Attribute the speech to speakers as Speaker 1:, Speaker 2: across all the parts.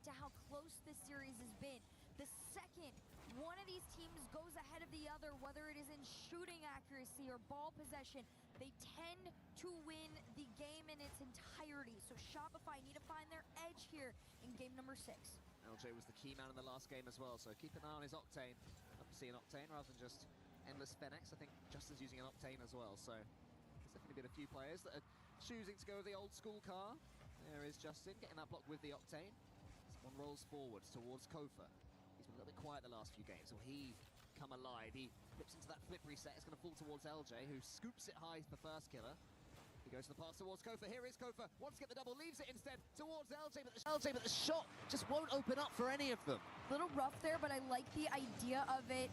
Speaker 1: To how close this series has been. The second one of these teams goes ahead of the other, whether it is in shooting accuracy or ball possession, they tend to win the game in its entirety. So Shopify need to find their edge here in game number 6.
Speaker 2: LJ was the key man in the last game as well, so keep an eye on his Octane. Love to see an Octane rather than just endless Fenix. I think Justin's using an Octane as well, so there's definitely been a few players that are choosing to go with the old school car. There is Justin getting that block with the Octane. Someone rolls forwards towards Kofa. He's been a little bit quiet the last few games. Will he come alive? He flips into that flip reset. It's going to fall towards LJ, who scoops it high for first killer. He goes to the pass towards Kofa. Here is Kofa. Wants to get the double, leaves it instead towards LJ, but the shot just won't open up for any of them.
Speaker 1: Little rough there, but I like the idea of it.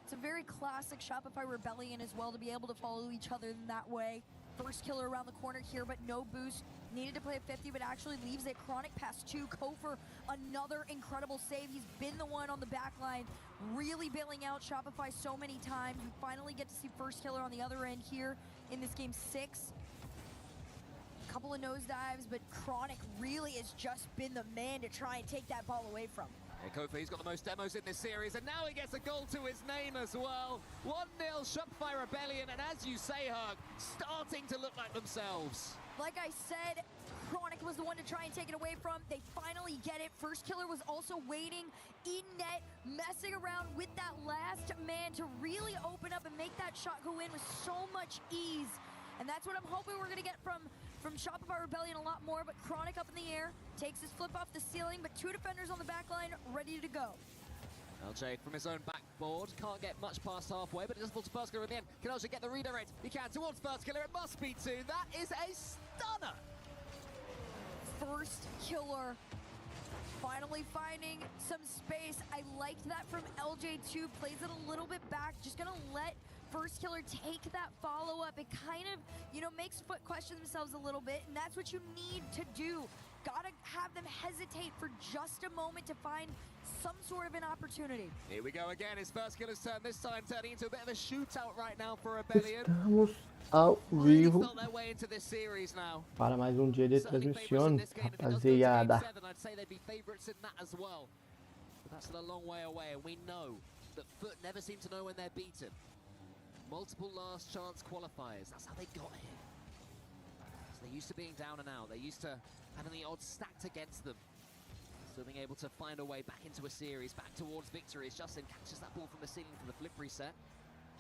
Speaker 1: It's a very classic Shopify Rebellion as well, to be able to follow each other in that way. First killer around the corner here, but no boost. Needed to play a 50, but actually leaves it. Chronic pass to Kofer. Another incredible save. He's been the one on the back line, really bailing out Shopify so many times. We finally get to see first killer on the other end here in this game 6. A couple of nosedives, but Chronic really has just been the man to try and take that ball away from.
Speaker 2: Yeah, Kofa, he's got the most demos in this series, and now he gets a goal to his name as well. 1-0 Shopify Rebellion, and as you say, Hug, starting to look like themselves.
Speaker 1: Like I said, Chronic was the one to try and take it away from. They finally get it. First killer was also waiting in net, messing around with that last man to really open up and make that shot go in with so much ease. And that's what I'm hoping we're going to get from Shopify Rebellion a lot more. But Chronic up in the air, takes his flip off the ceiling, but 2 defenders on the back line ready to go.
Speaker 2: LJ from his own backboard, can't get much past halfway, but it does fall to first killer at the end. Can LJ get the redirect? He can, towards first killer, it must be 2. That is a stunner!
Speaker 1: First killer, finally finding some space. I liked that from LJ too, plays it a little bit back, just gonna let first killer take that follow-up. It kind of, makes Foot question themselves a little bit, and that's what you need to do. Gotta have them hesitate for just a moment to find some sort of an opportunity.
Speaker 2: Here we go again, his first killer's turn, this time turning into a bit of a shootout right now for Rebellion.
Speaker 3: Estamos ao vivo
Speaker 2: Felt their way into this series now.
Speaker 3: para mais dia de transmissão, rapaziada.
Speaker 2: I'd say they'd be favorites in that as well. But that's still a long way away, and we know that Foot never seem to know when they're beaten. Multiple last chance qualifiers, that's how they got here. So they're used to being down and out, they're used to having the odds stacked against them. Still being able to find a way back into a series, back towards victory as Justin catches that ball from the ceiling for the flip reset.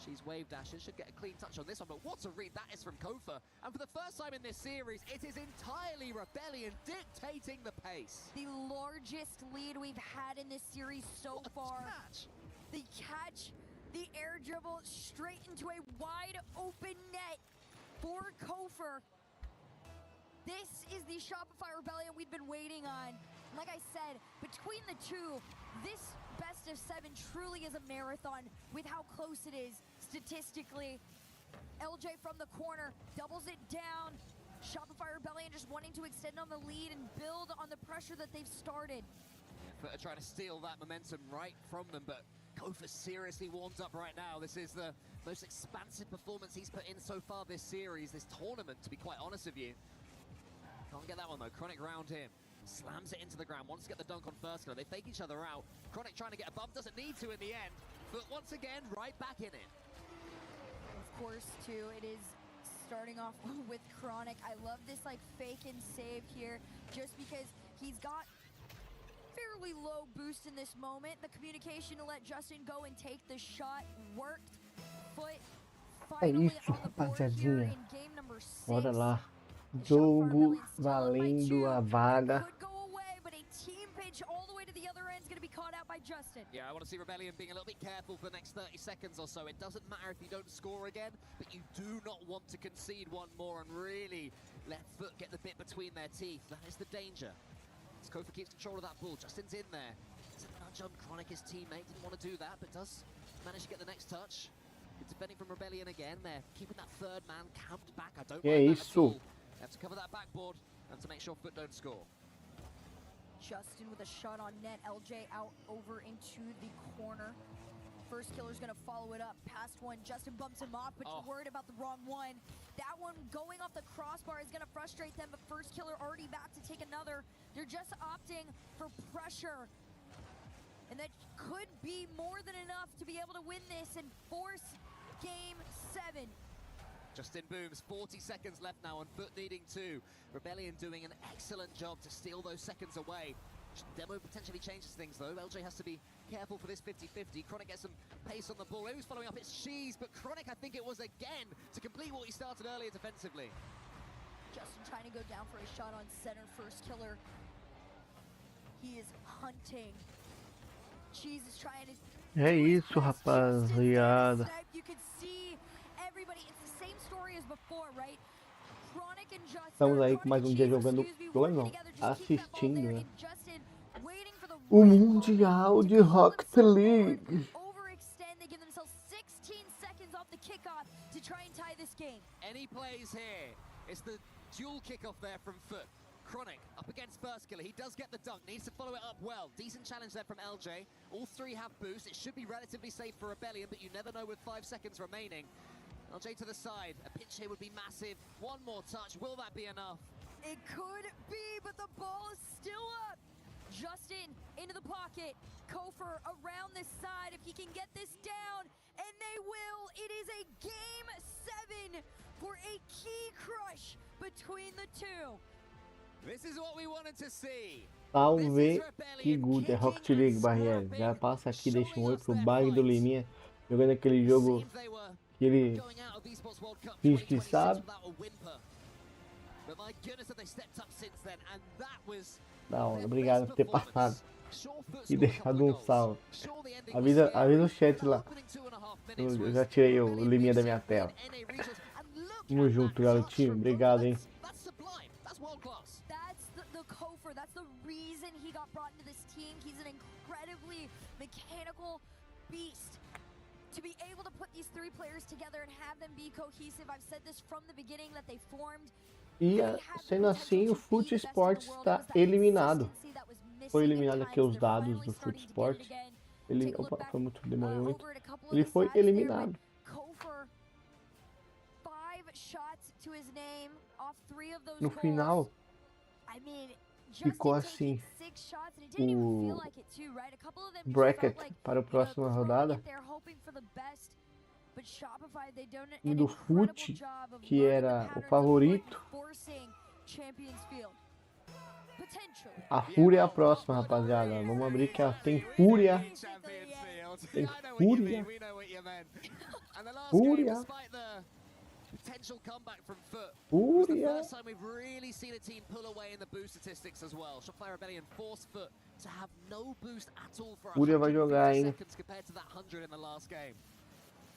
Speaker 2: She's wave dashes, should get a clean touch on this one, but what a read that is from Kofa. And for the first time in this series, it is entirely Rebellion dictating the pace.
Speaker 1: The largest lead we've had in this series so far.
Speaker 2: Catch.
Speaker 1: The catch, the air dribble straight into a wide open net for Kofer. This is the Shopify Rebellion we've been waiting on. Like I said, between the two, this best of 7 truly is a marathon with how close it is statistically. LJ from the corner doubles it down. Shopify Rebellion just wanting to extend on the lead and build on the pressure that they've started.
Speaker 2: Foot are trying to steal that momentum right from them, but Kofa seriously warmed up right now. This is the most expansive performance he's put in so far this series, this tournament, to be quite honest with you. Can't get that one though. Chronic round him. Slams it into the ground, wants to get the dunk on first killer. They fake each other out. Chronic trying to get a bump, doesn't need to in the end. But once again, right back in it.
Speaker 1: Of course, too, it is starting off with Chronic. I love this fake and save here, just because he's got fairly low boost in this moment. The communication to let Justin go and take the shot worked. Foot finally on the board here in game number 6.
Speaker 3: Bora lá. Jogo valendo a vaga.
Speaker 1: Could go away, but a team pitch all the way to the other end is going to be caught out by Justin.
Speaker 2: Yeah, I want to see Rebellion being a little bit careful for the next 30 seconds or so. It doesn't matter if you don't score again, but you do not want to concede one more and really let Foot get the bit between their teeth. That is the danger. As Kofa keeps control of that ball, Justin's in there. It's a nudge on Chronic, his teammate. Didn't want to do that, but does manage to get the next touch. Good defending from Rebellion again. They're keeping that third man camped back. I don't like that at all. Have to cover that backboard and to make sure Foot don't score.
Speaker 1: Justin with a shot on net. LJ out over into the corner. First killer's gonna follow it up. Past one, Justin bumps him off, but you're worried about the wrong one. That one going off the crossbar is gonna frustrate them, but first killer already back to take another. They're They're just opting for pressure. And that could be more than enough to be able to win this and force Game 7.
Speaker 2: Justin Booms, 40 seconds left now on foot needing 2. Rebellion doing an excellent job to steal those seconds away. Demo potentially changes things though. LJ has to be careful for this 50-50. Chronic gets some pace on the ball. Who's following up? It's Cheese, but Chronic, I think it was again to complete what he started earlier defensively.
Speaker 1: Justin trying to go down for a shot on center, first killer. He is hunting. Cheese is trying to...
Speaker 3: É isso, rapaziada.
Speaker 1: You can see everybody. It's the same story as before, right? Chronic and Justin.
Speaker 3: Estamos aí com mais um dia jogando, não, assistindo, né? O Mundial de Rocket League.
Speaker 1: Overextend, they give themselves 16 seconds off the kickoff to try and tie this game.
Speaker 2: Any plays here? It's the dual kickoff there from foot. Chronic up against first killer. He does get the dunk, needs to follow it up well. Decent challenge there from LJ. All three have boost. It should be relatively safe for Rebellion, but you never know with 5 seconds remaining. LJ to the side. A pitch here would be massive. One more touch. Will that be enough?
Speaker 1: It could be, but the ball is still up. Justin into the pocket. Kofer around this side. If he can get this down, and they will. It is a Game 7 for a key crush between the two.
Speaker 2: This is what we wanted to see.
Speaker 3: Salve, que good, é Rocket League, Barriere. Já passa aqui, deixa um oi pro Bag do Liminha, jogando aquele jogo que ele finge que sabe. Da hora, obrigado por ter passado e deixado um salve. Avisa o chat lá. Eu já tirei o Liminha da minha tela. Tamo junto, garotinho. Obrigado, hein.
Speaker 1: That's the reason he got brought into this team. He's an incredibly mechanical beast. To be able to put these 3 players together and have them be cohesive, I've said this from the beginning that they formed.
Speaker 3: E sendo assim, o Fute Esports está eliminado. Foi eliminado aqui os dados do Fute Esports. Ele, opa, foi muito, demorou muito. Ele foi eliminado. No final, ficou assim o bracket para a próxima rodada. E do Fute, que era o favorito, a Fúria é a próxima, rapaziada. Vamos abrir que tem Fúria. Tem Fúria. Fúria.
Speaker 2: Potential comeback from foot.
Speaker 3: Fúria.
Speaker 2: It's the first time we've really seen a team pull away in the boost statistics as well. Shopify Rebellion forced foot to have no boost at all for
Speaker 3: Fúria vai jogar, hein?
Speaker 2: seconds compared to that 100 in the last game.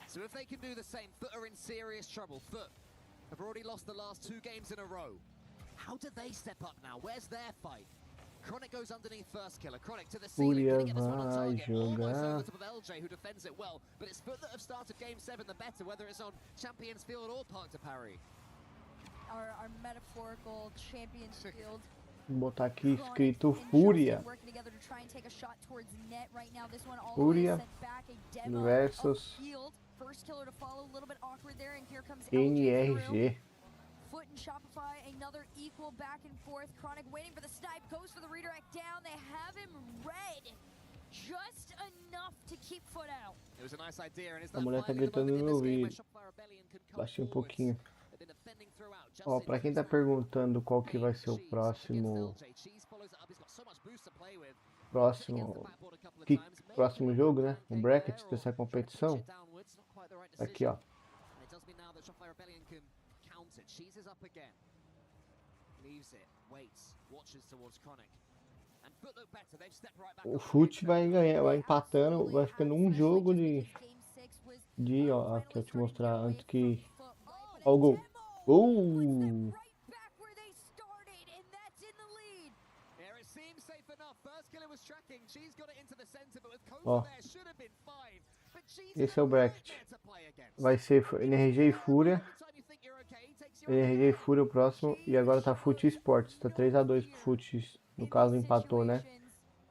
Speaker 2: So if they can do the same, Foot are in serious trouble. Foot have already lost the last 2 games in a row. How do they step up now? Where's their fight? Chronic goes underneath first killer. Chronic to the ceiling.
Speaker 3: Fúria
Speaker 2: Gonna get this one on
Speaker 3: vai
Speaker 2: target. Almost over
Speaker 3: jogar.
Speaker 2: the top of LJ, who defends it well. But it's Foot that have started game 7 the better, whether it's on Champions Field or Park to Parry.
Speaker 1: Our metaphorical Champions Field.
Speaker 3: Vou botar aqui escrito Fúria. Fúria versus NRG.
Speaker 1: Foot and Shopify, another equal back and forth. Chronic waiting for the snipe, goes for the redirect down. They have him red. Just enough to keep Foot out.
Speaker 2: It was a nice idea, and it's
Speaker 3: A mulher tá gritando no meu ouvido. Baixei um pouquinho. Ó, pra quem tá perguntando qual que vai ser o próximo jogo, né? O bracket dessa competição. Aqui, ó. O Fute vai ganhar, vai empatando, vai ficando um jogo ó, aqui eu te mostrar antes que ó, o gol. Ó, esse é o bracket. Vai ser NRG e Fúria. NRG e Fúria o próximo. E agora tá Fute Esports. Tá 3-2 pro Fute. No caso empatou, né?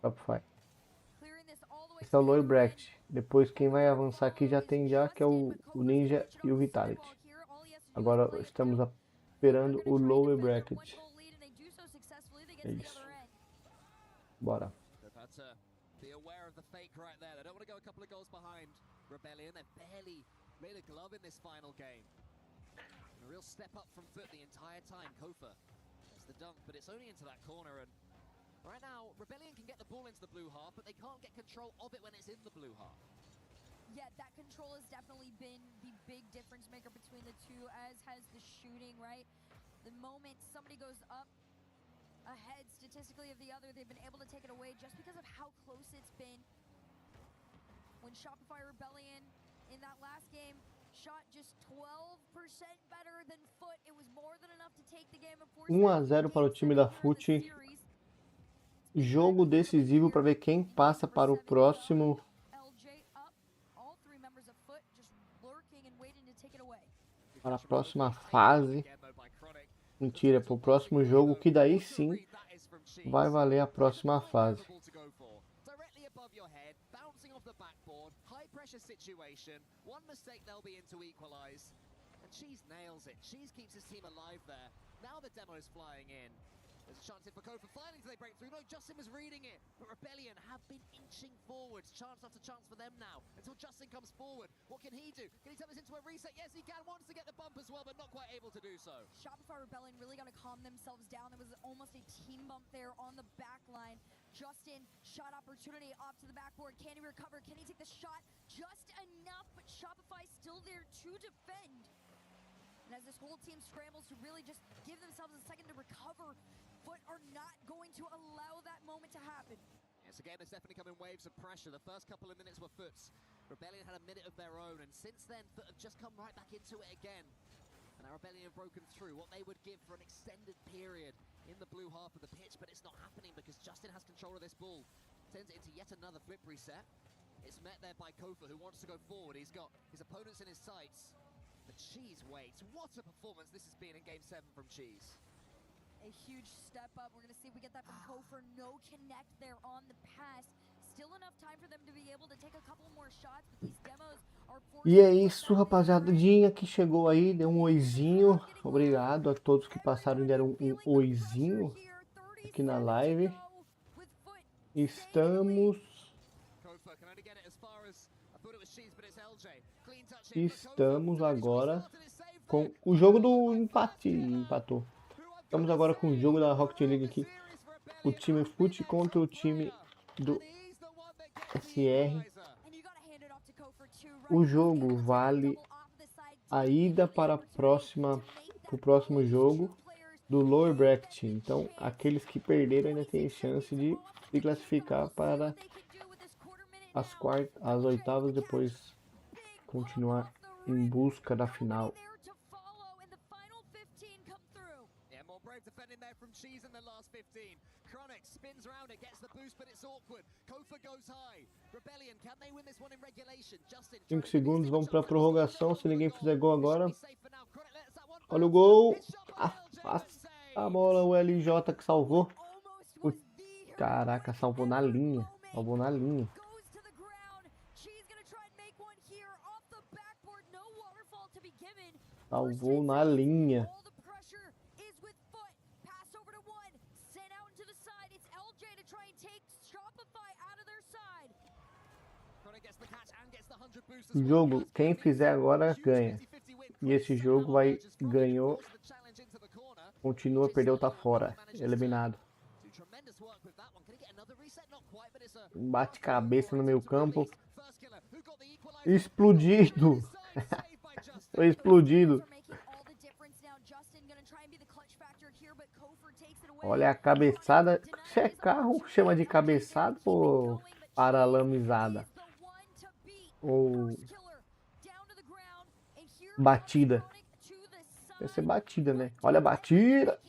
Speaker 3: Shopify. Esse é o lower bracket. Depois quem vai avançar aqui já tem que é o Ninja e o Vitality. Agora estamos esperando o lower bracket. É isso. Bora.
Speaker 2: They've had to be aware of the fake right there. They don't want to go a couple of goals behind Rebellion. They've barely made a glove in this final game. And a real step up from foot the entire time. Kofa gets the dunk, but it's only into that corner. And right now, Rebellion can get the ball into the blue half, but they can't get control of it when it's in the blue half.
Speaker 1: Yeah, that control has definitely been the big difference maker between the two, as has the shooting, right? The moment somebody goes up ahead statistically of the other, they've been able to take it away just because of how close it's been. When Shopify Rebellion in that last game shot just 12% better than Foot, it was more than enough to take the game.
Speaker 3: 1-0 para o time da Fute. Jogo decisivo para ver quem passa para o próximo. Para a próxima fase. Mentira, para o próximo jogo, que daí sim vai valer a próxima fase.
Speaker 2: There's a chance here for Kofa. Finally, do they break through? No, Justin was reading it. But Rebellion have been inching forwards. Chance after chance for them now. Until Justin comes forward. What can he do? Can he turn this into a reset? Yes, he can. Wants to get the bump as well, but not quite able to do so.
Speaker 1: Shopify Rebellion really got to calm themselves down. There was almost a team bump there on the back line. Justin, shot opportunity off to the backboard. Can he recover? Can he take the shot? Just enough, but Shopify still there to defend. And as this whole team scrambles to really just give themselves a second to recover, Foot are not going to allow that moment to happen.
Speaker 2: Yes, again, it's definitely come in waves of pressure. The first couple of minutes were Foot's. Rebellion had a minute of their own, and since then, Foot have just come right back into it again. And now Rebellion have broken through what they would give for an extended period in the blue half of the pitch, but it's not happening because Justin has control of this ball. Turns it into yet another flip reset. It's met there by Kofa, who wants to go forward. He's got his opponents in his sights. But Cheese waits. What a performance this has been in Game 7 from Cheese.
Speaker 1: A huge step up. We're going to see if we get that from Kofa. No connect there on the pass. Still enough time for them to be able to take a couple more shots, but these demos are
Speaker 3: E é isso, rapaziadinha, que chegou aí, deu um oizinho. Obrigado a todos que passaram e deram um oizinho aqui na live. Estamos agora com o jogo do empate. Empatou. Estamos agora com o jogo da Rocket League aqui. O time Fute contra o time do SR. O jogo vale a ida para o próximo jogo do Lower Bracket. Então, aqueles que perderam ainda têm chance de se classificar para as oitavas, depois continuar em busca da final.
Speaker 2: Defending there from Cheese in the last 15. Chronic spins around it, gets the boost, but it's awkward. Kofa goes high. Rebellion, can they win this one in regulation? Justin.
Speaker 3: 5 segundos, vamos para a prorrogação. Se ninguém fizer gol agora. Olha o gol. A bola, o LJ que salvou. Caraca, salvou na linha. Salvou na linha. Salvou na linha. O jogo, quem fizer agora ganha. E esse jogo ganhou. Continua, perdeu, tá fora. Eliminado. Bate cabeça no meio campo. Explodido. Foi explodido. Olha a cabeçada. Se é carro, chama de cabeçada ou paralamizada? Ou batida. Deve ser batida, né? Olha a batida.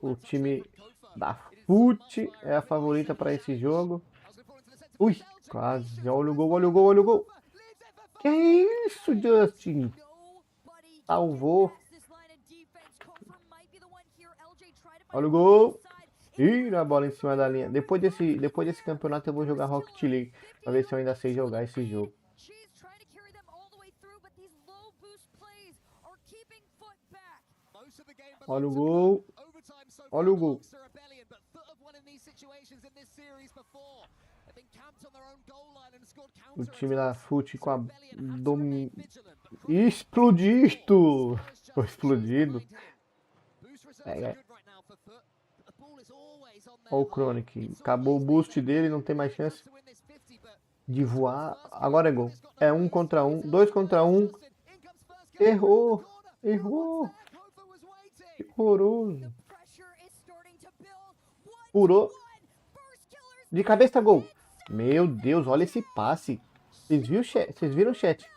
Speaker 3: O time da Fute é a favorita para esse jogo. Ui, quase. Olha o gol, olha o gol, olha o gol. Que isso, Justin? Salvou. Olha o gol. Tira a bola em cima da linha. Depois desse campeonato eu vou jogar Rocket League. Pra ver se eu ainda sei jogar esse jogo. Olha o gol. Olha o gol. O time da Fute com a explodido. Foi explodido. Olha o Chronic. Acabou o boost dele, não tem mais chance de voar. Agora é gol. É 1 contra 1, 2 contra 1. Errou. Errou. Horroroso. Furou. De cabeça, gol. Meu Deus, olha esse passe. Vocês viram o chat?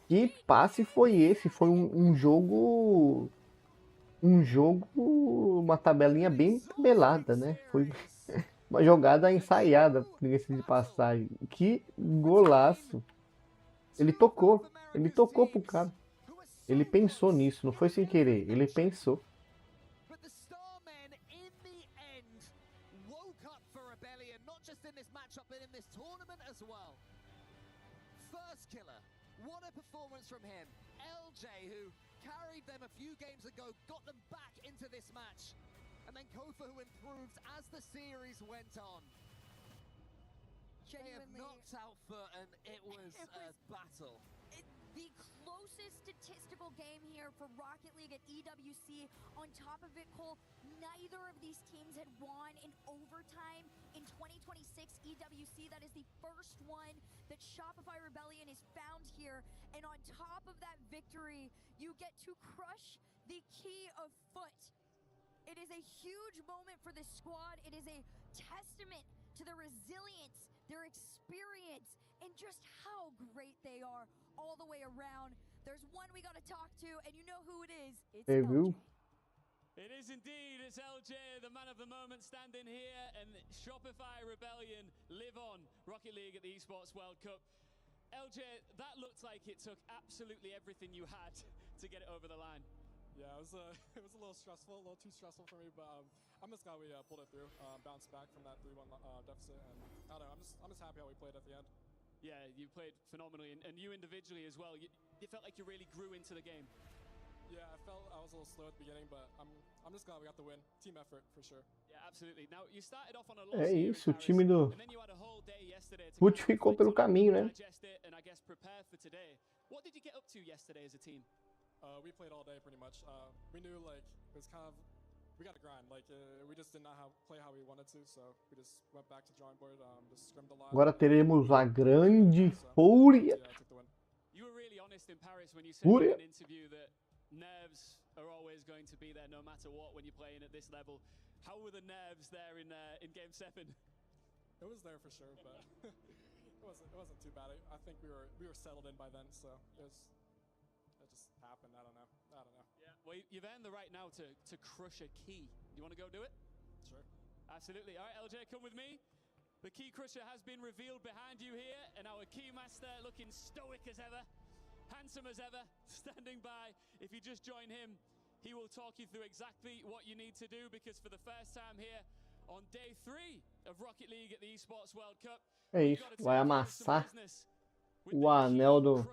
Speaker 3: Que passe foi esse? Foi um jogo... uma tabelinha bem tabelada, né? Foi uma jogada ensaiada, diga-se de passagem. Que golaço. Ele tocou pro cara. Ele pensou nisso, não foi sem querer, ele pensou.
Speaker 2: What a performance from him. LJ, who carried them a few games ago, got them back into this match. And then Kofa, who improved as the series went on. They have knocked out Foot, and it was a battle.
Speaker 1: The closest statistical game here for Rocket League at EWC. On top of it, Cole, neither of these teams had won in overtime in 2026 EWC. That is the first one that Shopify Rebellion is found here. And on top of that victory, you get to crush the key of Foot. It is a huge moment for this squad. It is a testament to their resilience, their experience, and just how great they are all the way around. There's one we got to talk to, and you know who it is. It's LJ.
Speaker 4: It is indeed. It's LJ, the man of the moment, standing here, and Shopify Rebellion live on Rocket League at the Esports World Cup. LJ, that looked like it took absolutely everything you had to get it over the line.
Speaker 5: Yeah, it was a little stressful, a little too stressful for me, but I'm just glad we pulled it through, bounced back from that 3-1 deficit, and I don't know, I'm just happy how we played at the end.
Speaker 4: Yeah, you played phenomenally, and you individually as well. You felt like you really grew into the game.
Speaker 5: Yeah, I felt I was a little slow at the beginning, but I'm just glad we got the win. Team effort, for sure.
Speaker 4: Yeah, absolutely. Now, you started off on a loss
Speaker 3: É
Speaker 4: here
Speaker 3: isso, o
Speaker 4: in
Speaker 3: time do
Speaker 4: Paris, and then you had a whole day yesterday to
Speaker 3: Fute ficou pelo caminho, né?
Speaker 4: digest it and I guess prepare for today. What did you get up to yesterday as a team?
Speaker 5: We played all day pretty much. We knew like it was kind of we got to grind. Like we just did not play how we wanted to, so we just went back to drawing board. Just scrimmed a lot.
Speaker 3: Agora teremos a grande fúria.
Speaker 5: Yeah, I took the win.
Speaker 4: You were really honest in Paris when you said in an interview that nerves are always going to be there no matter what when you're playing at this level. How were the nerves there in Game 7?
Speaker 5: It was there for sure, but it wasn't too bad. I think we were settled in by then, so it just happened. I don't know.
Speaker 4: Yeah. Well, you've earned the right now to crush a key. You want to go do it?
Speaker 5: Sure.
Speaker 4: Absolutely. All right, LJ, come with me. The key crusher has been revealed behind you here, and our key master looking stoic as ever, handsome as ever, standing by. If you just join him, he will talk you through exactly what you need to do, because for the first time here on day 3 of Rocket League at the Esports World Cup,
Speaker 3: É isso, vai amassar o anel do...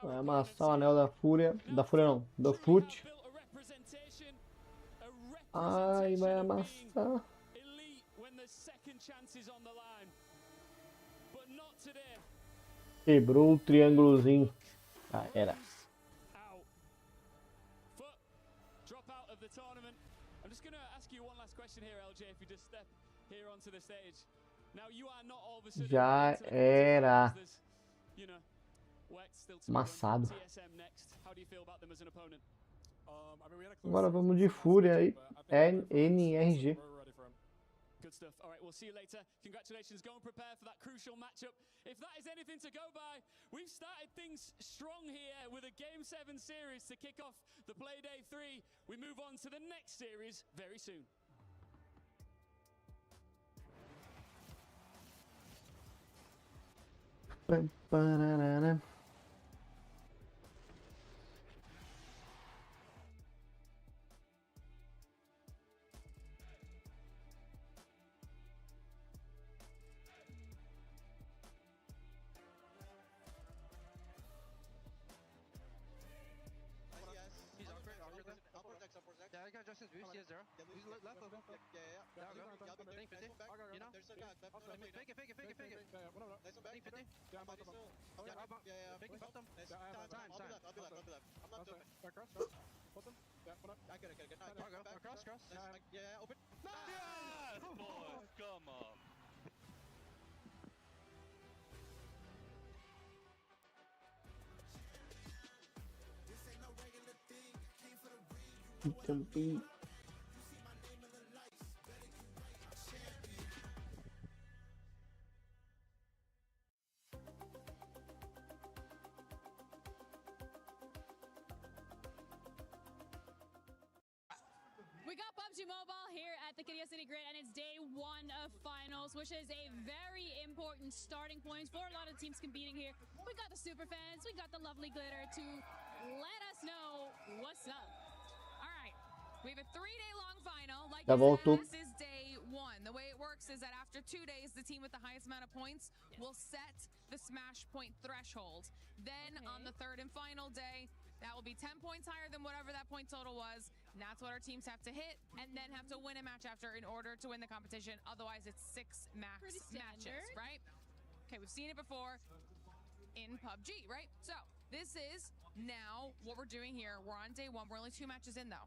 Speaker 3: Vai amassar o anel da Fúria. Da Fúria não, do Fute. Ai, vai amassar. Quebrou o triângulozinho. Ah, era.
Speaker 4: I'm just going to ask you one last question here, LJ, if you just step here onto the stage. Now, you are not all of a sudden...
Speaker 3: Já era.
Speaker 4: You know,
Speaker 3: Amassado.
Speaker 4: TSM next. How do you feel about them as an opponent?
Speaker 3: Agora vamos de Fúria aí. NRG.
Speaker 4: Good stuff. All right, we'll see you later. Congratulations. Go and prepare for that crucial matchup. If that is anything to go by, we've started things strong here with a Game 7 series to kick off the Play Day 3. We move on to the next series very soon.
Speaker 6: He's our I got Justin's boost. He has 0. He's left open.
Speaker 5: Yeah.
Speaker 6: Think 50. You know? Fake it.
Speaker 5: Yeah, whatever.
Speaker 6: Think 50.
Speaker 5: Yeah, I'm out.
Speaker 6: Fake it, bump them. Time.
Speaker 5: Cross. Put them. Yeah, whatever.
Speaker 6: Cross.
Speaker 5: Yeah, open.
Speaker 7: Yes, boys, come on.
Speaker 3: Também.
Speaker 8: We got PUBG Mobile here at the City Grid, and it's day 1 of finals, which is a very important starting point for a lot of teams competing here. We got the super fans, we got the lovely glitter to let us know what's up. All right, we have a 3-day long final. Like
Speaker 3: Já voltou.
Speaker 9: This is day 1. The way it works is that after 2 days, the team with the highest amount of points will set the smash point threshold. Then on the 3rd and final day, that will be 10 points higher than whatever that point total was. And that's what our teams have to hit and then have to win a match after in order to win the competition. Otherwise, it's 6 max matches, right? Okay, we've seen it before in PUBG, right? So this is now what we're doing here. We're on day 1. We're only 2 matches in, though.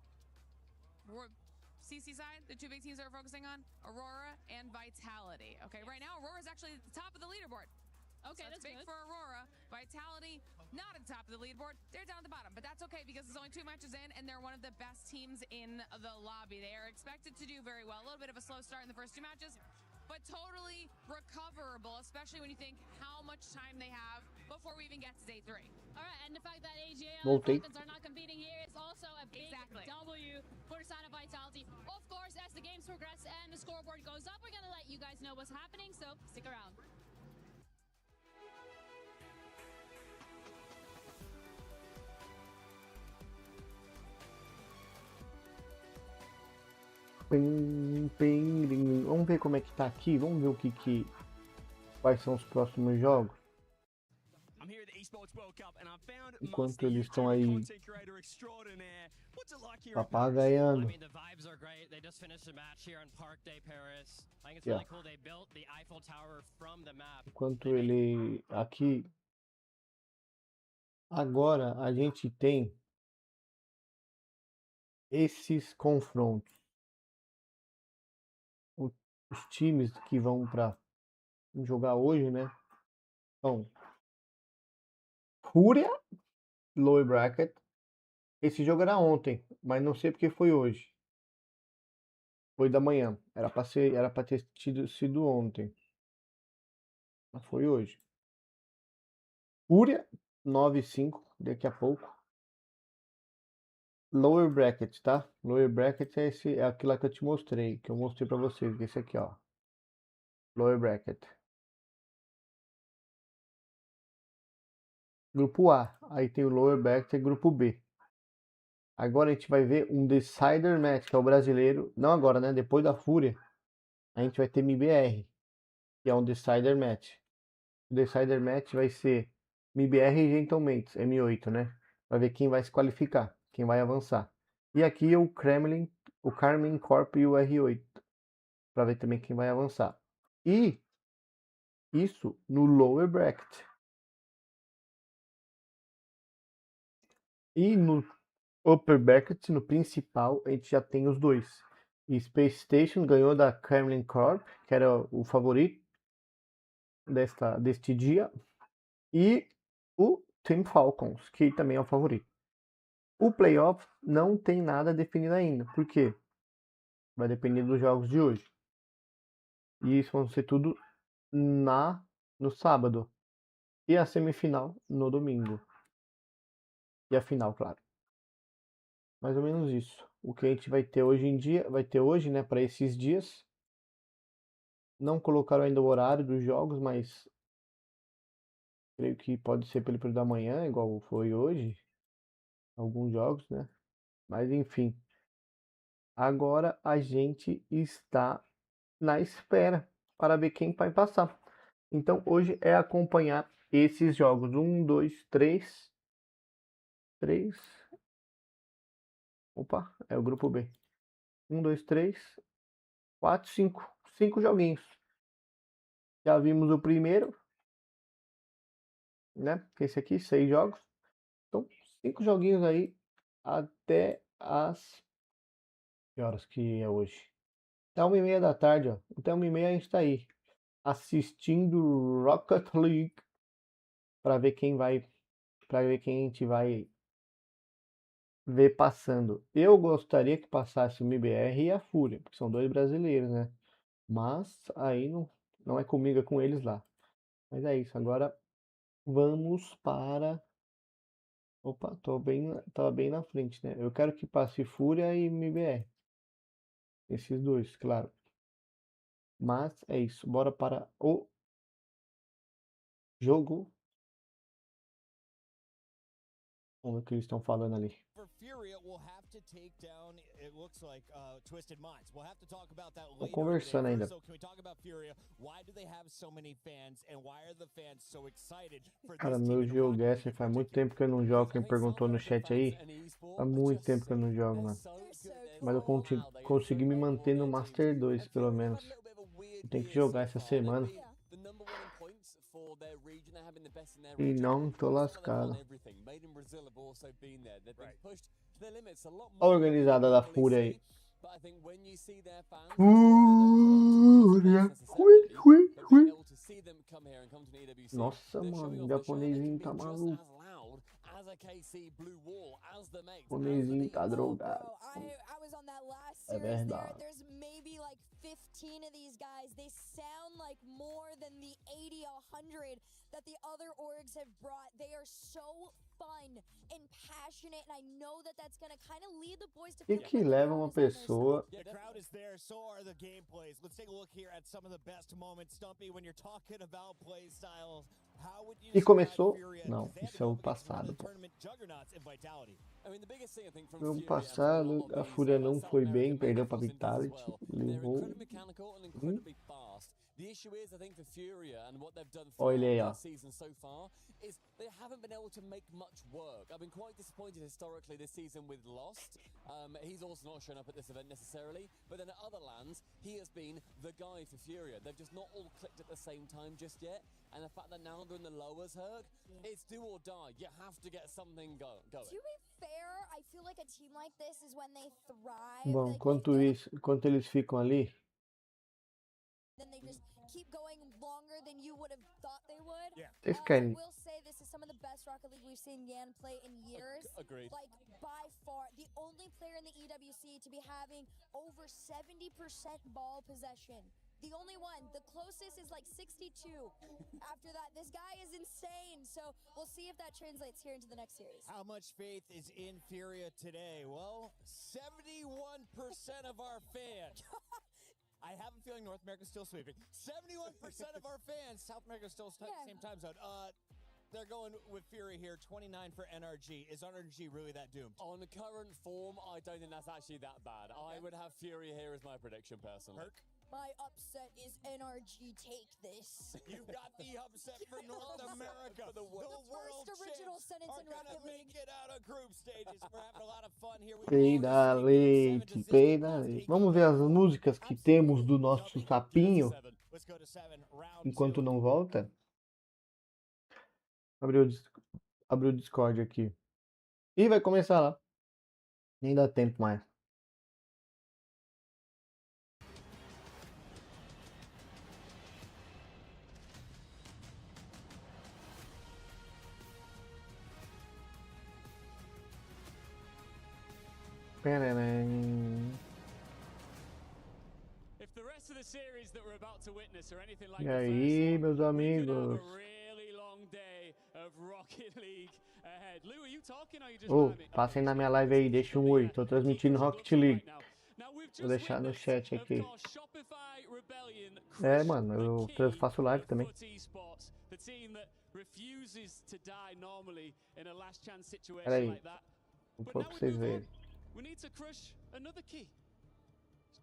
Speaker 9: We're CC side, the 2 big teams that we're focusing on, Aurora and Vitality. Okay, right now, Aurora's actually at the top of the leaderboard.
Speaker 8: Okay,
Speaker 9: so
Speaker 8: that's
Speaker 9: big
Speaker 8: good.
Speaker 9: for Aurora. Vitality, not at the top of the leaderboard. They're down at the bottom, but that's okay because there's only 2 matches in, and they're one of the best teams in the lobby. They are expected to do very well. A little bit of a slow start in the first 2 matches, but totally recoverable, especially when you think how much time they have before we even get to day 3.
Speaker 8: All right, and the fact that AGL and
Speaker 3: Voltei.
Speaker 8: Falcons are not competing here is also a big W for the side of Vitality. Of course, as the games progress and the scoreboard goes up, we're going to let you guys know what's happening, so stick around.
Speaker 3: Vamos ver como é que tá aqui. Vamos ver quais são os próximos jogos.
Speaker 10: I'm here at the Esports World Cup and I found
Speaker 3: Enquanto
Speaker 10: Musty,
Speaker 3: eles estão aí
Speaker 10: content creator extraordinaire. What's it like here at Paris?
Speaker 3: papagaiando.
Speaker 11: I mean, the vibes are great. They just finished a match here on Park Day Paris. I think it's really cool. They built the Eiffel Tower from the map.
Speaker 3: Enquanto ele aqui. Agora a gente tem esses confrontos. Os times que vão para jogar hoje, né? São Fúria, Lower Bracket. Esse jogo era ontem, mas não sei porque foi hoje. Foi da manhã. Era para ter sido ontem. Mas foi hoje. Fúria 9-5 daqui a pouco. Lower Bracket, tá? Lower Bracket é aquilo lá que eu te mostrei, que eu mostrei pra vocês, esse aqui, ó. Lower Bracket. Grupo A, aí tem o Lower Bracket e Grupo B. Agora a gente vai ver um Decider Match, que é o brasileiro. Não agora, né? Depois da Fúria, a gente vai ter MBR, que é um Decider Match. O Decider Match vai ser MBR e Gentlemen, M8, né? Vai ver quem vai se qualificar. Quem vai avançar. E aqui o Carmine Corp e o R8. Para ver também quem vai avançar. E isso no Lower Bracket. E no Upper Bracket, no principal, a gente já tem os dois. E Space Station ganhou da Carmine Corp, que era o favorito deste dia. E o Team Falcons, que também é o favorito. O playoff não tem nada definido ainda. Por quê? Vai depender dos jogos de hoje. E isso vão ser tudo no sábado. E a semifinal no domingo. E a final, claro. Mais ou menos isso. O que a gente vai ter hoje em dia, vai ter hoje, né, para esses dias. Não colocaram ainda o horário dos jogos, mas creio que pode ser pelo período da manhã, igual foi hoje. Alguns jogos, né? Mas enfim. Agora a gente está na espera para ver quem vai passar. Então hoje é acompanhar esses jogos. 1, 2, 3. Opa, é o grupo B. 1, 2, 3, 4, 5. 5 joguinhos. Já vimos o primeiro, né? Que esse aqui, 6 jogos. Então, 5 joguinhos aí até as... Que horas que é hoje? Até 1h30 da tarde, ó. Até 1h30 a gente tá aí assistindo Rocket League para ver quem vai, para ver quem a gente vai ver passando. Eu gostaria que passasse o MBR e a Fúria, porque são 2 brasileiros, né? Mas aí não é comigo, é com eles lá. Mas é isso, agora vamos para... Opa, tava bem na frente, né? Eu quero que passe Fúria e MBR. Esses dois, claro. Mas é isso, bora para o jogo. Vamos ver o que eles estão falando ali. Tô conversando ainda. Cara, meu Jogos faz muito tempo que eu não jogo. Quem perguntou no chat aí, faz muito tempo que eu não jogo, mano. Mas eu consegui me manter no Master 2, pelo menos. Tem que jogar essa semana. E não tô lascado. A organizada da Fúria aí. Fúria. Nossa, mano, o japonesinho tá maluco. O japonesinho tá drogado. É verdade.
Speaker 1: 15 of these guys, they sound like more than the 80, 100 that the other orgs have brought. They are so fun and passionate, and I know that that's going to kind of lead the boys to
Speaker 3: E que leva uma pessoa...
Speaker 12: The crowd is there, so are the gameplays. Let's take a look here at some of the best moments. Stumpy, when you're talking about play styles, how would you...
Speaker 3: E começou? Não, isso é o passado, pô. No ano passado, a Fúria não foi bem, perdeu para Vitality, levou...
Speaker 13: The issue is, I think, for Furia and what they've done
Speaker 3: Olha aí, ó.
Speaker 13: this season so far is they haven't been able to make much work. I've been quite disappointed historically this season with Lost. He's also not shown up at this event necessarily, but then at other lands, he has been the guy for Furia. They've just not all clicked at the same time just yet, and the fact that now they're in the lowers, Herc, it's do or die. You have to get something going.
Speaker 1: To be fair, I feel like a team like this is when they thrive.
Speaker 3: Bom, enquanto eles ficam ali...
Speaker 1: Then they just keep going longer than you would have thought they would.
Speaker 3: Vocês querem...
Speaker 1: I will say this is some of the best Rocket League we've seen Yan play in years.
Speaker 13: Agreed.
Speaker 1: Like, by far, the only player in the EWC to be having over 70% ball possession. The only one. The closest is like 62. After that, this guy is insane. So we'll see if that translates here into the next series.
Speaker 12: How much faith is in Furia today? Well, 71% of our fans. I have a feeling North America's still sweeping. 71% of our fans, South America's still same time zone. They're going with Fury here, 29 for NRG. Is NRG really that doomed?
Speaker 13: On current form, I don't think that's actually that bad. I would have Fury here as my prediction, personally.
Speaker 12: Herc?
Speaker 1: My upset is NRG. Take this.
Speaker 12: You got the upset for North America. The world
Speaker 1: first original sentence in Rocket League.
Speaker 12: Make it out of group stages. We're having a lot of fun here.
Speaker 3: Peida leite, peida leite. Vamos ver as músicas que temos do nosso sapinho enquanto não volta. Abriu o Discord aqui. E vai começar lá. Nem dá tempo mais. E aí, meus amigos? Passem na minha live aí, deixa um oi. Tô transmitindo Rocket League. Vou deixar no chat aqui. É, mano, eu faço live também. Pera aí. Vou pôr pra vocês verem.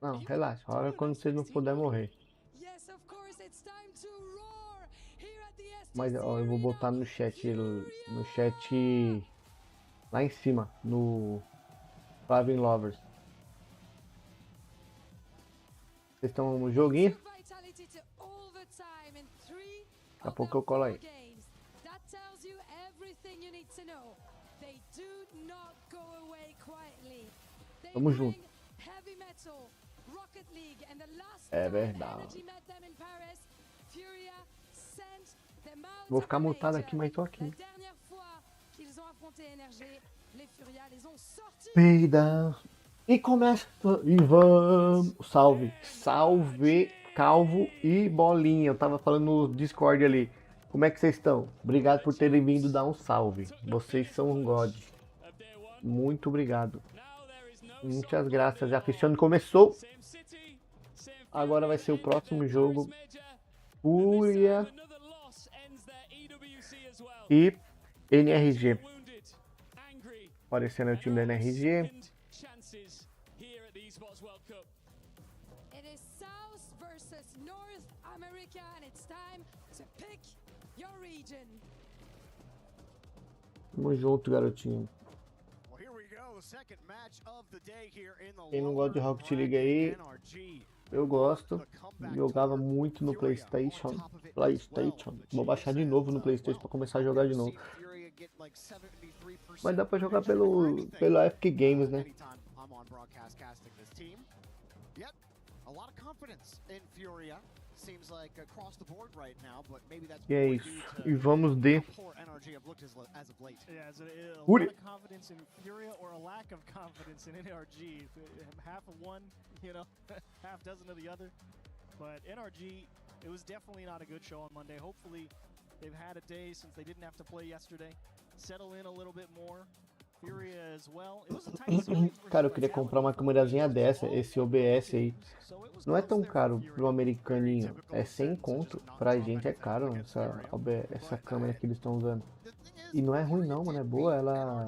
Speaker 3: Não, relaxa. A hora quando vocês não puderem morrer. Mas ó, eu vou botar no chat lá em cima, no Flavin Lovers. Vocês estão no joguinho? Daqui a pouco eu colo aí. Tamo junto. É verdade. Vou ficar mutado aqui, mas tô aqui. Peida. E começa. E vamos. Salve. Salve, Calvo e Bolinha. Eu tava falando no Discord ali. Como é que vocês estão? Obrigado por terem vindo dar um salve. Vocês são um God. Muito obrigado. Muitas graças. A Cristiano começou. Agora vai ser o próximo jogo. Fúria e NRG. Aparecendo o time da NRG. Tamo junto, garotinho. Quem não gosta de Rocket League aí, eu gosto. Jogava muito no PlayStation. Vou baixar de novo no PlayStation pra começar a jogar de novo. Mas dá pra jogar pelo Epic Games, né? E é isso. E vamos de Fúria.
Speaker 14: But NRG, it was definitely not a good show on Monday. Hopefully, they've had a day since they didn't have to play yesterday. Settle in a little bit more. Furia as well. It was a tight series.
Speaker 3: Cara, eu queria comprar uma câmerazinha dessa, esse OBS aí. Não é tão caro pro americaninho, é 100 conto. Pra gente é caro essa câmera que eles estão usando. E não é ruim não, mano, é boa, ela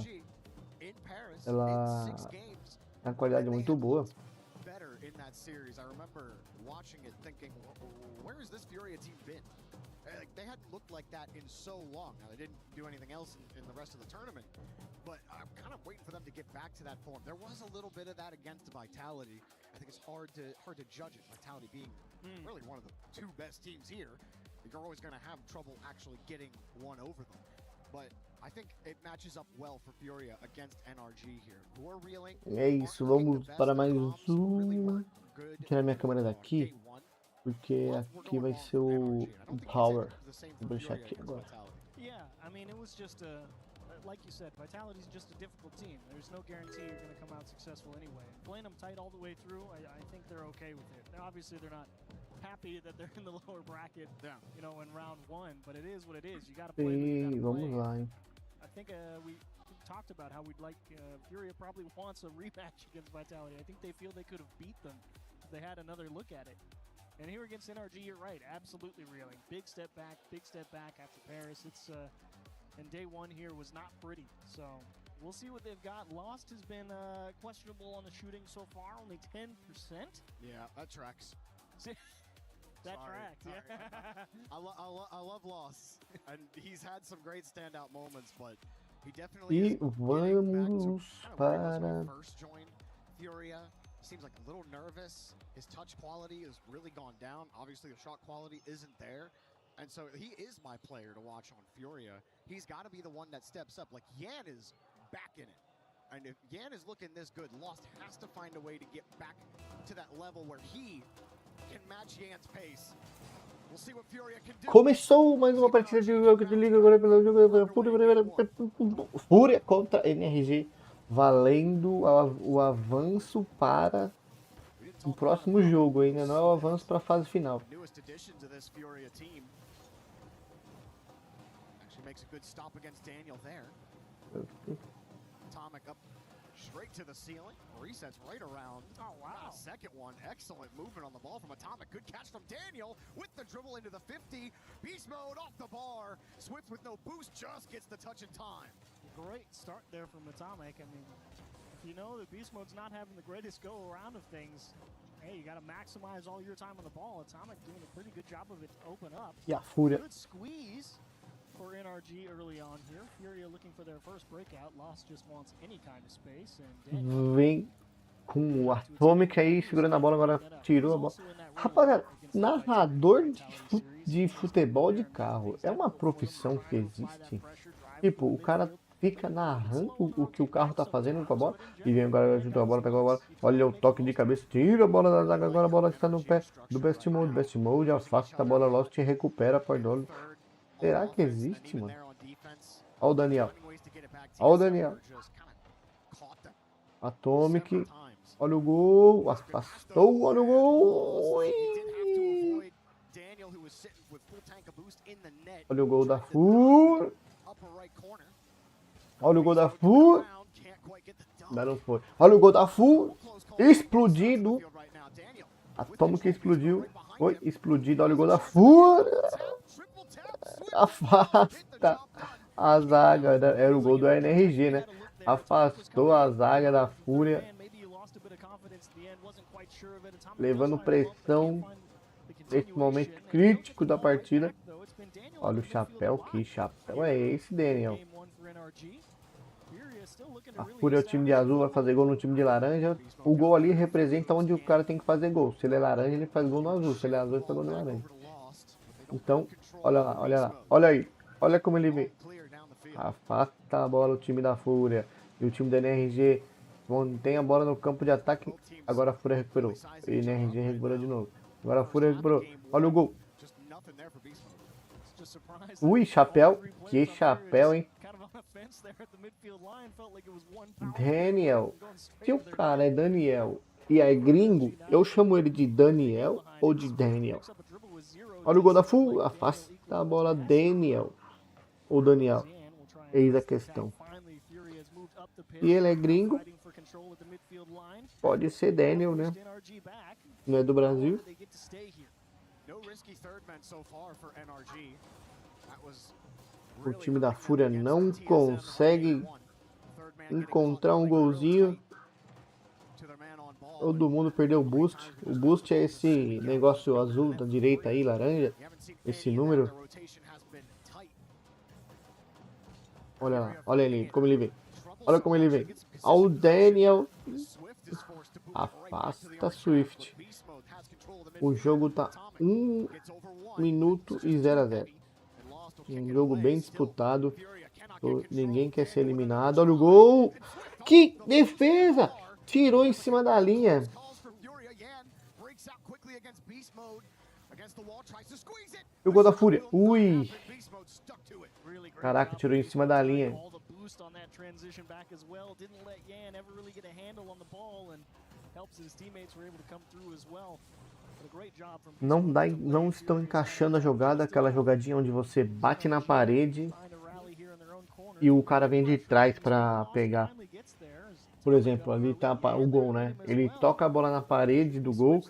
Speaker 3: tem uma qualidade muito boa.
Speaker 15: Watching it, thinking, where has this Furia team been? Like, they hadn't looked like that in so long. Now, they didn't do anything else in the rest of the tournament, but I'm kind of waiting for them to get back to that form. There was a little bit of that against Vitality. I think it's hard to judge it. Vitality being really one of the two best teams here, you're always going to have trouble actually getting one over them. But I think it matches up well for Furia against NRG here, who are reeling.
Speaker 3: É isso, vamos para mais um. Vou tirar minha câmera daqui, porque aqui vai ser o Power. Vou deixar aqui agora.
Speaker 14: Yeah, I mean, it was just like you said, Vitality's just a difficult team. There's no guarantee you're going to come out successful anyway. Playing them tight all the way through, I think they're okay with it. Now, obviously, they're not happy that they're in the lower bracket, you know, in round one, but it is what it is. You got to play.
Speaker 3: E vamos lá, hein.
Speaker 14: I think we talked about how we'd like Furia probably wants a rematch against Vitality. I think they feel they could have beat them if they had another look at it. And here against NRG, you're right, absolutely reeling. Big step back after Paris. It's and day one here was not pretty. So we'll see what they've got. Lost has been questionable on the shooting so far, only 10%.
Speaker 15: Yeah, that tracks.
Speaker 14: That tracked, yeah.
Speaker 15: I love Lost, and he's had some great standout moments, but he definitely
Speaker 3: E vamos para
Speaker 15: first joined Furia. Seems like a little nervous. His touch quality has really gone down. Obviously, the shot quality isn't there. And so he is my player to watch on Furia. He's got to be the one that steps up. Like, Yan is back in it. And if Yan is looking this good, Lost has to find a way to get back to that level where he can match Yan's pace. We'll see what Furia can do.
Speaker 3: Começou mais uma partida de jogo de liga agora pelo jogo Fúria contra NRG, valendo o avanço para o próximo jogo. Ainda não é o avanço para a fase final.
Speaker 15: Makes a good stop against Daniel there. Atomic up straight to the ceiling. Resets right around. Oh, wow. Second one. Excellent movement on the ball from Atomic. Good catch from Daniel with the dribble into the 50. Beast mode off the bar. Swift with no boost just gets the touch in time.
Speaker 14: Great start there from Atomic. I mean, if you know that Beast mode's not having the greatest go around of things, hey, you got to maximize all your time on the ball. Atomic doing a pretty good job of it to open up.
Speaker 3: E a Fúria.
Speaker 14: Good squeeze. for NRG early on here. Furia looking for their first breakout. Lost just wants any kind of space. And
Speaker 3: Vem com o Atomic aí, segurando a bola, agora tirou a bola. Rapaziada, narrador de futebol de carro é uma profissão que existe. Tipo, o cara fica narrando o que o carro tá fazendo com a bola. E vem agora, ajudou a bola, pegou a bola. Olha o toque de cabeça, tira a bola da zaga, agora a bola está no pé do Best Mode. Best Mode, afasta a bola Lost e recupera por dono. Será que existe, mano? Olha o Daniel. Olha o Daniel. Atomic. Olha o gol. Afastou. Olha o gol. Olha o gol da FUR. Olha o gol da FUR. Não foi. Olha o gol da FUR. Explodido. Atomic explodiu. Foi explodido. Olha o gol da FUR. Afasta a zaga. Era o gol do NRG, né? Afastou a zaga da Fúria, levando pressão nesse momento crítico da partida. Olha o chapéu, que chapéu é esse, Daniel? A Fúria é o time de azul, vai fazer gol no time de laranja. O gol ali representa onde o cara tem que fazer gol. Se ele é laranja, ele faz gol no azul. Se ele é azul, ele faz gol no laranja. Então, olha lá, olha lá. Olha aí. Olha como ele vem. Afasta a bola o time da Fúria. E o time da NRG mantém a bola no campo de ataque. Agora a Fúria recuperou. E a NRG recuperou de novo. Agora a Fúria recuperou. Olha o gol. Ui, chapéu. Que chapéu, hein? Daniel. Se o cara é Daniel e é gringo, eu chamo ele de Daniel ou de Daniel? Olha o gol da Fúria. Afasta a bola, Daniel. Ou Daniel. Eis a questão. E ele é gringo, pode ser Daniel, né? Não é do Brasil. O time da Fúria não consegue encontrar um golzinho. Todo mundo perdeu o boost. O boost é esse negócio azul da direita aí, laranja. Esse número. Olha lá, olha ele, como ele vem. Olha como ele vem. Olha o Daniel. Afasta Swift. O jogo tá 1 minuto e 0-0. Um jogo bem disputado. Ninguém quer ser eliminado. Olha o gol. Que defesa! Tirou em cima da linha. E o gol da Fúria. Ui. Caraca, tirou em cima da linha. Não estão encaixando a jogada, aquela jogadinha onde você bate na parede e o cara vem de trás para pegar. Por exemplo, ali tá o gol, né? Ele toca a bola na parede do gol,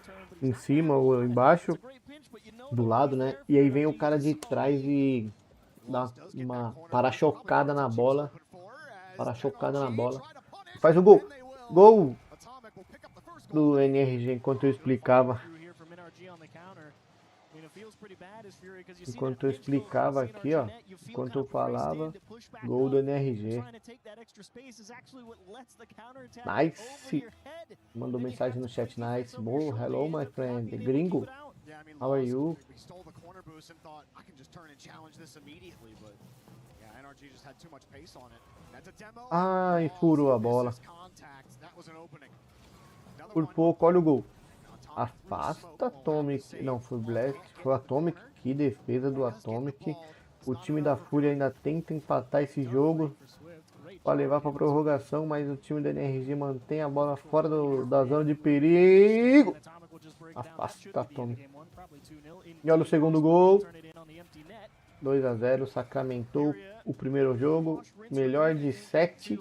Speaker 3: em cima ou embaixo, do lado, né? E aí vem o cara de trás e dá uma para-chocada na bola. Para-chocada na bola. Faz o gol. Gol do NRG enquanto eu explicava. Enquanto eu explicava aqui, ó. Enquanto eu falava, gol do NRG. Nice. Mandou mensagem no chat. Nice. Oh, hello, my friend. Gringo. How are you? Ai, furou a bola. Por pouco, olha o gol. Afasta Atomic. Não, foi Blast. Foi Atomic. Que defesa do Atomic. O time da Fúria ainda tenta empatar esse jogo para levar para prorrogação, mas o time da NRG mantém a bola fora da zona de perigo. Afasta Atomic. E olha o segundo gol. 2-0, sacramentou o primeiro jogo. Melhor de 7.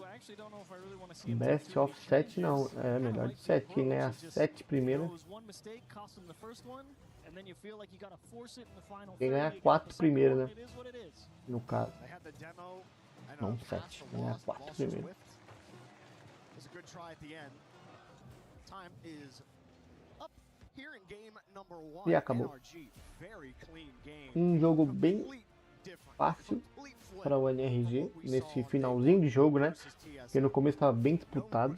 Speaker 3: Best of 7 não, é melhor de 7. Quem ganhar 7 primeiro. Quem ganhar 4 primeiro, né? No caso. Não 7, quem ganhar 4 primeiro. E acabou. Um jogo bem fácil para o NRG nesse finalzinho de jogo, né? Porque no começo estava bem disputado.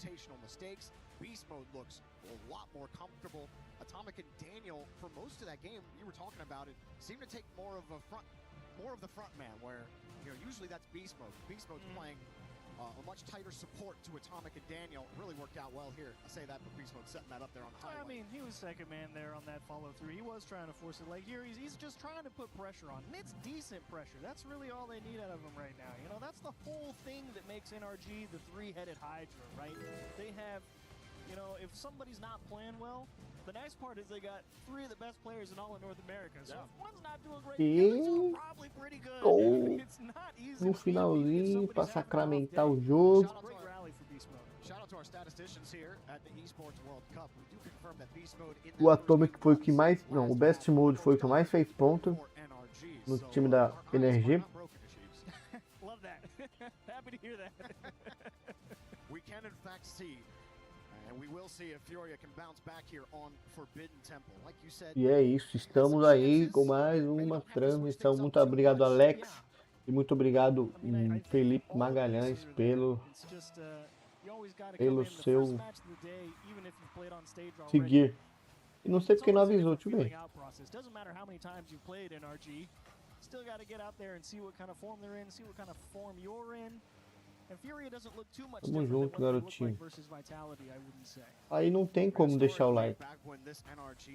Speaker 15: Atomic and Daniel, for most of that game, you were talking about it, seemed to take more of the front man, where usually that's Beast Mode. Beast Mode's playing a much tighter support to Atomic and Daniel. Really worked out well here. I say that, but Beast Mode setting that up there on the highlight.
Speaker 14: I mean, he was second man there on that follow through. He was trying to force it. Like here, he's just trying to put pressure on, and it's decent pressure. That's really all they need out of him right now. You know, that's the whole thing that makes NRG the three-headed Hydra, right? They have, if somebody's not playing well, the nice part is they got three of the best players in all of North America. So if one's not doing great, the others are probably pretty good. It's not easy
Speaker 3: No finalzinho para sacramentar o jogo.
Speaker 14: Great rally for Beast Mode.
Speaker 15: Shout out to our statisticians here at the Esports World Cup. We do confirm that Beast Mode in
Speaker 3: O Atomic foi o que mais, não, o Best Mode foi o que mais fez ponto no time da NRG.
Speaker 14: Love that. Happy to hear that.
Speaker 15: We can in fact see. And we will see if Furia can bounce back here on Forbidden Temple. Like you said.
Speaker 3: E é isso, estamos aí com mais uma transmissão. Muito obrigado, Alex, e muito obrigado, Felipe Magalhães, pelo seu seguir. E não sei porque não avisou, deixa eu ver. Tamo junto, garotinho. Aí não tem como deixar o like.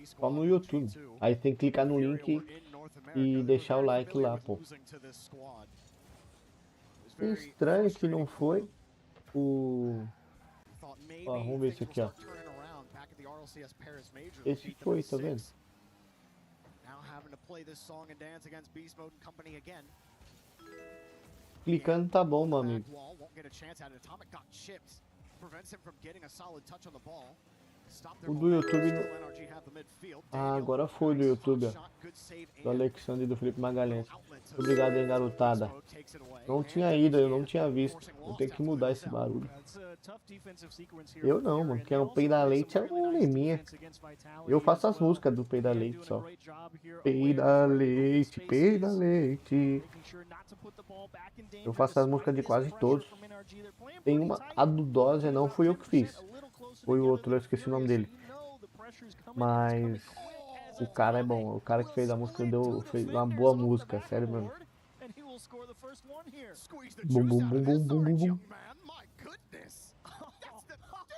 Speaker 3: Só no YouTube. Aí tem que clicar no link e deixar o like lá, pô. Estranho que não foi o... Ó, vamos ver esse aqui, ó. Esse foi, tá vendo? Clicando tá bom, meu amigo. O do YouTube não... Ah, agora foi do YouTube, ó. Do Alexandre e do Felipe Magalhães. Obrigado aí, garotada. Não tinha ido, eu não tinha visto. Eu tenho que mudar esse barulho. Eu não, mano. Quem é o Peida Leite é uma minha. Eu faço as músicas do Peida Leite só. Peida Leite, Peida Leite. Eu faço as músicas de quase todos. Tem uma, a do Dose não fui eu que fiz. Foi o outro, eu esqueci o nome dele. Mas o cara é bom. O cara que fez a música fez uma boa música, sério mesmo. Bum bum bum bum bum bum bum.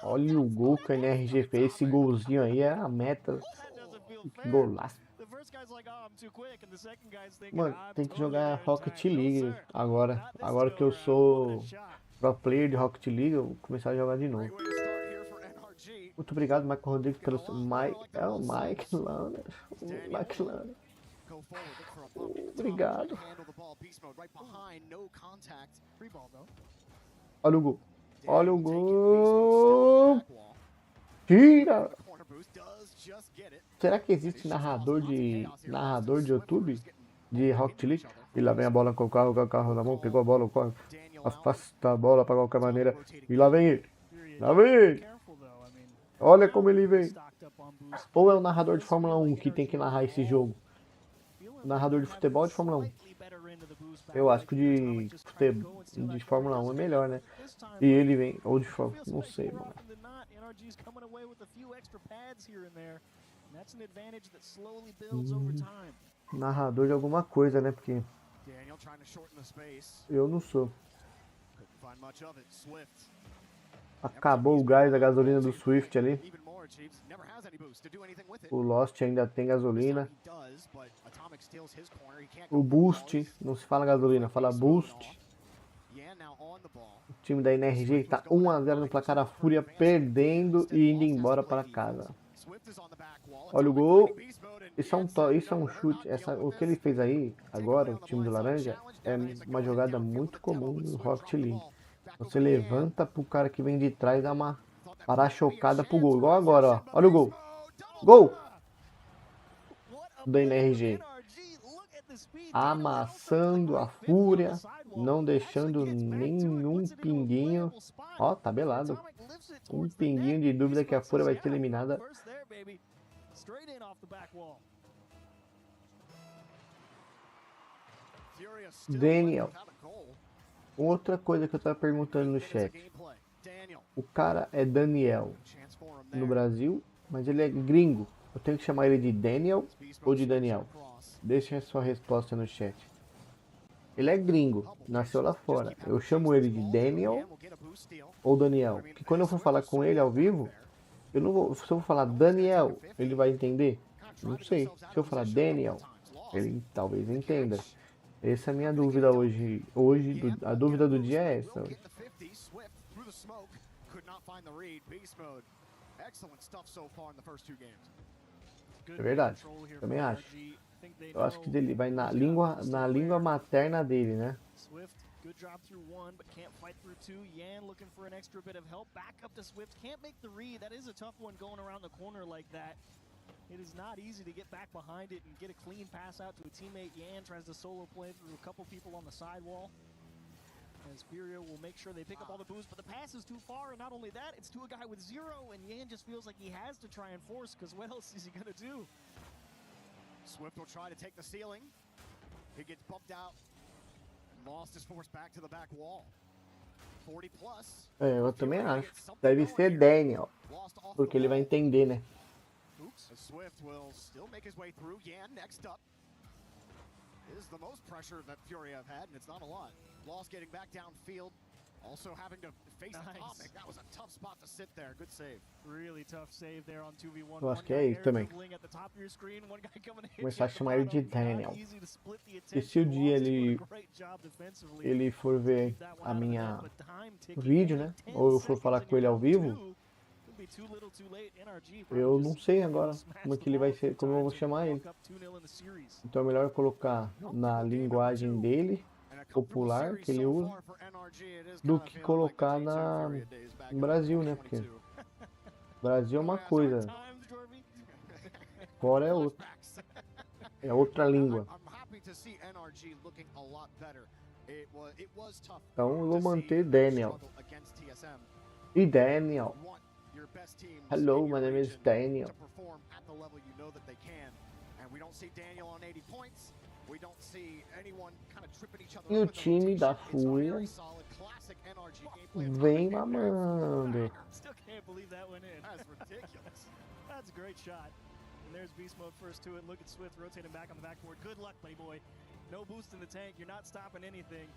Speaker 3: Olha o gol que a NRG fez. Esse golzinho aí é a meta. Que golaço. Mano, tem que jogar Rocket League agora. Agora que eu sou pro player de Rocket League, eu vou começar a jogar de novo. Muito obrigado, Michael Rodrigues, pelo é o Mike Lander. Mike Lander. Obrigado. Olha o gol. Olha o gol. Tira. Será que existe narrador de YouTube de Rocket League? E lá vem a bola com o carro na mão, pegou a bola, corre, afasta a bola para qualquer maneira. E lá vem ele. Lá vem ele. Olha como ele vem. Ou é o narrador de Fórmula 1 que tem que narrar esse jogo? O narrador de futebol ou de Fórmula 1? Eu acho que de Fórmula 1 é melhor, né? E ele vem, ou de Fórmula... Não sei, mano. Narrador de alguma coisa, né? Porque eu não sou. Acabou o gás da gasolina do Swift ali. O Lost ainda tem gasolina. O Boost, não se fala gasolina, fala Boost. O time da NRG está 1 a 0 no placar, a Fúria perdendo e indo embora para casa. Olha o gol. Isso é um chute. O que ele fez aí, agora, o time do Laranja, é uma jogada muito comum no Rocket League. Você levanta pro cara que vem de trás e dá uma para-chocada pro gol. Igual agora, ó. Olha o gol. Gol! Da NRG. Amassando a Fúria. Não deixando nenhum pinguinho. Ó, tabelado. Um pinguinho de dúvida que a Fúria vai ser eliminada. Daniel. Outra coisa que eu tava perguntando no chat. O cara é Daniel no Brasil, mas ele é gringo. Eu tenho que chamar ele de Daniel ou de Daniel? Deixa a sua resposta no chat. Ele é gringo, nasceu lá fora. Eu chamo ele de Daniel ou Daniel? Porque quando eu for falar com ele ao vivo, eu não vou. Se eu for falar Daniel, ele vai entender? Não sei. Se eu falar Daniel, ele talvez entenda. Essa é a minha dúvida hoje. A dúvida do dia é essa. É verdade. Também acho. Eu acho que ele vai na língua materna dele, né?
Speaker 14: Swift, good job through one, but can't fight through two. Yan looking for an extra bit of help. Back up to Swift, can't make the read. That is a tough one going around the corner like that. It is not easy to get back behind it and get a clean pass out to a teammate. Yan tries to solo play through a couple people on the sidewall. As Furia will make sure they pick up all the boost, but the pass is too far, and not only that, it's to a guy with 0, and Yan just feels like he has to try and force, because what else is he going to do?
Speaker 15: Swift will try to take the ceiling. He gets bumped out. Lost his force back to the back wall. 40 plus.
Speaker 3: É, eu também acho. Deve ser Daniel. Porque ele vai entender, né?
Speaker 15: Swift will still make his way through. Yan next up. This is the most pressure that Fury have had, and it's not a lot. Lost getting back downfield. Also having to face the topic. That was a tough spot to sit there. Good save.
Speaker 14: Really tough save there on 2v1.
Speaker 3: Eu acho que é isso também. Começar a chamar ele de Daniel. E se o dia ele for ver a minha vídeo, né? Ou eu for falar com ele ao vivo, eu não sei agora como é que ele vai ser, como eu vou chamar ele. Então é melhor colocar na linguagem dele, popular, que ele usa, do que colocar no Brasil, né? Porque Brasil é uma coisa, fora é outra. É outra língua. Então eu vou manter Daniel. E Daniel. Hello, my name is Daniel. E o time da Fúria vem mamando.
Speaker 14: That's a great shot. And there's beast mode first to it. Look at Swift rotating back on the backboard. Good luck, playboy. No boost in the tank. You're not stopping anything.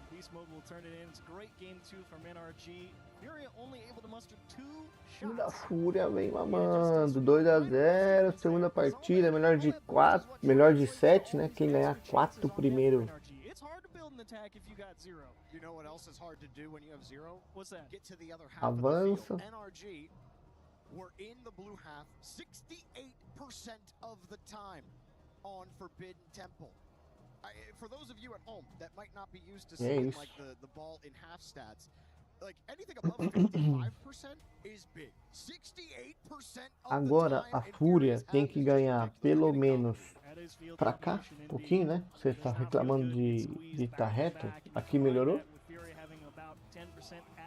Speaker 14: Beast mode will turn it in. It's a great game 2 from NRG. Furia only able to muster 2
Speaker 3: O time da
Speaker 14: shots.
Speaker 3: Fúria vem mamando. 2-0. Segunda partida. Melhor de 4. Melhor de 7, né? Quem ganhar 4 primeiro.
Speaker 14: It's hard to build an attack if you got 0.
Speaker 15: You know what else is hard to do when you have 0?
Speaker 14: What's that?
Speaker 15: Get to the other half of the
Speaker 3: Avança.
Speaker 15: field. NRG were in the blue half 68% of the time on Forbidden Temple. For those of you at home that might not be used to seeing like the ball in half stats, like anything above 55% is big. 68% of
Speaker 3: Agora a Fúria tem que ganhar pelo menos pra cá, um pouquinho, né? Você está reclamando de estar reto. Aqui melhorou?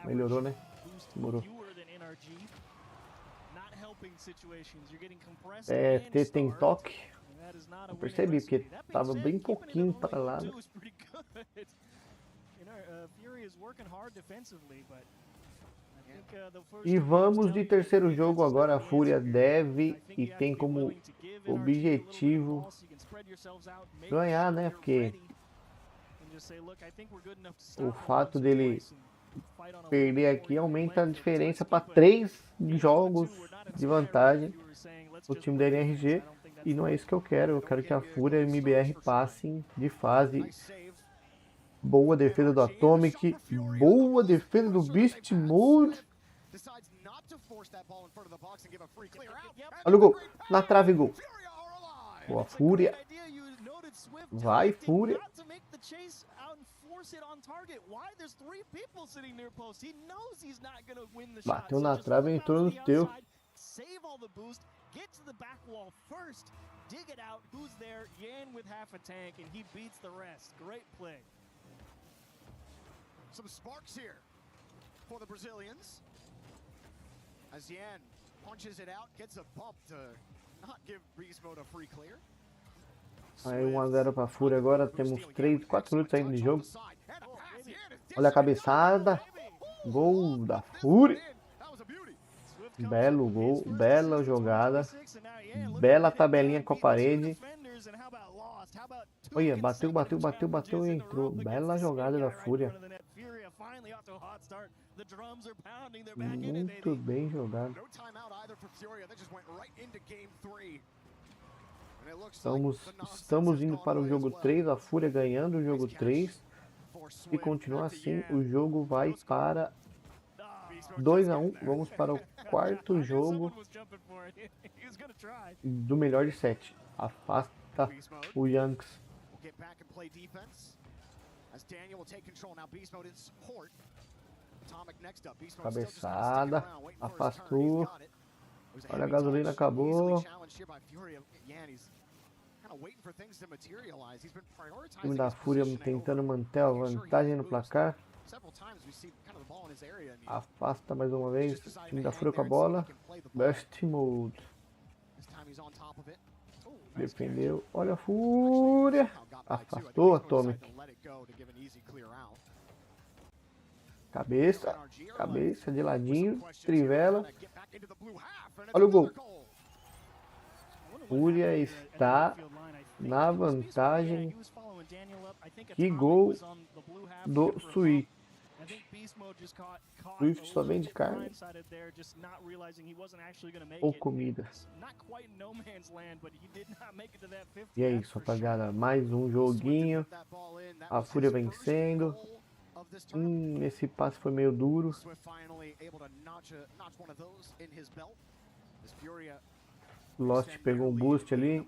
Speaker 3: Melhorou, né? Demorou. É, tem toque. Eu percebi, porque tava bem pouquinho para lá. Né? E vamos de terceiro jogo agora. A Fúria deve e tem como objetivo ganhar, né? Porque o fato dele perder aqui aumenta a diferença para 3 jogos de vantagem o time da NRG. E não é isso que eu quero. Eu quero que a Fúria e o MBR passem de fase. Boa defesa do Atomic. Boa defesa do Beast Mode. Olha o gol. Na trave, gol. Boa, Fúria. Vai, Fúria. Bateu na trave e entrou no teu.
Speaker 14: Save all the boost, get to the back wall first, dig it out, who's there? Yan with half a tank, and he beats the rest. Great play.
Speaker 15: Some sparks here for the Brazilians. As Yan punches it out, gets a bump to not give Beast Mode a free clear.
Speaker 3: Aí 1 a 0 pra Fúria agora. Temos 3, 4 minutos ainda de jogo. Olha a cabeçada. Gol da Fúria. Belo gol, bela jogada. Bela tabelinha com a parede. Olha, bateu, bateu, bateu, bateu e entrou. Bela jogada da Fúria. Muito bem jogado. Estamos indo para o jogo 3. A Fúria ganhando o jogo 3. E continua assim, o jogo vai para 2 a 1. Vamos para o quarto jogo do melhor de 7. Afasta o Yanks. Cabeçada. Afastou. Olha, a gasolina acabou. O time da Fúria tentando manter a vantagem no placar. Afasta mais uma vez. O time da Fúria com a bola. Burst mode. Defendeu. Olha a Fúria. Afastou Atomic. Cabeça. Cabeça de ladinho. Trivela. Olha o gol. Fúria está na vantagem. Que gol do Swift. Swift só vem de carne ou comida. E é isso, rapaziada. Mais um joguinho. A Fúria vencendo. Esse passe foi meio duro. Lost pegou um boost ali.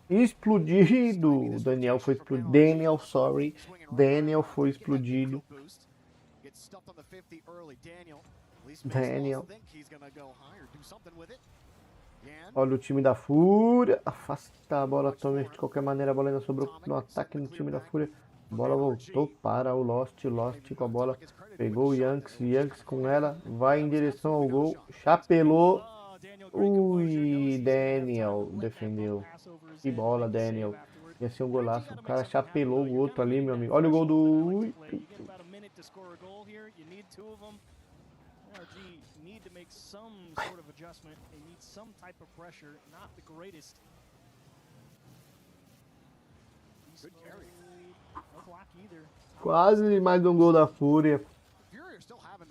Speaker 3: Explodido. O Daniel foi explodido. Daniel foi explodido. Daniel. Olha o time da Fúria. Afasta a bola atomic. De qualquer maneira, a bola ainda sobrou no ataque no time da Fúria. A bola voltou para o Lost. Lost com a bola. Pegou o Yanks. Yanks com ela. Vai em direção ao gol. Chapelou. Ui, Daniel defendeu. Que bola, Daniel. Ia ser um golaço. O cara chapelou o outro ali, meu amigo. Olha o gol do... Ui. Quase mais um gol da Fúria.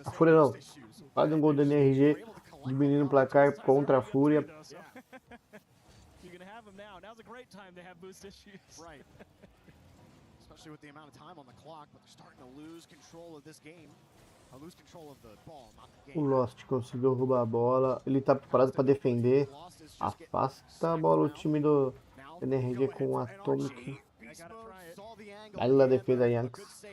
Speaker 3: A Fúria não. Quase um gol da NRG. Diminuindo o placar contra a Fúria. O Lost conseguiu roubar a bola. Ele tá preparado para defender. Afasta a bola o time do NRG com o Atomic. Olha a defesa Yanks.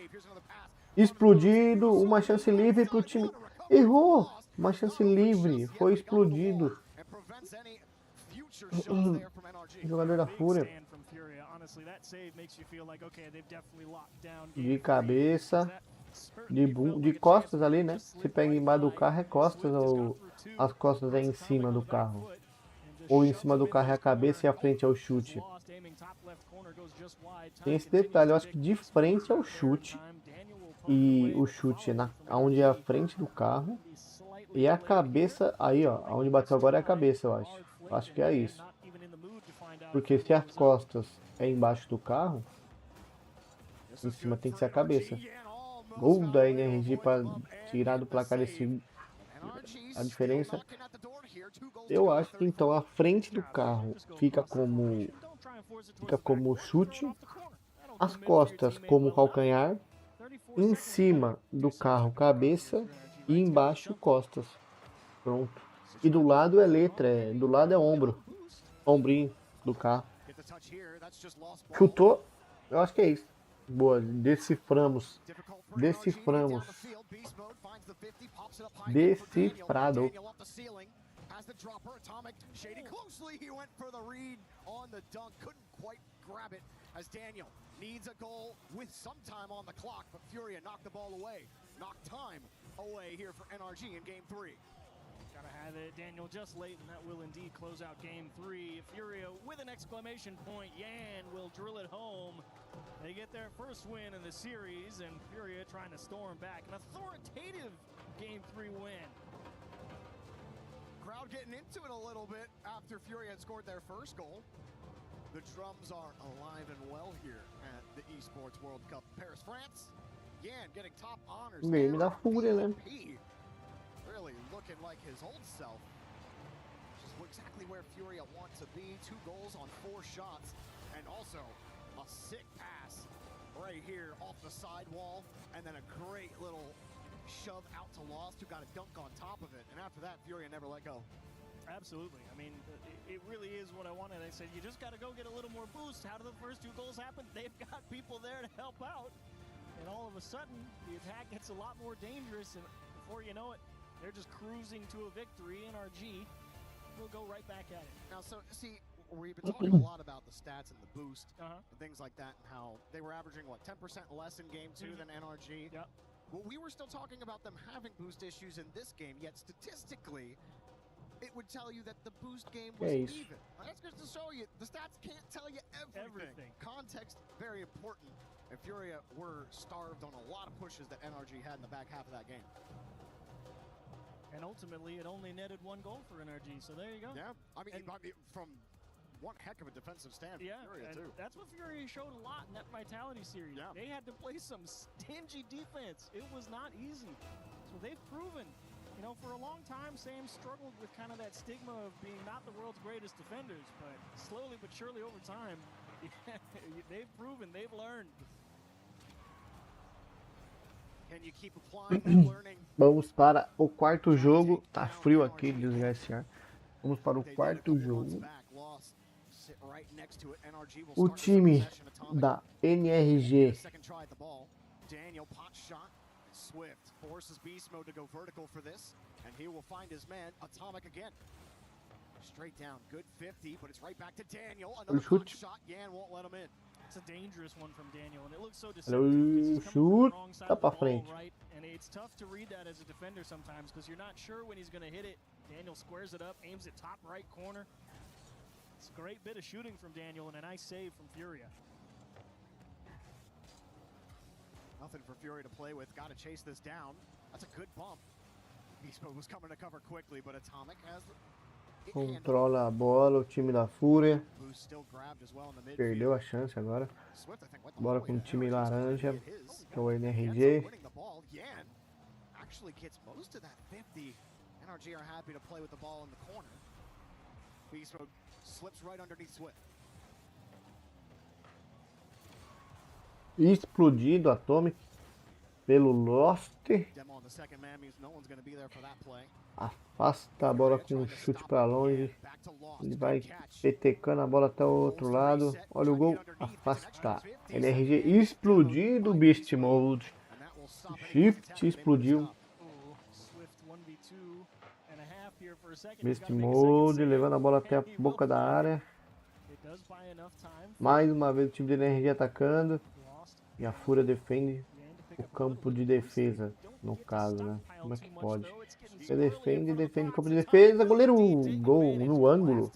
Speaker 3: Explodido. Uma chance livre pro time. Errou. Uma chance livre. Foi explodido. Jogador da Fúria. De cabeça. De costas ali, né? Se pega embaixo do carro é costas ou as costas é em cima do carro. Ou em cima do carro é a cabeça e a frente é o chute. Tem esse detalhe, eu acho que de frente é o chute. E o chute é onde é a frente do carro. E a cabeça, aí ó, onde bateu agora é a cabeça, eu acho. Acho que é isso. Porque se as costas é embaixo do carro, em cima tem que ser a cabeça. Gol da NRG para tirar do placar a diferença. Eu acho que então a frente do carro fica como chute, as costas como calcanhar, em cima do carro cabeça e embaixo costas. Pronto. E do lado é letra, do lado é ombro. Ombrinho do carro. Chutou? Eu acho que é isso. Boa, deciframos. Decifrado.
Speaker 15: As Daniel needs a goal with some time on the clock, but Furia knocked the ball away. Knocked time away here for NRG in game 3.
Speaker 14: Gotta have it. Daniel just late, and that will indeed close out game 3. Furia with an exclamation point. Yan will drill it home. They get their first win in the series, and Furia trying to storm back. An authoritative game 3 win.
Speaker 15: Crowd getting into it a little bit after Furia had scored their first goal. The drums are alive and well here at the Esports World Cup. Paris, France. Yan getting top honors.
Speaker 3: Game da Fúria, né?
Speaker 15: Really looking like his old self. Which is exactly where Furia want to be. 2 goals on 4 shots. And also a sick pass right here off the sidewall. And then a great little shove out to Lost, who got a dunk on top of it. And after that, Furia never let go.
Speaker 14: Absolutely. I mean, it really is what I wanted. I said, you just got to go get a little more boost. How did the first 2 goals happen? They've got people there to help out. And all of a sudden, the attack gets a lot more dangerous. And before you know it, they're just cruising to a victory. NRG will go right back at it.
Speaker 15: Now, so, see, we've been talking a lot about the stats and the boost and things like that, and how they were averaging, what, 10% less in game 2 than NRG?
Speaker 14: Yep.
Speaker 15: Well, we were still talking about them having boost issues in this game, yet statistically, it would tell you that the boost game was even. That's just to show you, the stats can't tell you everything. Context, very important. And Furia were starved on a lot of pushes that NRG had in the back half of that game.
Speaker 14: And ultimately, it only netted 1 goal for NRG, so there you go.
Speaker 15: Yeah, I mean from one heck of a defensive stand for Furia, too.
Speaker 14: That's what Furia showed a lot in that Vitality series.
Speaker 15: Yeah.
Speaker 14: They had to play some stingy defense. It was not easy. So they've proven, you know, for a long time, Sam struggled with kind of that stigma of being not the world's greatest defenders, but slowly but surely over time, they've proven, they've learned.
Speaker 15: Can you keep applying and learning?
Speaker 3: Vamos para o quarto jogo. Tá frio aqui, desligar esse ar. Vamos para o quarto jogo. O time da NRG.
Speaker 15: Daniel pot shot. Swift forces beast mode to go vertical for this, and he will find his man. Atomic again. Straight down, good 50, but it's right back to Daniel. Another pot shot. Yan won't let him in.
Speaker 14: It's a dangerous one from Daniel, and it looks so deceptive.
Speaker 3: Chuta pra frente.
Speaker 14: Right? And it's tough to read that as a defender sometimes because you're not sure when he's going to hit it. Daniel squares it up, aims it top right corner. It's a great bit of shooting from Daniel and a nice save from Furia.
Speaker 15: Nothing for Furia to play with. Got to chase this down. That's a good bump. Beastmo was coming to cover quickly, but Atomic has
Speaker 3: controla a bola, o time da Fúria. Perdeu a chance agora. Bola com o time laranja, que é o NRG.
Speaker 15: Actually gets most of that 50. NRG are happy to play with the ball in the corner. Beastmo slips right underneath Swift.
Speaker 3: Explodido Atomic pelo Lost. Afasta a bola com um chute para longe. Ele vai petecando a bola até o outro lado. Olha o gol. Afasta. NRG explodido. Beast Mode. Shift explodiu. Beast Mode levando a bola até a boca da área. Mais uma vez o time de NRG atacando. E a Fúria defende o campo de defesa, no caso, né? Como é que pode? Você defende o campo de defesa, goleiro, gol no ângulo.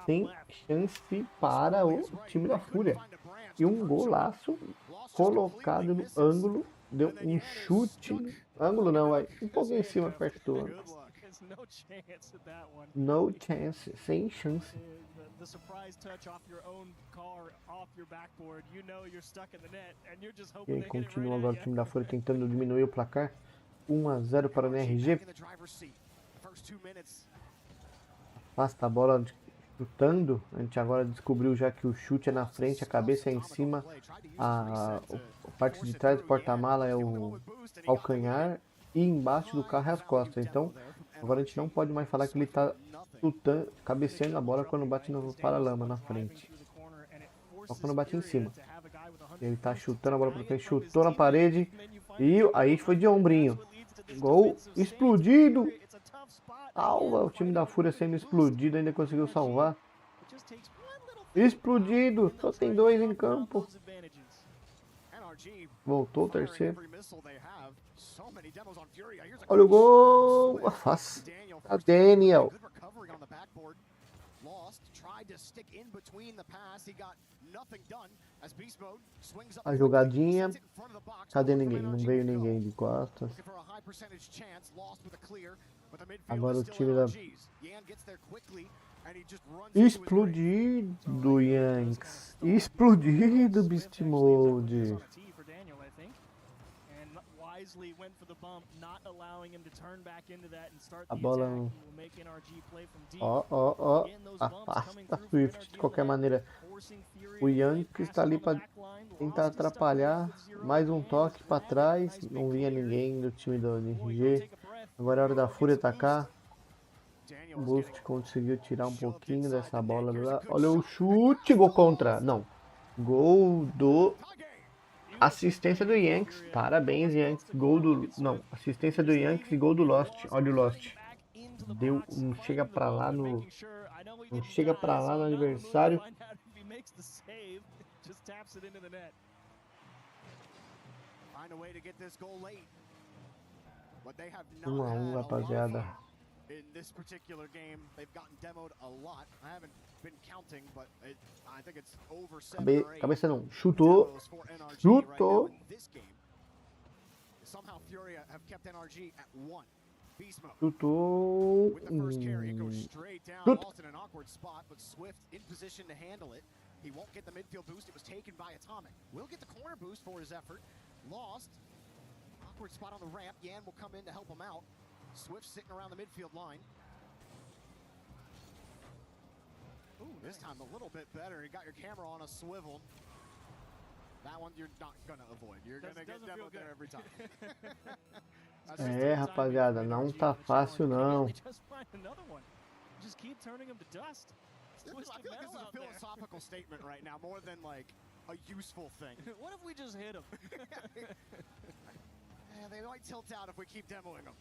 Speaker 3: Tem chance para o time da Fúria. E um golaço colocado no ângulo. Deu um chute. Ângulo não, vai um pouco em cima, perto do ângulo. No chance, sem chance.
Speaker 14: The surprise touch off your own car, off your backboard, you know you're stuck in the net, and you're just hoping
Speaker 3: they hit it right. Continua agora o time da Fúria tentando diminuir o placar. 1-0 para o NRG. Afasta a bola chutando. A gente agora descobriu já que o chute é na frente, a cabeça é em cima, a parte de trás do porta-mala é o calcanhar e embaixo do carro é as costas. Então agora a gente não pode mais falar que ele está chutando, cabeceando a bola quando bate no paralama na frente. Só quando bate em cima. Ele tá chutando a bola para frente, chutou na parede. E aí foi de ombrinho. Gol explodido. Salva o time da Fúria sendo explodido, ainda conseguiu salvar. Explodido, só tem 2 em campo. Voltou o terceiro. Olha o gol. A Daniel.
Speaker 15: Good recovery on the backboard. Lost, tried to stick in between the pass. He got nothing done as Beast Mode swings up.
Speaker 3: A jogadinha. Cadê ninguém? Não veio ninguém de costas. Agora o time da... Explodido, Yanks. Explodido, Beast Mode. A bola não... Ó. Afasta Swift de qualquer maneira. O Yankees está ali para tentar atrapalhar. Mais um toque para trás. Não vinha ninguém do time do NRG. Agora é hora da Fúria atacar. O Boost conseguiu tirar um pouquinho dessa bola lá. Olha o chute. Gol contra. Não. Gol do... Assistência do Yankees. Parabéns, Yankees. Gol do... Não. Assistência do Yankees e gol do Lost. Olha o Lost. Deu... Não chega pra lá no... Não chega pra lá no aniversário. 1-1, rapaziada.
Speaker 15: In this particular game, they've gotten demoed a lot. I haven't been counting, but I think it's over 7 or 8.
Speaker 3: Cabeça não. Chutou. Chutou.
Speaker 15: Somehow Furia have kept NRG at 1. Beast mode.
Speaker 3: Chutou.
Speaker 15: With the first carry, it goes straight down. Lost in an awkward spot, but Swift in position to handle it. He won't get the midfield boost. It was taken by Atomic. Will get the corner boost for his effort. Lost. Awkward spot on the ramp. Yan will come in to help him out. Swift sitting around the midfield line. Ooh, this time a little bit better. You got your camera on a swivel. That one you're not gonna avoid. You're gonna get demoed there every time.
Speaker 3: É, rapaziada, não tá fácil não.
Speaker 14: Just keep turning him to dust.
Speaker 15: I feel like this is a philosophical statement right now, more than like a useful thing.
Speaker 14: What if we just hit him?
Speaker 15: Yeah, they might tilt out if we keep demoing them.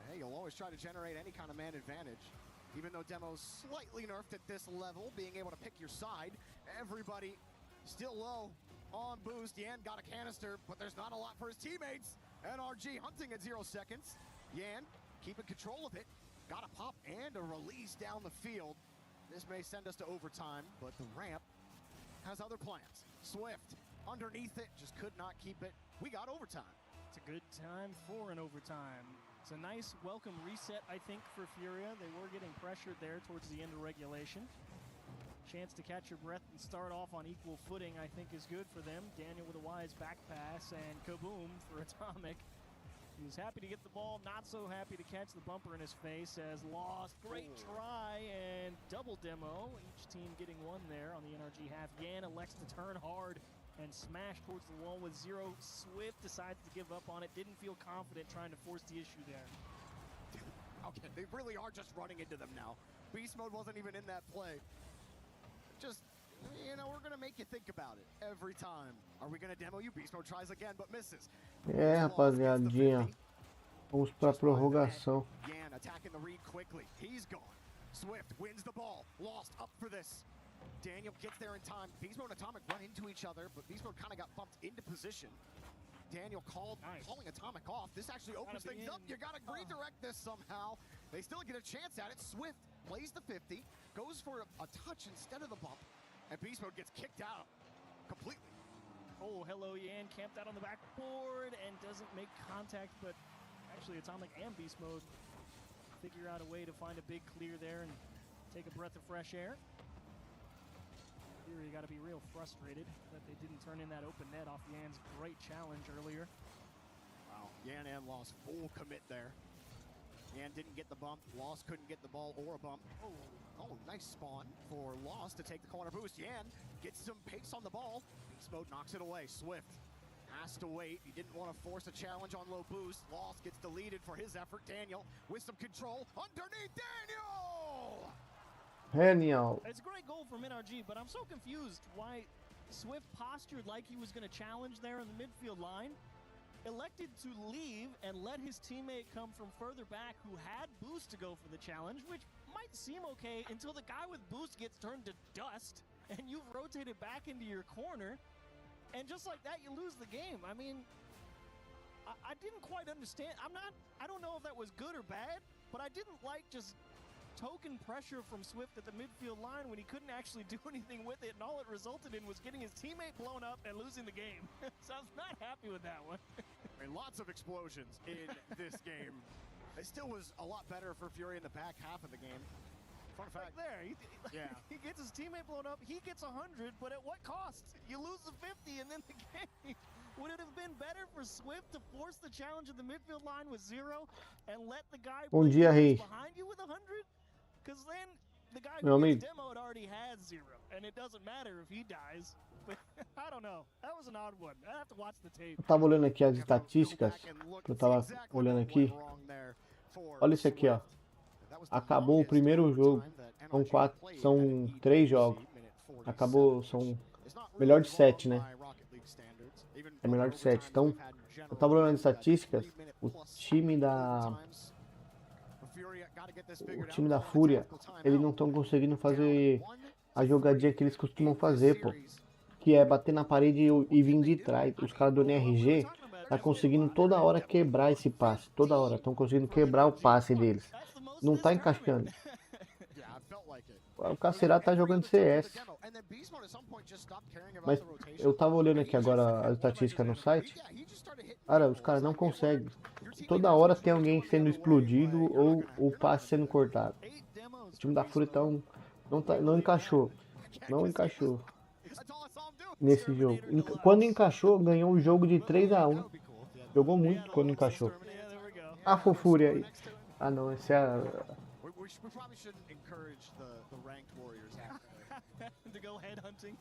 Speaker 15: Hey, you'll always try to generate any kind of man advantage. Even though demo's slightly nerfed at this level, being able to pick your side, everybody still low on boost. Yan got a canister, but there's not a lot for his teammates. NRG hunting at 0 seconds. Yan keeping control of it. Got a pop and a release down the field. This may send us to overtime, but the ramp has other plans. Swift underneath it, just could not keep it. We got overtime.
Speaker 14: It's a good time for an overtime. It's a nice welcome reset, I think, for Furia. They were getting pressured there towards the end of regulation. Chance to catch your breath and start off on equal footing, I think, is good for them. Daniel with a wise back pass and kaboom for Atomic. He was happy to get the ball, not so happy to catch the bumper in his face as Lost. Great try and double demo. Each team getting one there on the NRG half. Yan elects to turn hard and smash towards the wall with 0. Swift decides to give up on it. Didn't feel confident trying to force the issue there.
Speaker 15: Okay, they really are just running into them now. Beast mode wasn't even in that play. Just, you know, we're going to make you think about it every time. Are we going to demo you? Beast mode tries again, but misses.
Speaker 3: É, rapaziadinha. Vamos pra prorrogação.
Speaker 15: Yan attacking the read quickly. He's gone. Swift wins the ball. Lost up for this. Daniel gets there in time. Beast Mode and Atomic run into each other, but Beast Mode kind of got bumped into position. Daniel calling Atomic off. This actually opens things up. You got to redirect this somehow. They still get a chance at it. Swift plays the 50, goes for a touch instead of the bump, and Beast Mode gets kicked out completely.
Speaker 14: Oh, hello, Yan camped out on the backboard and doesn't make contact, but actually Atomic and Beast Mode figure out a way to find a big clear there and take a breath of fresh air. Here you got to be real frustrated that they didn't turn in that open net off Yan's great challenge earlier.
Speaker 15: Wow, Yan and Lost full commit there. Yan didn't get the bump. Lost couldn't get the ball or a bump. Oh, nice spawn for Lost to take the corner boost. Yan gets some pace on the ball. Beast Mode knocks it away. Swift has to wait. He didn't want to force a challenge on low boost. Lost gets deleted for his effort. Daniel with some control underneath Daniel!
Speaker 3: Genial.
Speaker 14: It's a great goal from NRG, but I'm so confused why Swift postured like he was going to challenge there in the midfield line, elected to leave and let his teammate come from further back who had boost to go for the challenge, which might seem okay until the guy with boost gets turned to dust and you've rotated back into your corner, and just like that you lose the game. I mean, I didn't quite understand. I don't know if that was good or bad. but I didn't like just token pressure from Swift at the midfield line when he couldn't actually do anything with it, and all it resulted in was getting his teammate blown up and losing the game. So I was not happy with that one.
Speaker 15: I mean, lots of explosions in this game. It still was a lot better for Fury in the back half of the game. Fun fact.
Speaker 14: Right there,
Speaker 15: Yeah.
Speaker 14: He gets his teammate blown up, he gets 100, but at what cost? You lose the 50 and then the game. Would it have been better for Swift to force the challenge at the midfield line with 0 and let the guy
Speaker 3: Bom dia, Rei.
Speaker 14: behind you with 100? Because then the guy
Speaker 3: Meu
Speaker 14: who
Speaker 3: amigo.
Speaker 14: gets demoed already has 0, and it doesn't matter if he dies. But I don't know. That was an odd one. I have to watch the tape.
Speaker 3: Eu tava olhando aqui as estatísticas, que eu tava olhando aqui. Olha isso aqui, ó. Acabou o primeiro jogo. São 3 jogos. Acabou, são melhor de 7, né? É melhor de 7. Então, eu tava olhando as estatísticas, o time da Fúria, eles não estão conseguindo fazer a jogadinha que eles costumam fazer, pô. Que é bater na parede e vir de trás. Os caras do NRG tá conseguindo toda hora quebrar esse passe. Toda hora estão conseguindo quebrar o passe deles. Não tá encaixando. O Cacerá tá jogando CS. Mas eu tava olhando aqui agora a estatística no site. Cara, os caras não conseguem. Toda hora tem alguém sendo explodido ou o passe sendo cortado. O time da Fúria não encaixou. Não encaixou nesse jogo. Quando encaixou, ganhou o jogo de 3-1. Jogou muito quando encaixou. A Fúria aí. Ah não, esse é a...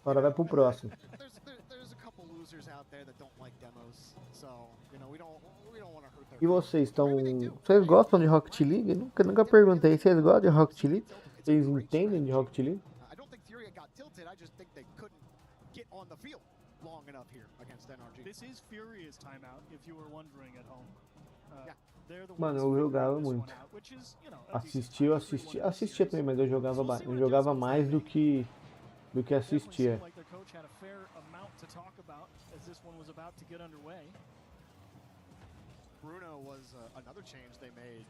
Speaker 3: Agora vai pro próximo. E vocês estão... Vocês gostam de Rocket League? Nunca perguntei. Vocês gostam de Rocket League? Vocês entendem de Rocket League?
Speaker 14: This is Furious timeout, if you were wondering at home.
Speaker 3: Mano, eu jogava muito. Assistia também, mas eu jogava mais do que assistia.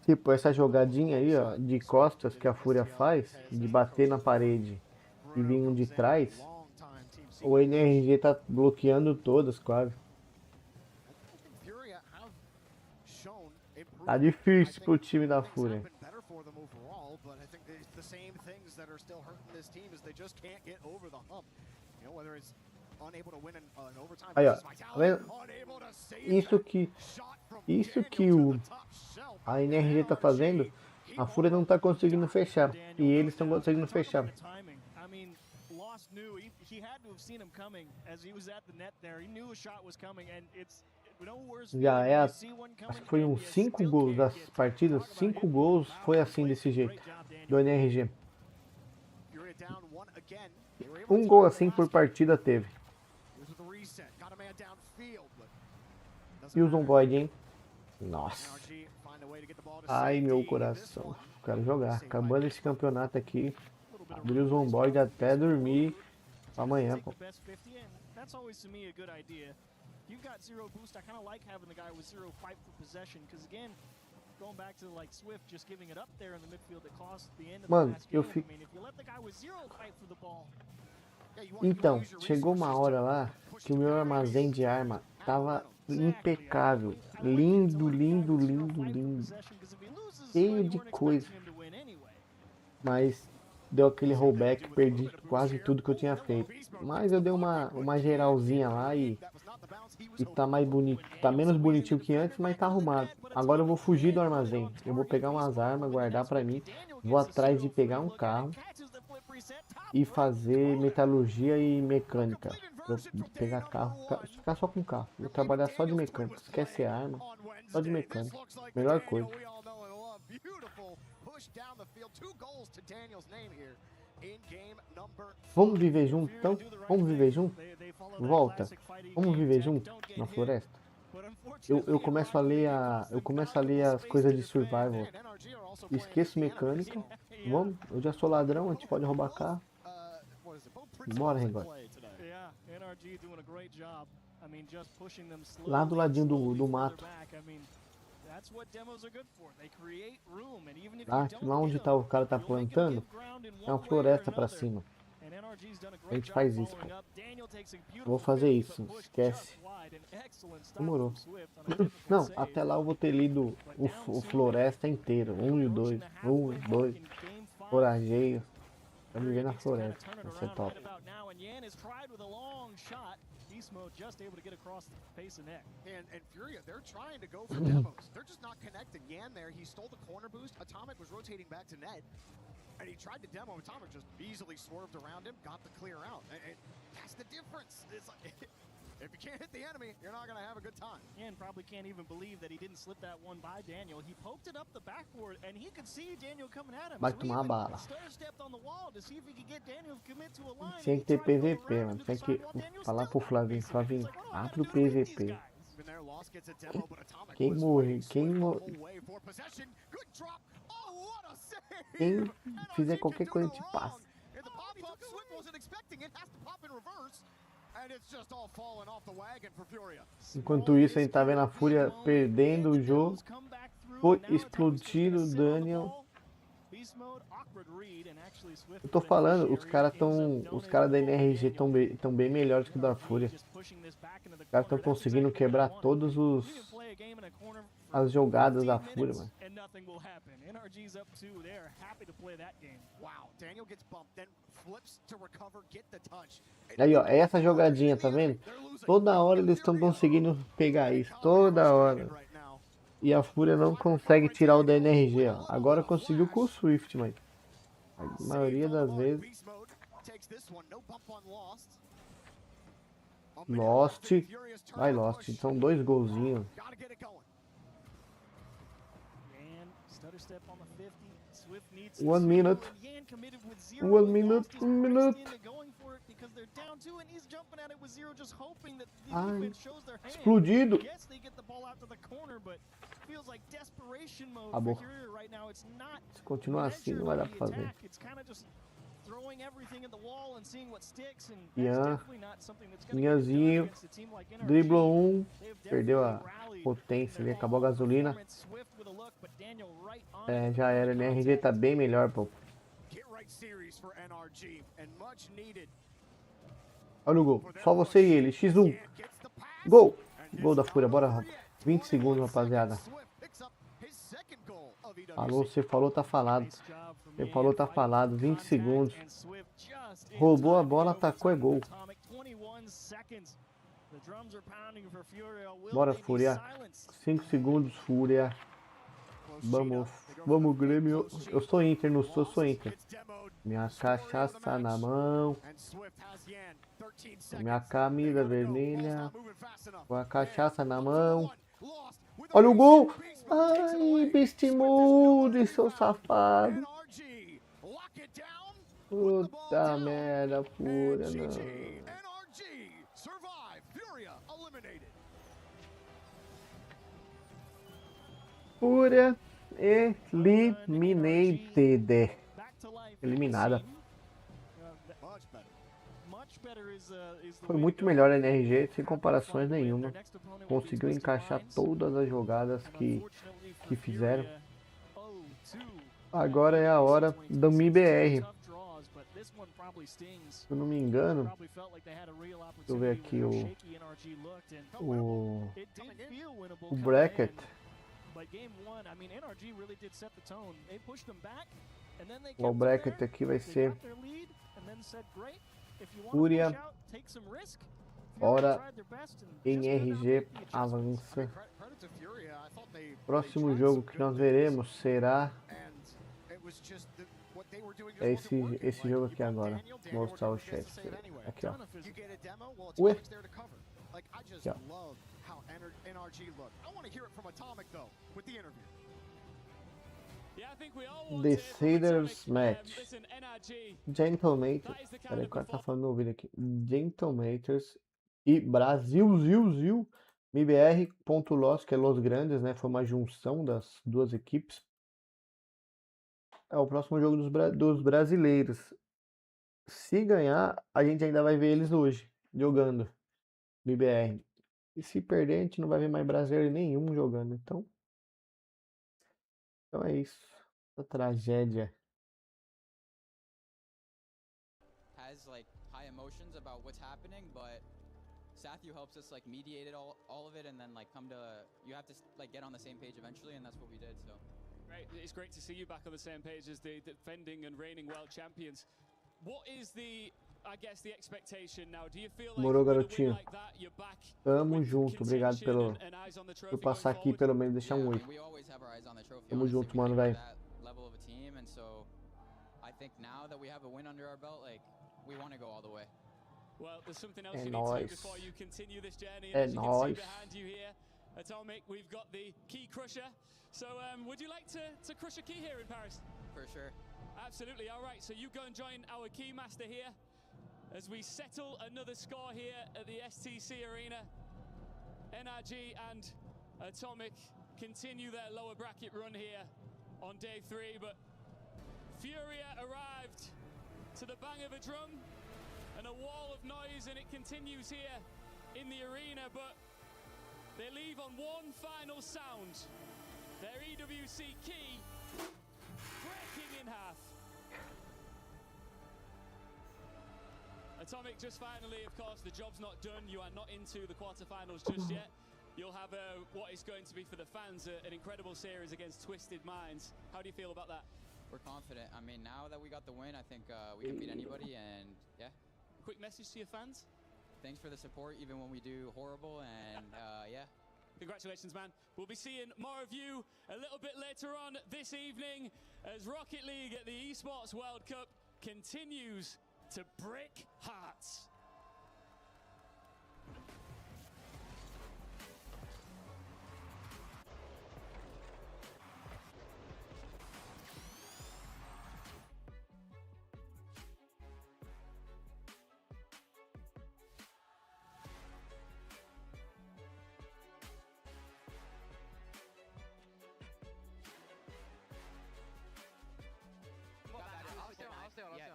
Speaker 3: Tipo, essa jogadinha aí, ó, de costas que a Fúria faz, de bater na parede e vir um de trás, o NRG tá bloqueando todas, quase. Tá difícil pro time da Fúria. Aí, ó, tá vendo? Isso que a NRG tá fazendo, a Fúria não tá conseguindo fechar. E eles estão conseguindo fechar. Já é, acho que foi uns 5 gols das partidas, 5 gols foi assim desse jeito, do NRG. Um gol assim por partida teve. E o Zomboid, hein? Nossa. Ai, meu coração. Quero jogar. Acabando esse campeonato aqui. Abrir o Zomboid até dormir amanhã, pô.
Speaker 14: You've got 0 boost. I kind of like having the guy with 0 fight for possession, because again, going back to like Swift just giving it up there in the midfield that cost the end of the last game. I mean, if you let the guy with 0 fight for the ball.
Speaker 3: Então, chegou uma hora lá que o meu armazém de arma tava impecável, lindo, lindo, lindo, lindo, cheio de coisa. Mas deu aquele rollback, perdi quase tudo que eu tinha feito. Mas eu dei uma geralzinha lá e tá mais bonito, tá menos bonitinho que antes, mas tá arrumado. Agora eu vou fugir do armazém. Eu vou pegar umas armas, guardar pra mim. Vou atrás de pegar um carro e fazer metalurgia e mecânica. Pra pegar carro, ficar só com carro. Vou trabalhar só de mecânica. Esquece a arma, só de mecânica. Melhor coisa. Vamos viver junto, então? Vamos viver junto? Volta. Vamos viver junto na floresta? Eu começo a ler as coisas de survival. Esqueço mecânica. Vamos, eu já sou ladrão, a gente pode roubar carro. Bora, Regot. Lá do ladinho do mato.
Speaker 14: That's what demos are good for. They create room, and even if
Speaker 3: Lá,
Speaker 14: you don't
Speaker 3: lá onde
Speaker 14: hit
Speaker 3: tá, o cara tá
Speaker 14: you're only gonna
Speaker 3: plantando,
Speaker 14: give ground in
Speaker 3: é uma
Speaker 14: one way or
Speaker 3: floresta pra
Speaker 14: another.
Speaker 3: cima.
Speaker 14: And NRG's done a
Speaker 3: A
Speaker 14: great
Speaker 3: gente
Speaker 14: job
Speaker 3: faz isso,
Speaker 14: following
Speaker 3: pô.
Speaker 14: up. Daniel takes a
Speaker 3: Vou
Speaker 14: beautiful
Speaker 3: fazer
Speaker 14: finish,
Speaker 3: isso,
Speaker 14: but pushed
Speaker 3: esquece.
Speaker 14: just wide. An excellent stop
Speaker 3: Demorou.
Speaker 14: from Swift on a difficult
Speaker 3: Não,
Speaker 14: save.
Speaker 3: até lá eu vou ter lido o floresta inteiro. 1 e o 2. 1 e 2. Forageiros. Pra me ver na floresta. Vai ser top.
Speaker 14: Right about now, and Yan has tried with a long shot. Beast mode just able to get across the face of neck.
Speaker 15: And Furia, they're trying to go for demos. They're just not connecting. Yan there, he stole the corner boost. Atomic was rotating back to net. And he tried to demo. Atomic just easily swerved around him, got the clear out. And that's the difference. It's like, if you can't hit the enemy, you're not going to have a good time.
Speaker 14: Yan probably can't even believe that he didn't slip that one by Daniel. He poked it up the backboard, and he could see Daniel coming at him.
Speaker 3: Vai tomar a bala.
Speaker 14: Stepped on the wall to see if he could get Daniel to commit to a line.
Speaker 3: Tinha que ter PVP, mano. Tinha que falar pro Flavinho. Flavinho, abre o PVP. Quem morre, quem fizer qualquer coisa, a gente passa. Enquanto isso, a gente tá vendo a Fúria perdendo o jogo. Foi explodir o Daniel. Eu tô falando, os caras da NRG estão bem melhores que o da Fúria. Os caras estão conseguindo quebrar todas as jogadas da Fúria, mano. Aí, ó, é essa jogadinha, tá vendo? Toda hora eles estão conseguindo pegar isso, toda hora. E a Fúria não consegue tirar o da NRG, ó. Agora conseguiu com o Swift, mas a maioria das vezes... Lost. Vai, Lost. São 2 golzinhos. 1 minute. 1 minute. 1 minute. Ai, explodido. Acabou. Se continuar assim, não vai dar pra fazer. Ianzinho driblou um, perdeu a potência ali, acabou a gasolina. É, já era, né? NRG tá bem melhor, pô. Olha o gol, só você e ele, X1. Gol! Gol da Fúria, bora, 20 segundos, rapaziada. Alô, você falou, tá falado. Você falou, tá falado, 20 segundos. Roubou a bola, atacou, é gol. Bora, Fúria. 5 segundos, Fúria. Vamos, Grêmio. Eu sou Inter, não sou Inter. Minha cachaça na mão. Minha camisa vermelha. Com a cachaça na mão. Olha o gol! Ai, Beast Mode, seu safado. Puta merda, Fúria, não. Fúria eliminated. Eliminada. Foi muito melhor a NRG, sem comparações nenhuma. Conseguiu encaixar todas as jogadas que fizeram. Agora é a hora do MIBR. Se eu não me engano, deixa eu ver aqui o bracket. O bracket aqui vai ser Fúria, ora NRG avança. Próximo jogo que nós veremos será esse jogo aqui agora. Vou mostrar o chat. Aqui, ó. Ué? Aqui, ó. Deciders Match. Gentlematers. Peraí, o cara tá falando no ouvido aqui. Gentlematers e Brasil. MIBR.los, que é Los Grandes, né? Foi uma junção das duas equipes. É o próximo jogo dos brasileiros. Se ganhar, a gente ainda vai ver eles hoje, jogando MIBR. E se perder, a gente não vai ver mais brasileiro nenhum jogando. Então, Então é isso. Essa tragédia.
Speaker 16: Has like high emotions about what's happening, but Sathu helps us like mediate it all of it, and then like come to you have to like get on the same page eventually, and that's what we did. So
Speaker 4: great. It's great to see you back on the same page as the defending and reigning world champions. What is the the expectation now? Do you feel like
Speaker 3: Morou, garotinho. Tamo junto. Obrigado por passar aqui pelo menos deixar um 8. Tamo junto, mano, velho.
Speaker 16: I think now that we have a win under our belt, like we want to go all the way.
Speaker 4: Well, there's something else you need to do before you continue this journey.
Speaker 3: É
Speaker 4: As you can see
Speaker 3: nóis.
Speaker 4: behind you here, Atomic, we've got the key crusher. So, would you like to crush a key here in Paris?
Speaker 16: For sure.
Speaker 4: Absolutely. All right. So you go and join our key master here as we settle another score here at the STC Arena. NRG and Atomic continue their lower bracket run here on day 3, but Furia arrived to the bang of a drum and a wall of noise, and it continues here in the arena, but they leave on one final sound. Their EWC key breaking in half. Atomic, just finally, of course, the job's not done. You are not into the quarterfinals just yet. You'll have what is going to be for the fans an incredible series against Twisted Minds. How do you feel about that?
Speaker 16: We're confident. I mean, now that we got the win, I think we can beat anybody, and yeah.
Speaker 4: Quick message to your fans?
Speaker 16: Thanks for the support, even when we do horrible, and yeah.
Speaker 4: Congratulations, man. We'll be seeing more of you a little bit later on this evening as Rocket League at the Esports World Cup continues to break hearts.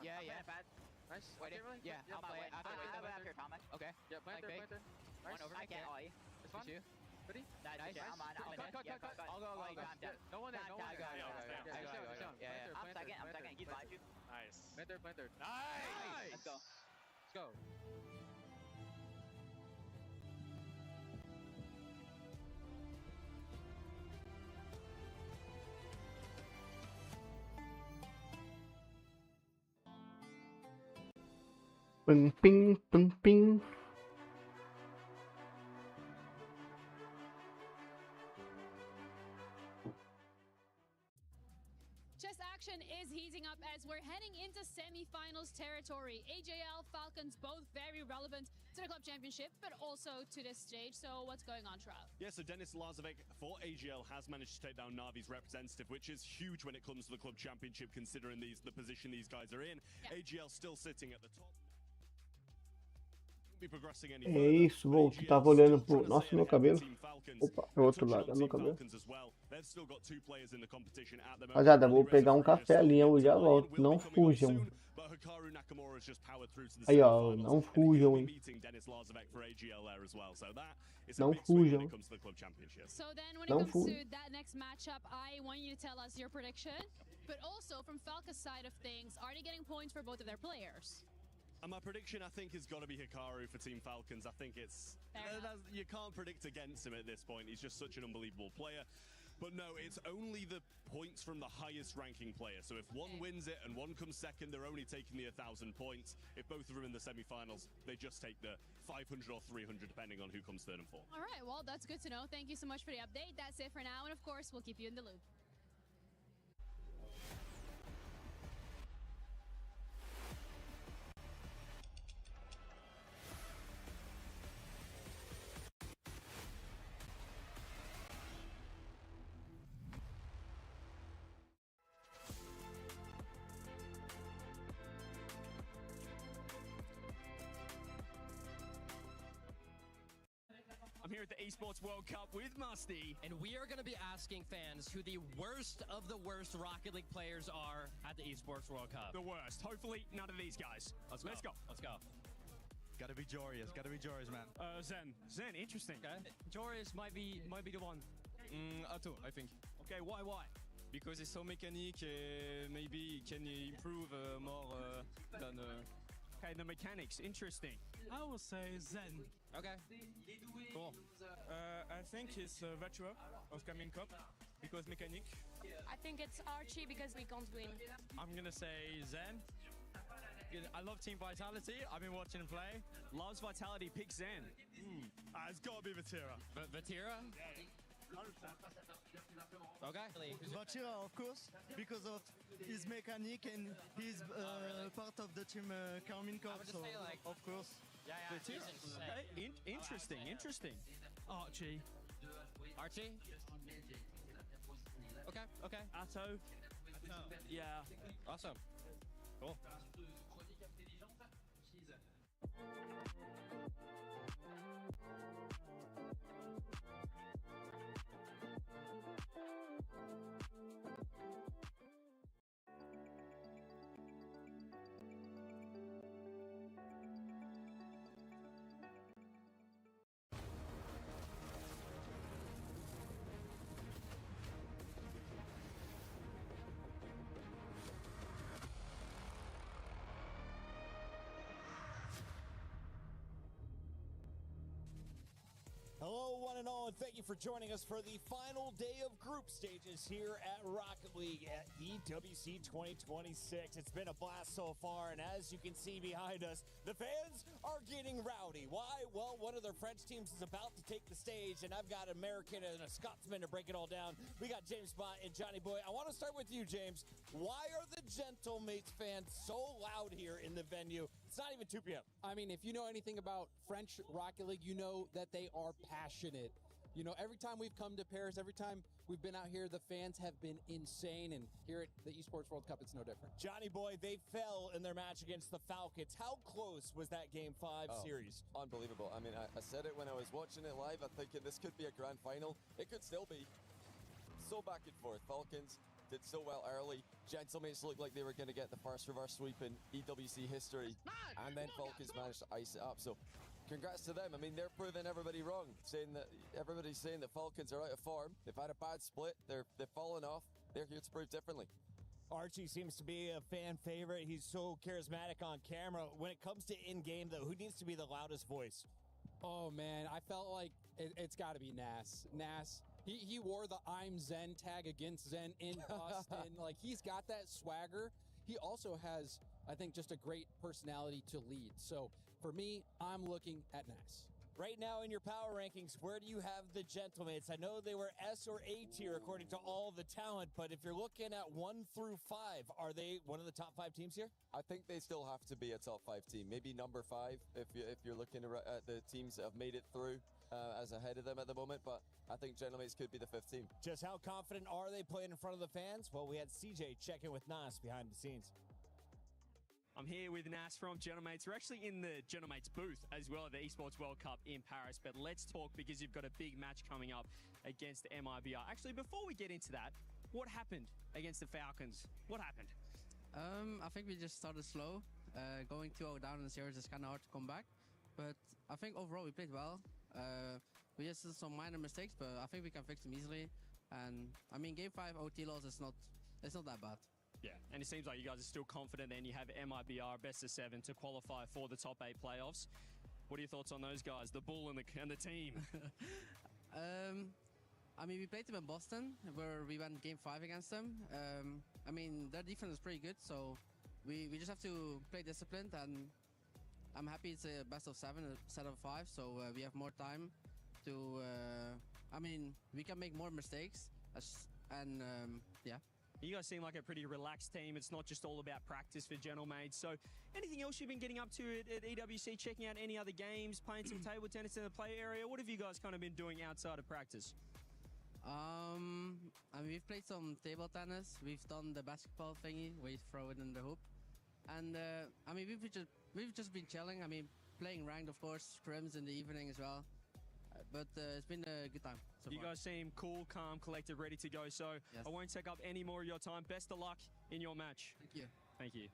Speaker 16: Yeah.
Speaker 6: Nice.
Speaker 16: Wait, yeah, I'll play it. After Atomic. Okay.
Speaker 6: Yeah, planter.
Speaker 16: One over. I can't ollie.
Speaker 6: This one?
Speaker 16: Ready?
Speaker 6: Nice.
Speaker 16: I'm on.
Speaker 6: Cut.
Speaker 16: I'll go. I'm down.
Speaker 6: No one there.
Speaker 16: Yeah. I'm second. He's behind you.
Speaker 6: Nice. Planter.
Speaker 16: Nice. Let's go.
Speaker 3: Ping.
Speaker 8: Chess action is heating up as we're heading into semi-finals territory. AJL, Falcons, both very relevant to the club championship, but also to this stage. So what's going on, Trav?
Speaker 10: Yeah, so Dennis Lazovic for AGL has managed to take down Navi's representative, which is huge when it comes to the club championship, considering the position these guys are in. Yeah. AGL still sitting at the top.
Speaker 3: É isso, Volto. Tava olhando pro... Nossa, meu cabelo. Opa, pro outro lado, é meu cabelo. Rapaziada, vou pegar um café ali, eu já volto. Não fujam. Aí, ó, não fujam, hein. Não fujam.
Speaker 8: So then when it comes to that next matchup, I want you to tell us your prediction, but also from Falca's side of things, are they getting points for both of their players?
Speaker 10: And my prediction, I think, is got to be Hikaru for Team Falcons. I think it's... you can't predict against him at this point. He's just such an unbelievable player. But no, it's only the points from the highest ranking player. So if one wins it and one comes second, they're only taking the 1,000 points. If both of them in the semi-finals, they just take the 500 or 300, depending on who comes third and fourth.
Speaker 8: All right, well, that's good to know. Thank you so much for the update. That's it for now. And of course, we'll keep you in the loop.
Speaker 11: I'm here at the Esports World Cup with Musty, and we are going to be asking fans who the worst of the worst Rocket League players are at the Esports World Cup.
Speaker 10: The worst. Hopefully, none of these guys. Let's go.
Speaker 6: Gotta be Jorius, man.
Speaker 11: Zen, interesting. Okay. Jorius might be the one.
Speaker 6: Atu, I think.
Speaker 11: Okay, why?
Speaker 17: Because it's so mechanic, maybe it can improve more than...
Speaker 11: Okay, the mechanics, interesting.
Speaker 18: I would say Zen.
Speaker 11: Okay, cool.
Speaker 18: I think it's Virtua of Coming Cup because mechanic.
Speaker 19: I think it's Archie because we can't win.
Speaker 17: I'm gonna say Zen. I love Team Vitality. I've been watching him play.
Speaker 11: Loves Vitality, pick Zen.
Speaker 17: It's gotta be Vatira.
Speaker 11: Vatira? Okay.
Speaker 20: Vatira, of course, because of his mechanic and he's part of the team Carmine Cup, so of course.
Speaker 11: Vatira. Okay. Interesting.
Speaker 18: Archie.
Speaker 11: Archie? Okay.
Speaker 18: Atto. Yeah.
Speaker 11: Awesome. Cool.
Speaker 12: Hello, one and all, and thank you for joining us for the final day of group stages here at Rocket League at EWC 2026. It's been a blast so far, and as you can see behind us, the fans are getting rowdy. Why? Well, one of their French teams is about to take the stage, and I've got an American and a Scotsman to break it all down. We got James Bott and Johnny Boy. I want to start with you, James. Why are the Gentlemates fans so loud here in the venue? It's not even 2 p.m.
Speaker 21: I mean, if you know anything about French Rocket League, you know that they are passionate. You know, every time we've come to Paris, every time we've been out here, the fans have been insane. And here at the Esports World Cup, it's no different.
Speaker 12: Johnny Boy, they fell in their match against the Falcons. How close was that Game 5 series?
Speaker 22: Unbelievable. I mean, I said it when I was watching it live. I'm thinking this could be a grand final. It could still be. So back and forth. Falcons did so well early. Gentlemates looked like they were going to get the first reverse sweep in EWC history. And then Falcons managed to ice it up. So congrats to them. I mean, they're proving everybody wrong. Everybody's saying that Falcons are out of form. They've had a bad split. They've fallen off. They're here to prove differently.
Speaker 12: Archie seems to be a fan favorite. He's so charismatic on camera. When it comes to in-game, though, who needs to be the loudest voice?
Speaker 21: Oh, man, I felt like it's got to be Nas. He wore the I'm Zen tag against Zen in Boston. Like, he's got that swagger. He also has, I think, just a great personality to lead. So, for me, I'm looking at Nas.
Speaker 12: Right now in your power rankings, where do you have the Gentlemates? I know they were S or A tier according to all the talent, but if you're looking at 1 through 5, are they one of the top 5 teams here?
Speaker 22: I think they still have to be a top 5 team. Maybe number 5 if you're looking at the teams that have made it through as ahead of them at the moment, but I think Gentlemates could be the 5th team.
Speaker 12: Just how confident are they playing in front of the fans? Well, we had CJ check in with Nas behind the scenes.
Speaker 11: I'm here with Nas from Gentlemates. We're actually in the Gentlemates booth as well at the Esports World Cup in Paris. But let's talk because you've got a big match coming up against MIBR. Actually, before we get into that, what happened against the Falcons? What happened?
Speaker 23: I think we just started slow. Going 2-0 down in the series is kind of hard to come back. But I think overall we played well. We just did some minor mistakes, but I think we can fix them easily. And I mean, Game 5 OT loss is not that bad.
Speaker 11: Yeah, and it seems like you guys are still confident then. You have MIBR best of 7 to qualify for the top 8 playoffs. What are your thoughts on those guys, the Bull and the team?
Speaker 23: I mean, we played them in Boston, where we went Game 5 against them. I mean, their defense is pretty good, so we just have to play disciplined, and I'm happy it's a best of 7 instead of 5, so we have more time to... I mean, we can make more mistakes, yeah.
Speaker 11: You guys seem like a pretty relaxed team. It's not just all about practice for Gentlemates. So anything else you've been getting up to at EWC, checking out any other games, playing some table tennis in the play area? What have you guys kind of been doing outside of practice?
Speaker 23: I mean, we've played some table tennis. We've done the basketball thingy where you throw it in the hoop. And, I mean, we've just been chilling. I mean, playing ranked, of course, scrims in the evening as well. But it's been a good time so far.
Speaker 11: You guys seem cool, calm, collected, ready to go. So
Speaker 23: yes.
Speaker 11: I won't take up any more of your time. Best of luck in your match.
Speaker 23: Thank you.
Speaker 11: Thank you.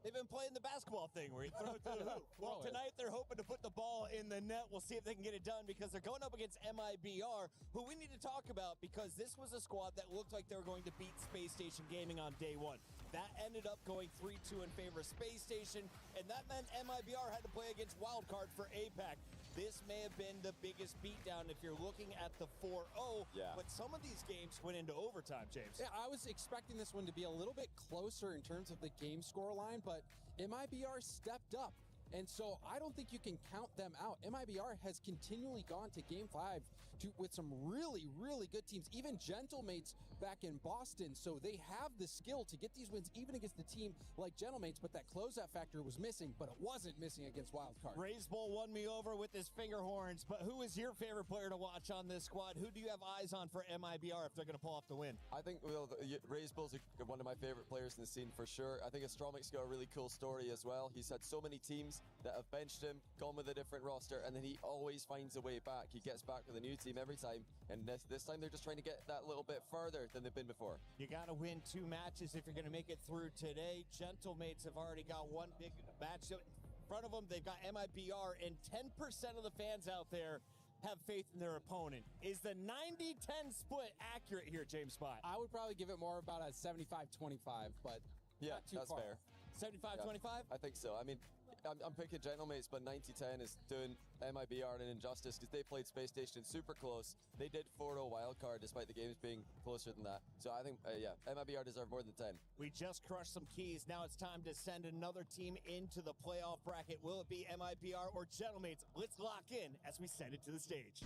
Speaker 12: They've been playing the basketball thing where you throw it to the hoop. Well, tonight they're hoping to put the ball in the net. We'll see if they can get it done because they're going up against MIBR, who we need to talk about because this was a squad that looked like they were going to beat Space Station Gaming on day one. That ended up going 3-2 in favor of Space Station, and that meant MIBR had to play against Wildcard for APAC. This may have been the biggest beatdown if you're looking at the 4-0, but some of these games went into overtime, James.
Speaker 21: Yeah, I was expecting this one to be a little bit closer in terms of the game score line, but MIBR stepped up. And so I don't think you can count them out. MIBR has continually gone to Game 5 with some really, really good teams, even Gentlemates back in Boston. So they have the skill to get these wins, even against a team like Gentlemates, but that closeout factor was missing, but it wasn't missing against Wildcard.
Speaker 12: Raise Bull won me over with his finger horns, but who is your favorite player to watch on this squad? Who do you have eyes on for MIBR if they're going to pull off the win?
Speaker 22: I think Raise Bull's one of my favorite players in the scene for sure. I think Astromic's got a really cool story as well. He's had so many teams that have benched him, gone with a different roster, and then he always finds a way back. He gets back with a new team every time, and this time they're just trying to get that little bit further than they've been before.
Speaker 12: You got to win 2 matches if you're going to make it through today. Gentlemates have already got one big match in front of them. They've got MIBR, and 10% of the fans out there have faith in their opponent. Is the 90-10 split accurate here, James Spy?
Speaker 21: I would probably give it more about a 75-25, but
Speaker 22: yeah,
Speaker 21: not too
Speaker 22: that's
Speaker 21: far.
Speaker 22: fair.
Speaker 12: 75-25?
Speaker 22: I think so. I mean, I'm picking Gentlemates, but 90-10 is doing MIBR an injustice because they played Space Station super close. They did 4-0 wildcard despite the games being closer than that. So I think, MIBR deserve more than 10.
Speaker 12: We just crushed some keys. Now it's time to send another team into the playoff bracket. Will it be MIBR or Gentlemates? Let's lock in as we send it to the stage.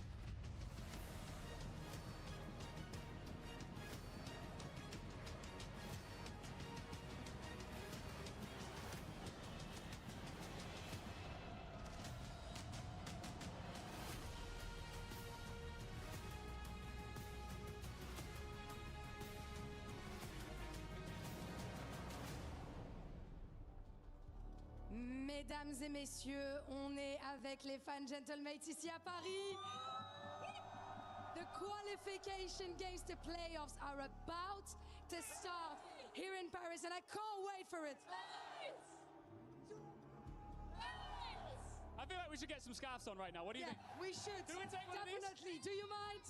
Speaker 2: Mesdames et messieurs, on est avec les fans Gentlemates ici à Paris. The qualification games to playoffs are about to start here in Paris, and I can't wait for it.
Speaker 4: I feel like we should get some scarves on right now. What do you think?
Speaker 2: We should.
Speaker 4: Do we take one of these?
Speaker 2: Definitely. Do you mind?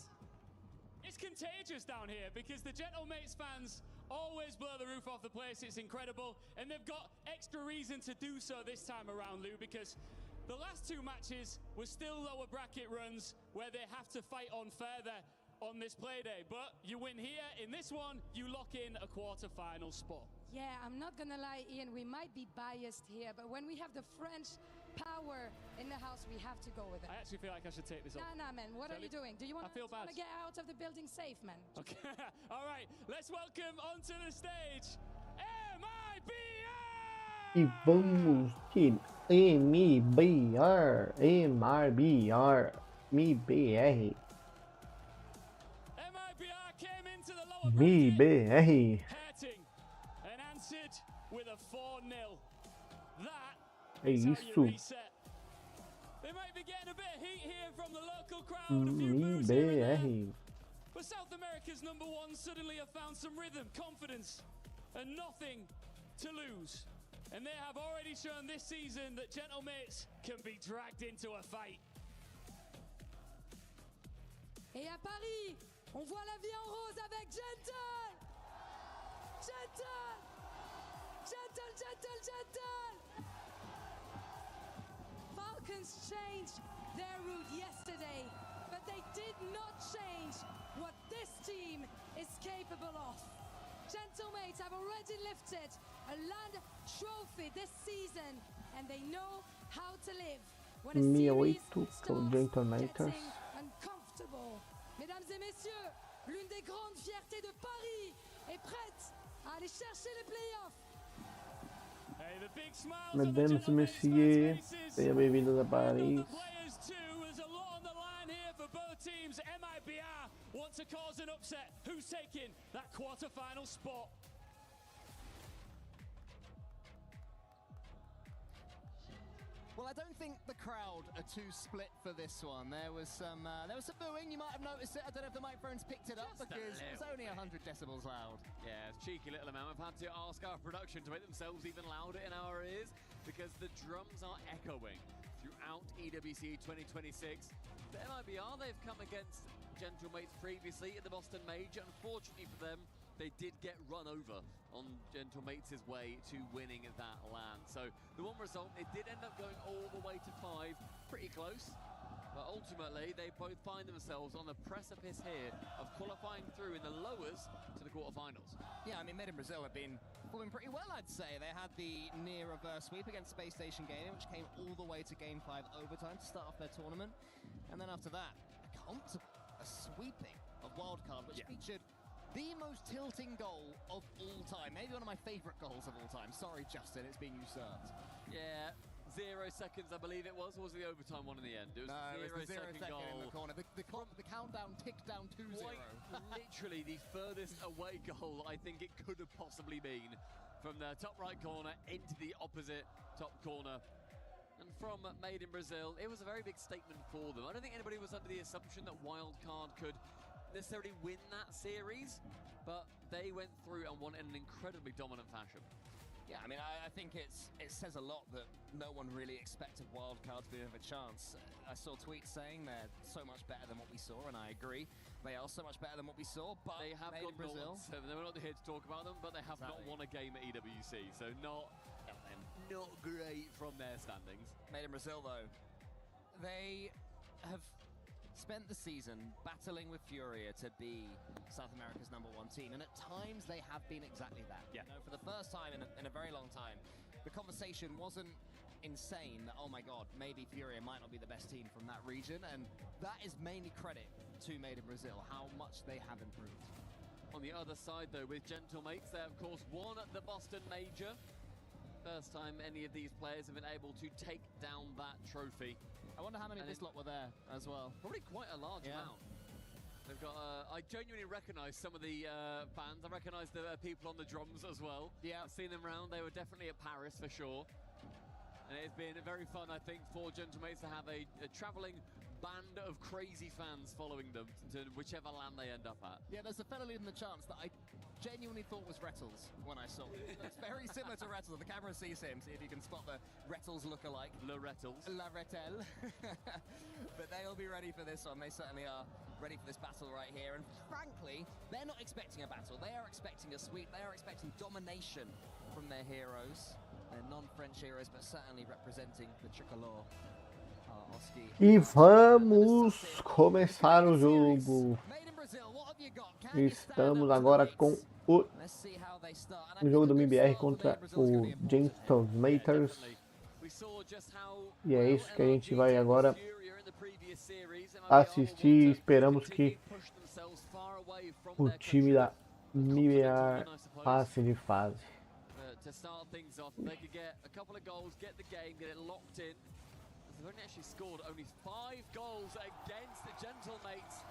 Speaker 4: It's contagious down here because the Gentlemates fans always blow the roof off the place. It's incredible. And they've got extra reason to do so this time around, Lou, because the last 2 matches were still lower bracket runs where they have to fight on further on this play day. But you win here. In this one, you lock in a quarter-final spot.
Speaker 2: Yeah, I'm not gonna lie, Ian, we might be biased here, but when we have the French power in the house, we have to go with it.
Speaker 4: I actually feel like I should take this off.
Speaker 2: Nah, man, what are you doing? Do you want to get out of the building safe, man?
Speaker 4: Okay, all right, let's welcome onto the stage, MIBR!
Speaker 3: E vamos de MIBR, MIBR.
Speaker 4: MIBR came into the lower
Speaker 3: MIBR.
Speaker 4: hurting and answered with a 4-0. That
Speaker 3: É
Speaker 4: is how you
Speaker 3: isso.
Speaker 4: reset. They might be getting a bit of heat here from the local crowd. A few boos here and there.
Speaker 3: MIBR.
Speaker 4: But South America's #1 suddenly have found some rhythm, confidence, and nothing to lose. And they have already shown this season that Gentlemates can be dragged into a fight.
Speaker 2: Et à Paris, on voit la vie en rose avec Gentle! Gentle! Gentle, Gentle, Gentle! Falcons changed their route yesterday, but they did not change what this team is capable of. Gentlemates have already lifted a land trophy this season, and they know how to live when a series
Speaker 3: 1008
Speaker 2: starts
Speaker 3: Gentlemates.
Speaker 2: getting uncomfortable. Mesdames et messieurs, l'une des grandes fiertés de Paris est prête à aller chercher les playoffs.
Speaker 4: Hey, the big smiles
Speaker 3: Mesdames et messieurs, sejam bem-vindos a Paris.
Speaker 4: players too. There's a lot on the line here for both teams. MIBR want to cause an upset. Who's taking that quarter-final spot?
Speaker 5: Well, I I don't think the crowd are too split for this one. There was some booing. You might have noticed it. I don't know if the microphones picked it up because it was only 100 decibels loud.
Speaker 7: Yeah, cheeky little amount. We've had to ask our production to make themselves even louder in our ears because the drums are echoing throughout EWC 2026. The MIBR, they've come against Gentlemates previously at the Boston Major. Unfortunately for them, they did get run over on Gentlemates' way to winning that LAN. So the one result, it did end up going all the way to 5, pretty close. But ultimately, they both find themselves on the precipice here of qualifying through in the lowers to the quarterfinals.
Speaker 5: Yeah, I mean, Made in Brazil have been performing pretty well, I'd say. They had the near reverse sweep against Space Station Gaming, which came all the way to Game 5 overtime to start off their tournament. And then after that, a sweeping of Wildcard, which featured the most tilting goal of all time. Maybe one of my favorite goals of all time. Sorry, Justin, it's being usurped.
Speaker 7: Yeah. 0 seconds, I believe it was. Or was it the overtime one in the end? It was
Speaker 5: no,
Speaker 7: the 0 second goal
Speaker 5: in the corner. The countdown ticked down 2-0.
Speaker 7: Literally the furthest away goal I think it could have possibly been. From the top right corner into the opposite top corner. And from Made in Brazil, it was a very big statement for them. I don't think anybody was under the assumption that Wildcard could necessarily win that series, but they went through and won in an incredibly dominant fashion.
Speaker 5: Yeah, I mean, I think it says a lot that no one really expected Wildcard to be of a chance. I saw tweets saying they're so much better than what we saw, and I agree. They are so much better than what we saw, but
Speaker 7: they have
Speaker 5: Made in Brazil.
Speaker 7: So we're not here to talk about them, but they have not won a game at EWC, so not great from their standings.
Speaker 5: Made in Brazil, though, they have spent the season battling with Furia to be South America's #1 team, and at times they have been exactly that.
Speaker 7: Yeah.
Speaker 5: You know, for the first time in a very long time, the conversation wasn't insane that, oh my god, maybe Furia might not be the best team from that region, and that is mainly credit to Made in Brazil, how much they have improved.
Speaker 7: On the other side, though, with Gentlemates, they of course won at the Boston Major. First time any of these players have been able to take down that trophy.
Speaker 5: I wonder how many of this lot were there as well.
Speaker 7: Probably quite a large amount. They've got. I genuinely recognise some of the fans. I recognise the people on the drums as well.
Speaker 5: Yeah,
Speaker 7: I've seen them around. They were definitely at Paris for sure. And it's been very fun, I think, for Gentlemates to have a travelling band of crazy fans following them to whichever land they end up at.
Speaker 5: Yeah, there's a fellow leading the chance that I genuinely thought was Rettles when I saw it. It's very similar to Rettles. The camera sees him, see if you can spot the Rettles look-alike.
Speaker 7: Le Rettles.
Speaker 5: La Rettel. But they'll be ready for this one. They certainly are ready for this battle right here. And frankly, they're not expecting a battle. They are expecting a sweep. They are expecting domination from their heroes. They're non-French heroes, but certainly representing the tricolor.
Speaker 3: E vamos começar o jogo. Estamos agora com o jogo do MBR contra o Gentlemates. E é isso que a gente vai agora assistir. Esperamos que o time da MBR passe de fase.
Speaker 7: To start things off, they could get a couple of goals, get the game, get it locked in. They've only actually scored only 5 goals against the Gentlemates.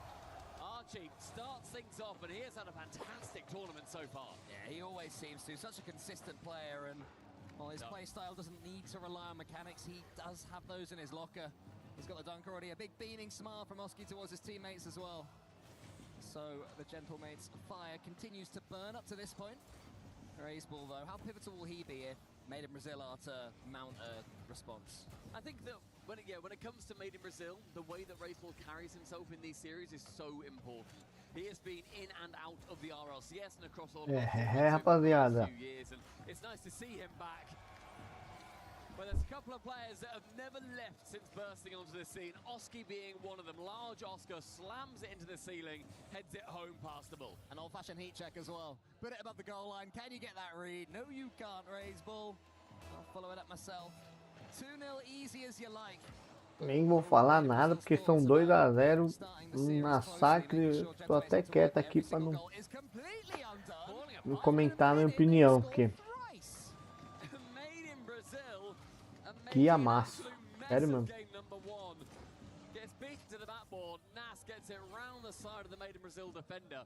Speaker 7: Archie starts things off, and he has had a fantastic tournament so far.
Speaker 5: Yeah, he always seems to. Such a consistent player, and while his play style doesn't need to rely on mechanics, he does have those in his locker. He's got the dunk already. A big beaming smile from Oski towards his teammates as well. So the Gentlemates fire continues to burn up to this point. Raiseball, though, how pivotal will he be if Made in Brazil are to mount a response?
Speaker 7: I think that when it comes to Made in Brazil, the way that Raiseball carries himself in these series is so important. He has been in and out of the RLCS and across all of
Speaker 3: rapaziada.
Speaker 7: few years, and it's nice to see him back. But there's a couple of players that have never left since bursting onto the scene. Oski being one of them. Large Oscar slams it into the ceiling, heads it home past the ball.
Speaker 5: An old-fashioned heat check as well. Put it above the goal line. Can you get that read? No, you can't, Raiseball. I'll follow it up myself. 2-0, easy as you like.
Speaker 3: Nem vou falar nada porque são 2-0, um massacre. Tô até quieto aqui para não comentar a minha opinião, porque que amasso, sério mesmo.
Speaker 7: Gets beaten to the backboard. Nas gets it round the side of the Made in Brazil defender.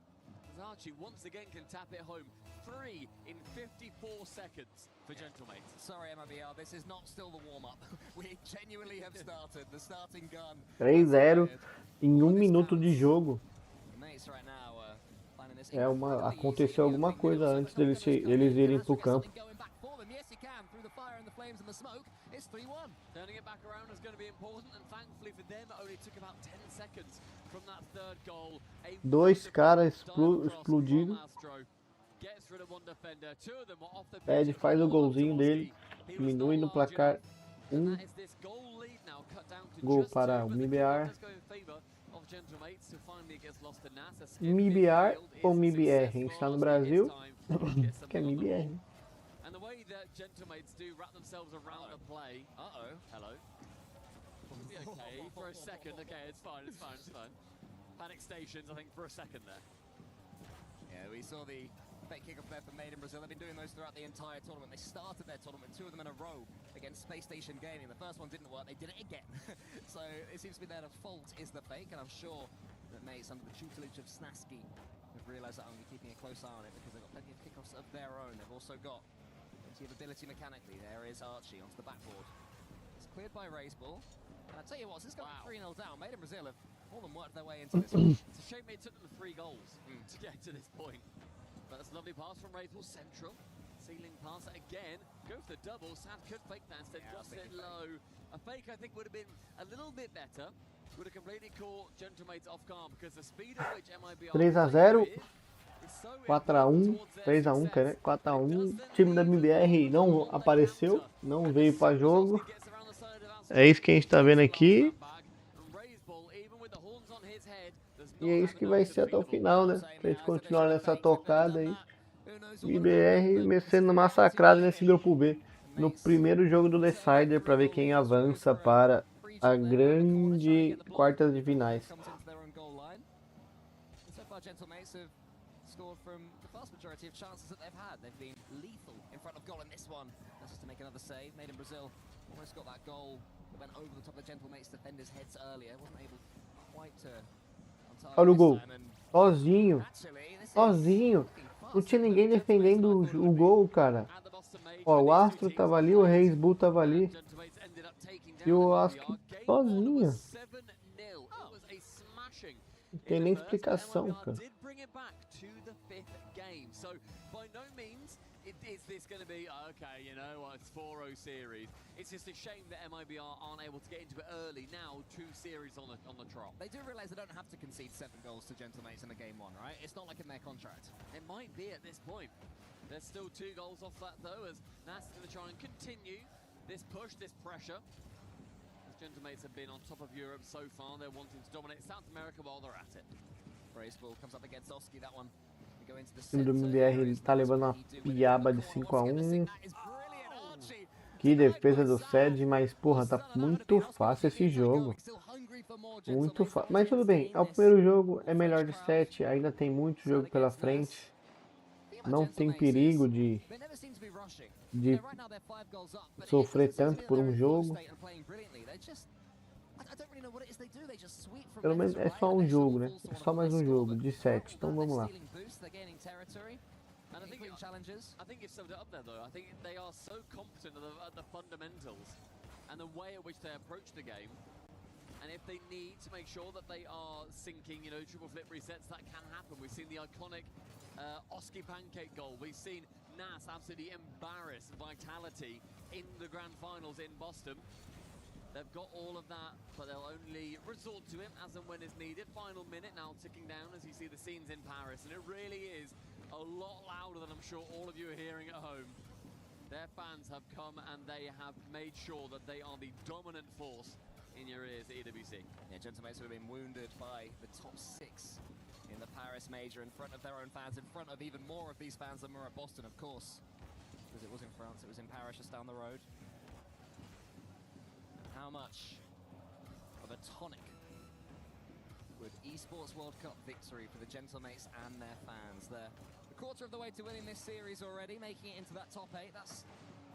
Speaker 7: Archie once again can tap it home. 3 in 54 4 seconds for Gentlemates.
Speaker 5: Sorry, MIBR, this is not still the warm-up. We genuinely have started. The starting gun.
Speaker 3: 3-0 em 1 minuto de jogo. Aconteceu alguma coisa antes deles irem pro campo.
Speaker 7: Turning it back around is going to be important, and thankfully for them, it only took about 10 seconds from that third goal.
Speaker 3: Dois caras explodidos. Ed faz o golzinho dele, diminui no placar 1 gol para o MIBR. MIBR ou MIBR? A gente está no Brasil, que é MIBR.
Speaker 7: And the way that Gentlemates do wrap themselves around the play. Hello. Be okay for a second. Okay, it's fine. Panic stations, I think, for a second there.
Speaker 5: Yeah, we saw the fake kickoff there for Made in Brazil. They've been doing those throughout the entire tournament. They started their tournament, 2 of them in a row against Space Station Gaming. The first one didn't work, they did it again. So it seems to be their default is the fake, and I'm sure that Mates, under the tutelage of Snasky, have realised that I'm keeping a close eye on it because they've got plenty of kickoffs of their own. They've also got plenty of ability mechanically. There is Archie onto the backboard. It's cleared by Ray's ball. And I tell you what, since going 3-0 down, Made in Brazil have more than worked their way into this one.
Speaker 7: It's a shame it took them 3 goals to get to this point. But that's a lovely pass from Wraithful Central. Ceiling pass again. Go for the double. Sad could fake that instead. Just it low. A fake, I think, would have been a little bit better. Would have completely caught Gentlemates off guard because the speed at which MIBR
Speaker 3: 3-0, 4-1, 3-1, 4-1. O time da MIBR não apareceu, não veio para jogo. É isso que a gente tá vendo aqui. E é isso que vai ser até o final, né? Pra gente continuar nessa tocada aí. MIBR sendo massacrado nesse grupo B. No primeiro jogo do Decider, para ver quem avança para a grande quartas de finais. Olha o gol. Sozinho. Não tinha ninguém defendendo o gol, cara. Ó, o Astro tava ali, o Reis Bull tava ali. E o Ask sozinho. Não tem nem explicação, cara.
Speaker 7: Is this going to be, okay, you know, it's 4-0 series. It's just a shame that MIBR aren't able to get into it early. Now, 2 series on the trot.
Speaker 5: They do realise they don't have to concede 7 goals to Gentlemates in the game 1, right? It's not like in their contract.
Speaker 7: It might be at this point. There's still 2 goals off that, though, as Nas is going to try and continue this push, this pressure. As Gentlemates have been on top of Europe so far, they're wanting to dominate South America while they're at it.
Speaker 5: Braceball comes up against Oski, that one.
Speaker 3: O time do MBR tá levando uma piaba de 5-1. Que defesa do Sed, mas porra, tá muito fácil esse jogo. Muito fácil. Mas tudo bem, é o primeiro jogo, é melhor de 7, ainda tem muito jogo pela frente. Não tem perigo de sofrer tanto por um jogo. Pelo menos é só um jogo, né? É só mais um jogo de 7. Então vamos lá.
Speaker 7: And I think you've summed it up there, though. I think they are so competent at the fundamentals and the way in which they approach the game. And if they need to make sure that they are sinking, you know, triple flip resets, that can happen. We've seen the iconic Oski pancake goal. We've seen Nas absolutely embarrass Vitality in the grand finals in Boston. They've got all of that, but they'll only resort to it as and when is needed. Final minute now ticking down as you see the scenes in Paris, and it really is a lot louder than I'm sure all of you are hearing at home. Their fans have come and they have made sure that they are the dominant force in your ears at EWC.
Speaker 5: Yeah, Gentlemates have been wounded by the top 6 in the Paris major in front of their own fans, in front of even more of these fans than were at Boston, of course. Because it was in France, it was in Paris, just down the road. How much of a tonic would Esports World Cup victory for the Gentlemates and their fans? They're a quarter of the way to winning this series already, making it into that top 8. That's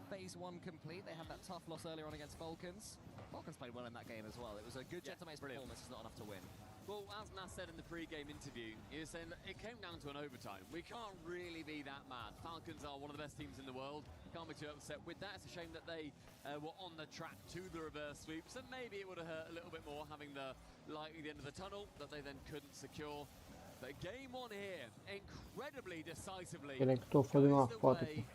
Speaker 5: phase 1 complete. They had that tough loss earlier on against Falcons. Falcons played well in that game as well. It was a good Gentlemates performance, it's not enough to win.
Speaker 7: Well, as Nas said in the pre-game interview, he was saying that it came down to an overtime. We can't really be that mad. Falcons are one of the best teams in the world. Can't be too upset with that. It's a shame that they were on the track to the reverse sweeps, and maybe it would have hurt a little bit more having the light at the end of the tunnel that they then couldn't secure. But game on here, incredibly decisively,
Speaker 3: Peraí que eu tô fazendo uma foto aqui.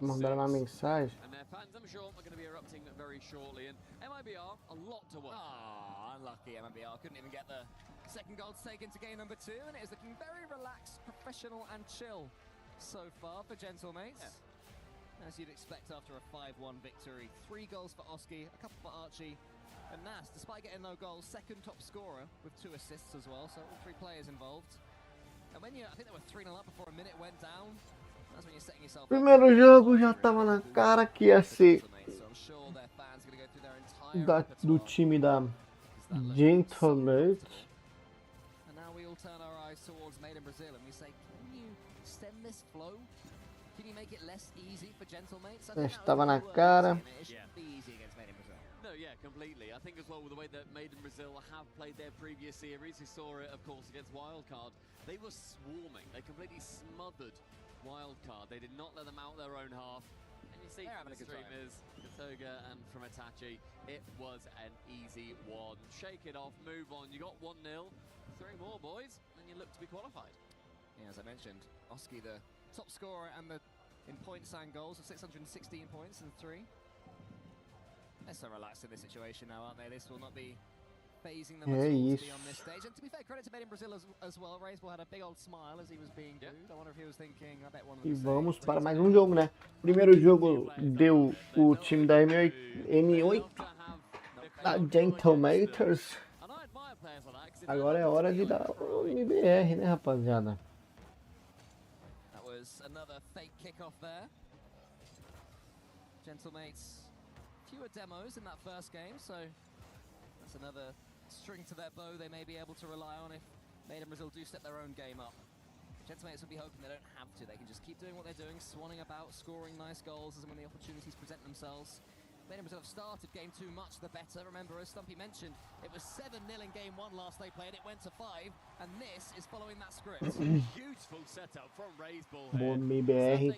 Speaker 3: Mandaram uma mensagem.
Speaker 7: And their fans, I'm sure, are going to be erupting very shortly. And MIBR, a lot to watch.
Speaker 5: Ah, unlucky MIBR. Couldn't even get the second goal to take into game number 2, and it is looking very relaxed, professional, and chill so far for Gentlemates. Yeah. As you'd expect after a 5-1 victory. 3 goals for Oski, a couple for Archie, and Nas, despite getting no goals, second top scorer with 2 assists as well, so all 3 players involved. And when I think they were 3-0 up before a minute went down. That's when you're setting yourself up.
Speaker 3: Primeiro jogo já tava na cara que ia ser do time da Gentlemates.
Speaker 5: And now we all turn our eyes towards Made in Brazil and we say, can you stem this flow? Can you make it less easy for Gentlemates?
Speaker 3: Estava na cara.
Speaker 7: No, yeah, completely. I think as well with the way that Made in Brazil have played their previous series, you saw it, of course, against Wildcard. They were swarming. They completely smothered Wildcard. They did not let them out their own half. And you see from the streamers, Katoga and from Itachi, it was an easy one. Shake it off, move on. You got 1-0. 3 more, boys, and you look to be qualified.
Speaker 5: Yeah, as I mentioned, Oski, the top scorer and in points and goals with 616 points and 3. They're so relaxed in this situation now, aren't they? This will not be phasing them at all to be on this stage. And to be fair, credit to Made in Brazil as well. Raiseball had a big old smile as he was being booed. I wonder if he was thinking, I bet one of them.
Speaker 3: E vamos para mais um jogo, né? Primeiro jogo deu o time da M8 da Gentlemates. Agora é hora de dar o MBR, né, rapaziada?
Speaker 5: That was another fake kickoff there. Gentlemates, fewer demos in that first game, so that's another string to their bow they may be able to rely on if Made in Brazil do step their own game up. Gentlemates will be hoping they don't have to. They can just keep doing what they're doing, swanning about, scoring nice goals as and when the opportunities present themselves. Made in Brazil have started game 2 much the better. Remember, as Stumpy mentioned, it was 7-0 in game 1 last they played. It went to 5, and this is following that script.
Speaker 7: Beautiful setup from Raiseball.
Speaker 3: Bom, MBR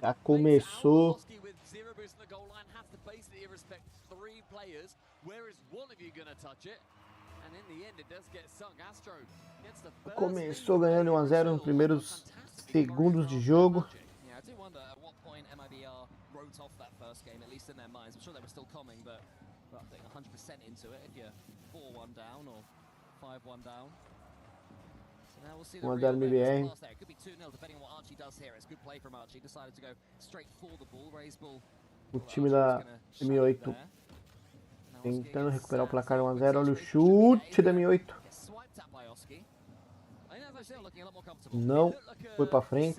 Speaker 3: já começou.
Speaker 7: With 0 boost in the goal line has to basically respect 3 players. Where is one of you going to touch it? And in the end, it does get sunk. Astro gets the first.
Speaker 3: Começou ganhando 1-0 nos primeiros segundos de jogo.
Speaker 5: Yeah, I do wonder at what point MIBR wrote off that first game, at least in their minds. I'm sure they were still coming, but I think 100% into it if you're 4-1 down or 5-1 down. So now we'll see the real
Speaker 3: MBR.
Speaker 5: pass there. It could be 2-0 depending on what Archie does here. It's good play from Archie. Decided to go straight for the ball. Raiseball.
Speaker 3: O time da M8 tentando recuperar o placar 1-0. Olha o chute da M8. Não foi pra frente.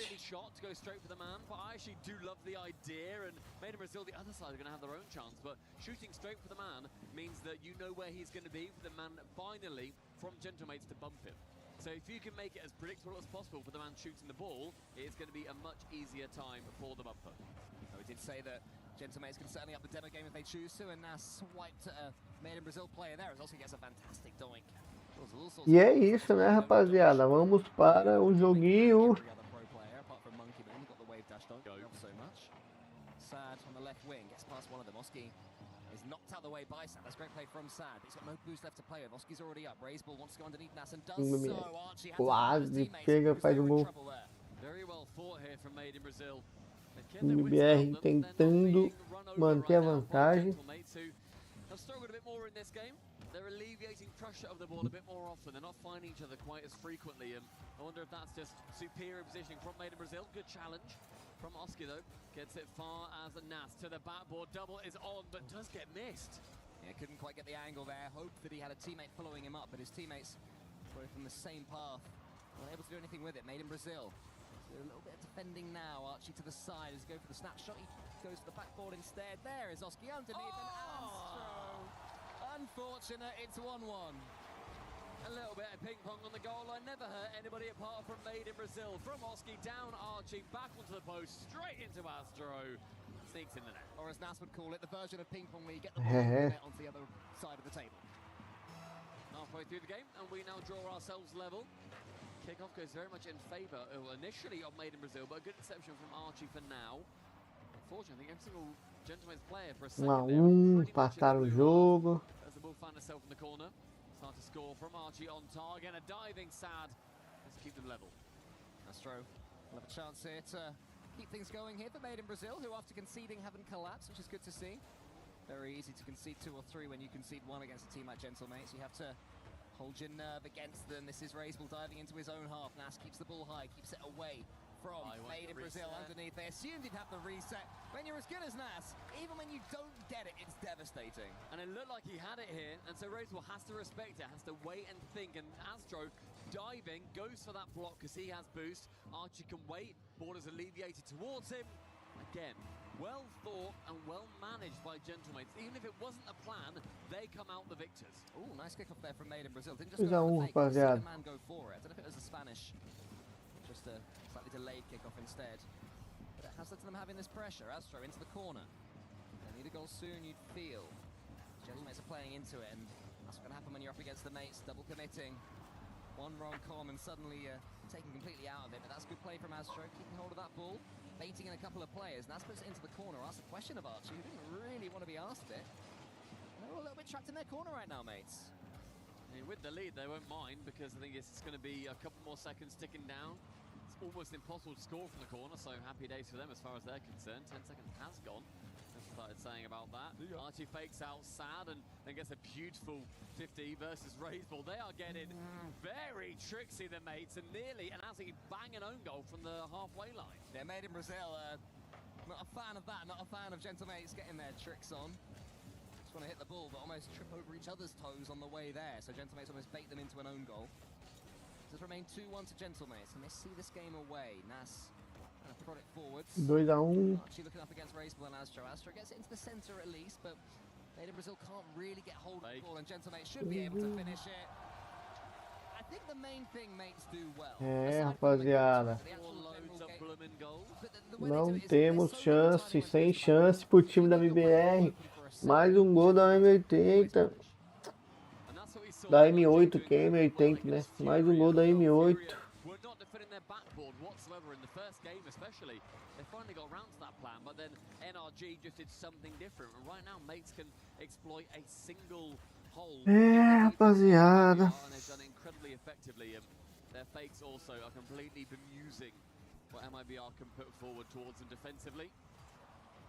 Speaker 7: Made in Brazil, the other side are going to have their own chance, but shooting straight for the man means that you know where he's going to be for the man finally from Gentlemates to bump him. So if you can make it as predictable as possible for the man shooting the ball, it's going to be a much easier time for the bumper.
Speaker 5: We did say that Gentlemates can certainly up the demo game if they choose to, and now swiped at a Made in Brazil player there. It also gets a fantastic doink.
Speaker 3: E é isso, né, rapaziada? Vamos para o joguinho.
Speaker 5: Sad on the left wing, gets past one of them. Oski is knocked out the way by Sad. That's great play from Sad. He's got no boost left to play with. Oski's already up. Raiseball wants to go underneath Nas and does so. Archie has
Speaker 3: quase pega, faz um gol.
Speaker 7: Very well fought here from Made in Brazil.
Speaker 3: MBR tentando manter a vantagem.
Speaker 7: They've struggled a bit more in this game. They're alleviating pressure of the ball a bit more often. They're not finding each other quite as frequently. And I wonder if that's just superior positioning from Made in Brazil. Good challenge from Oski though. Gets it far as a Nas to the backboard. Double is on, but does get missed.
Speaker 5: Yeah, couldn't quite get the angle there. Hoped that he had a teammate following him up, but his teammates were from the same path. Not able to do anything with it. Made in Brazil. So a little bit of defending now. Archie to the side as he goes for the snapshot. He goes for the backboard instead. There is Oski underneath and Astro. Unfortunate, it's 1-1.
Speaker 7: A little bit of ping pong on the goal line. Never hurt anybody apart from Made in Brazil. From Oski down Archie, back onto the post, straight into Astro. Sneaks in the net.
Speaker 5: Or as Nas would call it, the version of ping pong where you get the ball onto the other side of the table.
Speaker 7: Halfway halfway through the game, and we now draw ourselves level. Kickoff goes very much in favour initially of Made in Brazil, but a good interception from Archie for now. Unfortunately, I think every single Gentleman's player for a second
Speaker 3: empataram o jogo.
Speaker 7: as the ball found itself in the corner. Start to score from Archie on target, a diving Sad. Let's keep them level.
Speaker 5: Astro will have a chance here to keep things going here for Made in Brazil, who after conceding haven't collapsed, which is good to see. Very easy to concede 2 or 3 when you concede 1 against a team like Gentlemates. You have to hold your nerve against them. This is Raisball diving into his own half. Nas keeps the ball high, keeps it away from Made in Brazil underneath. They assumed he'd have the reset. When you're as good as Nas, even when you don't get it, it's devastating.
Speaker 7: And it looked like he had it here, and so Raisball has to respect it, has to wait and think, and Astro diving, goes for that block because he has boost. Archie can wait, ball is alleviated towards him. Again, well thought and well managed by Gentlemates. Even if it wasn't a plan, they come out the victors.
Speaker 5: Oh, nice kickoff there from Made in Brazil. Didn't just go for the fake, the second man go for it. I don't know if it was a Spanish, just a slightly delayed kickoff instead. But it has led to them having this pressure. Astro into the corner. They need a goal soon, you'd feel. Gentlemates are playing into it, and that's what's going to happen when you're up against the mates, double committing. One wrong comm and suddenly taken completely out of it. But that's good play from Astro, keeping hold of that ball. Baiting in a couple of players. Nas puts it into the corner. Asks a question of Archie, who didn't really want to be asked it. They're all a little bit trapped in their corner right now, mates.
Speaker 7: I mean, with the lead, they won't mind because I think it's going to be a couple more seconds ticking down. It's almost impossible to score from the corner, so happy days for them as far as they're concerned. 10 seconds has gone. Started saying about that. Archie fakes out Sad and then gets a beautiful 50 versus Raisball. They are getting very tricksy, the mates, and nearly and absolutely bang an own goal from the halfway line.
Speaker 5: They're Made in Brazil. Not a fan of that, not a fan of Gentlemates getting their tricks on. Just want to hit the ball, but almost trip over each other's toes on the way there. So Gentlemates almost bait them into an own goal. Does remain 2-1 to Gentlemates, and they see this game away. Nas prod it forwards.
Speaker 3: 2-1.
Speaker 5: Archie looking up against Raisball and Astro. Astro gets it into the center at least, but Made in Brazil can't really get hold of the ball, and Gentlemates should be able to finish it. I think the main thing mates do well.
Speaker 3: Rapaziada. Não temos chance, sem chance pro time da MBR. Mais um gol da M80. Da M8, que é M80, né? Mais um gol da M8.
Speaker 7: Whatsoever in the first game especially. They finally got around to that plan, but then NRG just did something different. And right now mates can exploit a single hole.
Speaker 3: Rapaziada.
Speaker 7: And they've done it incredibly effectively. Their fakes also are completely bemusing what MIBR can put forward towards them defensively.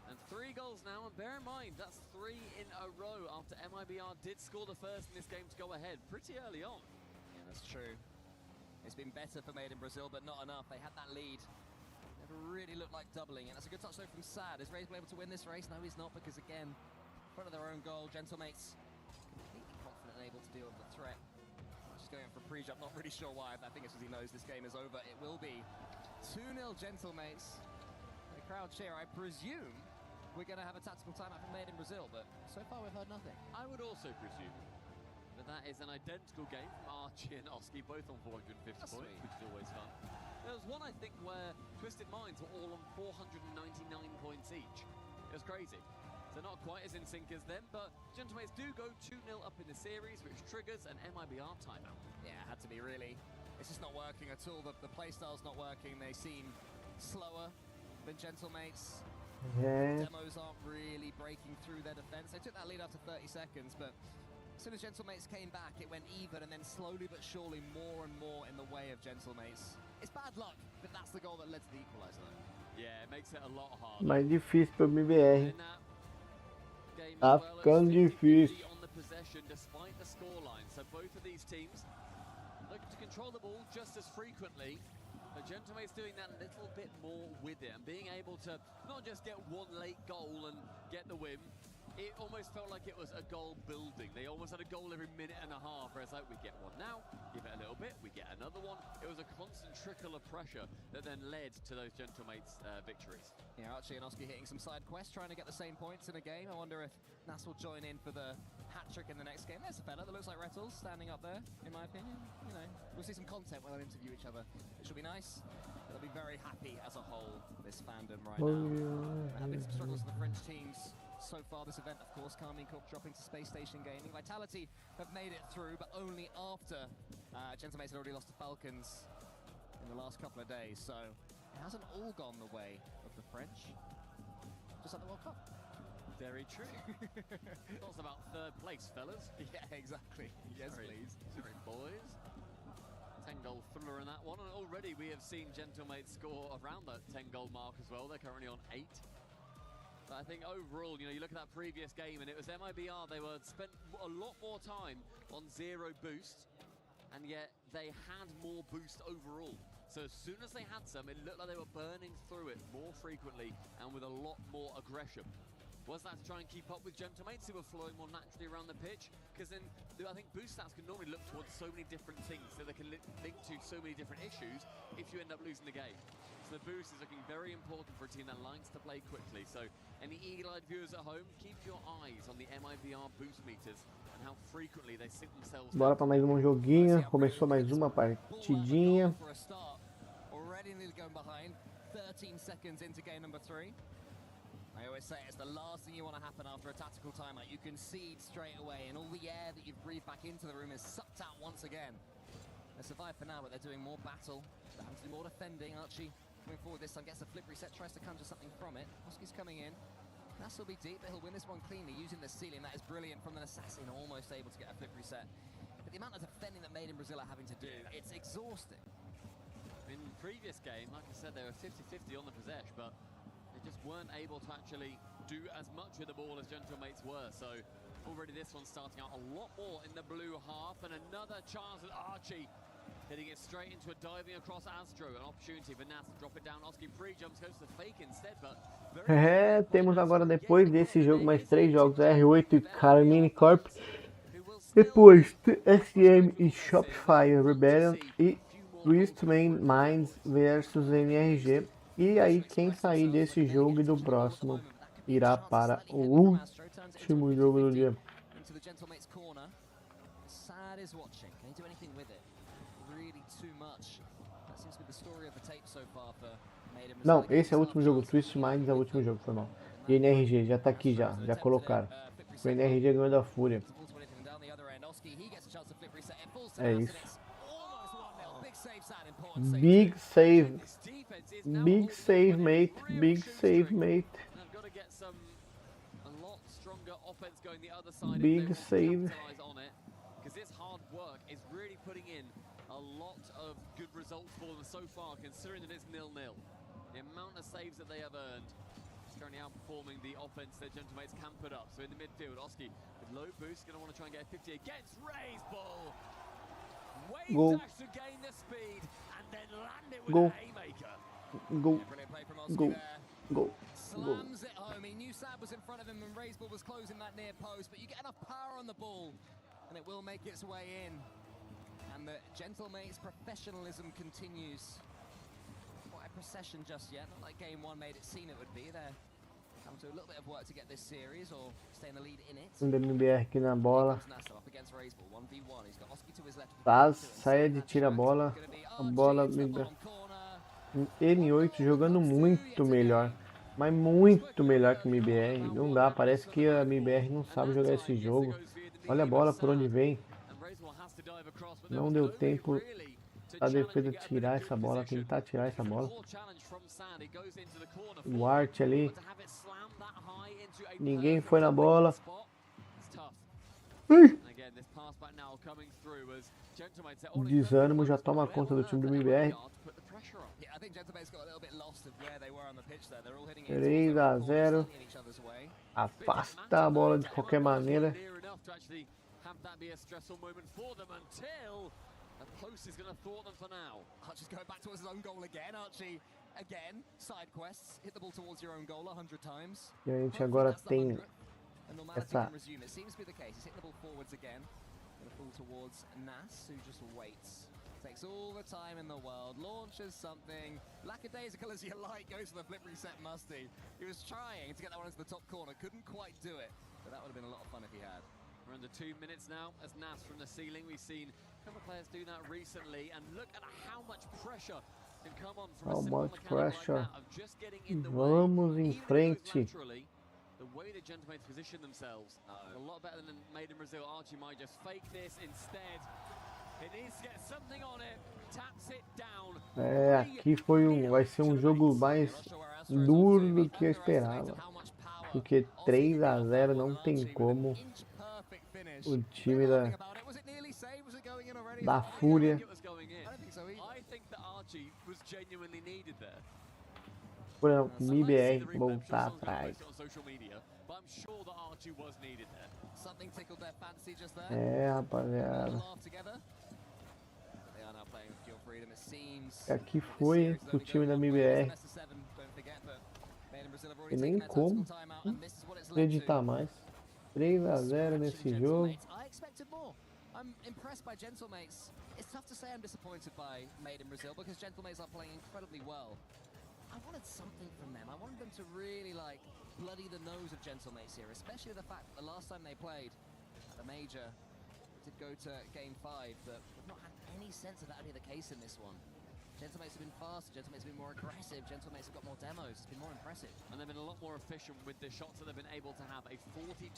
Speaker 7: And 3 goals now, and bear in mind that's 3 in a row after MIBR did score the first in this game to go ahead pretty early on.
Speaker 5: Yeah, that's true. It's been better for Made in Brazil, but not enough. They had that lead. Never really looked like doubling it. That's a good touch though from Sad. Is Raisball able to win this race? No, he's not, because again, in front of their own goal, Gentlemates completely confident and able to deal with the threat. Just going for a pre-jump, not really sure why. I think it's because he knows this game is over. It will be 2-0 Gentlemates. The crowd cheer. I presume we're going to have a tactical timeout from Made in Brazil, but so far we've heard nothing.
Speaker 7: I would also presume. But that is an identical game from Archie and Oski, both on 450 points, which is always fun. There was one, I think, where Twisted Minds were all on 499 points each. It was crazy. So not quite as in sync as them, but Gentlemates do go 2-0 up in the series, which triggers an MIBR timeout.
Speaker 5: Yeah, it had to be really. It's just not working at all. The playstyle's not working. They seem slower than Gentlemates.
Speaker 3: Yeah.
Speaker 5: Demos aren't really breaking through their defense. They took that lead after 30 seconds, but as soon as Gentlemates came back, it went even, and then slowly but surely more and more in the way of Gentlemates. It's bad luck, but that's the goal that led to the equalizer.
Speaker 7: Yeah, it makes it a lot harder.
Speaker 3: Mais difícil pro MBR. Tá ficando difícil.
Speaker 7: On the possession, despite the scoreline. So both of these teams looking to control the ball just as frequently. But Gentlemates doing that little bit more with it and being able to not just get one late goal and get the win. It almost felt like it was a goal building. They almost had a goal every minute and a half, whereas like we get one now, give it a little bit, we get another one. It was a constant trickle of pressure that then led to those Gentlemates victories.
Speaker 5: Yeah, Archie and Oski hitting some side quests, trying to get the same points in a game. I wonder if Nas will join in for the hat-trick in the next game. There's a fella that looks like Rettles standing up there, in my opinion. You know, we'll see some content when they interview each other. It should be nice. They'll be very happy as a whole, this fandom right now. Having some struggles in the French teams so far this event, of course. Carmine Corp dropping to Space Station Gaming. Vitality have made it through, but only after Gentlemates had already lost to Falcons in the last couple of days. So it hasn't all gone the way of the French. Just like the World Cup.
Speaker 7: Very true. Talks about third place, fellas.
Speaker 5: Yeah, exactly. Yes, please.
Speaker 7: Sorry, boys. 10-goal thriller in that one, and already we have seen Gentlemates score around that 10-goal mark as well. They're currently on 8. But I think overall, you know, you look at that previous game, and it was MIBR. They were spent a lot more time on 0 boost, and yet they had more boost overall. So as soon as they had some, it looked like they were burning through it more frequently and with a lot more aggression. Was that to try and keep up with Gentlemates who were flowing more naturally around the pitch? Because then I think boost stats can normally look towards so many different things, so they can link to so many different issues if you end up losing the game. So the boost is looking very important for a team that likes to play quickly. So any eagle-eyed viewers at home, keep your eyes on the MIBR boost meters and how frequently they sync themselves.
Speaker 3: Bora para mais um joguinho. Começou mais uma partidinha.
Speaker 5: Already nearly going behind. 13 seconds into game number 3. I always say it's the last thing you want to happen after a tactical timeout. You concede straight away, and all the air that you've breathed back into the room is sucked out once again. They survive for now, but they're doing more battle. They're having to do more defending. Archie coming forward this time, gets a flip reset, tries to conjure something from it. Oski's coming in. Nass will be deep, but he'll win this one cleanly using the ceiling. That is brilliant from an assassin, almost able to get a flip reset. But the amount of defending that Made in Brazil are having to do, it's exhausting.
Speaker 7: In the previous game, like I said, they were 50-50 on the possession, but they just weren't able to actually do as much with the ball as Gentlemates were. So already this one's starting out a lot more in the blue half, and another chance with Archie hitting it straight into a diving across Astro. An opportunity for Nass to drop it down. Oski pre-jumps, goes to the fake instead, but
Speaker 3: Temos agora, depois desse jogo, mais 3 jogos, R8 e Carmine Corp. Depois SM e Shopify Rebellion e Twistman Minds versus NRG. E aí quem sair desse jogo e do próximo irá para o último jogo do dia. Não, esse é o último jogo. Twist Minds é o último jogo, foi mal. E NRG já tá aqui, já colocaram. O NRG ganhou da Fúria. É isso. Big save. Big save, mate. Big save, mate. Big save.
Speaker 7: Because this hard work is really putting in a lot of good results for them so far, considering that it's 0-0. The amount of saves that they have earned is currently outperforming the offense that Gentlemates can put up. So in the midfield, Oski with low boost, going to want to try and get a 50 against Ray's ball. Wave dash to gain the speed and then land it with a haymaker.
Speaker 3: Go.
Speaker 5: Slams it home. He knew Sad was in front of him and Ray's ball was closing that near post, but you get enough power on the ball and it will make its way in. And the Gentlemates professionalism continues. Quite a procession just yet, not like game 1 made it seem it would be. They're having to do a little bit of work to get this series or stay in the lead in it.
Speaker 3: MBR aqui na bola. Fase, saia de tira a bola. A bola M8 jogando muito melhor. Mas muito melhor que o MBR. Não dá, parece que a MBR não sabe jogar esse jogo. Olha a bola por onde vem. Não deu tempo a defesa tirar essa bola, tentar tirar essa bola. O Art ali. Ninguém foi na bola. Desânimo já toma conta do time do MBR. 3-0. Afasta a bola de qualquer maneira.
Speaker 5: Post is going to thwart them for now. Archie's going back towards his own goal again. Archie, again, side quests. Hit the ball towards your own goal 100 times.
Speaker 3: E a gente agora tem essa...
Speaker 5: It seems to be the case. He's hitting the ball forwards again. Going to fall towards Nass, who just waits. Takes all the time in the world. Launches something. Lackadaisical as you like. Goes for the flip reset musty. He was trying to get that one into the top corner. Couldn't quite do it. But that would have been a lot of fun if he had.
Speaker 7: We're under 2 minutes now as Nass from the ceiling. We've seen a couple of players do that recently, and look at how much pressure can come on from a simple mechanic like that of just getting in the way.
Speaker 3: Vamos em frente.
Speaker 7: The way the Gentlemates position themselves, a lot better than Made in Brazil. Archie might just fake this instead. It needs to get something on it. Taps it down.
Speaker 3: Aqui vai ser um jogo mais duro do que eu esperava. Porque 3 a 0 não tem como o time da Fúria MIBR voltar atrás. Rapaziada. Aqui foi o time da MIBR. E nem como acreditar mais. 3 a 0 nesse jogo.
Speaker 5: I'm impressed by Gentlemates. It's tough to say I'm disappointed by Made in Brazil because Gentlemates are playing incredibly well. I wanted something from them. I wanted them to really like bloody the nose of Gentlemates here, especially the fact that the last time they played at the major did go to game 5, but we've not had any sense of that being the case in this one. Gentlemates have been faster, Gentlemates have been more aggressive, Gentlemates have got more demos, it's been more impressive.
Speaker 7: And they've been a lot more efficient with the shots that they've been able to have. A 42%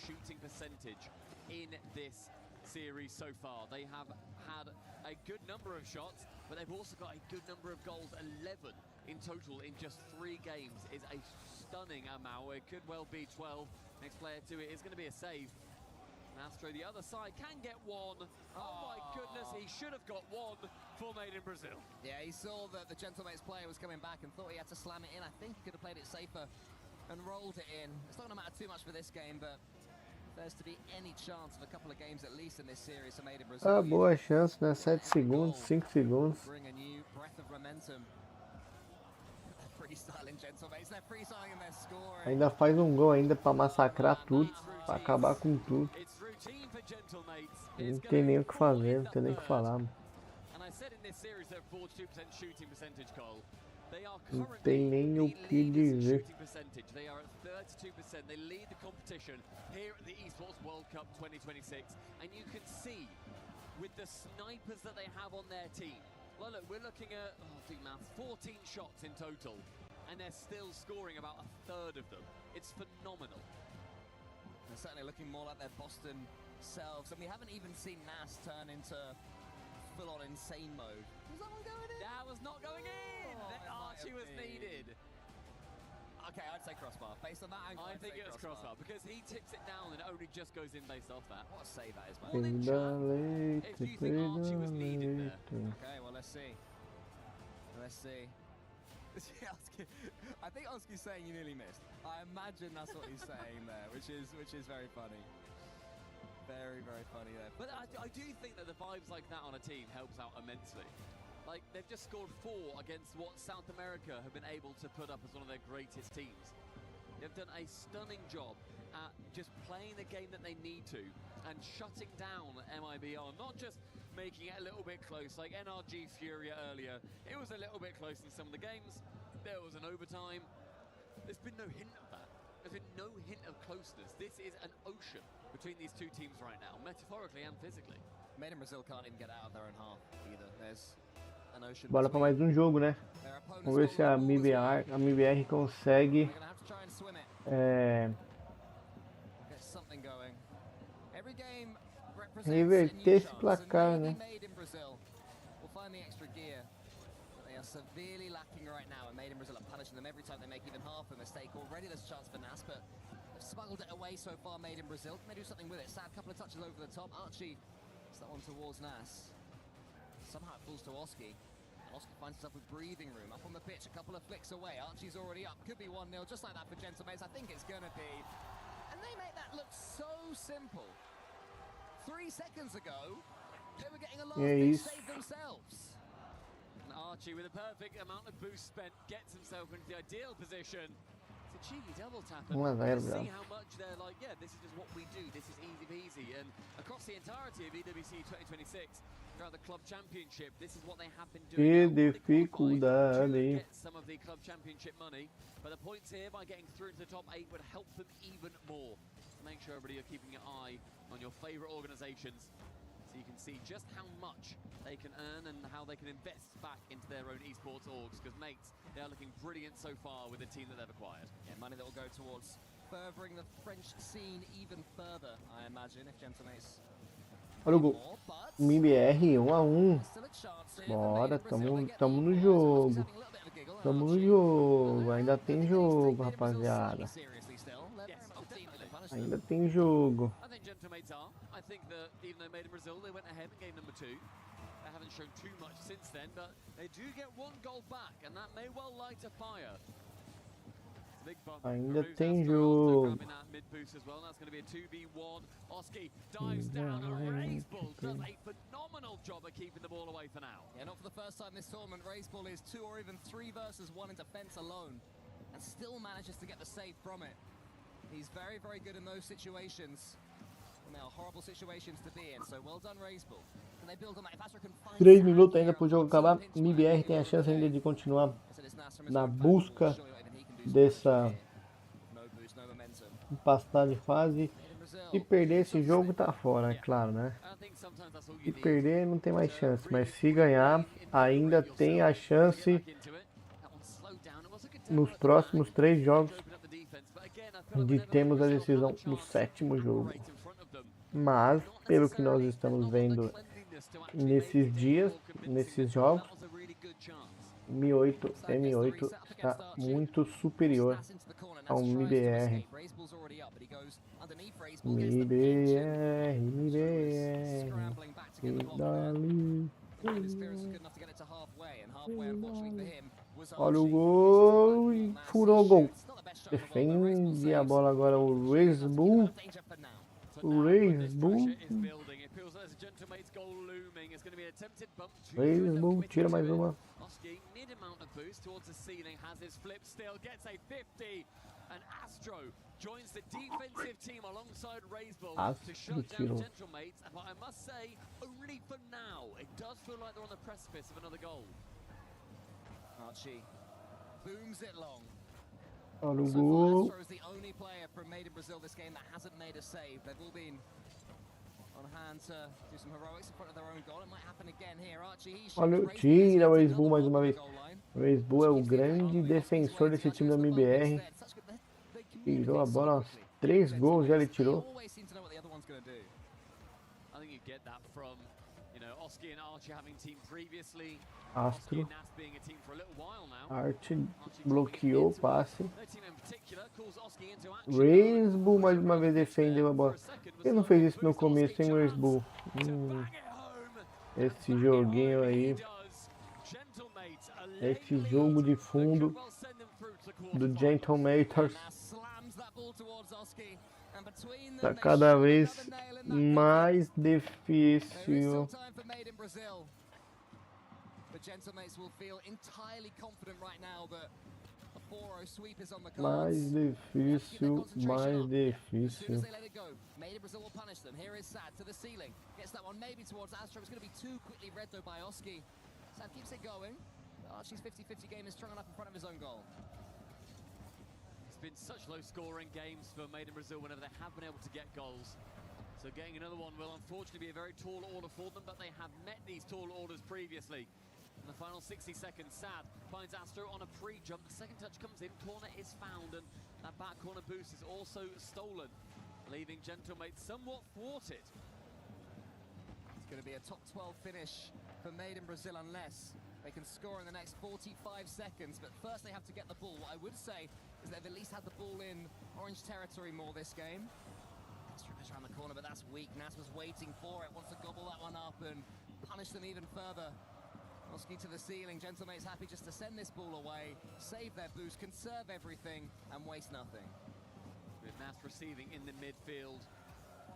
Speaker 7: shooting percentage in this series so far. They have had a good number of shots, but they've also got a good number of goals. 11 in total in just 3 games is a stunning amount. It could well be 12. Next player to it is going to be a save. Astro, the other side, can get one. Oh my goodness, he should have got one for Made in Brazil.
Speaker 5: Yeah, he saw that the Gentlemates player was coming back and thought he had to slam it in. I think he could have played it safer and rolled it in. It's not going to matter too much for this game, but there's to be any chance of a couple of games at least in this series for Made in Brazil.
Speaker 3: Boa chance, né? 7 segundos, 5 segundos.
Speaker 5: Bring a new breath of momentum. Freestyling Gentlemates, they're freestyling and they're scoring.
Speaker 3: Ainda faz um gol ainda pra massacrar tudo, pra acabar com tudo. Não tem nem o que fazer, não tem nem o que falar. Não tem nem o que dizer.
Speaker 7: They are at 32%. They lead the competition here at the Esports World Cup 2026. And you can see with the snipers that they have on their team. Well, look, we're looking at, 14 shots in total. And they're still scoring about a third of them. It's phenomenal.
Speaker 5: They're certainly looking more like their Boston selves. And we haven't even seen Nas turn into full-on insane mode. Was that one going in?
Speaker 7: That was not going in! Archie was needed.
Speaker 5: Okay, I'd say crossbar. Based on that angle,
Speaker 7: I think it was crossbar because he tips it down and it only just goes in based off that.
Speaker 5: What a save that is, man.
Speaker 7: If you think Archie was needed there.
Speaker 5: Okay, well, let's see. Let's see. I think Oski's saying you nearly missed. I imagine that's what he's saying there, which is very funny. Very, very funny there.
Speaker 7: But I do think that the vibes like that on a team helps out immensely. Like, they've just scored 4 against what South America have been able to put up as one of their greatest teams. They've done a stunning job at just playing the game that they need to and shutting down MIBR, not just making it a little bit close, like NRG Furia earlier. It was a little bit close in some of the games. There was an overtime. There's been no hint of that. There's been no hint of closeness. This is an ocean between these two teams right now, metaphorically and physically.
Speaker 5: Made in Brazil can't even get out of their own half either. There's
Speaker 3: Bora para mais um jogo, né? Vamos ver se a MIBR consegue reverter esse placar, né?
Speaker 5: Severely lacking right now, and Made in Brazil are punishing them every time they make even half a mistake. Already there's a chance for Nas, but they've smuggled it away so far, Made in Brazil. Can they do something with it? Sad couple of touches over the top. Archie, it's that one towards Nas. Somehow it falls to Oski. Oski finds himself with breathing room. Up on the pitch, a couple of flicks away. Archie's already up. Could be 1-0, just like that for Gentlemates. I think it's going to be. And they make that look so simple. 3 seconds ago, they were getting a last-ditch save themselves.
Speaker 7: Archie, with a perfect amount of boost spent, gets himself into the ideal position. It's a cheeky double tap. And see how much they're like, yeah, this is just what we do. This is easy peasy. And across the entirety of EWC 2026, throughout the club championship, this is what they have been doing.
Speaker 3: Dificuldade.
Speaker 7: Get some of the club championship money, but the points here by getting through to the top 8 would help them even more. So make sure everybody are keeping an eye on your favourite organisations, so you can see just how much they can earn and how they can invest back into their own esports orgs, because mates, they are looking brilliant so far with the team that they've acquired.
Speaker 5: Yeah, money that will go towards furthering the French scene even further, I imagine, if Gentlemates.
Speaker 3: Olha o gol. MIBR 1 a 1. Bora, tamo no jogo. Tamo no jogo. Ainda tem jogo, rapaziada. Ainda tem jogo.
Speaker 7: I think Gentlemates are. I think that even though made in Brazil, they went ahead in game number 2. They haven't shown too much since then, but they do get one goal back, and that may well light a fire.
Speaker 3: Ainda tem jogo.
Speaker 7: Mid boost as well. That's going to be a 2v1. Oski dives down. Raisbull does a phenomenal job of keeping the ball away for now.
Speaker 5: Yeah, not for the first time this tournament. Raisbull is 2 or even 3 versus 1 in defense alone, and still manages to get the save from it. He's very, very good in those situations. And they are horrible situations to be in. So well done, Raisbull. Can they build on that? If Astro can find
Speaker 3: 3 minutos ainda pro jogo acabar. MIBR tem a chance ainda de continuar na busca dessa passar de fase. Se perder esse jogo tá fora, é claro, né? Se perder não tem mais chance, mas se ganhar ainda tem a chance nos próximos 3 jogos de termos a decisão no 7º jogo. Mas pelo que nós estamos vendo nesses dias, nesses jogos, M8 está muito superior ao MIBR. Olha o gol e furou o gol. Defende a bola agora o Raisbull. Raisbull tira mais uma.
Speaker 7: Mid amount of boost towards the ceiling, has his flip still, gets a 50, and Astro joins the defensive team alongside Raisbull to shut down Gentlemates, but I must say, only for now. It does feel like they're on the precipice of another goal.
Speaker 5: Archie booms it long.
Speaker 3: Olha o
Speaker 5: So
Speaker 3: gol.
Speaker 5: far, Astro is the only player from Made in Brazil this game that hasn't made a save. They've all been on hand to do some heroics in front of their own goal. It might happen again here. Archie,
Speaker 3: Olha, tira o Raisbull mais uma vez. O Raisbull é o grande defensor desse time da MIBR. Tirou a bola, 3 gols já ele tirou. Astro. Arte bloqueou o passe. Raisbull mais uma vez defendeu a bola. Ele não fez isso no começo, hein, Raisbull? Esse joguinho aí. Esse jogo de fundo do Gentlemates tá cada vez mais difícil. Mais difícil, mais difícil.
Speaker 5: Made in Brazil will punish them. Here is Sad to the ceiling. Gets that one maybe towards Astro. It's going to be too quickly read though by Oski. Sad keeps it going. Archie's 50-50 game is strong enough in front of his own goal.
Speaker 7: It's been such low scoring games for Made in Brazil whenever they have been able to get goals. So getting another one will unfortunately be a very tall order for them, but they have met these tall orders previously. In the final 60 seconds, Sad finds Astro on a pre-jump. The second touch comes in, corner is found, and that back corner boost is also stolen, leaving Gentlemates somewhat thwarted.
Speaker 5: It's going to be a top 12 finish for Made in Brazil unless they can score in the next 45 seconds. But first they have to get the ball. What I would say is they've at least had the ball in orange territory more this game. Astro around the corner, but that's weak. Nas was waiting for it, wants to gobble that one up and punish them even further. Oski to the ceiling. Gentlemates happy just to send this ball away, save their boost, conserve everything, and waste nothing.
Speaker 7: With Nas receiving in the midfield.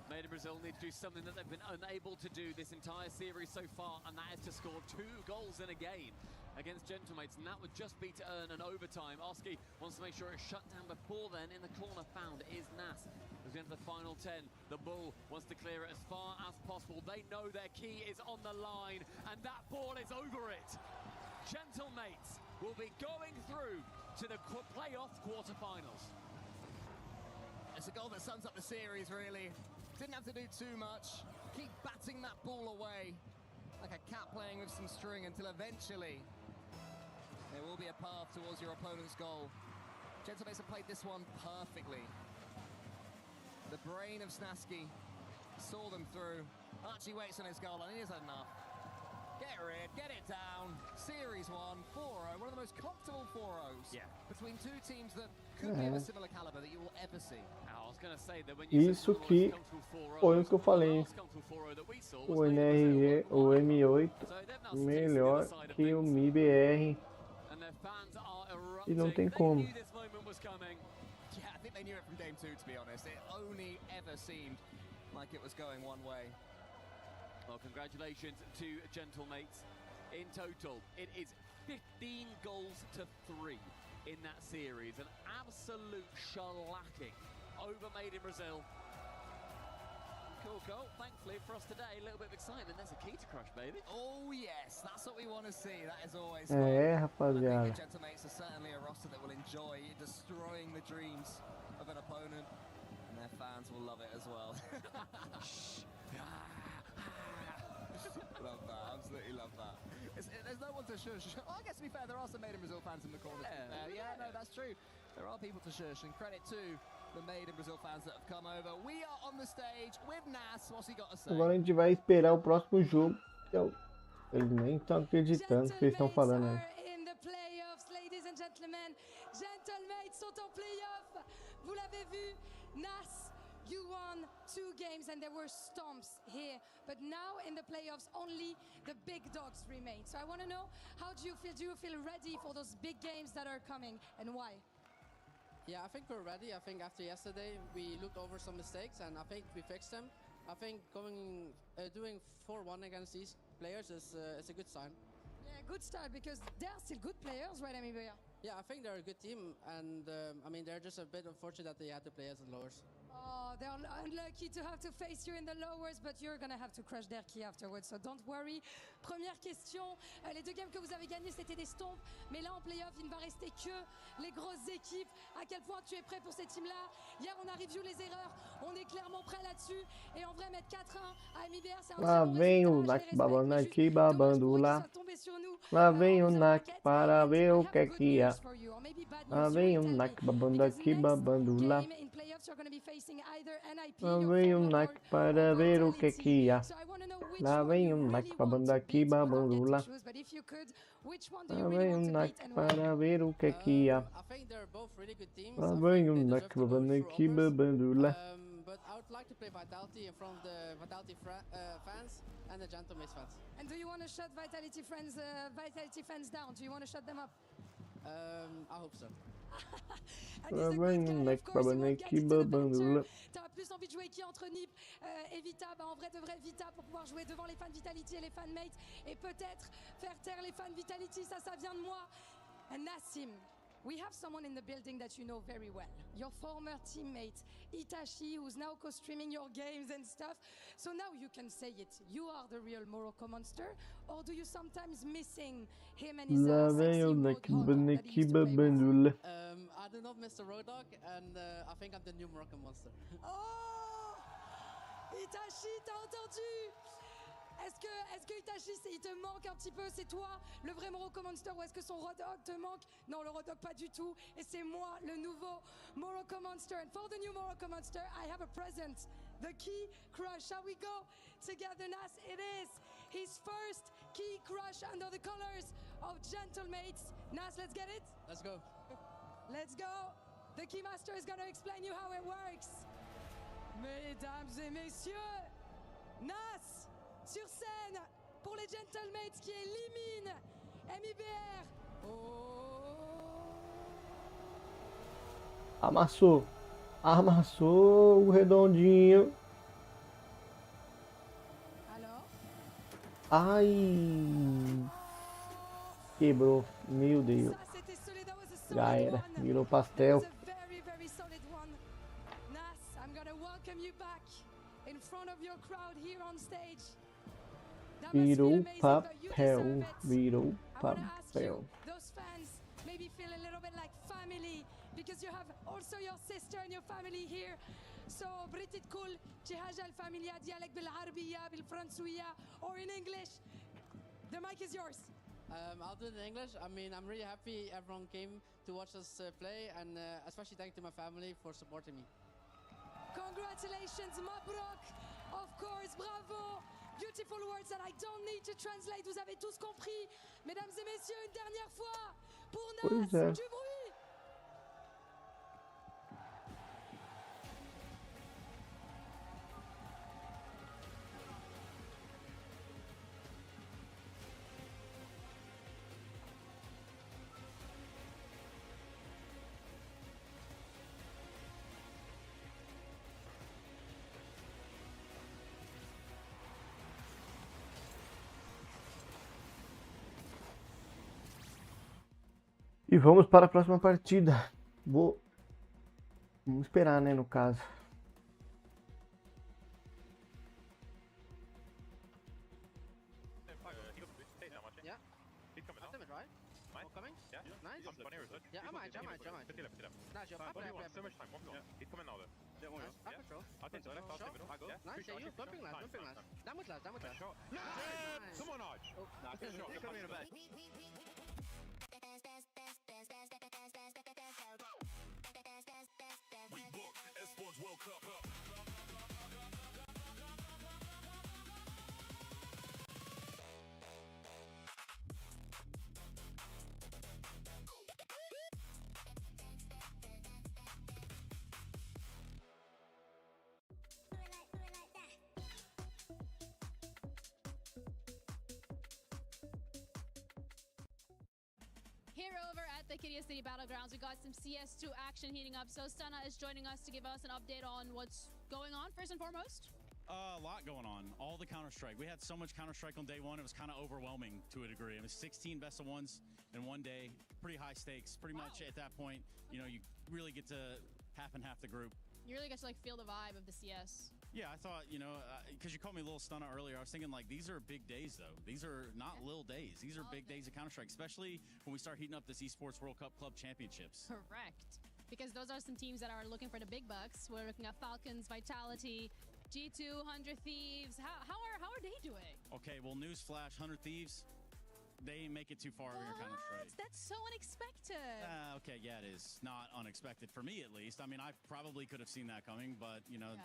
Speaker 7: Made in Brazil need to do something that they've been unable to do this entire series so far, and that is to score 2 goals in a game against Gentlemates, and that would just be to earn an overtime. Oski wants to make sure it's shut down before then. In the corner found is Nas. As we enter the final 10, the Bull wants to clear it as far as possible. They know their key is on the line, and that ball is over it. Gentlemates will be going through to the playoff quarterfinals.
Speaker 5: It's a goal that sums up the series, really. Didn't have to do too much. Keep batting that ball away like a cat playing with some string until eventually there will be a path towards your opponent's goal. Gentlemates have played this one perfectly. The brain of Snaski saw them through. Archie waits on his goal and he has had enough. Get rid, get it down. Series 1, 4-0, one of the most comfortable 4-0s between two teams that could be of a similar caliber that you will ever see.
Speaker 7: I was going to say that when you
Speaker 3: Isso que foi o que eu falei. O NRG, o M8, melhor que o MIBR. E não tem como.
Speaker 5: Yeah, I think they knew it from game 2, to be honest. It only ever seemed like it was going one way.
Speaker 7: Well, congratulations to Gentlemates. In total, it is 15 goals to 3 in that series. An absolute shellacking over Made in Brazil. Cool goal, thankfully for us today. A little bit of excitement. There's a key to crush, baby.
Speaker 5: Oh yes, that's what we want to see. That is always
Speaker 3: É,
Speaker 5: fun.
Speaker 3: rapaziada.
Speaker 5: I think Gentlemates are certainly a roster that will enjoy destroying the dreams of an opponent, and their fans will love it as well. Love that, absolutely love that. There's no one to shush. Oh, I guess to be fair, there are some Made in Brazil fans in the corner. Yeah, no, that's true. There are people to shush, and credit to the Made in Brazil fans that have come over. We are on the stage with Nas. What's he got to say?
Speaker 3: Agora a gente vai esperar o próximo jogo. Eles nem estão acreditando que eles estão falando aí.
Speaker 2: In the playoffs, ladies and gentlemen, Gentlemates sont en playoff. Vous l'avez vu, Nas. You won 2 games and there were stomps here, but now in the playoffs only the big dogs remain. So I want to know, how do you feel? Do you feel ready for those big games that are coming, and why?
Speaker 23: Yeah, I think we're ready. I think after yesterday we looked over some mistakes and I think we fixed them. I think doing 4-1 against these players is a good sign.
Speaker 2: Yeah, good start because they're still good players, right, Amibeya?
Speaker 23: Yeah, I think they're a good team, and I mean they're just a bit unfortunate that they had to play as the lowers.
Speaker 2: Oh, they're unlucky to have to face you in the lowers, but you're gonna have to crush their key afterwards, so don't worry. Première question, les 2 games que vous avez gagnés, c'était des stompes, mais là en playoff, il ne va rester que les grosses équipes. À quel point tu es prêt pour ces teams-là? Hier, on a review les erreurs, on est clairement prêt là-dessus, et en vrai, mettre 4-1 à MIBR, c'est un
Speaker 3: Lá vem o NAC babando aqui, babando lá. Lá vem o NAC para ver o que é que há. Lá vem o NAC babando aqui, babando lá. Lá vem o NAC para ver o que é que há. Lá vem o NAC babando aqui, babando lá. Lá vem o NAC para ver o que é que há. Lá vem o NAC babando aqui, babando lá.
Speaker 23: But I would like to play Vitality in front of the Vitality fans and the Gentlemates fans.
Speaker 2: And do you want to shut Vitality fans down? Do you want to shut them up?
Speaker 23: I hope so.
Speaker 3: Lá vem o NAC babando aqui, babando lá.
Speaker 2: T'as plus envie de jouer qui entre Nip et Vita? Bah en vrai de vrai Vita pour pouvoir jouer devant les fans Vitality et les fanmates et peut-être faire taire les fans Vitality, ça vient de moi. And Nassim, we have someone in the building that you know very well. Your former teammate, Itachi, who's now co-streaming your games and stuff. So now you can say it. You are the real Morocco monster, or do you sometimes missing him and his
Speaker 3: Lá vem o NAC babando aqui, babando lá.
Speaker 23: I do not miss the Road Dog, and I think I'm the new Moroccan monster.
Speaker 2: Oh, Itachi, t'as entendu? Est-ce que Itachi, il te manque un petit peu? C'est toi, le vrai Morocco Monster, ou est-ce que son Road Dog te manque? Non, le Road Dog, pas du tout. Et c'est moi, le nouveau Morocco Monster. And for the new Morocco Monster, I have a present. The Key Crush. Shall we go together, Nas? It is his first Key Crush under the colors of Gentlemates. Nas, let's get it?
Speaker 23: Let's go.
Speaker 2: Let's go. The Key Master is going to explain you how it works. Mesdames et messieurs, Nas sur scène pour les Gentlemates qui éliminent MIBR.
Speaker 3: Amassou. Amassou o redondinho. Ai. Quebrou. Meu Deus. Já era. Virou pastel.
Speaker 2: Nas, I'm gonna welcome you back in front of your crowd here on stage.
Speaker 3: Virou papel. Virou papel.
Speaker 2: Those fans maybe feel a little bit like family because you have also your sister and your family here. So بريت تقول شي حاجة الفاميليا ديالك بالعربية بالفرنسوية or in English. The mic is yours.
Speaker 23: I'll do it in English. I mean, I'm really happy everyone came to watch us play, and especially thank to my family for supporting me.
Speaker 2: Congratulations, Mabrok. Of course, bravo. Beautiful words that I don't need to translate. Vous avez tous compris. Mesdames et messieurs, une dernière fois pour Nas, du bruit.
Speaker 3: E vamos para a próxima partida. Vamos esperar, né, no caso.
Speaker 23: Yeah. He's coming now. Right? Mine? Coming? Yeah. Nice. Yeah, I might. Nice, you're so much time. He's coming now though. Nice. Up control. Nice, yeah, you're bumping last. Down with last. Nice. Come on, Arch. You're coming in a bit.
Speaker 1: We book Esports World Cup.
Speaker 8: Here over at the Kitty City Battlegrounds, we got some CS2 action heating up. So Stunna is joining us to give us an update on what's going on, first and foremost.
Speaker 9: A lot going on. All the Counter-Strike. We had so much Counter-Strike on day one, it was kind of overwhelming to a degree. It was 16 best of ones in one day. Pretty high stakes. Pretty much at that point, you know, you really get to half and half the group.
Speaker 8: You really get to like feel the vibe of the CS.
Speaker 9: Yeah, I thought, you know, because you called me a little Stunna earlier, I was thinking, like, these are big days, though. These are not little days. These are big days of Counter-Strike, especially when we start heating up this Esports World Cup Club Championships.
Speaker 8: Correct. Because those are some teams that are looking for the big bucks. We're looking at Falcons, Vitality, G2, 100 Thieves. How are they doing?
Speaker 9: Okay, well, newsflash, 100 Thieves, they ain't make it too far over here, Counter-Strike.
Speaker 8: That's so unexpected.
Speaker 9: Okay, yeah, it is. Not unexpected, for me at least. I mean, I probably could have seen that coming, but, you know...
Speaker 8: Yeah.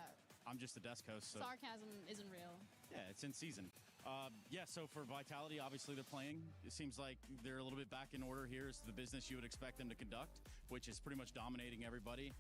Speaker 9: I'm just a desk host, so...
Speaker 8: Sarcasm isn't real.
Speaker 9: Yeah, it's in season. Yeah, so for Vitality, obviously they're playing. It seems like they're a little bit back in order here. It's the business you would expect them to conduct, which is pretty much dominating everybody.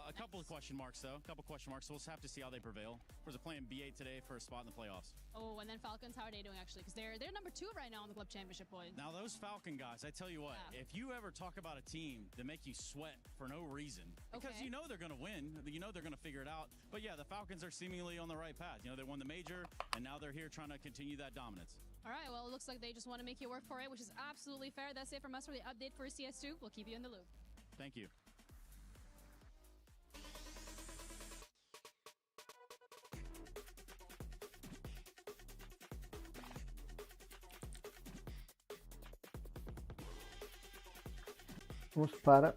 Speaker 9: A couple of question marks, though. So we'll have to see how they prevail. We're playing B8 today for a spot in the playoffs.
Speaker 8: Oh, and then Falcons, how are they doing, actually? Because they're number 2 right now on the club championship points.
Speaker 9: Now, those Falcon guys, I tell you what, if you ever talk about a team that make you sweat for no reason, because you know they're going to win, you know they're going to figure it out, but yeah, the Falcons are seemingly on the right path. You know, they won the major, and now they're here trying to continue that dominance.
Speaker 8: All right, well, it looks like they just want to make you work for it, which is absolutely fair. That's it from us for the update for CS2. We'll keep you in the loop.
Speaker 9: Thank you.
Speaker 3: Vamos para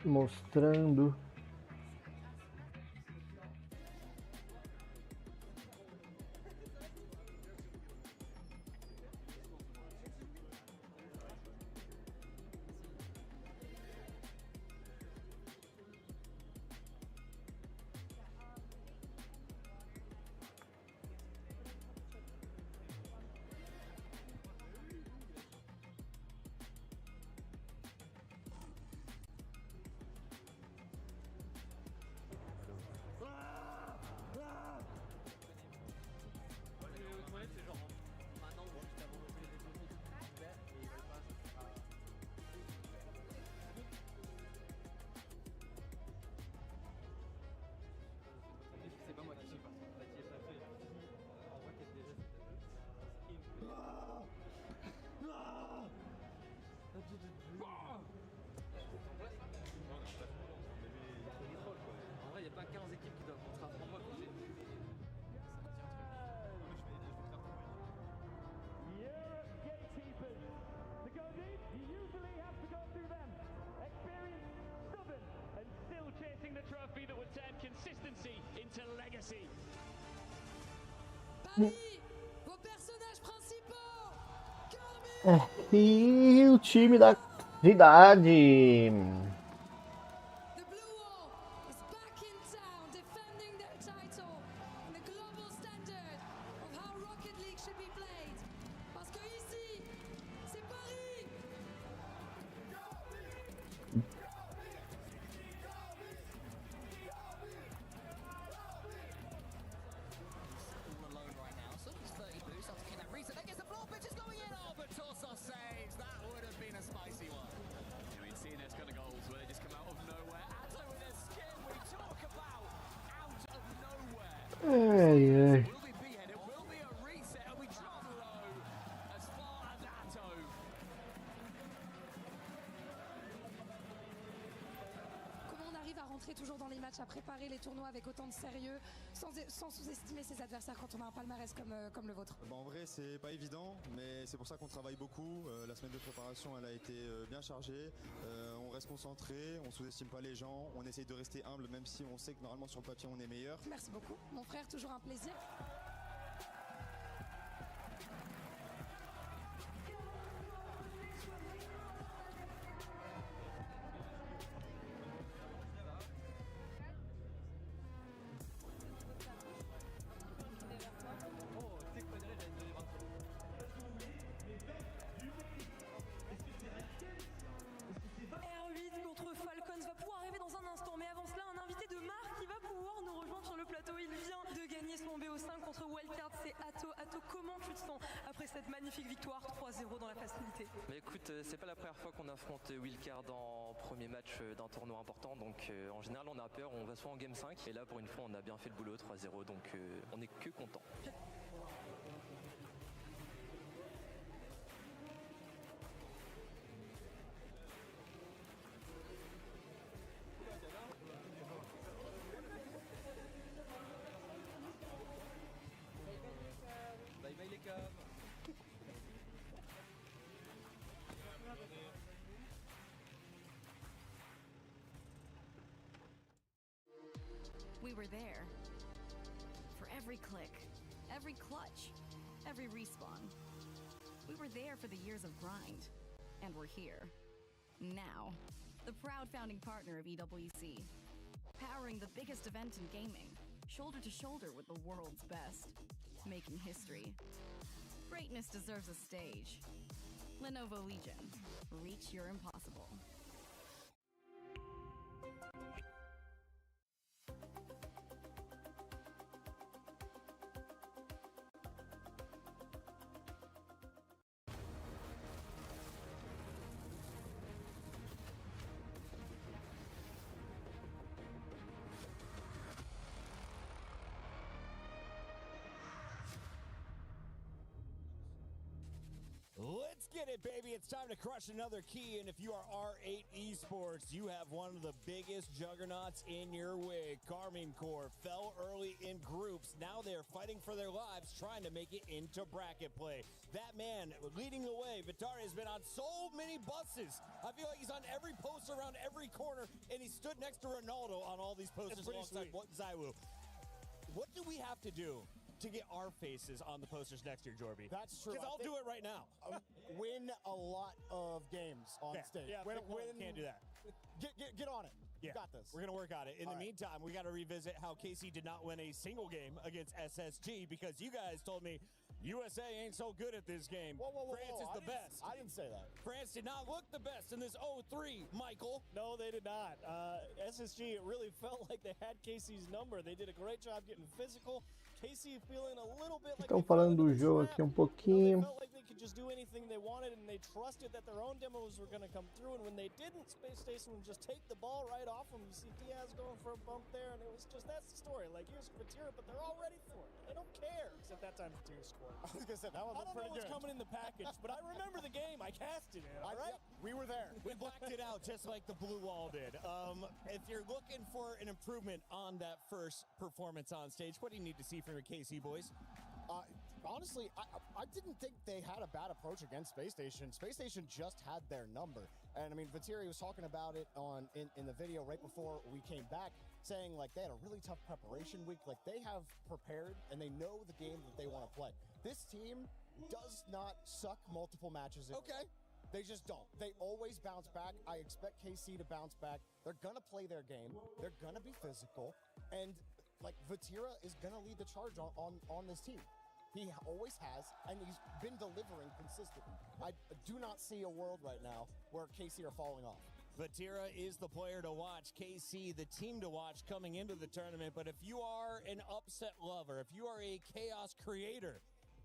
Speaker 3: mostrando E o time da cidade. Ai, ai.
Speaker 2: Comment on arrive à rentrer toujours dans les matchs, à préparer les tournois avec autant de sérieux, sans sous-estimer ses adversaires quand on a un palmarès comme le vôtre?
Speaker 13: En vrai, c'est pas évident, mais c'est pour ça qu'on travaille beaucoup. La semaine de préparation, elle a été bien chargée. On reste concentré, on sous-estime pas les gens, on essaye de rester humble, même si on sait que normalement sur le papier on est meilleur.
Speaker 2: Merci beaucoup, mon frère, toujours un plaisir.
Speaker 14: Comment tu te sens après cette magnifique victoire 3-0 dans la facilité?
Speaker 15: Bah écoute, c'est pas la première fois qu'on affronte Wildcard en premier match d'un tournoi important, donc en général on a peur, on va soit en game 5, et là pour une fois on a bien fait le boulot 3-0, donc on est que content.
Speaker 24: We were there for every click, every clutch, every respawn. We were there for the years of grind, and we're here. Now, the proud founding partner of EWC, powering the biggest event in gaming, shoulder to shoulder with the world's best, making history. Greatness deserves a stage. Lenovo Legion, reach your impossible.
Speaker 12: Let's get it, baby. It's time to crush another key. And if you are R8 Esports, you have one of the biggest juggernauts in your wig. Carmine Corps fell early in groups. Now they're fighting for their lives, trying to make it into bracket play. That man leading the way, Vitari, has been on so many buses. I feel like he's on every poster around every corner, and he stood next to Ronaldo on all these posters alongside Zywoo. What do we have to do to get our faces on the posters next year, Jorby?
Speaker 25: That's true.
Speaker 12: Because I'll do it right now.
Speaker 25: Win a lot of games on stage.
Speaker 12: Yeah, can't do that.
Speaker 25: Get on it. You got this.
Speaker 12: We're going to work on it. In the meantime, we got to revisit how KC did not win a single game against SSG because you guys told me USA ain't so good at this game. France is the best.
Speaker 25: I didn't say that.
Speaker 12: France did not look the best in this 0-3, Michael.
Speaker 26: No, they did not. SSG, it really felt like they had KC's number. They did a great job getting physical. KC feeling a little bit like
Speaker 3: Estão falando do jogo aqui pouquinho.
Speaker 26: They felt like they could just do anything they wanted, and they trusted that their own demos were going to come through. And when they didn't, Space Station would just take the ball right off them. You see Diaz going for a bump there, and it was just, that's the story. Like, here's Fatira, but they're all ready for it. They don't care. Except that time Fatira scored.
Speaker 25: I was going to say, that one looked pretty good.
Speaker 26: I don't know what's coming in the package, but I remember the game. I casted it, all right?
Speaker 25: We were there.
Speaker 12: We blocked it out just like the Blue Wall did. If you're looking for an improvement on that first performance on stage, what do you need to see from your KC boys?
Speaker 25: Honestly, I didn't think they had a bad approach against Space Station. Space Station just had their number. And I mean, Vatiri was talking about it in the video right before we came back, saying like they had a really tough preparation week. Like they have prepared and they know the game that they want to play. This team does not suck multiple matches in. Okay. They just don't. They always bounce back. I expect KC to bounce back. They're going to play their game. They're going to be physical. And like Vatira is going to lead the charge on this team. He always has, and he's been delivering consistently. I do not see a world right now where KC are falling off.
Speaker 12: Vatira is the player to watch. KC, the team to watch coming into the tournament. But if you are an upset lover, if you are a chaos creator,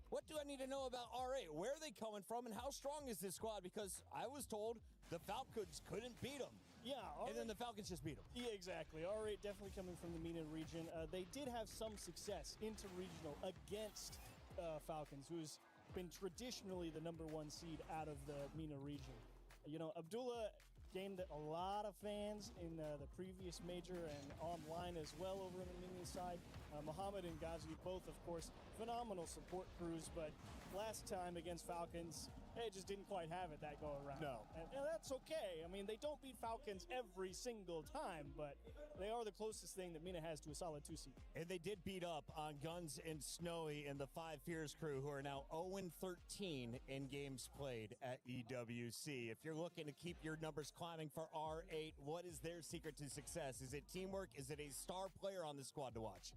Speaker 12: what do I need to know about R8? Where are they coming from, and how strong is this squad? Because I was told the Falcons couldn't beat them.
Speaker 26: Yeah,
Speaker 12: and then the Falcons just beat them.
Speaker 26: Yeah, exactly. R8 definitely coming from the MENA region. They did have some success inter-regional against Falcons, who's been traditionally the #1 seed out of the MENA region. You know, Abdullah gained a lot of fans in the previous major and online as well over on the MENA side. Mohammed and Ghazi, both, of course, phenomenal support crews, but last time against Falcons, they just didn't quite have it that go around.
Speaker 25: No.
Speaker 26: And that's okay. I mean, they don't beat Falcons every single time, but they are the closest thing that MENA has to a solid 2 seed.
Speaker 12: And they did beat up on Guns and Snowy and the 5 Fears crew, who are now 0-13 in games played at EWC. If you're looking to keep your numbers climbing for R8, what is their secret to success? Is it teamwork? Is it a star player on the squad to watch?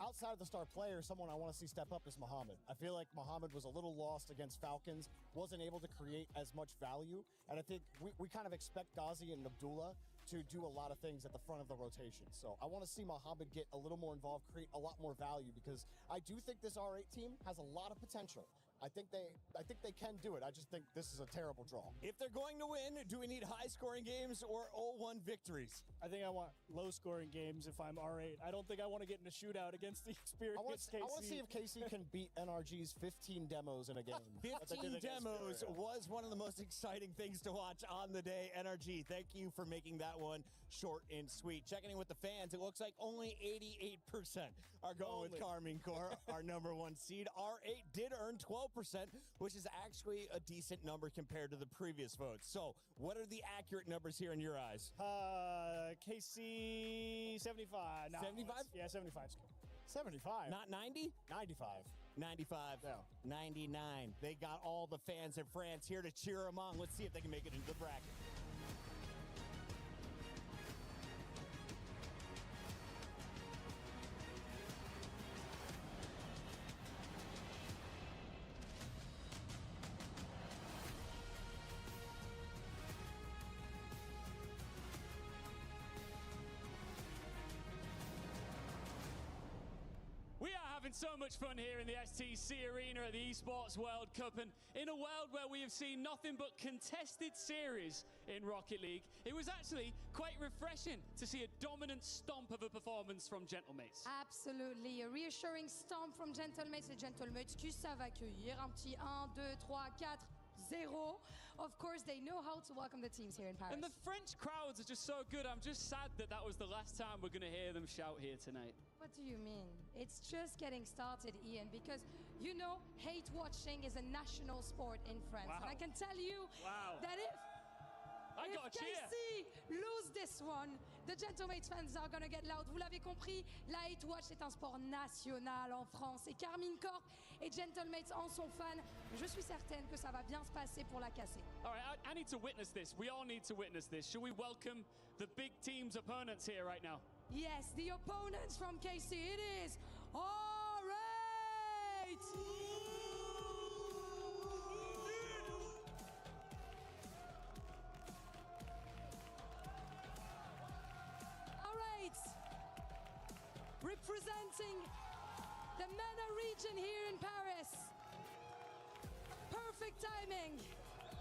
Speaker 25: Outside of the star player, someone I want to see step up is Mohammed. I feel like Mohammed was a little lost against Falcons, wasn't able to create as much value, and I think we kind of expect Ghazi and Abdullah to do a lot of things at the front of the rotation. So I want to see Mohammed get a little more involved, create a lot more value, because I do think this R8 team has a lot of potential. I think they can do it. I just think this is a terrible draw.
Speaker 12: If they're going to win, do we need high-scoring games or 0-1 victories?
Speaker 26: I think I want low-scoring games if I'm R8. I don't think I want to get in a shootout against the experienced KC.
Speaker 25: I want to see if KC can beat NRG's 15 demos in a game.
Speaker 12: 15 demos was one of the most exciting things to watch on the day. NRG, thank you for making that one short and sweet. Checking in with the fans, it looks like only 88% are going with Carmine Corps, our #1 seed. R8 did earn 12%, which is actually a decent number compared to the previous votes. So, what are the accurate numbers here in your eyes?
Speaker 26: KC 75. No,
Speaker 12: 75?
Speaker 26: Yeah, 75.
Speaker 25: 75.
Speaker 12: Not 90?
Speaker 25: 95.
Speaker 12: 95.
Speaker 25: No.
Speaker 12: 99. They got all the fans in France here to cheer them on. Let's see if they can make it into the bracket.
Speaker 4: We are having so much fun here in the STC Arena at the Esports World Cup, and in a world where we have seen nothing but contested series in Rocket League, it was actually quite refreshing to see a dominant stomp of a performance from Gentlemates.
Speaker 2: Absolutely. A reassuring stomp from Gentlemates. Les Gentlemates qui savent accueillir. Un petit 1, 2, 3, 4, 0. Of course, they know how to welcome the teams here in Paris.
Speaker 4: And the French crowds are just so good. I'm just sad that that was the last time we're going to hear them shout here tonight.
Speaker 2: What do you mean? It's just getting started, Ian, because you know hate watching is a national sport in France.
Speaker 4: Wow.
Speaker 2: And I can tell you that if KC lose this one, the Gentlemates fans are going to get loud. Vous l'avez compris, la hate watch est un sport national en France. Et Carmine Corps et Gentlemates en sont fans. Je suis certaine que ça va bien se passer pour la casser.
Speaker 4: All right, I need to witness this. We all need to witness this. Shall we welcome the big team's opponents here right now?
Speaker 2: Yes, the opponents from KC, it is R8! R8 representing the MENA region here in Paris. Perfect timing,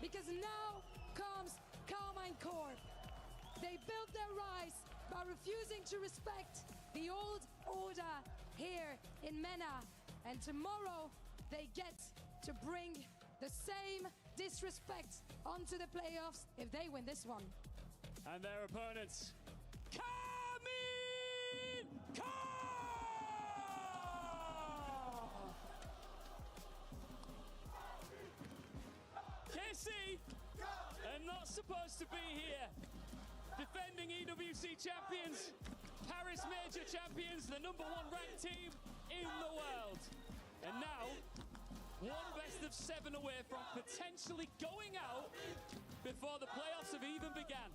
Speaker 2: because now comes Carmine Corps. They built their rise by refusing to respect the old order here in MENA. And tomorrow, they get to bring the same disrespect onto the playoffs if they win this one.
Speaker 4: And their opponents, Carmine Corps! KC, and not surprisingly, supposed to be here. Defending EWC champions, Paris Major champions, the #1 ranked team in the world. And now, one best of 7 away from potentially going out before the playoffs have even begun.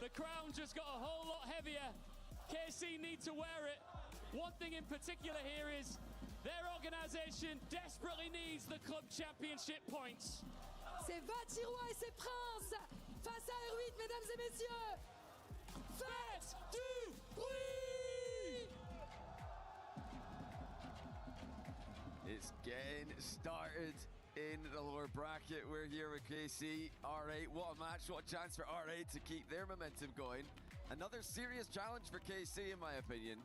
Speaker 4: The crown just got a whole lot heavier. KC need to wear it. One thing in particular here is their organization desperately needs the club championship points.
Speaker 2: C'est 20 Tirois et ses princes face à R8, mesdames et messieurs. Faites du bruit!
Speaker 6: It's getting started in the lower bracket. We're here with KC. R8, what a match, what a chance for R8 to keep their momentum going. Another serious challenge for KC, in my opinion,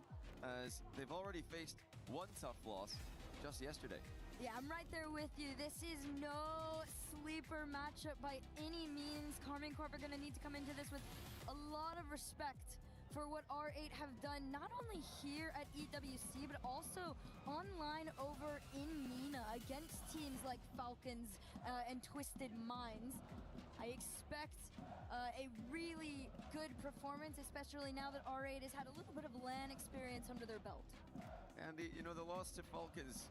Speaker 6: as they've already faced one tough loss just yesterday.
Speaker 10: Yeah, I'm right there with you. This is no sleeper matchup by any means. Karmine Corp are going to need to come into this with a lot of respect for what R8 have done, not only here at EWC, but also online over in MENA against teams like Falcons and Twisted Minds. I expect a really good performance, especially now that R8 has had a little bit of LAN experience under their belt.
Speaker 6: And the loss to Falcons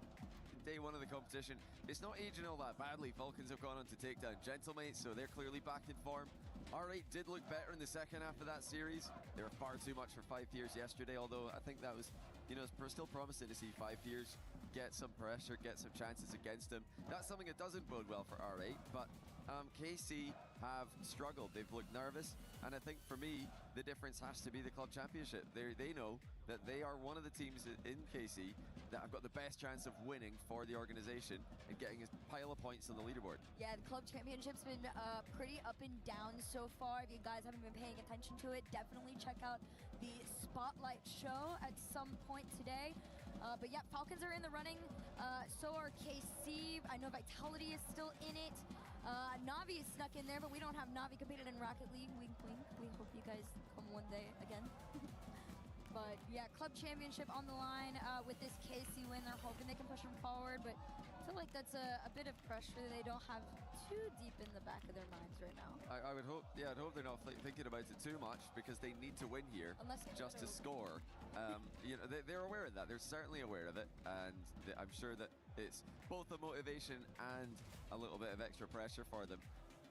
Speaker 6: day one of the competition, it's not aging all that badly. Falcons have gone on to take down Gentlemates, so they're clearly back in form. R8 did look better in the second half of that series. They were far too much for 5 years yesterday, although I think that was, it's still promising to see 5 years get some pressure, get some chances against them. That's something that doesn't bode well for R8, but KC have struggled. They've looked nervous, and I think for me, the difference has to be the club championship. They know that they are one of the teams in KC that have got the best chance of winning for the organization and getting a pile of points on the leaderboard.
Speaker 10: Yeah, the club championship's been pretty up and down so far. If you guys haven't been paying attention to it, definitely check out the Spotlight show at some point today. But yeah, Falcons are in the running, so are KC. I know Vitality is still in it. Navi is stuck in there, but we don't have Navi competed in Rocket League. Wink, wink. We hope you guys come one day again. But yeah, club championship on the line with this KC win. They're hoping they can push them forward, but I feel like that's a bit of pressure they don't have too deep in the back of their minds right now.
Speaker 6: I would hope, I'd hope they're not thinking about it too much, because they need to win here just to score. They're aware of that. They're certainly aware of it, and I'm sure that it's both a motivation and a little bit of extra pressure for them.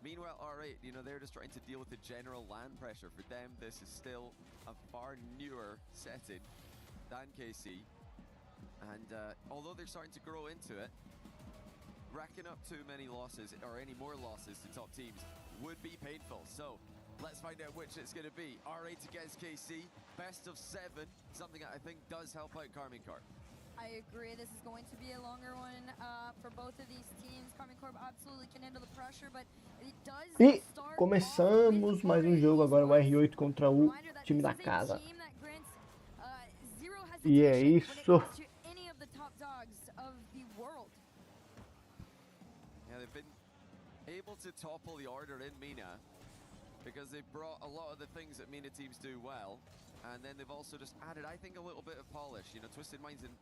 Speaker 6: Meanwhile, R8, they're just trying to deal with the general LAN pressure. For them, this is still a far newer setting than KC. And although they're starting to grow into it, racking up too many losses or any more losses to top teams would be painful. So let's find out which it's going to be. R8 against KC, best of 7, something that I think does help out Karmine Corp.
Speaker 10: I agree. This is going to be a longer one for both of these teams. Karmine Corp absolutely can handle the pressure, but it does
Speaker 3: E
Speaker 10: start
Speaker 3: começamos mais um jogo agora, o R8 contra o time da casa. E é isso.
Speaker 6: Yeah, they've been able to topple the order in MENA because they've brought a lot of the things that MENA teams do well, and then they've also just added, I think, a little bit of polish. Twisted Minds and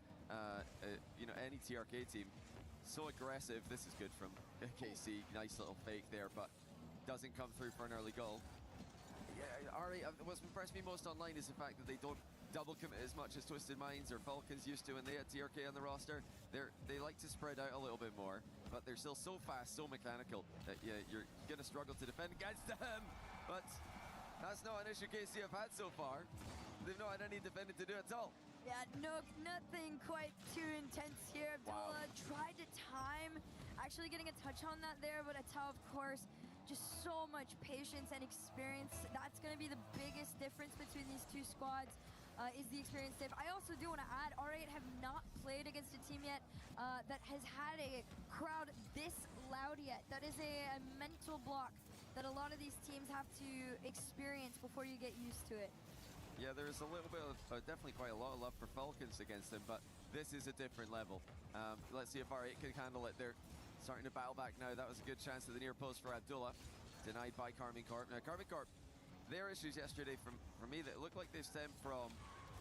Speaker 6: any TRK team, so aggressive. This is good from KC. Nice little fake there, but doesn't come through for an early goal. Yeah, what's impressed me most online is the fact that they don't double commit as much as Twisted Minds or Falcons used to when they had TRK on the roster. They like to spread out a little bit more, but they're still so fast, so mechanical that you're gonna struggle to defend against them. But that's not an issue KC have had so far. They've not had any defending to do at all.
Speaker 10: Yeah, nothing quite too intense here. Abdullah tried to time, actually getting a touch on that there, but Atal, of course, just so much patience and experience. That's going to be the biggest difference between these two squads, is the experience diff. I also do want to add, R8 have not played against a team yet that has had a crowd this loud yet. That is a mental block that a lot of these teams have to experience before you get used to it.
Speaker 6: Yeah, there's a little bit of, definitely quite a lot of love for Falcons against them, but this is a different level. Let's see if R8 can handle it. They're starting to battle back now. That was a good chance to the near post for Abdullah, denied by Karmine Corp. Now, Karmine Corp, their issues yesterday for me, that look like they stem from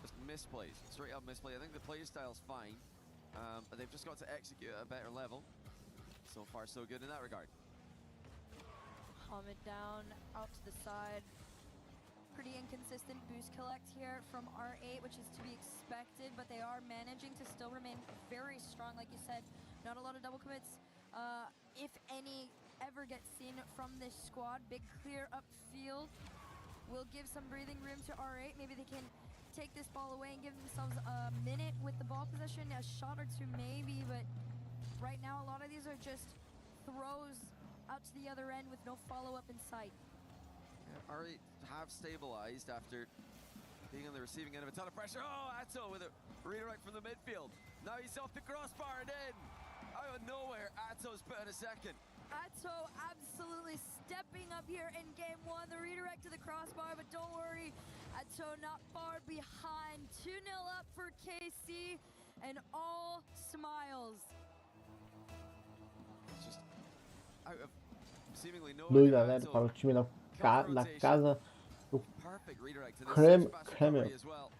Speaker 6: just misplays, straight up misplay. I think the play style's fine, but they've just got to execute at a better level. So far, so good in that regard.
Speaker 10: Mohammed down, out to the side. Pretty inconsistent boost collect here from R8, which is to be expected, but they are managing to still remain very strong. Like you said, not a lot of double commits, if any, ever get seen from this squad. Big clear upfield will give some breathing room to R8. Maybe they can take this ball away and give themselves a minute with the ball possession, a shot or two maybe, but right now a lot of these are just throws out to the other end with no follow-up in sight.
Speaker 6: R8 have stabilized after being on the receiving end of a ton of pressure. Oh, Atto with a redirect from the midfield. Now he's off the crossbar and in. Out of nowhere, Atto's put in a second.
Speaker 10: Atto absolutely stepping up here in game one. The redirect to the crossbar, but don't worry, Atto not far behind. 2-0 up for KC, and all smiles.
Speaker 6: It's just out of seemingly no
Speaker 3: 2-0 para o time da casa do Kreml.
Speaker 6: as well.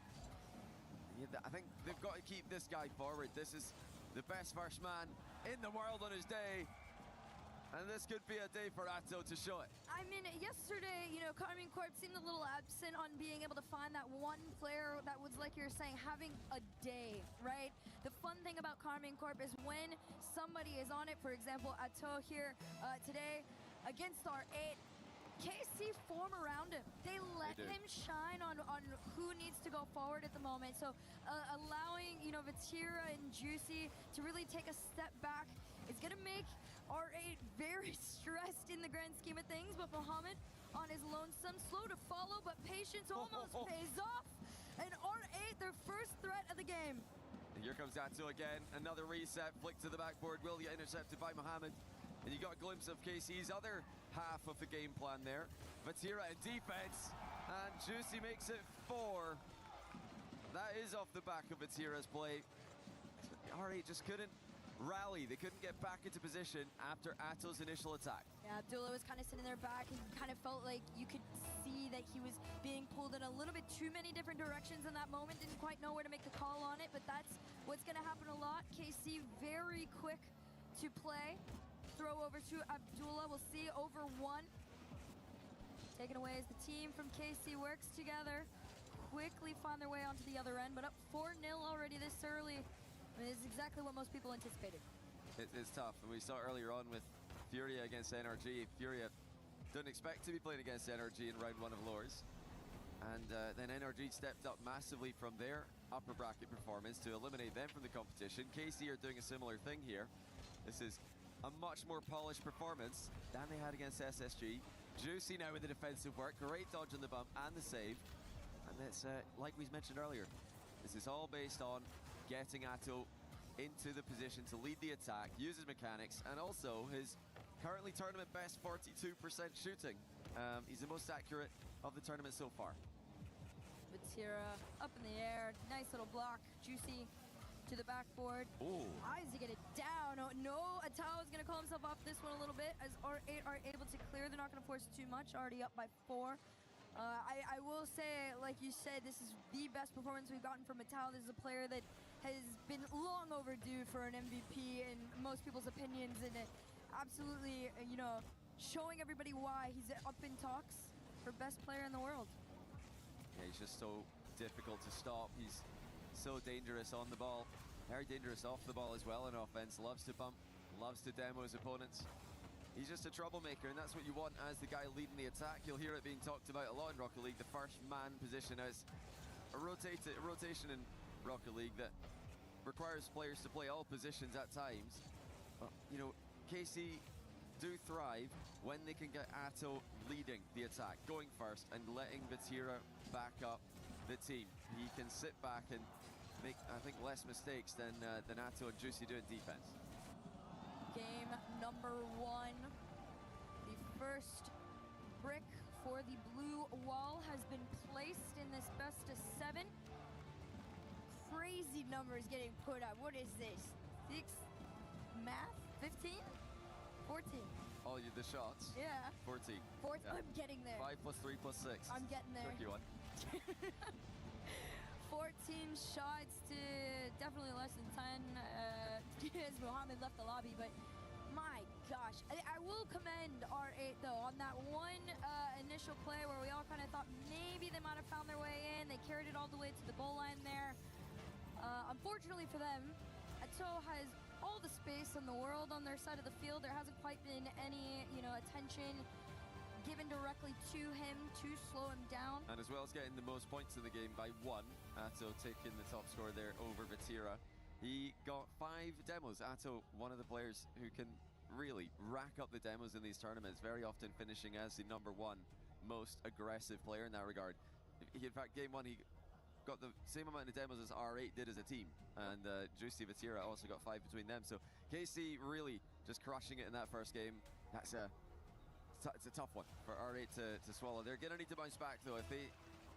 Speaker 6: I think they've got to keep this guy forward. This is the best first man in the world on his day. And this could be a day for Atto to show it.
Speaker 10: I mean, yesterday, you know, Karmine Corp seemed a little absent on being able to find that one player that was, like you're saying, having a day, right? The fun thing about Karmine Corp is when somebody is on it, for example, Atto here today against our 8, KC form around him. They let him shine on who needs to go forward at the moment. So allowing, you know, Vatira and Juicy to really take a step back is going to make R8 very stressed in the grand scheme of things, but Mohammed on his lonesome, slow to follow, but patience almost pays off. And R8, their first threat of the game.
Speaker 6: And here comes Atto again, another reset, flick to the backboard, will get intercepted by Mohammed. And you got a glimpse of KC's other half of the game plan there. Vatira in defense, and Juicy makes it 4. That is off the back of Vatira's play. R8 just couldn't rally. They couldn't get back into position after Atto's initial attack.
Speaker 10: Yeah, Abdullah was kind of sitting there back and kind of felt like you could see that he was being pulled in a little bit too many different directions in that moment. Didn't quite know where to make the call on it, but that's what's going to happen a lot. KC very quick to play. Throw over to Abdullah. We'll see over 1. Taken away as the team from KC works together. Quickly find their way onto the other end, but up 4-0 already this early. I mean, this is exactly what most people anticipated.
Speaker 6: It's tough, and we saw earlier on with Furia against NRG. Furia didn't expect to be playing against NRG in round 1 of Lures. And then NRG stepped up massively from their upper bracket performance to eliminate them from the competition. KC are doing a similar thing here. This is a much more polished performance than they had against SSG. Juicy now with the defensive work, great dodge on the bump and the save. And it's like we mentioned earlier, this is all based on getting Atto into the position to lead the attack, use his mechanics, and also his currently tournament best 42% shooting. He's the most accurate of the tournament so far.
Speaker 10: Vatira up in the air, nice little block. Juicy to the backboard. Eyes to get it down. Oh, no, Atao is going to call himself off this one a little bit as R8 are able to clear. They're not going to force too much, already up by 4. I will say, like you said, this is the best performance we've gotten from Atao. This is a player that has been long overdue for an MVP in most people's opinions, and absolutely, you know, showing everybody why he's up in talks for best player in the world.
Speaker 6: Yeah, he's just so difficult to stop. He's so dangerous on the ball, very dangerous off the ball as well in offense. Loves to bump, loves to demo his opponents. He's just a troublemaker, and that's what you want as the guy leading the attack. You'll hear it being talked about a lot in Rocket League, the first man position. As a rotation in Rocket League that requires players to play all positions at times. You know, KC do thrive when they can get Atto leading the attack, going first and letting Vatira back up the team. He can sit back and make, I think, less mistakes than Atto and Juicy do in defense.
Speaker 10: Game number 1. The first brick for the blue wall has been placed in this best of 7. Crazy numbers getting put up. What is this? 6 math? 15? 14.
Speaker 6: Oh, the shots?
Speaker 10: Yeah.
Speaker 6: 14.
Speaker 10: Yeah. I'm getting there.
Speaker 6: 5 plus 3 plus 6.
Speaker 10: I'm getting there.
Speaker 6: Tricky one.
Speaker 10: 14 shots to definitely less than 10 as Mohammed left the lobby, but my gosh. I will commend R8 though on that one initial play where we all kind of thought maybe they might have found their way in. They carried it all the way to the goal line there. Unfortunately for them, Ato has all the space in the world on their side of the field. There hasn't quite been any, attention given directly to him to slow him down.
Speaker 6: And as well as getting the most points in the game by 1, Ato taking the top score there over Vatira. He got 5 demos. Ato, one of the players who can really rack up the demos in these tournaments, very often finishing as the #1 most aggressive player in that regard. In fact, game 1 he got the same amount of demos as R8 did as a team, and Juicy Vatira also got 5 between them. So KC really just crushing it in that first game. That's it's a tough one for R8 to swallow. They're gonna need to bounce back though. If they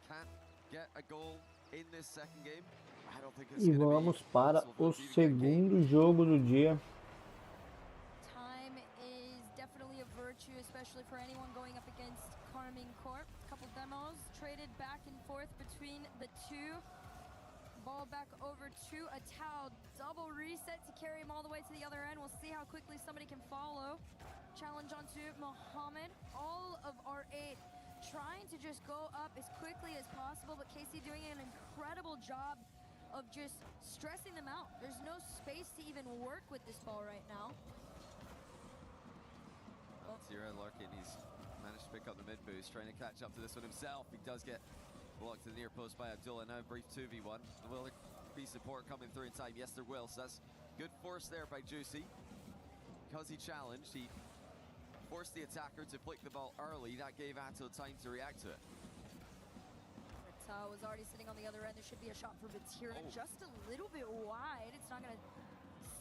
Speaker 6: can't get a goal in this second game, I don't think it's
Speaker 3: E vamos para o segundo jogo do dia.
Speaker 10: Time is definitely a virtue, especially for anyone going up against Carmine Corp. A couple demos traded back and forth between the two. Ball back over to Atao. Double reset to carry him all the way to the other end. We'll see how quickly somebody can follow. Challenge onto Mohammed. All of R8 trying to just go up as quickly as possible, but KC doing an incredible job of just stressing them out. There's no space to even work with this ball right now.
Speaker 6: Well, Tira Larkin, he's managed to pick up the mid boost, trying to catch up to this one himself. He does get blocked to the near post by Abdullah. Now brief 2v1. Will there be support coming through in time? Yes, there will. So that's good force there by Juicy. Because he challenged, he forced the attacker to flick the ball early. That gave Ato time to react to it.
Speaker 10: Atao was already sitting on the other end. There should be a shot for Vatira, just a little bit wide. It's not going to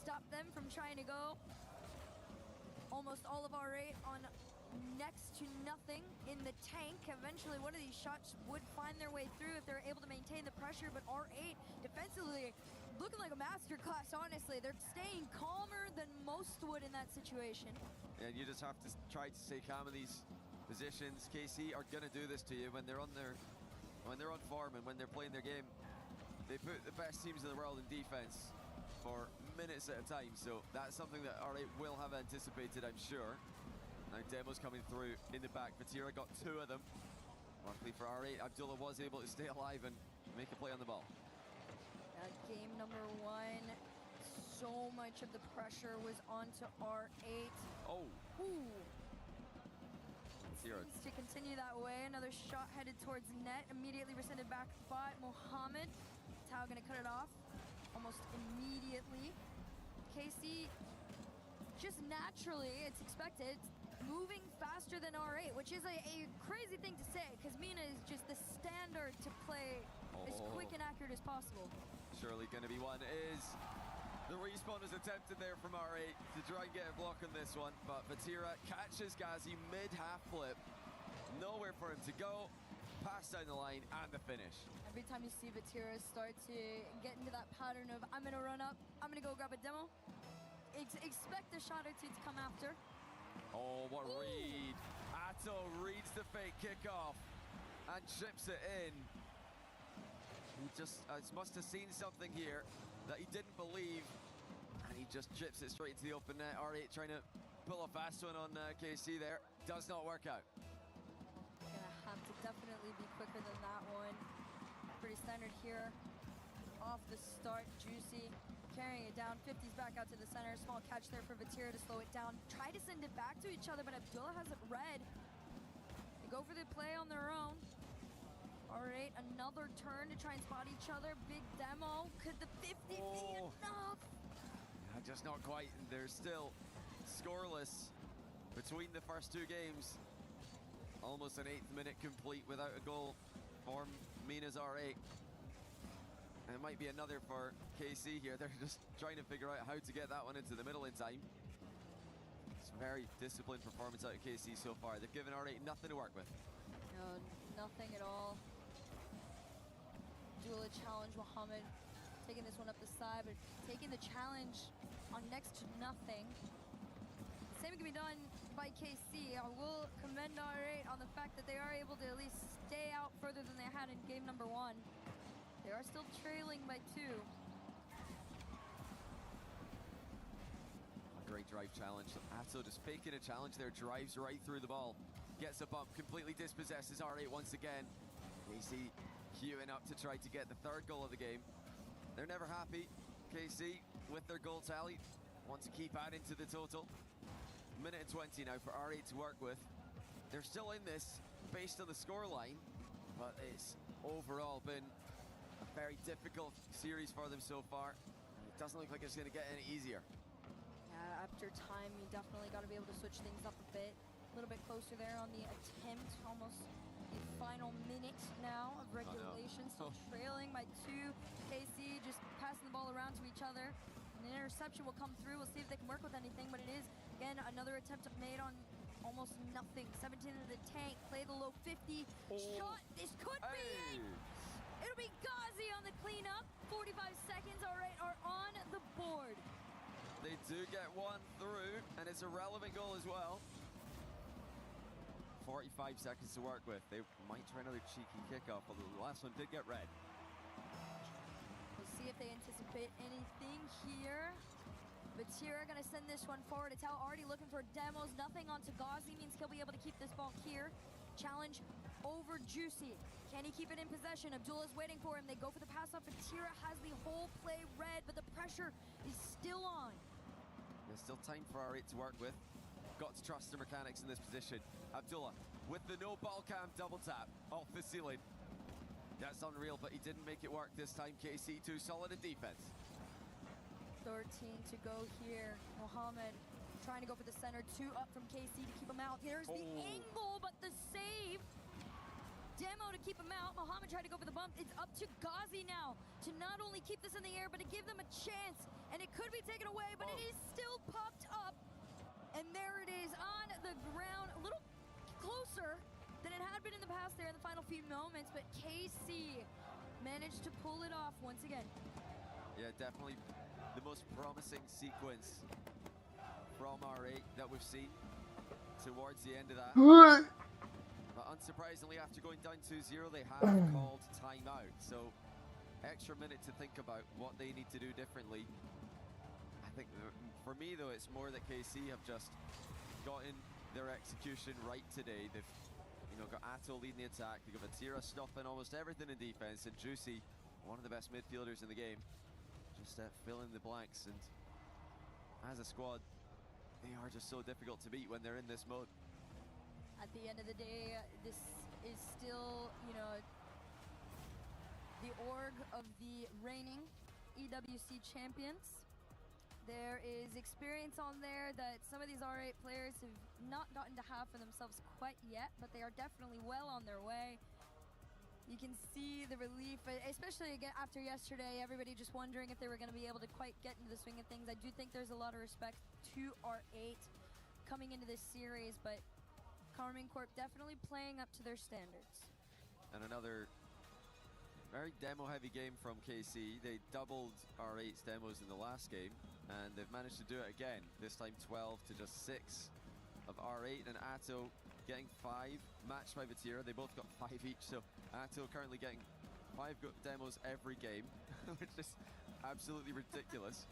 Speaker 10: stop them from trying to go. Almost all of R8 on next to nothing in the tank. Eventually, one of these shots would find their way through if they're able to maintain the pressure, but R8 defensively looking like a masterclass, honestly. They're staying calmer than most would in that situation.
Speaker 6: And you just have to try to stay calm in these positions. KC are going to do this to you when they're on form and when they're playing their game. They put the best teams in the world in defense for minutes at a time, so that's something that R8 will have anticipated, I'm sure. Now demos coming through in the back. Vatira got 2 of them. Luckily for R8, Abdullah was able to stay alive and make a play on the ball.
Speaker 10: Game number 1, so much of the pressure was onto R8.
Speaker 6: Oh.
Speaker 10: Ooh.
Speaker 6: Vatira.
Speaker 10: Seems to continue that way. Another shot headed towards net. Immediately rescinded back by Mohammed. Tao gonna cut it off almost immediately. KC, just naturally, it's expected, moving faster than R8, which is a crazy thing to say, because Mina is just the standard to play as quick and accurate as possible.
Speaker 6: Surely going to be one is the respawn was attempted there from R8 to try and get a block on this one, but Vatira catches Ghazi mid-half flip. Nowhere for him to go. Pass down the line and the finish.
Speaker 10: Every time you see Vatira start to get into that pattern of I'm going to run up, I'm going to go grab a demo, expect a shot or two to come after.
Speaker 6: Oh, what a read. Ato reads the fake kickoff and chips it in. He just must have seen something here that he didn't believe, and he just chips it straight into the open net. R8 trying to pull a fast one on KC there. Does not work out.
Speaker 10: Gonna have to definitely be quicker than that one. Pretty standard here. Off the start, Juicy carrying it down. 50s back out to the center. Small catch there for Vatira to slow it down. Try to send it back to each other, but Abdullah has it read. They go for the play on their own. R8, another turn to try and spot each other. Big demo. Could the 50 be enough?
Speaker 6: Just not quite. They're still scoreless between the first 2 games. Almost an 8th minute complete without a goal for Mina's R8. And it might be another for KC here. They're just trying to figure out how to get that one into the middle in time. It's a very disciplined performance out of KC so far. They've given R8 nothing to work with.
Speaker 10: No, nothing at all. Duel challenge, Mohammed taking this one up the side, but taking the challenge on next to nothing. Same can be done by KC. I will commend R8 on the fact that they are able to at least stay out further than they had in game number 1. They are still trailing by 2.
Speaker 6: A great drive challenge. So Atto just faking a challenge there, drives right through the ball, gets a bump, completely dispossesses R8 once again. KC queuing up to try to get the third goal of the game. They're never happy. KC with their goal tally want to keep adding to the total. Minute and 20 now for R8 to work with. They're still in this based on the scoreline, but it's overall been a very difficult series for them so far. It doesn't look like it's going to get any easier.
Speaker 10: Yeah, after time, you definitely got to be able to switch things up a bit. A little bit closer there on the attempt, almost the final minute now of regulation. Still trailing by 2. KC just passing the ball around to each other. An interception will come through. We'll see if they can work with anything, but it is, again, another attempt made on almost nothing. 17 into the tank, play the low 50. Shot, this could be it! It'll be Ghazi on the cleanup. 45 seconds, R8 are on the board.
Speaker 6: They do get one through, and it's a relevant goal as well. 45 seconds to work with. They might try another cheeky kickoff, although the last one did get red.
Speaker 10: We'll see if they anticipate anything here. Batira gonna send this one forward. It's already looking for demos. Nothing onto Ghazi means he'll be able to keep this ball here. Challenge over Juicy. Can he keep it in possession? Abdullah's waiting for him. They go for the pass off. Batira has the whole play red, but the pressure is still on.
Speaker 6: There's still time for R8 to work with. Got to trust the mechanics in this position. Abdullah with the no ball cam double tap off the ceiling. That's unreal, but he didn't make it work this time. KC too solid in defense.
Speaker 10: 13 to go here. Mohammed trying to go for the center. 2 up from KC to keep him out. There's the angle, but the save. Demo to keep him out. Mohammed tried to go for the bump. It's up to Ghazi now to not only keep this in the air, but to give them a chance. And it could be taken away, but it is still popped up. And there it is on the ground. A little closer than it had been in the past there in the final few moments, but KC managed to pull it off once again.
Speaker 6: Yeah, definitely the most promising sequence from R8 that we've seen towards the end of that. But unsurprisingly, after going down 2-0, they have called timeout. So extra minute to think about what they need to do differently. I think for me, though, it's more that KC have just gotten their execution right today. They've got Atto leading the attack. They've got Batira stuffing almost everything in defense, and Juicy, one of the best midfielders in the game, just fill in the blanks. And as a squad, they are just so difficult to beat when they're in this mode.
Speaker 10: At the end of the day, this is still, the org of the reigning EWC champions. There is experience on there that some of these R8 players have not gotten to have for themselves quite yet, but they are definitely well on their way. You can see the relief, especially again after yesterday, everybody just wondering if they were going to be able to quite get into the swing of things. I do think there's a lot of respect to R8 coming into this series, but Karmine Corp definitely playing up to their standards.
Speaker 6: And another very demo-heavy game from KC. They doubled R8's demos in the last game, and they've managed to do it again. This time 12 to just 6 of R8, and Atto getting 5, matched by Batira. They both got 5 each, so Atto currently getting 5 demos every game, which is absolutely ridiculous.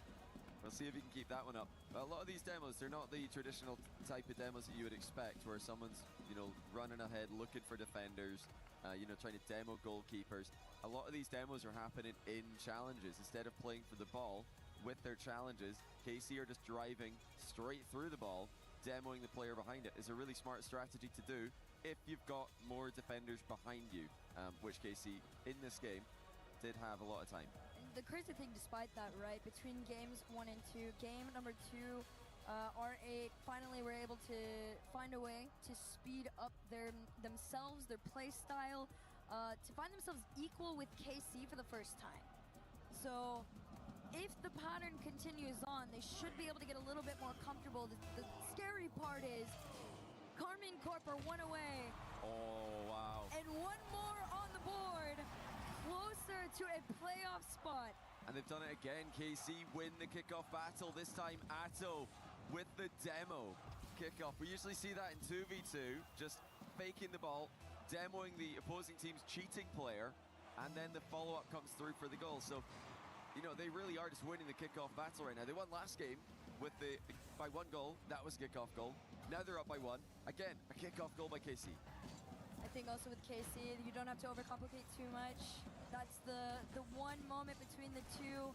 Speaker 6: We'll see if he can keep that one up. But a lot of these demos, they're not the traditional type of demos that you would expect, where someone's, running ahead, looking for defenders, trying to demo goalkeepers. A lot of these demos are happening in challenges. Instead of playing for the ball with their challenges, KC are just driving straight through the ball, demoing the player behind it. Is a really smart strategy to do if you've got more defenders behind you, which KC in this game did have a lot of time.
Speaker 10: The crazy thing, despite that, right, between games 1 and 2, game number 2, R8 finally were able to find a way to speed up themselves, their play style, to find themselves equal with KC for the first time. So if the pattern continues on, they should be able to get a little bit more comfortable. The scary part is Karmine Corp are 1 away.
Speaker 6: Oh, wow.
Speaker 10: And 1 more on the board, closer to a playoff spot.
Speaker 6: And they've done it again. KC win the kickoff battle. This time Atto with the demo kickoff. We usually see that in 2v2, just faking the ball, demoing the opposing team's cheating player, and then the follow-up comes through for the goal. So, they really are just winning the kickoff battle right now. They won last game, with by 1 goal. That was a kickoff goal. Now they're up by 1. Again, a kickoff goal by KC.
Speaker 10: I think also with KC, you don't have to overcomplicate too much. That's the one moment between the two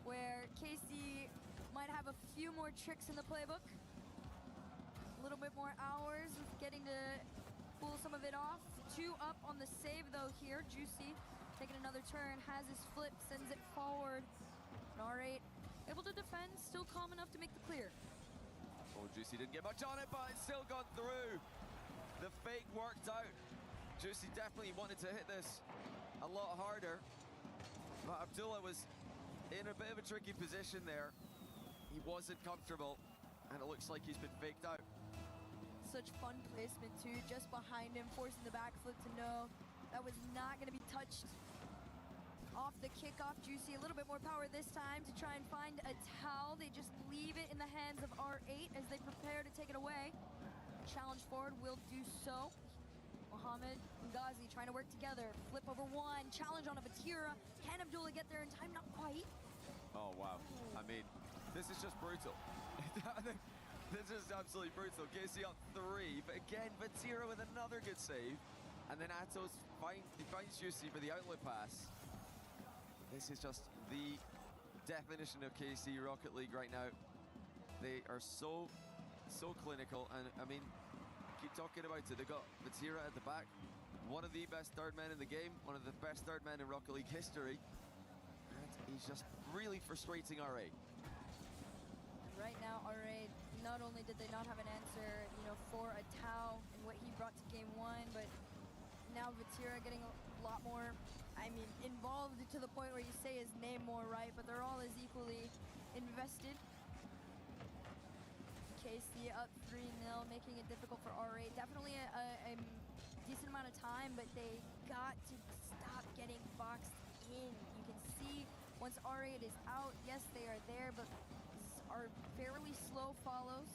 Speaker 10: where KC might have a few more tricks in the playbook. A little bit more hours with getting to pull some of it off. 2 up on the save though here. Juicy taking another turn, has his flip, sends it forward. And R8 able to defend, still calm enough to make the clear.
Speaker 6: Oh, Juicy didn't get much on it, but it's still gone through. The fake worked out. Juicy definitely wanted to hit this a lot harder, but Abdullah was in a bit of a tricky position there. He wasn't comfortable, and it looks like he's been faked out.
Speaker 10: Such fun placement too, just behind him, forcing the backflip to no. That was not going to be touched. Off the kickoff, Juicy a little bit more power this time to try and find a towel. They just leave it in the hands of R8 as they prepare to take it away. Challenge forward will do so. Mohammed and Ghazi trying to work together. Flip over 1, challenge on a Vatira. Can Abdullah get there in time? Not quite.
Speaker 6: Oh, wow. I mean, this is just brutal. This is absolutely brutal. KC up 3, but again, Vatira with another good save. And then Atos finds Juicy for the outlet pass. This is just the definition of KC Rocket League right now. They are so clinical, and I mean, keep talking about it. They got Vatira at the back, one of the best third men in the game, one of the best third men in Rocket League history, and he's just really frustrating R8.
Speaker 10: Right now, R8, not only did they not have an answer, for a Tau and what he brought to game 1, but now Vatira getting a lot more, involved to the point where you say his name more right, but they're all as equally invested. KC up 3-0, making it difficult for R8. Definitely a decent amount of time, but they got to stop getting boxed in. You can see once R8 is out, yes, they are there, but are fairly slow follows.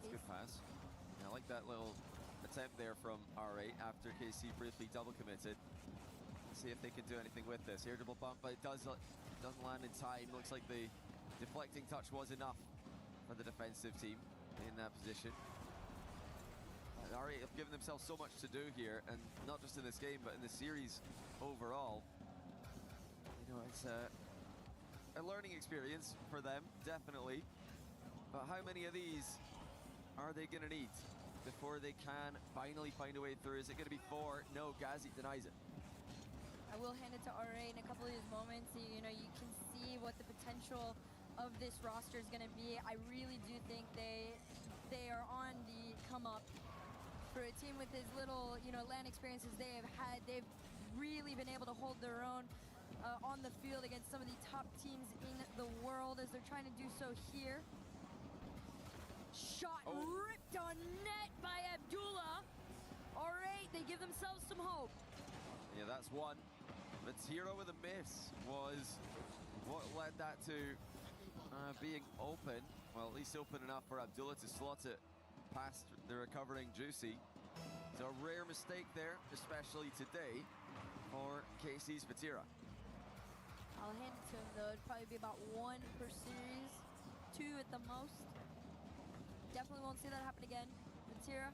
Speaker 6: That's a good pass. I like that little attempt there from R8 after KC briefly double committed. Let's see if they can do anything with this. Irritable bump, but it doesn't land in time. Looks like the deflecting touch was enough for the defensive team in that position. And R8 have given themselves so much to do here, and not just in this game, but in the series overall. It's a learning experience for them, definitely. But how many of these are they going to need before they can finally find a way through? Is it going to be 4? No, Ghazi denies it.
Speaker 10: I will hand it to R8 in a couple of these moments. You can see what the potential of this roster is going to be. I really do think they are on the come up. For a team with as little, LAN experiences they have had, they've really been able to hold their own on the field against some of the top teams in the world as they're trying to do so here. Shot ripped on net by Abdullah. R8, they give themselves some hope.
Speaker 6: Yeah, that's one. Vatira with a miss was what led that to being open. Well, at least open enough for Abdullah to slot it past the recovering Juicy. So a rare mistake there, especially today, for KC's Vatira.
Speaker 10: I'll hand it to him though. It'd probably be about 1 per series, 2 at the most. Definitely won't see that happen again. Vatira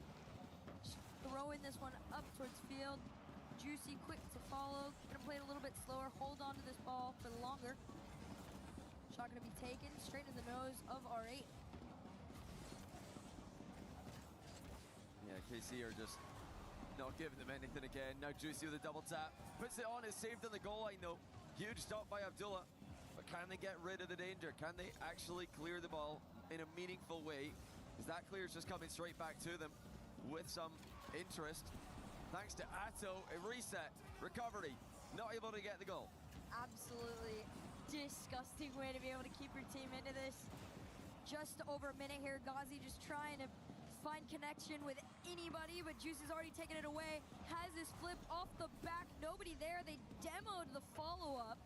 Speaker 10: throwing this one up towards field. Juicy quick to follow. Gonna play it a little bit slower. Hold on to this ball for longer. Shot gonna be taken straight in the nose of R8.
Speaker 6: Yeah, KC are just not giving them anything again. Now Juicy with a double tap. Puts it on, it's saved on the goal line though. Huge stop by Abdullah. But can they get rid of the danger? Can they actually clear the ball in a meaningful way? Is that clear is just coming straight back to them with some interest. Thanks to Atto, a reset, recovery, not able to get the goal.
Speaker 10: Absolutely disgusting way to be able to keep your team into this. Just over a minute here, Ghazi just trying to find connection with anybody, but Juicy's already taken it away. Has this flip off the back, nobody there. They demoed the follow-up.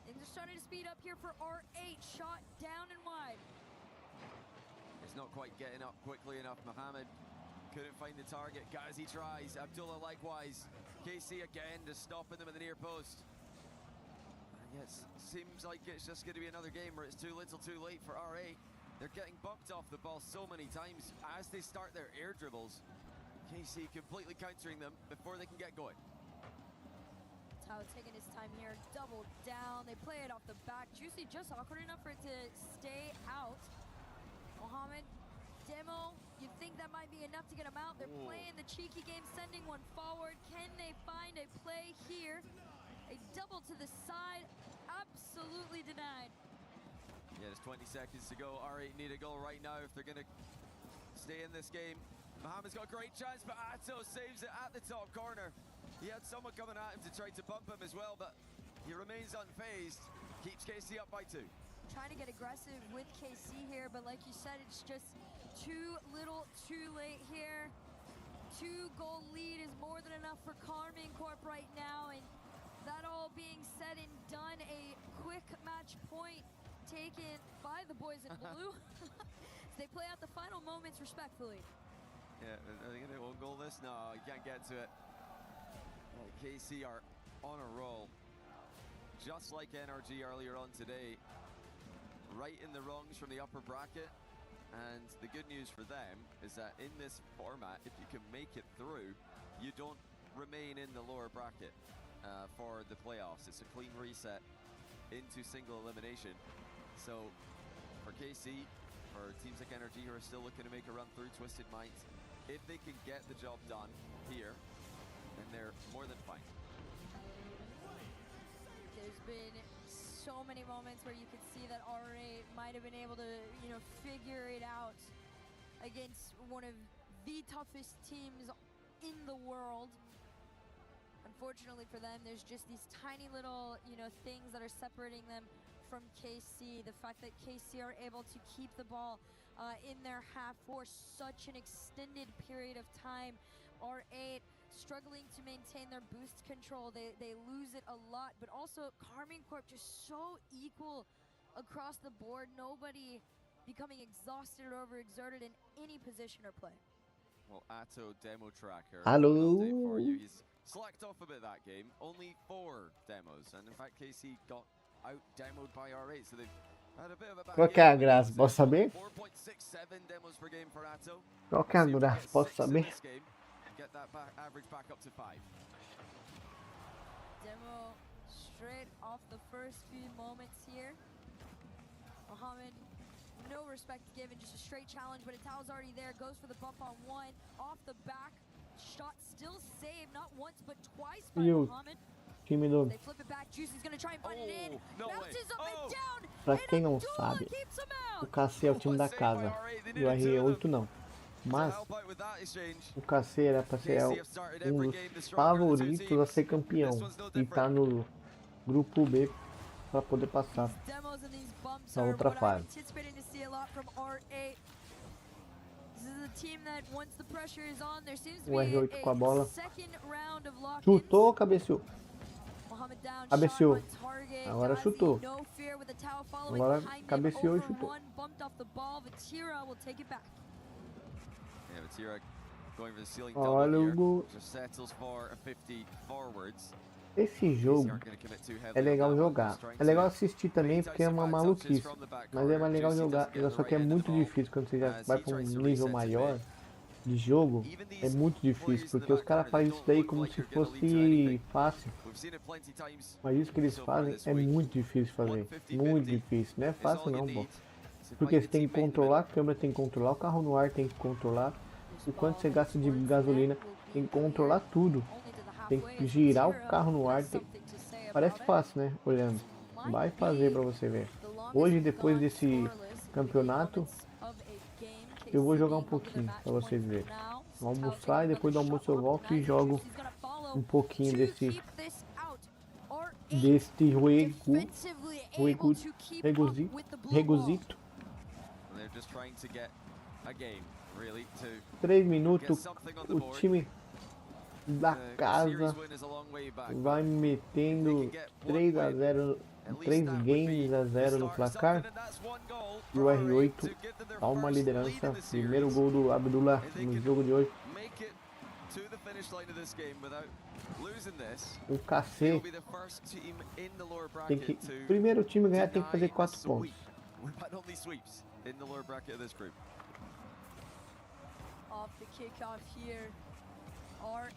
Speaker 10: Things are starting to speed up here for R8, shot down and wide.
Speaker 6: It's not quite getting up quickly enough. Mohammed couldn't find the target. Ghazi tries, Abdullah likewise. KC again just stopping them at the near post. It seems like it's just going to be another game where it's too little too late for R8. They're getting bumped off the ball so many times as they start their air dribbles. KC completely countering them before they can get going.
Speaker 10: Tao taking his time here, double down. They play it off the back. Juicy just awkward enough for it to stay out. Mohamed, Demo, you think that might be enough to get him out? They're playing the cheeky game, sending one forward. Can they find a play here? A double to the side, absolutely denied.
Speaker 6: Yeah, there's 20 seconds to go. R8 need a goal right now if they're going to stay in this game. Mohamed's got a great chance, but Atto saves it at the top corner. He had someone coming at him to try to bump him as well, but he remains unfazed. Keeps KC up by 2.
Speaker 10: Trying to get aggressive with KC here, but like you said, it's just too little, too late here. 2-goal lead is more than enough for Carmine Corp right now, and that all being said and done, a quick match point taken by the boys in blue. They play out the final moments respectfully.
Speaker 6: Yeah, are they going to own goal this? No, you can't get to it. KC are on a roll. Just like NRG earlier on today. Right in the rungs from the upper bracket. And the good news for them is that in this format, if you can make it through, you don't remain in the lower bracket for the playoffs. It's a clean reset into single elimination. So for KC, for teams like NRG who are still looking to make a run through Twisted Minds, if they can get the job done here, then they're more than fine.
Speaker 10: There's been so many moments where you could see that R8 might have been able to, figure it out against one of the toughest teams in the world. Unfortunately for them, there's just these tiny little, things that are separating them from KC. The fact that KC are able to keep the ball in their half for such an extended period of time. R8 struggling to maintain their boost control. They lose it a lot, but also Carmine Corp just so equal across the board. Nobody becoming exhausted or overexerted in any position or play.
Speaker 6: Well, Atto demo tracker.
Speaker 3: Hello.
Speaker 6: For you. He's slacked off a bit that game. Only 4 demos, and in fact KC got out demoed by R8, so they've had a bit of a
Speaker 3: Qual que é a graça? Posso saber?
Speaker 6: 4.67 demos per game for Atto.
Speaker 3: Qual que é a graça? Posso saber?
Speaker 6: Get that average back up to 5.
Speaker 10: Demo straight off the first few moments here. Mohamed, no respect given, just a straight challenge, but Itao's already there, goes for the bump on 1, off the back, shot still saved, not once but twice by Mohamed. They flip it back, Juicy's gonna try and find it in, bounces up and down,
Speaker 3: Pra quem não sabe, o KC é o time da casa, e o RE8 não. Mas o KC era para ser um dos favoritos a ser campeão e tá no grupo B para poder passar na outra fase. O R8 com a bola chutou, cabeceou. Cabeceou. Agora chutou. Agora cabeceou e chutou. Olha o gol. Esse jogo é legal jogar. É legal assistir também porque é uma maluquice. Mas é mais legal jogar. Só que é muito difícil quando você já vai para um nível maior de jogo. É muito difícil porque os caras fazem isso daí como se fosse fácil. Mas isso que eles fazem é muito difícil fazer. Muito difícil. Não é fácil não, pô. Porque você tem que controlar a câmera, tem que controlar o carro no ar, tem que controlar o quanto você gasta de gasolina, tem que controlar tudo. Tem que girar o carro no ar. Parece fácil, né? Olhando. Vai fazer pra você ver. Hoje, depois desse campeonato, eu vou jogar um pouquinho pra vocês verem. Vou almoçar e depois do almoço eu volto e jogo um pouquinho desse regozito. 3 minutos, o time da casa vai metendo 3 a 0, 3 games a 0 no placar. E o R8 dá uma liderança. Primeiro gol do Abdullah no jogo de hoje.
Speaker 6: to the finish line of this game without losing this.
Speaker 3: O KC
Speaker 6: They'll be the first team in the lower
Speaker 3: tem
Speaker 6: bracket
Speaker 3: que...
Speaker 6: to
Speaker 3: Primeiro time ganhar tem que fazer
Speaker 6: deny
Speaker 3: 4
Speaker 6: a
Speaker 3: pontos.
Speaker 6: sweep. We've had only sweeps in the lower bracket of this group.
Speaker 10: Off the kickoff here. R8.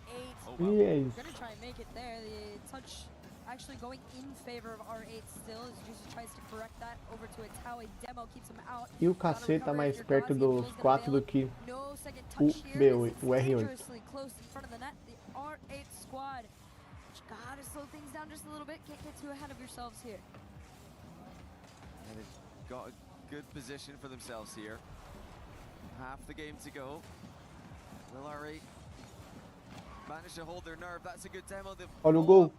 Speaker 3: Yes.
Speaker 10: Gonna try and make it there. The touch actually going in favor of R8 still as Juicy tries to correct that over to a Tau. A demo keeps him out.
Speaker 3: E o KC tá mais perto dos 4 do que o B8, o R8.
Speaker 10: Dangerously close in front of the net. The R8 squad. You gotta slow things down just a little bit. Can't get too ahead of yourselves here.
Speaker 6: And they've got a good position for themselves here. Half the game to go. Will R8 manage to hold their nerve? That's a good demo.
Speaker 3: Olha o gol.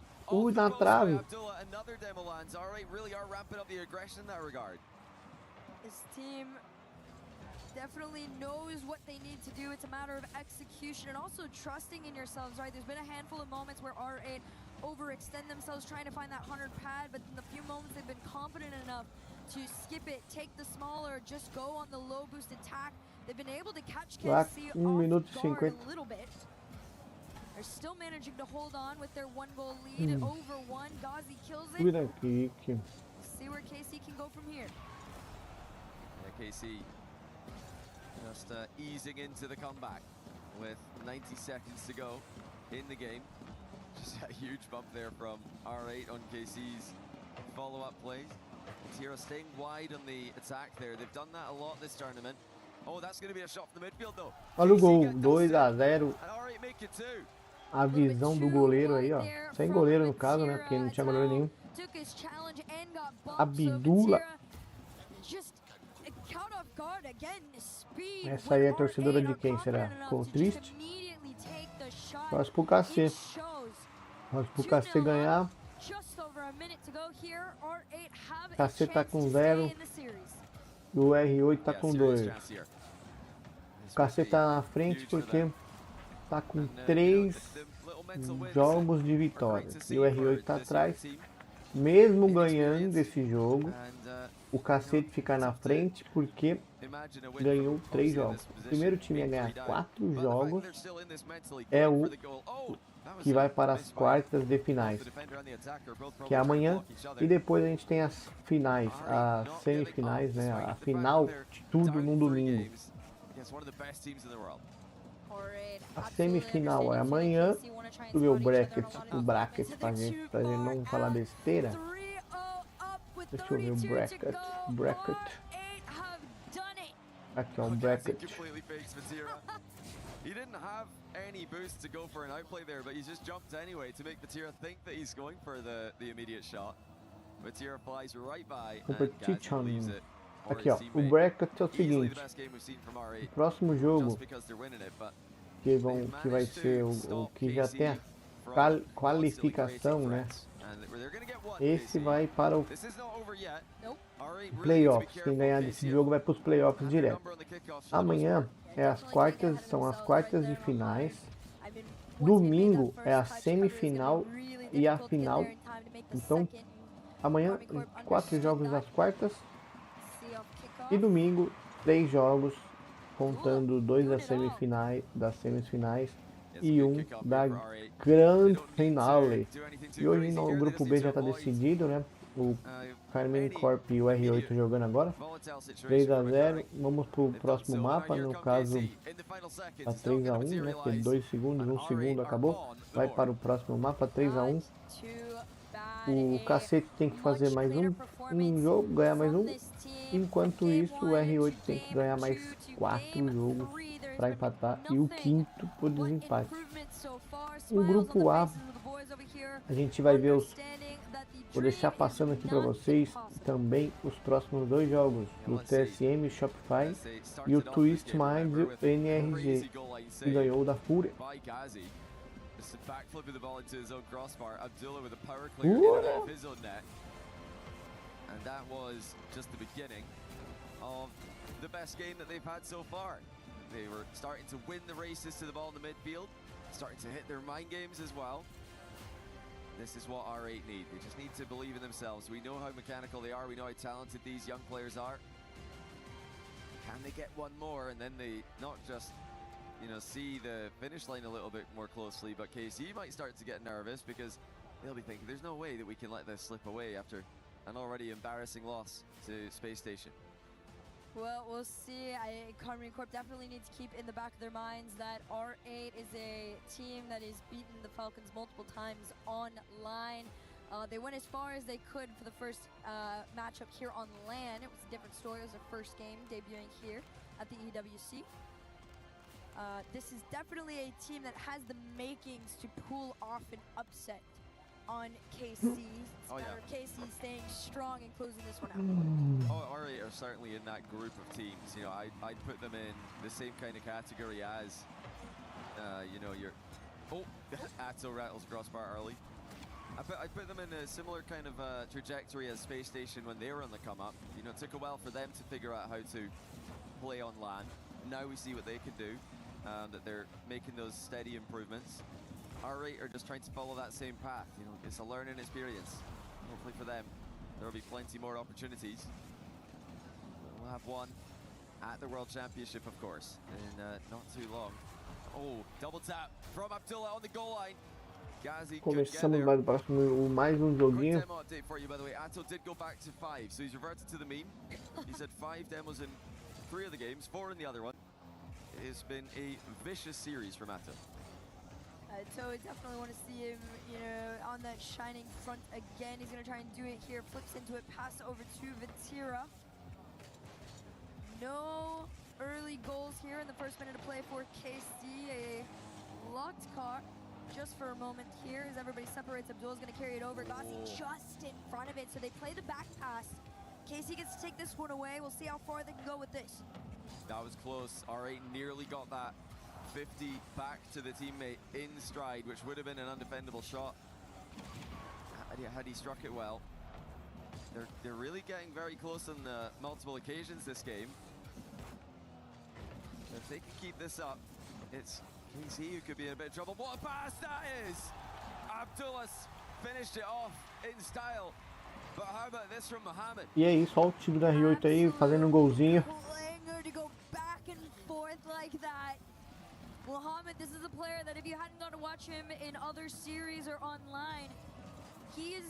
Speaker 3: Na trave.
Speaker 6: Another demo lands. R8 really are ramping up the aggression in that regard.
Speaker 10: This team definitely knows what they need to do. It's a matter of execution and also trusting in yourselves, right? There's been a handful of moments where R8 overextend themselves trying to find that 100 pad, but in the few moments they've been confident enough to skip it, take the smaller, just go on the low boost attack. They've been able to catch KC off guard a little bit. They're still managing to hold on with their 1-goal lead over 1. Ghazi kills it. See where KC can go from here.
Speaker 6: Yeah, KC just easing into the comeback with 90 seconds to go in the game. Just a huge bump there from R8 on KC's follow-up plays. Tira staying wide on the attack there. They've done that a lot this tournament. Oh, that's going to be a shot from the midfield though.
Speaker 3: Olha o gol, 2-0.
Speaker 6: And R8 make it too.
Speaker 3: A visão do goleiro aí, ó. Sem goleiro no caso, né? Porque não tinha goleiro nenhum. Abdullah. Essa aí é torcedora de quem será? Ficou triste? Torce pro KC. Torce pro KC ganhar. O KC tá com 0. E o R8 tá com 2. O KC tá na frente porque tá com 3 jogos de vitória. E o R8 tá atrás. Mesmo ganhando esse jogo, o KC fica na frente porque ganhou 3 jogos. O primeiro time a ganhar 4 jogos é o que vai para as quartas de finais, que é amanhã. E depois a gente tem as finais, as semifinais, né? A final de tudo no domingo. A semifinal é amanhã. Deixa eu ver o bracket pra gente não falar besteira. Deixa eu ver o bracket. Aqui é um bracket.
Speaker 6: He didn't have any boost to go for an outplay there, but he's just jumped anyway to make Batira think that he's going for the immediate shot. Batira flies right by and leaves it.
Speaker 3: Aqui ó, o bracket é o seguinte. O próximo jogo que vai ser o que já tem a qualificação, né? Esse vai para o playoffs. Quem ganhar desse jogo vai para os playoffs direto. Amanhã são as quartas de finais. Domingo é a semifinal e a final. Então, amanhã 4 jogos das quartas. E domingo 3 jogos, contando 2 das semifinais e 1 da grande finale. E hoje o grupo B já está decidido, né? O Carmen Corp e o R8 jogando agora. 3-0. Vamos pro próximo mapa. No caso, a 3-1, né? Que 2 segundos, 1 segundo acabou. Vai para o próximo mapa, 3-1. O KC tem que fazer mais um jogo, ganhar mais um. Enquanto isso, o R8 tem que ganhar mais 4 jogos para empatar. E o quinto por desempate. O grupo A, a gente vai ver os... Vou deixar passando aqui para vocês também os próximos 2 jogos, do TSM Shopify e o Twist Mind NRG, que ganhou da Fúria.
Speaker 6: And that was just the beginning of the best game that they've had so far. They were starting to win the races to the ball in the midfield, starting to hit their mind games as well. This is what R8 need. They just need to believe in themselves. We know how mechanical they are. We know how talented these young players are. Can they get one more and then they not just you know, see the finish line a little bit more closely, but KC might start to get nervous because they'll be thinking there's no way that we can let this slip away after an already embarrassing loss to Space Station.
Speaker 10: Well, we'll see. Karmine Corp definitely needs to keep in the back of their minds that R8 is a team that has beaten the Falcons multiple times online. They went as far as they could for the first matchup here on LAN. It was a different story. It was their first game debuting here at the EWC. This is definitely a team that has the makings to pull off an upset on KC. It's matter of KC staying strong and closing this one out.
Speaker 6: Oh, R8 are certainly in that group of teams. You know, I'd put them in the same kind of category as, you know, your... Oh, Atto rattles crossbar early. I'd put them in a similar kind of trajectory as Space Station when they were on the come-up. You know, it took a while for them to figure out how to play on LAN. Now we see what they can do, that they're making those steady improvements. R8 are just trying to follow that same path. You know, it's a learning experience. Hopefully for them, there will be plenty more opportunities. We'll have one at the World Championship, of course, in not too long. Oh, double tap from Abdullah on the goal line.
Speaker 3: Começamos mais o próximo, mais joguinho.
Speaker 6: Quick demo update for you, by the way. Atto did go back to 5, so he's reverted to the mean. He's had 5 demos in 3 of the games, 4 in the other one. It's been a vicious series from Atto.
Speaker 10: So I definitely want to see him, you know, on that shining front again. He's going to try and do it here. Flips into it, pass over to Vatira. No early goals here in the first minute of play for KC. A locked car just for a moment here as everybody separates. Abdul's going to carry it over. Ghazi just in front of it, so they play the back pass. KC gets to take this one away. We'll see how far they can go with this.
Speaker 6: That was close. R8 nearly got that 50 back to the teammate in stride, which would have been an undefendable shot had he struck it well. They're really getting very close on multiple occasions this game. If they can keep this up, it's KC who could be in a bit of trouble. What a pass that is! Abdullah's finished it off in style. But how about this from Mohamed?
Speaker 3: E é isso, olha o time da R8 aí fazendo golzinho.
Speaker 10: To go back and forth like that. Mohamed, this is a player that if you hadn't got to watch him in other series or online, he is,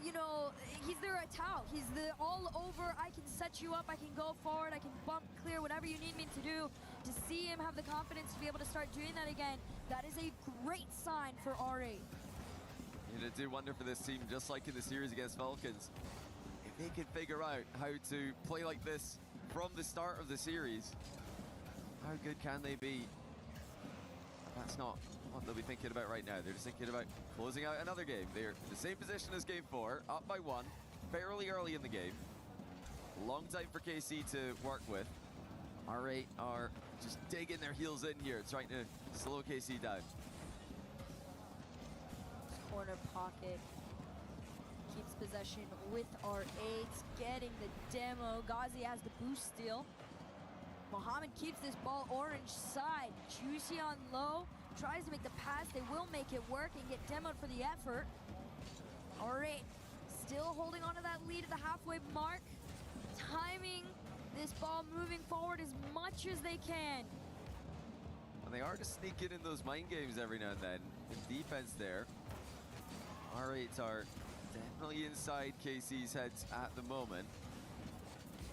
Speaker 10: you know, he's their Atao. He's the all over, I can set you up, I can go forward, I can bump clear, whatever you need me to do. To see him have the confidence to be able to start doing that again, that is a great sign for R8.
Speaker 6: And it did wonder for this team, just like in the series against Falcons. If they can figure out how to play like this from the start of the series, how good can they be? That's not what they'll be thinking about right now. They're just thinking about closing out another game. They're in the same position as game 4, up by 1, fairly early in the game. Long time for KC to work with. R8 are just digging their heels in here, trying to slow KC down.
Speaker 10: Corner pocket keeps possession with R8, getting the demo. Ghazi has the boost steal. Mohamed keeps this ball orange side. Juicy on low, tries to make the pass. They will make it work and get demoed for the effort. R8 still holding on to that lead at the halfway mark. Timing this ball moving forward as much as they can.
Speaker 6: And they are just sneaking in those mind games every now and then. In defense there. R8 are definitely inside KC's heads at the moment.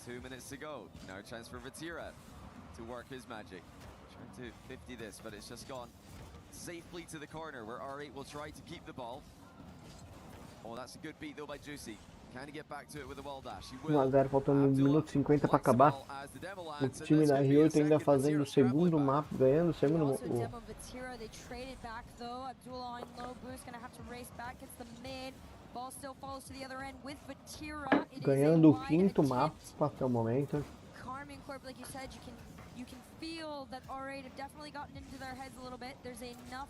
Speaker 6: 2 minutes to go. Now a chance for Vatira to work his magic. Trying to 50 this, but it's just gone safely to the corner where R8 will try to keep the ball. Oh, that's a good beat though by Juicy. Can he get back to it with a wall dash? He will.
Speaker 3: 1-0, faltando 1 minuto 50 para acabar. O time da R8 ainda fazendo o segundo mapa, ganhando o segundo.
Speaker 10: They traded back though. Abdullah on low boost, gonna have to race back. It's the mid. Ball still falls to the other end with Vatira.
Speaker 3: Ganhando o quinto mapa até o momento.
Speaker 10: Karmine Corp, like you said, you can feel that R8 have definitely gotten into their heads a little bit. There's enough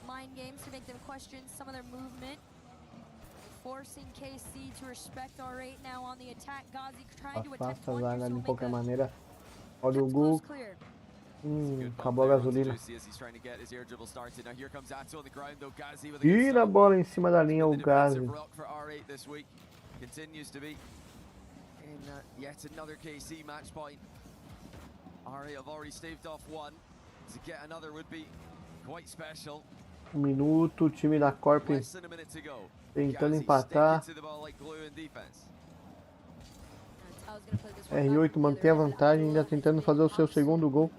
Speaker 10: mind games to make them question some of their movement. Forcing KC to respect R8 now on the attack. Ghazi trying to attempt
Speaker 3: Afasta a zaga de
Speaker 10: one
Speaker 3: qualquer maneira. Olha o gol. Acabou a gasolina. Tira a bola em cima da linha o Ghazi.
Speaker 6: Continues to be in yet another KC match point. R8 have already staved off one. To get another would be quite special.
Speaker 3: 1 minuto, o time da Corp
Speaker 6: Less than a minute to go.
Speaker 3: tentando
Speaker 6: Gazi
Speaker 3: empatar.
Speaker 6: sticking to the ball like glue in defense.
Speaker 3: R8 mantém a vantagem, ainda tentando fazer o seu segundo gol.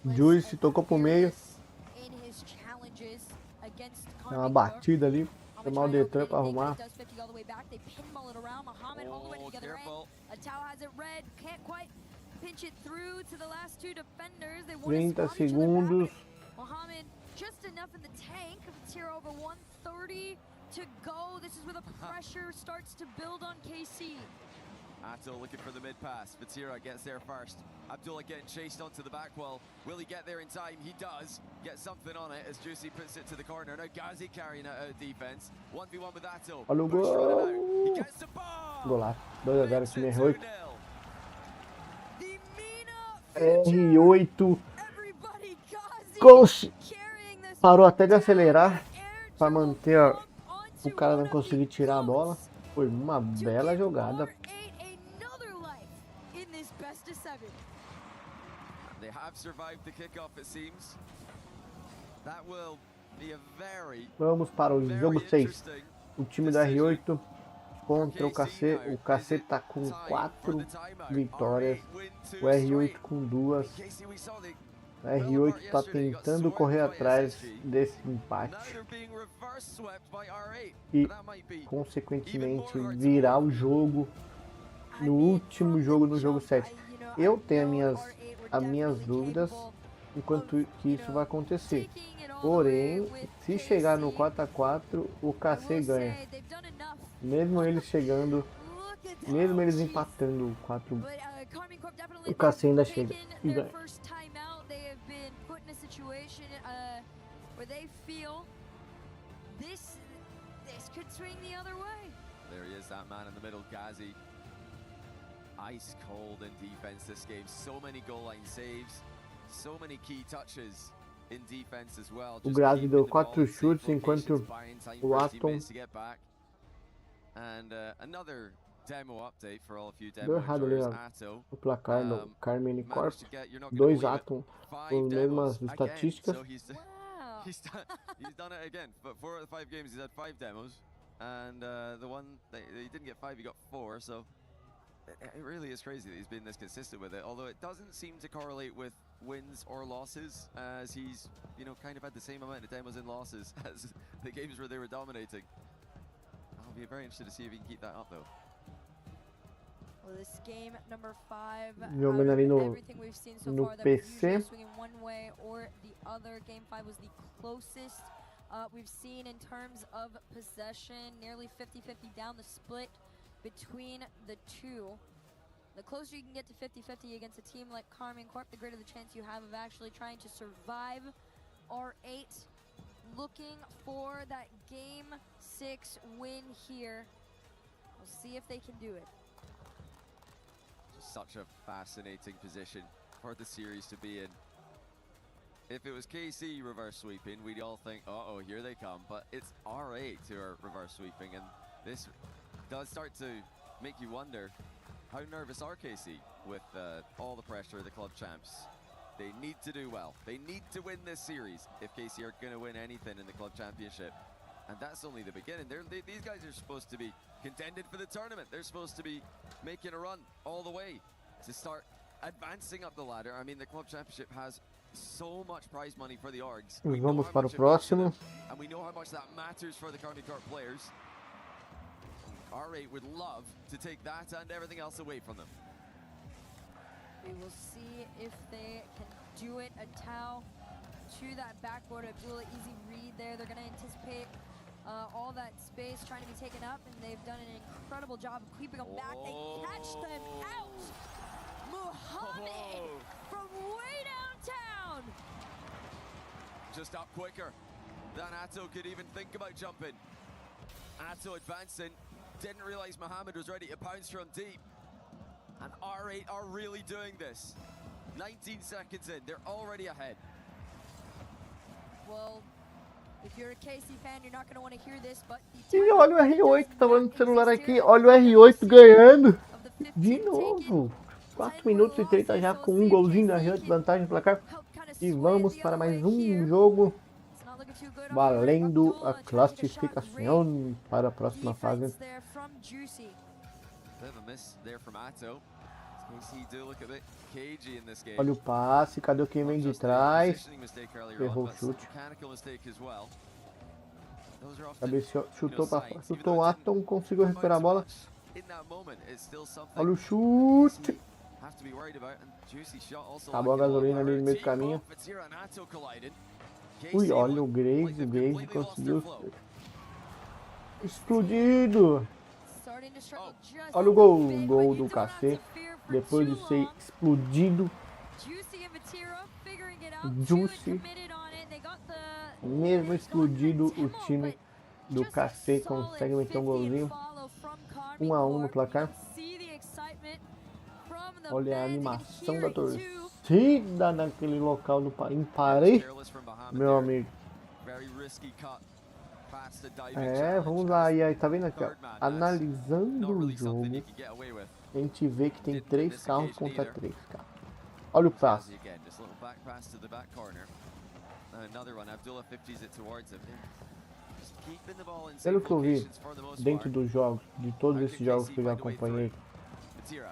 Speaker 3: Juice tocou pro meio. É uma batida ali. Chamar o Detran pra arrumar.
Speaker 6: Oh, careful.
Speaker 3: 30 segundos.
Speaker 10: Mohamed just enough in the tank. It's here over 130 to go. This is where the pressure starts to build on KC.
Speaker 6: Atto looking for the mid pass. Fatira gets there first. Abdullah getting chased onto the back wall. Will he get there in time? He does. Get something on it as Juicy puts it to the corner. Now Ghazi carrying it out of defense. 1v1 with Atto.
Speaker 3: Olha o gol.
Speaker 6: He gets the ball.
Speaker 3: Golaço. 2-0 time R8. R8. Parou até de acelerar para manter o cara não conseguir tirar a bola. Foi uma bela jogada.
Speaker 6: They have survived the kickoff, it seems. That will be a very,
Speaker 3: Vamos para o jogo 6. O time da R8 contra o KC. O KC tá com 4 vitórias. O R8 com 2. O R8 tá tentando correr atrás desse empate. E, consequentemente, virar o jogo no último jogo, no jogo 7. Eu tenho as minhas dúvidas enquanto que isso vai acontecer. Porém, se chegar no 4-4, o KC ganha. Mesmo eles chegando, mesmo eles empatando o 4, o KC ainda chega e ganha.
Speaker 6: There he is, that man in the middle, Ghazi. Ice cold in defense this game. So many goal line saves, so many key touches in defense as well.
Speaker 3: O Ghazi deu 4 chutes enquanto o Atom
Speaker 6: another demo update for all of you
Speaker 3: deu
Speaker 6: demo
Speaker 3: errado ali
Speaker 6: enjoyers.
Speaker 3: o placar no Carmine Corp. 2 Atom com as mesmas estatísticas.
Speaker 6: He's done it again, but 4 out of 5 games he's had 5 demos, and the one that he didn't get 5, he got 4. So it really is crazy that he's been this consistent with it. Although it doesn't seem to correlate with wins or losses, as he's kind of had the same amount of demos and losses as the games where they were dominating. I'll be very interested to see if he can keep that up though.
Speaker 10: Well, this game number 5,
Speaker 3: Jogando ali no PC.
Speaker 10: one way or the other. Game 5 was the closest we've seen in terms of possession, nearly 50-50 down the split between the two. The closer you can get to 50-50 against a team like Carmine Corp, the greater the chance you have of actually trying to survive. R8 looking for that game 6 win here. We'll see if they can do it.
Speaker 6: Such a fascinating position for the series to be in. If it was KC reverse sweeping, we'd all think, uh-oh, here they come. But it's R8 who are reverse sweeping, and this does start to make you wonder, how nervous are KC with all the pressure of the club champs? They need to do well. They need to win this series if KC are going to win anything in the club championship. And that's only the beginning. These guys are supposed to be contended for the tournament. They're supposed to be making a run all the way to start advancing up the ladder. I mean, the club championship has so much prize money for the orgs.
Speaker 3: Vamos para o próximo.
Speaker 6: And we know how much that matters for the Carmine Corp players. R8 would love to take that and everything else away from them.
Speaker 10: We will see if they can do it. A towel to that backboard. Abdullah, easy read there. They're going to anticipate all that space trying to be taken up, and they've done an incredible job of keeping them back. They catch them out. Mohamed from way downtown.
Speaker 6: Just up quicker than Atto could even think about jumping. Atto advancing. Didn't realize Mohamed was ready to pounce from deep. And R8 are really doing this. 19 seconds in, they're already ahead.
Speaker 10: Well, if you're a KC fan, you're not going to want to hear this, but
Speaker 3: E olha o R8, tava no celular aqui, olha o R8 ganhando de novo. 4 minutos e 30 já com um golzinho da R8, vantagem no placar. E vamos para mais um jogo valendo a classificação para a próxima fase. Olha o passe, cadê o que vem de trás? Errou o chute. Cabeceou, chutou para fora, chutou o Atom, conseguiu recuperar a bola. Olha o chute. Acabou a gasolina ali no meio do caminho. Ui, olha o Grace conseguiu. Explodido. Olha o gol do KC. Depois de ser explodido. Juicy. Mesmo explodido, o time do KC consegue meter um golzinho. 1 a 1 no placar. Olha a animação da torcida naquele local do Parei, meu amigo. Vamos lá. E aí, tá vendo aqui, ó, analisando o jogo, a gente vê que tem 3 carros contra 3 carros. Olha o passe. Pelo que eu vi dentro dos jogos, de todos esses jogos que eu já acompanhei,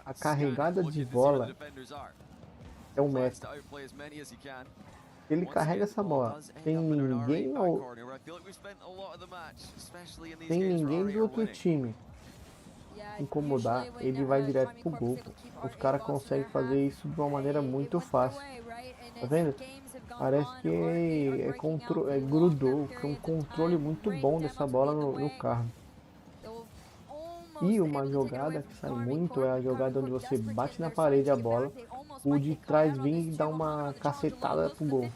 Speaker 3: a carregada de bola é um mestre. Ele carrega essa bola, tem ninguém do outro time incomodar, ele vai direto pro gol. Os caras conseguem fazer isso de uma maneira muito fácil. Tá vendo? Parece que grudou, que é um controle muito bom dessa bola no carro. E uma jogada que sai muito é a jogada onde você bate na parede a bola, o de trás vem e dá uma cacetada pro gol.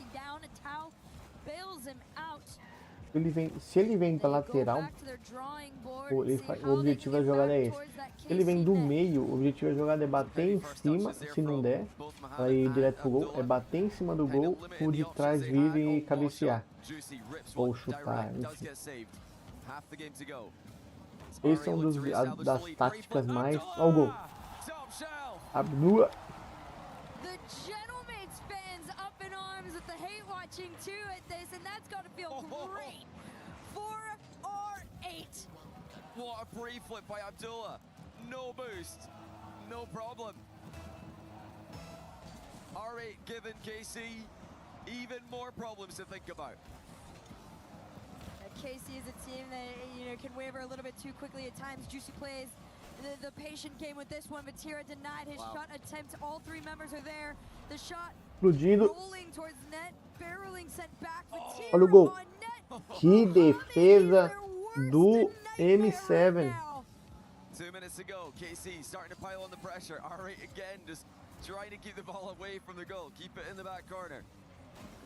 Speaker 3: Se ele vem pra lateral, o objetivo da jogada é esse. Se ele vem do meio, o objetivo da jogada é bater em cima, se não der, aí direto pro gol, é bater em cima do gol, o de trás vir e cabecear. Ou chutar, enfim. Esse é um das táticas mais... Olha o gol. Abdullah.
Speaker 6: What a pre-flip by Abdullah. No boost. No problem. R8 given KC even more problems to think about.
Speaker 10: KC is a team that can waver a little bit too quickly at times. Juicy plays the patient game with this one. Vatira denied his shot attempt. All 3 members are there. The shot rolling towards net, barreling sent back.
Speaker 3: Olha o gol. Que defesa do M7.
Speaker 6: 2 minutes to go. KC starting to pile on the pressure. R8 again just trying to keep the ball away from the goal. Keep it in the back corner.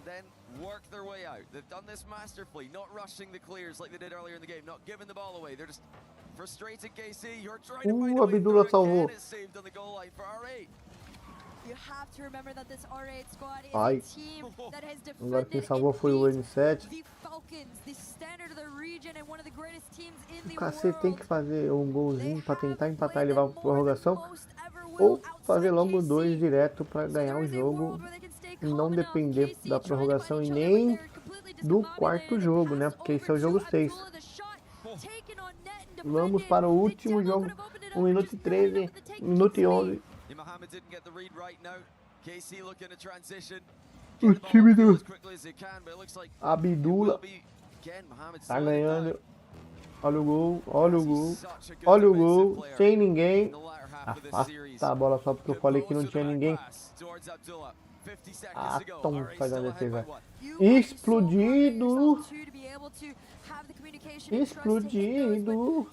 Speaker 6: Then work their way out. They've done this masterfully, not rushing the clears like they did earlier in the game, not giving the ball away. They're just frustrated KC. You're trying to find a way through again. It's saved on the goal line for R8.
Speaker 10: You have to remember that this R8 squad is a team that has
Speaker 3: Agora quem salvou foi o M7. O KC tem que fazer um golzinho para tentar empatar e levar para prorrogação, ou fazer logo 2 direto para ganhar o jogo e não depender da prorrogação e nem do 4º jogo, né? Porque esse é o jogo 6. Vamos para o último jogo, 1 minuto e 13, 1 minuto e 11. O time do Abdullah tá ganhando. Olha o gol, olha o gol, olha o gol, sem ninguém. Afasta a bola só porque eu falei que não tinha ninguém. Atom faz a defesa. Explodido. Explodido.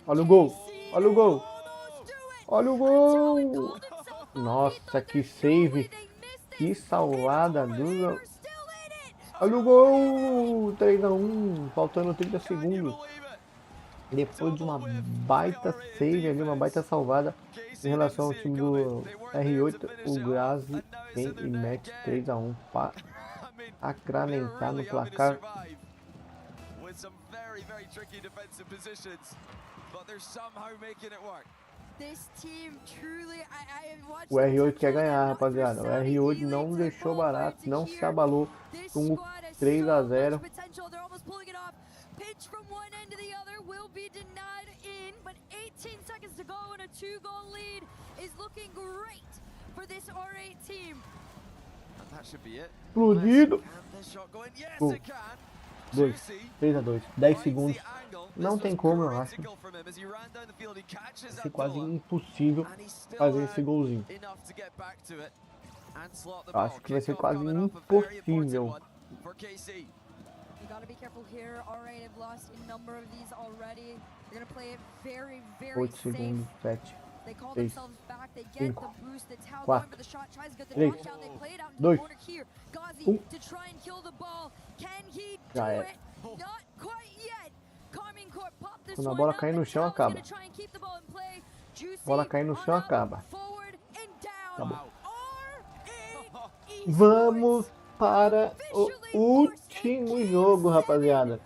Speaker 3: Olha o gol, olha o gol. Olha o gol. Nossa, que save. Que salvada do... Olha o gol. 3 a 1, faltando 30 segundos. Depois de uma baita save ali, uma baita salvada em relação ao time do R8, o Grazi vem e mete 3 a 1 para acramentar no placar. O R8 quer ganhar, rapaziada. O R8 não deixou barato, não se abalou com o 3-0.
Speaker 10: Pitch from one end to the other will be denied in, but 18 seconds to go and a 2-goal lead is looking great for this R8 team.
Speaker 6: That should be it.
Speaker 3: Explodido.
Speaker 6: This shot going. Yes,
Speaker 3: Gol.
Speaker 6: it can.
Speaker 3: 2, 3-2. 10 segundos. Não tem como, eu acho. Vai ser quase impossível fazer esse golzinho. Eu acho que vai ser quase impossível.
Speaker 10: You gotta be careful here. R8 have lost a number of these already. They're gonna play it very, very
Speaker 3: 8 segundos, 7,
Speaker 10: They call
Speaker 3: 6,
Speaker 10: themselves back. They get
Speaker 3: 5,
Speaker 10: the boost. The Tau
Speaker 3: 4,
Speaker 10: going for the shot. Tries to get the
Speaker 3: 3,
Speaker 10: knockdown. They play it out in
Speaker 3: 2,
Speaker 10: the corner here. Gazi to try and kill the ball. Can he do
Speaker 3: Já
Speaker 10: it?
Speaker 3: era.
Speaker 10: Not quite yet. Carmine Court popped this
Speaker 3: Quando a
Speaker 10: one
Speaker 3: bola
Speaker 10: up.
Speaker 3: cair no
Speaker 10: The
Speaker 3: chão,
Speaker 10: Tau's
Speaker 3: acaba.
Speaker 10: gonna try and keep the ball in play. Juicy
Speaker 3: Bola cair no chão,
Speaker 10: on up,
Speaker 3: acaba.
Speaker 10: forward and down.
Speaker 3: Acabou.
Speaker 10: R8
Speaker 3: Vamos para o último jogo, rapaziada.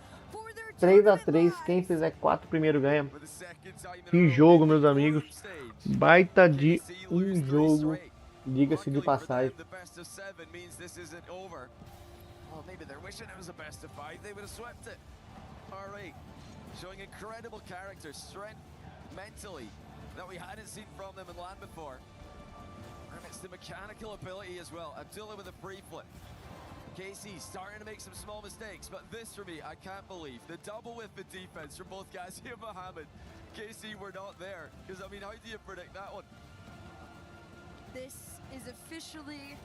Speaker 3: 3-3, quem fizer 4 primeiro ganha. Que jogo, meus amigos. Baita de um jogo, diga-se de passagem.
Speaker 6: Showing incredible character, strength, mentally, that we hadn't seen from them in land before. And it's the mechanical ability as well. Abdullah with a free flip. KC starting to make some small mistakes, but this for me, I can't believe. The double with the defense from both Ghazi and Mohammed. KC, we're not there. Because, I mean, how do you predict that one?
Speaker 10: This is officially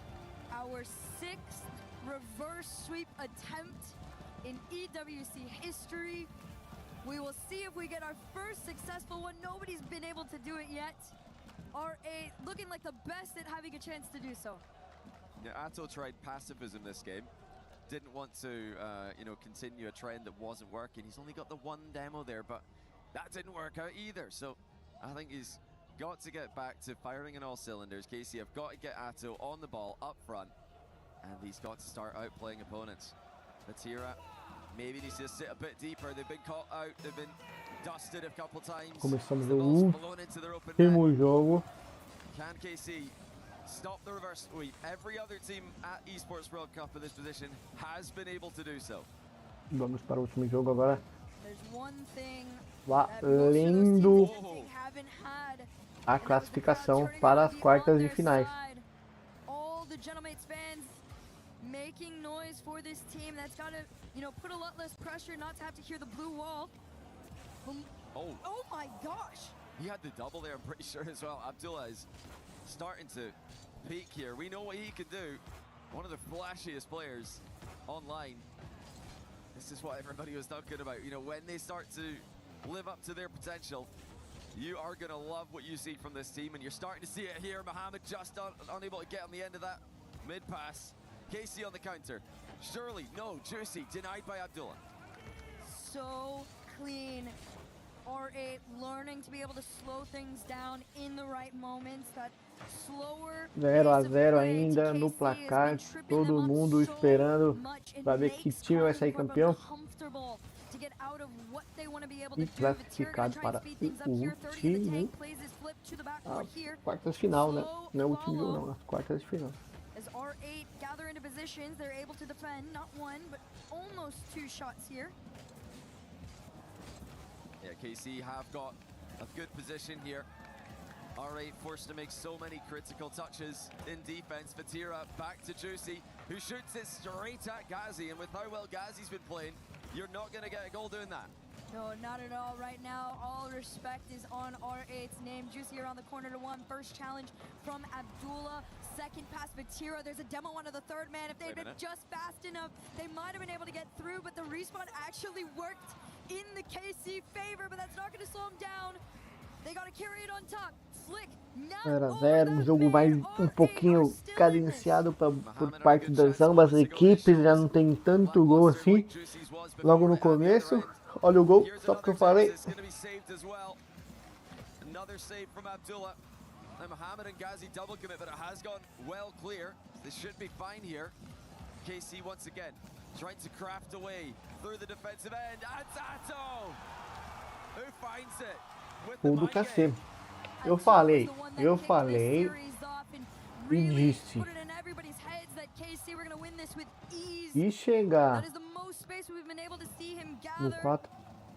Speaker 10: our 6th reverse sweep attempt in EWC history. We will see if we get our first successful one. Nobody's been able to do it yet. R8 looking like the best at having a chance to do so.
Speaker 6: Yeah, Atto tried pacifism this game. Didn't want to, continue a trend that wasn't working. He's only got the one demo there, but that didn't work out either. So I think he's got to get back to firing on all cylinders. Casey have got to get Atto on the ball up front, and he's got to start outplaying opponents. Batira maybe needs to sit a bit deeper. They've been caught out. They've been dusted a couple times.
Speaker 3: Começamos o último jogo.
Speaker 6: Can KC stop the reverse sweep? Every other team at Esports World Cup in this position has been able to do so.
Speaker 3: Vamos para o último jogo agora.
Speaker 10: There's one thing
Speaker 3: Valendo a classificação para as quartas de finais.
Speaker 10: All the Gentlemates fans making noise for this team. That's got to, put a lot less pressure not to have to hear the blue wall. Oh my gosh.
Speaker 6: He had the double there, I'm pretty sure as well. Abdullah is starting to peak here. We know what he can do. One of the flashiest players online. This is what everybody was talking about. When they start to live up to their potential, you are going to love what you see from this team, and you're starting to see it here. Mohammed just unable to get on the end of that mid-pass. Casey on the counter. Surely, no, Juicy, denied by Abdullah.
Speaker 10: So clean. R8 learning to be able to slow things down in the right moments. That slower
Speaker 3: 0-0 ainda no placar, todo mundo esperando para ver que time vai sair campeão e classificado para o último, as quartas de final, né? Não é o último jogo não, as quartas de final.
Speaker 10: As R8 gather into positions, they're able to defend not one but almost 2 shots here.
Speaker 6: Yeah, KC have got a good position here. R8 forced to make so many critical touches in defense. Fatira back to Juicy, who shoots it straight at Ghazi, and with how well Ghazi's been playing, you're not going to get a goal doing that.
Speaker 10: No, not at all. Right now, all respect is on R8's name. Juicy around the corner to one. First challenge from Abdullah. Second pass, Fatira. There's a demo onto the third man. If they'd been just fast enough, they might have been able to get through, but the respawn actually worked in the KC favor, but that's not going to slow them down. They got to carry it on top. Flick.
Speaker 3: 0-0, um jogo mais pouquinho cadenciado por parte das ambas equipes, já não tem tanto gol assim. Logo no começo, olha o gol, só porque eu falei.
Speaker 6: Another save from Abdullah. Mohammed and Ghazi double commit, but it has gone well clear. They should be fine here. KC once again trying to craft away through the defensive end. And Atto, who finds it with the
Speaker 3: Gol do KC. Eu falei e disse. E chegar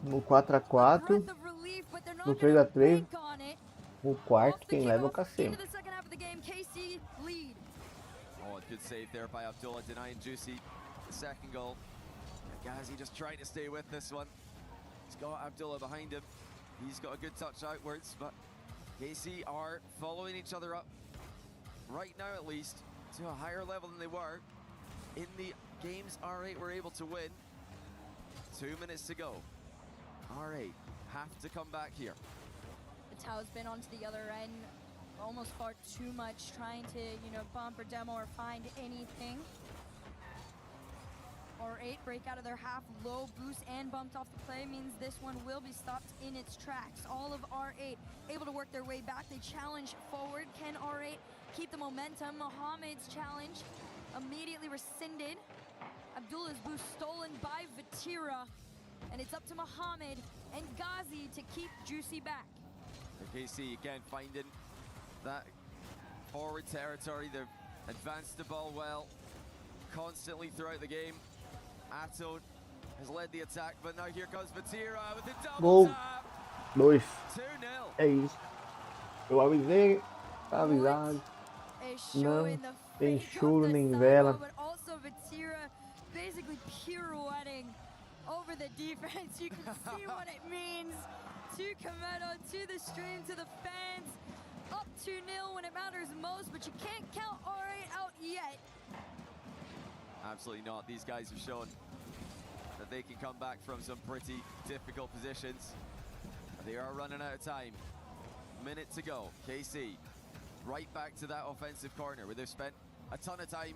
Speaker 3: no 4-4, no 3-3, o quarto quem leva é o Cassino.
Speaker 6: Oh, good save there by Abdullah, denying Juicy the second goal. Ghazi just trying to stay with this one. He's got Abdullah behind him. He's got a good touch outwards, but KC are following each other up right now, at least to a higher level than they were in the games R8 were able to win. 2 minutes to go. R8 have to come back here.
Speaker 10: The Tao's been onto the other end almost far too much, trying to, bump or demo or find anything. R8 break out of their half, low boost and bumped off the play means this one will be stopped in its tracks. All of R8 able to work their way back. They challenge forward. Can R8 keep the momentum? Mohamed's challenge immediately rescinded. Abdullah's boost stolen by Vatira. And it's up to Mohamed and Ghazi to keep Juicy back.
Speaker 6: KC again finding that forward territory. They've advanced the ball well constantly throughout the game. Ato has led the attack, but now here comes Vatira with the double tap.
Speaker 3: 2-0.
Speaker 6: 2-0.
Speaker 3: É isso. Eu avisei, tá avisado. Não tem choro nem vela.
Speaker 10: But also Vatira basically pirouetting over the defense. You can see what it means to Komodo, to the stream, to the fans. Up 2-0 when it matters most, but you can't count R8 out yet.
Speaker 6: Absolutely not. These guys have shown that they can come back from some pretty difficult positions. They are running out of time. Minute to go. KC right back to that offensive corner where they've spent a ton of time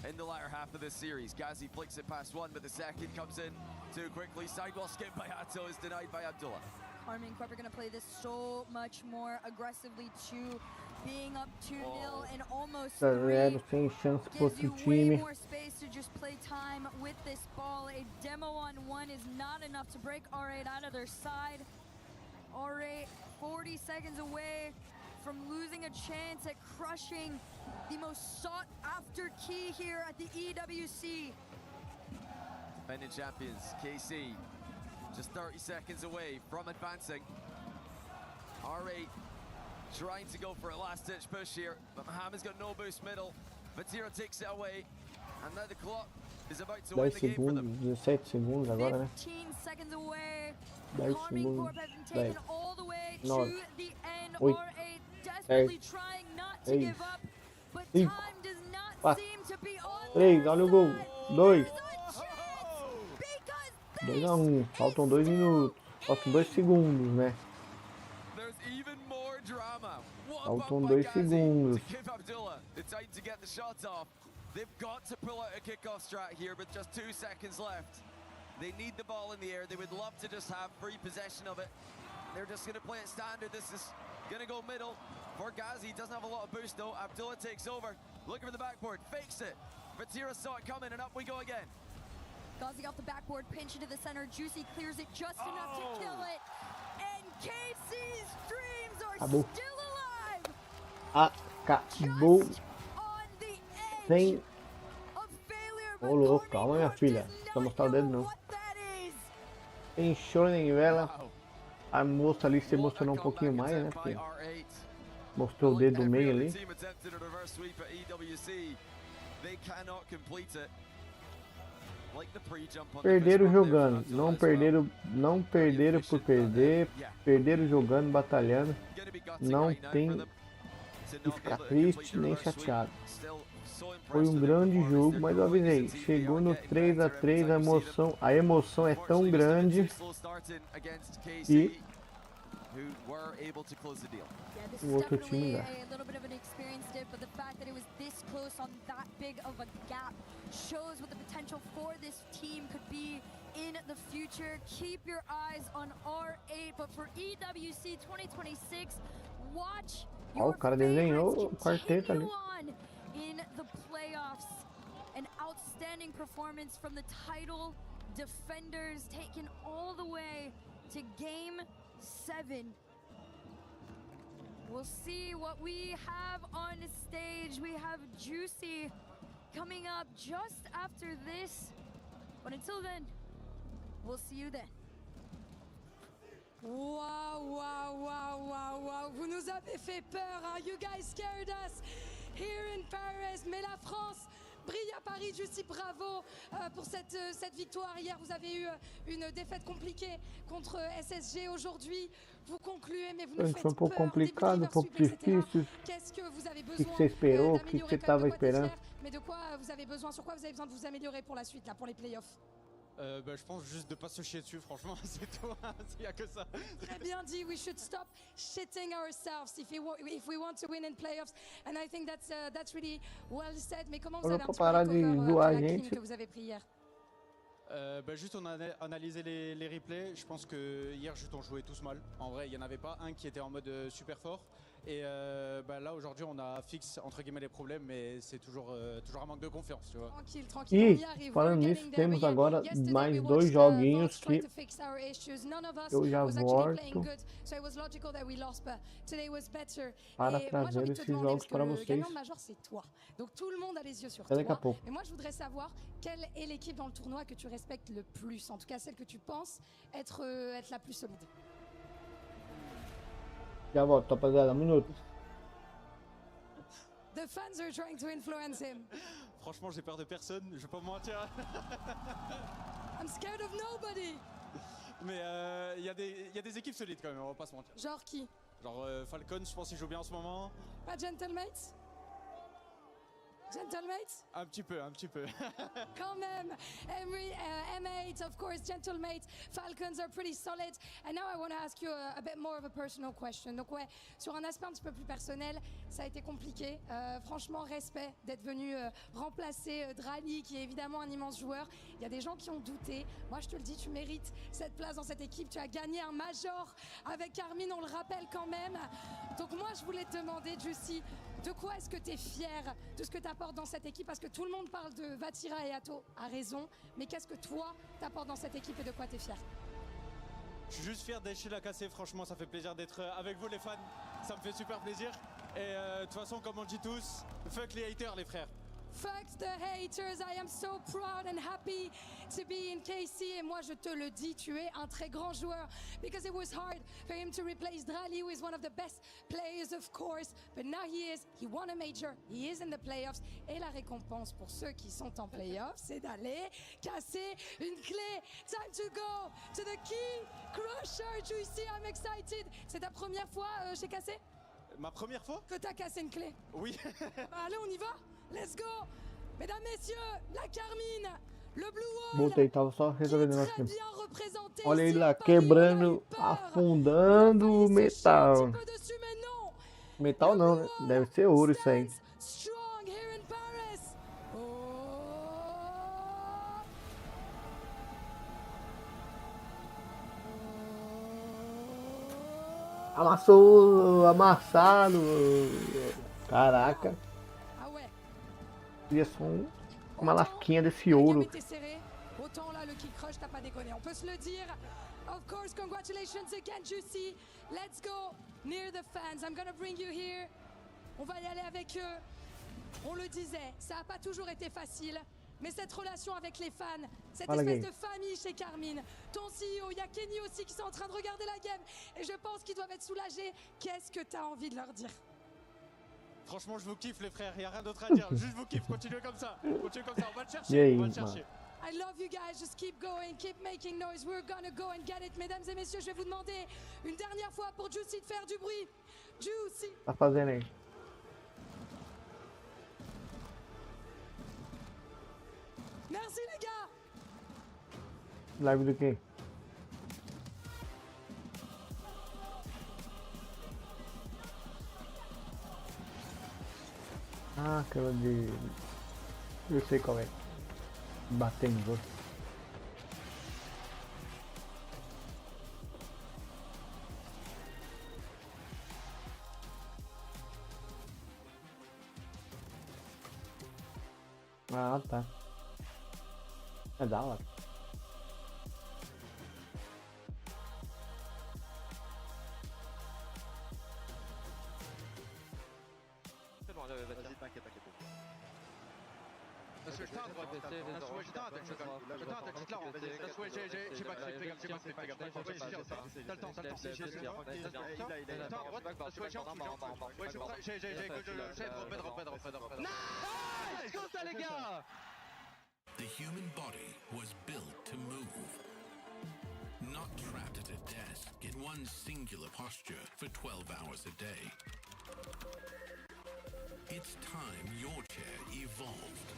Speaker 6: in the latter half of this series. Ghazi flicks it past one, but the second comes in too quickly. Sidewall skip by Ato is denied by Abdullah.
Speaker 10: Army Corp are going to play this so much more aggressively to being up 2-0 and almost 3.
Speaker 3: Sem chance pro outro
Speaker 10: Gives you way
Speaker 3: time.
Speaker 10: more space to just play time with this ball. A demo on one is not enough to break R8 out of their side. R8 40 seconds away from losing a chance at crushing the most sought after key here at the EWC.
Speaker 6: Defending champions, KC, just 30 seconds away from advancing. R8 trying to go for a last-ditch push here, but Mohamed's got no boost middle. Vatira takes it away, and now the clock is about to win
Speaker 3: 10
Speaker 6: the game for them.
Speaker 3: segundos, 17 segundos agora, né?
Speaker 10: 15 seconds away.
Speaker 3: 10
Speaker 10: Army Corp
Speaker 3: segundos,
Speaker 10: has been taken
Speaker 3: 10,
Speaker 10: all the way
Speaker 3: 9,
Speaker 10: to the end.
Speaker 3: 8,
Speaker 10: R8 desperately trying not to
Speaker 3: 6,
Speaker 10: give up, but
Speaker 3: 5,
Speaker 10: time does not
Speaker 3: 4,
Speaker 10: seem to be on
Speaker 3: 3, olha o gol, 2,
Speaker 10: because
Speaker 3: 2-1, faltam 2 minutos, faltam 2 segundos, né?
Speaker 6: There's even more drama. What
Speaker 3: Faltam
Speaker 6: about
Speaker 3: 2
Speaker 6: Ghazi
Speaker 3: segundos.
Speaker 6: to give Abdullah the time to get the shot off? They've got to pull out a kickoff strat here with just 2 seconds left. They need the ball in the air. They would love to just have free possession of it. They're just going to play it standard. This is going to go middle for Ghazi. Doesn't have a lot of boost though. Abdullah takes over. Looking for the backboard. Fakes it. Vatira saw it coming and up we go again.
Speaker 10: Ghazi off the backboard, pinch into the center. Juicy clears it just enough to kill it. And KC's dreams are
Speaker 3: Acabou.
Speaker 10: still alive.
Speaker 3: Acabou. Sem... Ô louco, calma minha filha. Não precisa mostrar o dedo não. Sem choro nem vela. A moça ali se emocionou um pouquinho mais, né? Porque mostrou o dedo do meio ali. Perderam jogando, não perderam por perder, perderam jogando, batalhando. Não tem que ficar triste nem chateado. Foi um grande jogo, mas eu avisei, chegou no 3-3, a emoção é tão grande que o outro time ganha.
Speaker 10: But the fact that it was this close on that big of a gap shows what the potential for this team could be in the future. Keep your eyes on R8, but for EWC 2026, watch
Speaker 3: Ó, o cara desenhou o quarteto ali.
Speaker 10: in the playoffs. An outstanding performance from the title defenders, taken all the way to game 7. We'll see what we have on stage. We have Juicy coming up just after this. But until then, we'll see you then.
Speaker 2: Wow, wow, wow, wow, wow. Vous nous avez fait peur, hein? You guys scared us here in Paris. Mais la France brille à Paris. Juicy, bravo pour cette victoire. Hier, vous avez eu une défaite compliquée contre SSG. Aujourd'hui, vous concluez, mais vous nous faites
Speaker 3: Foi um pouco complicado, um pouco difícil.
Speaker 2: Qu'est-ce que vous avez
Speaker 3: O que
Speaker 2: besoin
Speaker 3: você esperou? O que você estava esperando?
Speaker 2: Mais de quoi vous avez besoin? Sur quoi vous avez besoin de vous améliorer pour la suite, là, pour les playoffs?
Speaker 11: Je pense juste de pas se chier dessus, franchement, c'est tout, il n'y a que ça.
Speaker 2: Très bien dit, we should stop shitting ourselves if we want to win in playoffs, and I think that's really well said. Mais comment vous avez un petit peu recover la crime que vous avez pris hier?
Speaker 11: Juste on a analysé les replays. Je pense que hier juste on jouait tous mal. En vrai il n'y en avait pas un qui était en mode super fort. Et là aujourd'hui on a fixe entre guillemets les problèmes, mais c'est toujours un manque de confiance, tu vois.
Speaker 2: Tranquille, tranquille.
Speaker 3: E falando nisso, temos agora mais 2 joguinhos que eu já volto para trazer esses jogos para vocês. Até daqui a pouco.
Speaker 2: Mais moi je voudrais savoir quelle est l'équipe dans le tournoi que tu respectes le plus, en tout cas celle que tu penses être la plus solide.
Speaker 3: Já volto, rapaziada, um minuto.
Speaker 2: The fans are trying to influence him.
Speaker 11: Franchement, j'ai peur de personne, je vais pas me mentir.
Speaker 2: I'm scared of nobody.
Speaker 11: Mais il y a des équipes solides quand même, on va pas se mentir.
Speaker 2: Genre qui?
Speaker 11: Genre Falcons, je pense qu'ils jouent bien en ce moment.
Speaker 2: Pas Gentlemates? Gentlemates?
Speaker 11: Un petit peu.
Speaker 2: Quand même, M8, of course, Gentlemates, Falcons are pretty solid. And now I want to ask you a bit more of a personal question. Donc ouais, sur un aspect un petit peu plus personnel, ça a été compliqué. Franchement, respect d'être venu remplacer Drali, qui est évidemment un immense joueur. Il y a des gens qui ont douté. Moi, je te le dis, tu mérites cette place dans cette équipe. Tu as gagné un major avec Carmine, on le rappelle quand même. Donc moi, je voulais te demander, Juicy, de quoi est-ce que tu es fier de ce que tu apportes dans cette équipe? Parce que tout le monde parle de Vatira et Atto, a raison. Mais qu'est-ce que toi, tu apportes dans cette équipe et de quoi tu es fier?
Speaker 11: Je suis juste fier d'Eche l'a cassé, franchement, ça fait plaisir d'être avec vous les fans. Ça me fait super plaisir. Et de toute façon, comme on dit tous, fuck les haters les frères.
Speaker 2: Fuck the haters, I am so proud and happy to be in KC. Et moi, je te le dis, tu es un très grand joueur. Because it was hard for him to replace Drali, who is one of the best players, of course. But now he won a major, he is in the playoffs. Et la récompense pour ceux qui sont en playoffs, c'est d'aller casser une clé. Time to go to the key crusher. Juicy, I'm excited. C'est ta première fois chez Cassé?
Speaker 11: Ma première fois?
Speaker 2: Que t'as cassé une clé?
Speaker 11: Oui.
Speaker 2: Allez, on y va? Let's go! Mesdames, messieurs, la Carmine, le Blue Wall,
Speaker 3: Voltei, tava só resolvendo o negócio aqui. Olha ele lá, quebrando, afundando o metal. Metal não, né? Deve ser ouro isso aí. Amassou, amassado. Caraca. Queria só uma lasquinha desse ouro.
Speaker 2: Autant là le kick crush, t'as pas déconné, on peut se le dire. Of course, congratulations again, Juicy. Let's go near the fans. I'm gonna bring you here. On va y aller avec eux. On le disait, ça a pas toujours été facile. Mais cette relation avec les fans, cette espèce de famille chez Carmine, ton CEO, il y a Kenny aussi qui sont en train de regarder la game. Et je pense qu'ils doivent être soulagés. Qu'est-ce que t'as envie de leur dire?
Speaker 11: Franchement, je vous kiffe les frères, il n'y a rien d'autre à dire. Juste vous kiffe, continuez comme ça. Continuez comme ça, on va le chercher, on va le chercher.
Speaker 2: I love you guys, just keep going, keep making noise. We're gonna go and get it. Mesdames et messieurs, je vais vous demander une dernière fois pour Juicy de faire du bruit. Juicy.
Speaker 3: Tá fazendo aí.
Speaker 2: Merci les gars.
Speaker 3: Live do quê? Ah, aquela de... Eu sei qual é. Batendo. Ah, tá. É da hora.
Speaker 16: Vas-y, t'inquiète.
Speaker 17: Parce que je t'en droite, je t'en attaque, je te la rends. Parce que j'ai pas fait gaffe, t'as le temps, j'ai nice! Comme ça les gars!
Speaker 1: The human body was built to move. Not trapped at a desk in one singular posture for 12 hours a day. It's time your chair evolved.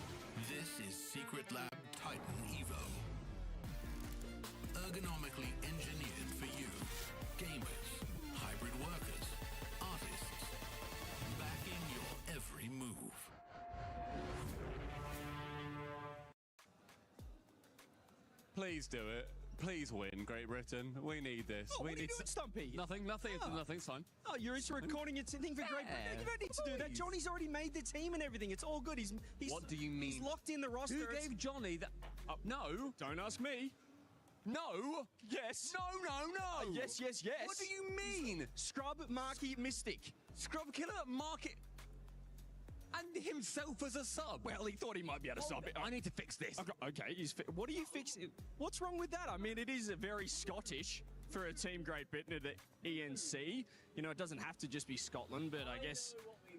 Speaker 1: This is Secret Lab Titan Evo. Ergonomically engineered for you, gamers, hybrid workers, artists, backing your every move.
Speaker 4: Please do it. Please win, Great Britain. We need this.
Speaker 18: Oh,
Speaker 4: we
Speaker 18: what are you doing, Stumpy?
Speaker 4: Nothing.
Speaker 18: Oh.
Speaker 4: Nothing's fine.
Speaker 18: Oh, you're just recording your thing for Great Britain. You don't need to do that. Johnny's already made the team and everything. It's all good. He's
Speaker 4: What do you mean?
Speaker 18: He's locked in the roster.
Speaker 4: Who gave Johnny that? No.
Speaker 18: Don't ask me.
Speaker 4: No.
Speaker 18: Yes.
Speaker 4: No.
Speaker 18: Yes.
Speaker 4: What do you mean?
Speaker 18: Scrub Marky Mystic.
Speaker 4: Scrub Killer Market. And himself as a sub.
Speaker 18: Well, he thought he might be able to sub it.
Speaker 4: I need to fix this.
Speaker 18: Okay, what do you fix? What's wrong with that? I mean, it is very Scottish for a team Great Britain at the ENC. You know, it doesn't have to just be Scotland, but I guess...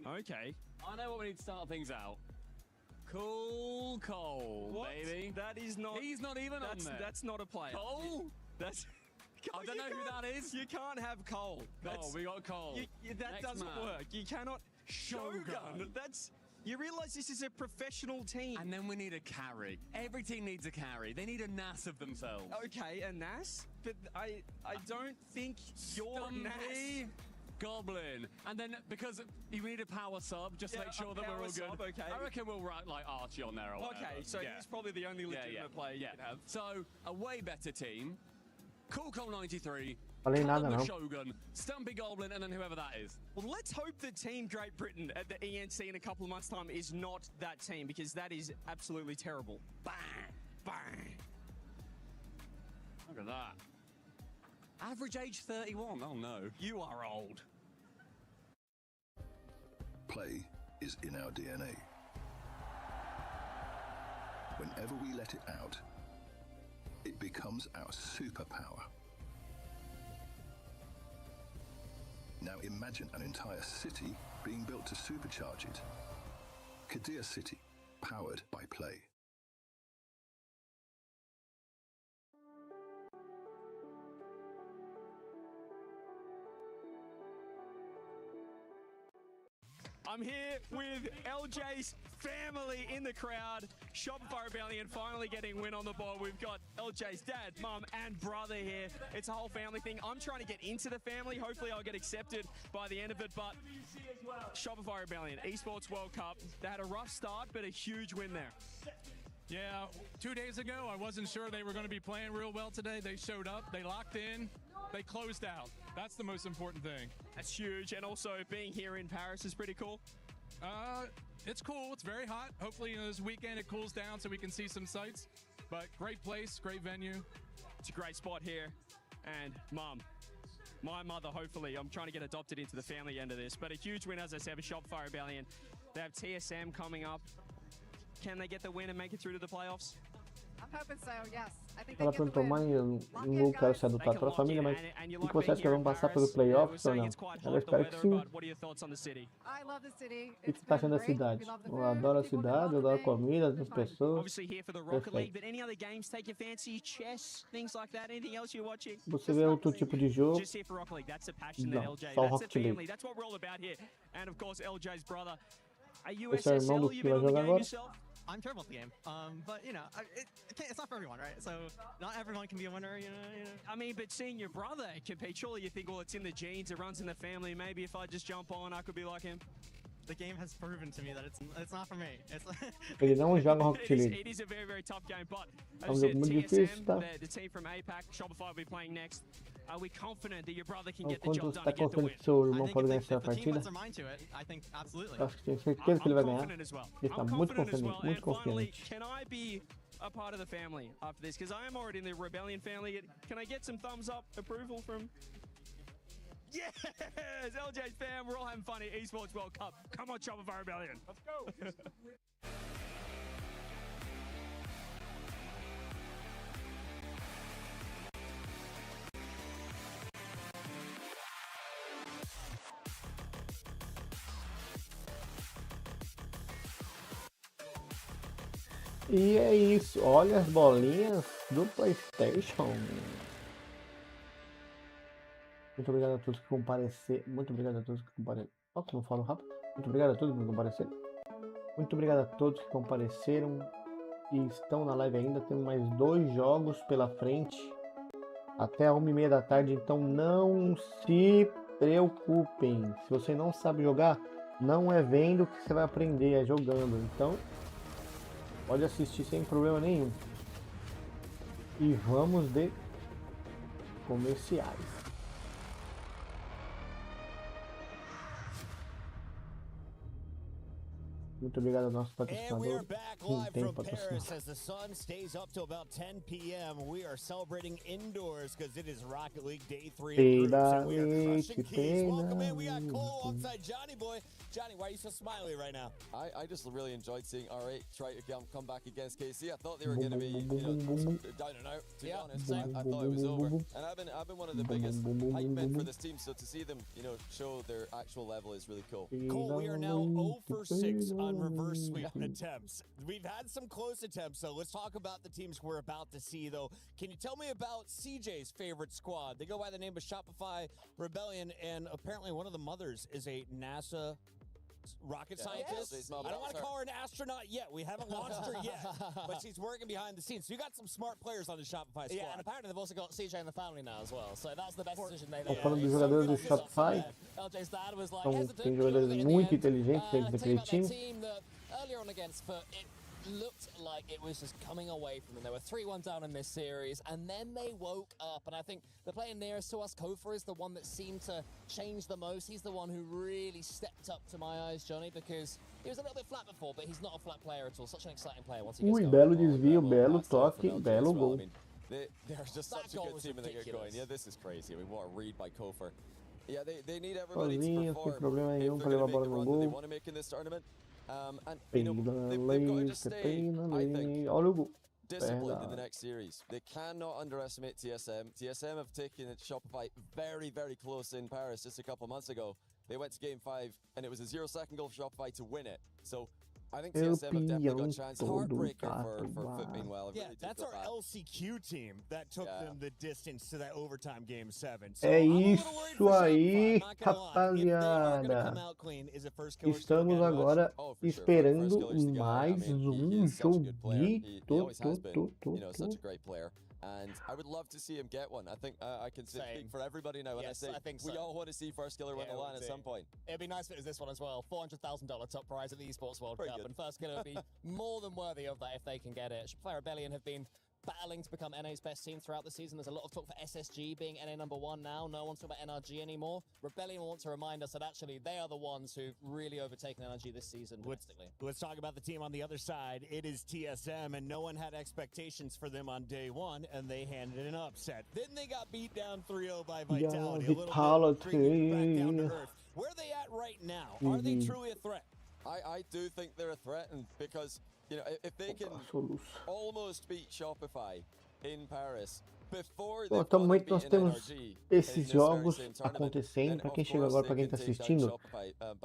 Speaker 18: Okay.
Speaker 4: I know what we need to start things out. Cool Cole,
Speaker 18: What?
Speaker 4: baby.
Speaker 18: That is not...
Speaker 4: He's not even on there.
Speaker 18: That's not a player.
Speaker 4: Cole?
Speaker 18: That's...
Speaker 4: I don't know who that is.
Speaker 18: You can't have Cole.
Speaker 4: We got Cole.
Speaker 18: That
Speaker 4: Next
Speaker 18: doesn't
Speaker 4: man.
Speaker 18: work. You cannot... Shogun. That's... You realise this is a professional team.
Speaker 4: And then we need a carry. Every team needs a carry. They need a NAS of themselves.
Speaker 18: Okay, a NAS? But I don't think you're NAS.
Speaker 4: Stumpy Goblin. And then, because you need a power sub, just to make sure that we're all good.
Speaker 18: Sub, okay.
Speaker 4: I reckon we'll write, like, Archie on there or whatever.
Speaker 18: Okay, so he's probably the only legitimate player you can have.
Speaker 4: So, a way better team. Cool Cole 93.
Speaker 3: Falei nada, não.
Speaker 4: Shogun, Stumpy Goblin, and then whoever that is.
Speaker 18: Well, let's hope that Team Great Britain at the ENC in a couple of months' time is not that team, because that is absolutely terrible. Bang!
Speaker 4: Look at that. Average age 31. Oh no.
Speaker 18: You are old.
Speaker 19: Play is in our DNA. Whenever we let it out, it becomes our superpower. Now imagine an entire city being built to supercharge it. Kadir City, powered by play.
Speaker 18: I'm here with LJ's family in the crowd. Shopify Rebellion finally getting win on the board. We've got LJ's dad, mum, and brother here. It's a whole family thing. I'm trying to get into the family. Hopefully I'll get accepted by the end of it. But Shopify Rebellion, Esports World Cup. They had a rough start, but a huge win there.
Speaker 20: Yeah, 2 days ago, I wasn't sure they were going to be playing real well today. They showed up, they locked in, they closed out. That's the most important thing.
Speaker 18: That's huge, and also being here in Paris is pretty cool.
Speaker 20: It's cool, it's very hot. Hopefully this weekend it cools down so we can see some sights. But great place, great venue.
Speaker 18: It's a great spot here. And mum, my mother, hopefully, I'm trying to get adopted into the family end of this. But a huge win, as I said, for Shopify Rebellion. They have TSM coming up. Can they get the win and make it through to the playoffs?
Speaker 21: I'm hoping so, yes. I think
Speaker 3: Ela perguntou, mãe, eu não quero ser adotado pela família, mas e que você acha que elas vão passar pelo playoffs ou não? Ela espera que sim.
Speaker 21: I love the city.
Speaker 3: O que você está achando da cidade? Eu adoro a cidade, eu adoro a comida, as pessoas.
Speaker 18: Obviously here for the Rocket League, but any other games take your fancy? Chess, things like that? Anything else you're watching?
Speaker 3: Você vê outro tipo de jogo?
Speaker 18: Just here for Rocket League. That's the passion that
Speaker 3: Não,
Speaker 18: LJ.
Speaker 3: só
Speaker 18: That's the
Speaker 3: Rocket League.
Speaker 18: family. That's what we're all about here. And of course, LJ's brother. A
Speaker 3: Esse é o irmão do
Speaker 18: USSL,
Speaker 3: que
Speaker 18: you've been
Speaker 3: vai
Speaker 18: on the
Speaker 3: jogar
Speaker 18: game
Speaker 3: agora?
Speaker 18: yourself?
Speaker 27: I'm terrible at the game, but you know, it's not for everyone, right? So not everyone can be a winner, you know.
Speaker 18: I mean, but seeing your brother compete, surely you think, well, it's in the genes, it runs in the family. Maybe if I just jump on, I could be like him.
Speaker 27: The game has proven to me that it's not for me. It's
Speaker 3: Ele não joga Rocket League.
Speaker 18: It is a very, very tough game, but
Speaker 3: É
Speaker 18: as
Speaker 3: um
Speaker 18: I
Speaker 3: jogo
Speaker 18: said,
Speaker 3: muito difícil, tá?
Speaker 18: the team from APAC, Shopify will be playing next. Are we confident that your brother can
Speaker 3: O
Speaker 18: get the
Speaker 3: quanto
Speaker 18: job
Speaker 3: você
Speaker 18: done
Speaker 3: está
Speaker 18: and get the
Speaker 3: confiante
Speaker 18: win?
Speaker 3: que seu irmão
Speaker 27: I
Speaker 3: pode
Speaker 27: think
Speaker 3: ganhar essa
Speaker 27: if the team
Speaker 3: partida?
Speaker 27: puts their mind to it, I think absolutely.
Speaker 3: Acho que tenho certeza que ele vai ganhar.
Speaker 18: Confident as well.
Speaker 3: Ele está
Speaker 18: I'm
Speaker 3: muito
Speaker 18: confident as
Speaker 3: confiante,
Speaker 18: well.
Speaker 3: muito
Speaker 18: And finally,
Speaker 3: confiante.
Speaker 18: can I be a part of the family after this? Because I am already in the Rebellion family. Can I get some thumbs up approval from Yes, LJ's fam, we're all having fun at Esports World Cup. Come on, Shopify Rebellion. Let's go.
Speaker 3: E é isso, olha as bolinhas do PlayStation. Muito obrigado a todos que compareceram. Muito obrigado a todos que compareceram. Não falo rápido. Muito obrigado a todos que compareceram. Muito obrigado a todos que compareceram e estão na live ainda. Temos mais 2 jogos pela frente até 1h30 da tarde, então não se preocupem. Se você não sabe jogar, não é vendo que você vai aprender, é jogando. Então pode assistir sem problema nenhum. E vamos de comerciais. Muito obrigado ao nosso patrocinador. Quem tem patrocinador.
Speaker 25: As the sun stays up till about 10 p.m., we are celebrating indoors because it is Rocket League Day 3 of groups, and we are crushing keys. Welcome in, we got Cole alongside Johnny Boy. Johnny, why are you so smiley right now?
Speaker 6: I just really enjoyed seeing R8 try to come back against KC. I thought they were going to be down and out, to be honest. I thought it was over. And I've been one of the biggest hype men for this team, so to see them, show their actual level is really cool.
Speaker 25: Cole, we are now 0 for 6 on reverse sweep attempts. We've had some close attempts, so let's talk about the teams we're about to see, though. Can you tell me about CJ's favorite squad? They go by the name of Shopify Rebellion, and apparently one of the mothers is a NASA rocket scientist. I don't want to call her an astronaut yet. We haven't launched her yet, but she's working behind the scenes. So you got some smart players on the Shopify squad.
Speaker 5: Yeah, and apparently they've also got CJ in the family now as well. So that's the best decision they've made.
Speaker 3: Falando dos jogadores do Shopify,
Speaker 5: LJ's dad was like,
Speaker 3: tem jogadores muito inteligentes dentro daquele time.
Speaker 5: Earlier on against Foot, it looked like it was just coming away from them. They were 3-1 down in this series, and then they woke up. And I think the player nearest to us, Kofa, is the one that seemed to change the most. He's the one who really stepped up to my eyes, Johnny, because he was a little bit flat before, but he's not a flat player at all. Such an exciting player once he gets going.
Speaker 3: Belo desvio, belo toque, belo gol.
Speaker 6: They're just such a good team when they get going. Yeah, this is crazy. I mean, what a read by Kofa. Yeah, they need everybody to perform.
Speaker 3: Sem problema nenhum para levar a bola no gol.
Speaker 6: And they've got to just stay, I think, disciplined in the next series. They cannot underestimate TSM. TSM have taken Shopify very, very close in Paris just a couple of months ago. They went to game 5, and it was a 0-second goal for Shopify to win it. So I think TSM have definitely got a chance. Heartbreaker for Foot, meanwhile.
Speaker 25: Yeah, that's our LCQ team that took them the distance to that overtime game 7. So
Speaker 3: é isso aí, rapaziada. Estamos agora esperando mais joguito.
Speaker 6: Such a great player. And I would love to see him get one. I think I can speak for everybody now when I say we all want to see First Killer win the line at some point.
Speaker 5: It'd be nice if it was this one as well. $400,000 top prize at the Esports World Cup. And First Killer would be more than worthy of that if they can get it. Shopify Rebellion have been battling to become NA's best team throughout the season. There's a lot of talk for SSG being NA #1 now. No one's talking about NRG anymore. Rebellion want to remind us that actually they are the ones who've really overtaken NRG this season domestically.
Speaker 25: Let's talk about the team on the other side. It is TSM, and no one had expectations for them on day 1, and they handed an upset. Then they got beat down 3-0 by Vitality. A little bit bringing back down to earth. Where are they at right now? Are they truly a threat?
Speaker 6: I do think they're a threat, and because if they can almost beat Shopify in Paris before
Speaker 3: Bom, atualmente nós temos esses jogos acontecendo. Para quem chega agora, para quem está assistindo,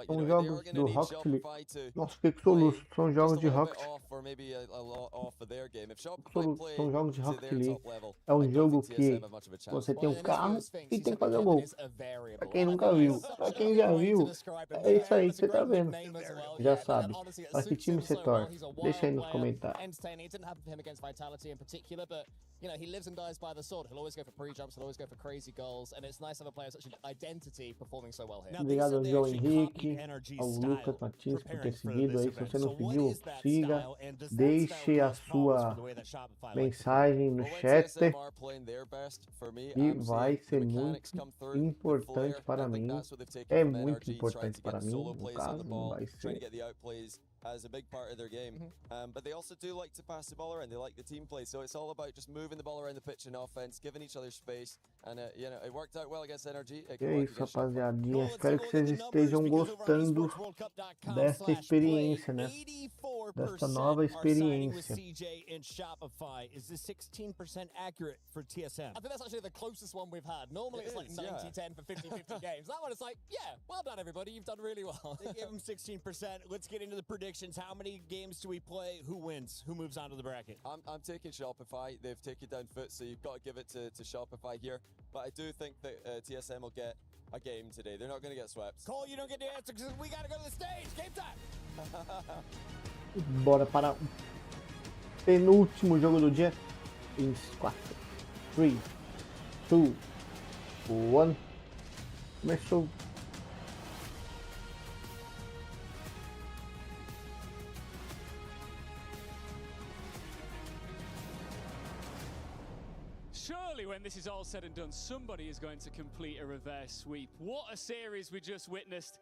Speaker 3: são jogos do Rocket League. Nossa, fiquei soluço. São jogos de Rocket. São jogos de Rocket League. É um jogo que você tem um carro e tem que fazer o gol. Para quem nunca viu, para quem já viu, é isso aí que você tá vendo. Já sabe. Para que time você torce? Deixa aí nos comentários.
Speaker 5: He lives and dies by the sword. He'll always go for pre-jumps, he'll always go for crazy goals, and it's nice to have a player such an identity performing so well here.
Speaker 3: Obrigado ao João Henrique, ao Lucas Martins por ter seguido aí. Se você não seguiu, siga, deixe a sua mensagem no chat e vai ser muito importante para mim. É muito importante para mim, no caso, não vai ser
Speaker 7: as a big part of their game. But they also do like to pass the ball around. They like the team play. So it's all about just moving the ball around the pitch in offense, giving each other space. And, you know, it worked out well against NRG.
Speaker 3: E é isso, rapaziadinha. Espero que vocês estejam gostando desta experiência, né? Desta nova experiência.
Speaker 12: Is this 16% accurate for TSM?
Speaker 5: I think that's actually the closest one we've had. Normally it's like 90-10 for 50-50 games. That one is like, yeah, well done everybody, you've done really well.
Speaker 12: They gave them 16%. Let's get into the predictions. How many games do we play? Who wins? Who moves on to the bracket?
Speaker 7: I'm taking Shopify. They've taken down foot, so you've got to give it to Shopify here. But I do think that TSM will get a game today. They're not going to get swept.
Speaker 12: Cole, you don't get the answer because we got to go to the stage. Game time.
Speaker 3: Bora para o penúltimo jogo do dia. Em 4, 3, 2, 1. Começou.
Speaker 4: Surely when this is all said and done, somebody is going to complete a reverse sweep. What a series we just witnessed.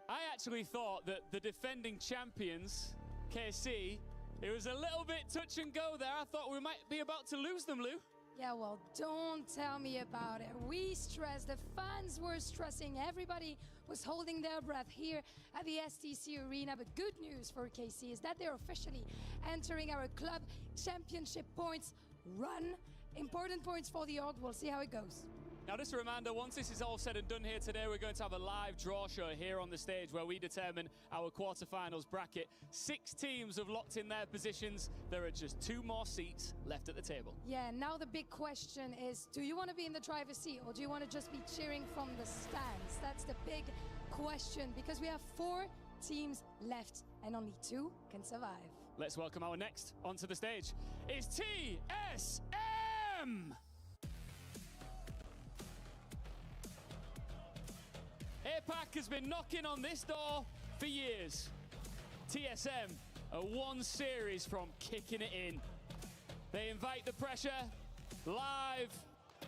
Speaker 4: I actually thought that the defending champions, KC, it was a little bit touch and go there. I thought we might be about to lose them, Lou.
Speaker 2: Yeah, well, don't tell me about it. We stressed, the fans were stressing, everybody was holding their breath here at the STC Arena. But good news for KC is that they're officially entering our club championship points run. Important points for the org. We'll see how it goes.
Speaker 4: Now, just a reminder, once this is all said and done here today, we're going to have a live draw show here on the stage where we determine our quarterfinals bracket. 6 teams have locked in their positions. There are just 2 more seats left at the table.
Speaker 2: Yeah, now the big question is, do you want to be in the driver's seat or do you want to just be cheering from the stands? That's the big question, because we have 4 teams left and only 2 can survive.
Speaker 4: Let's welcome our next onto the stage. It's TSM! APAC has been knocking on this door for years. TSM are 1 series from kicking it in. They invite the pressure live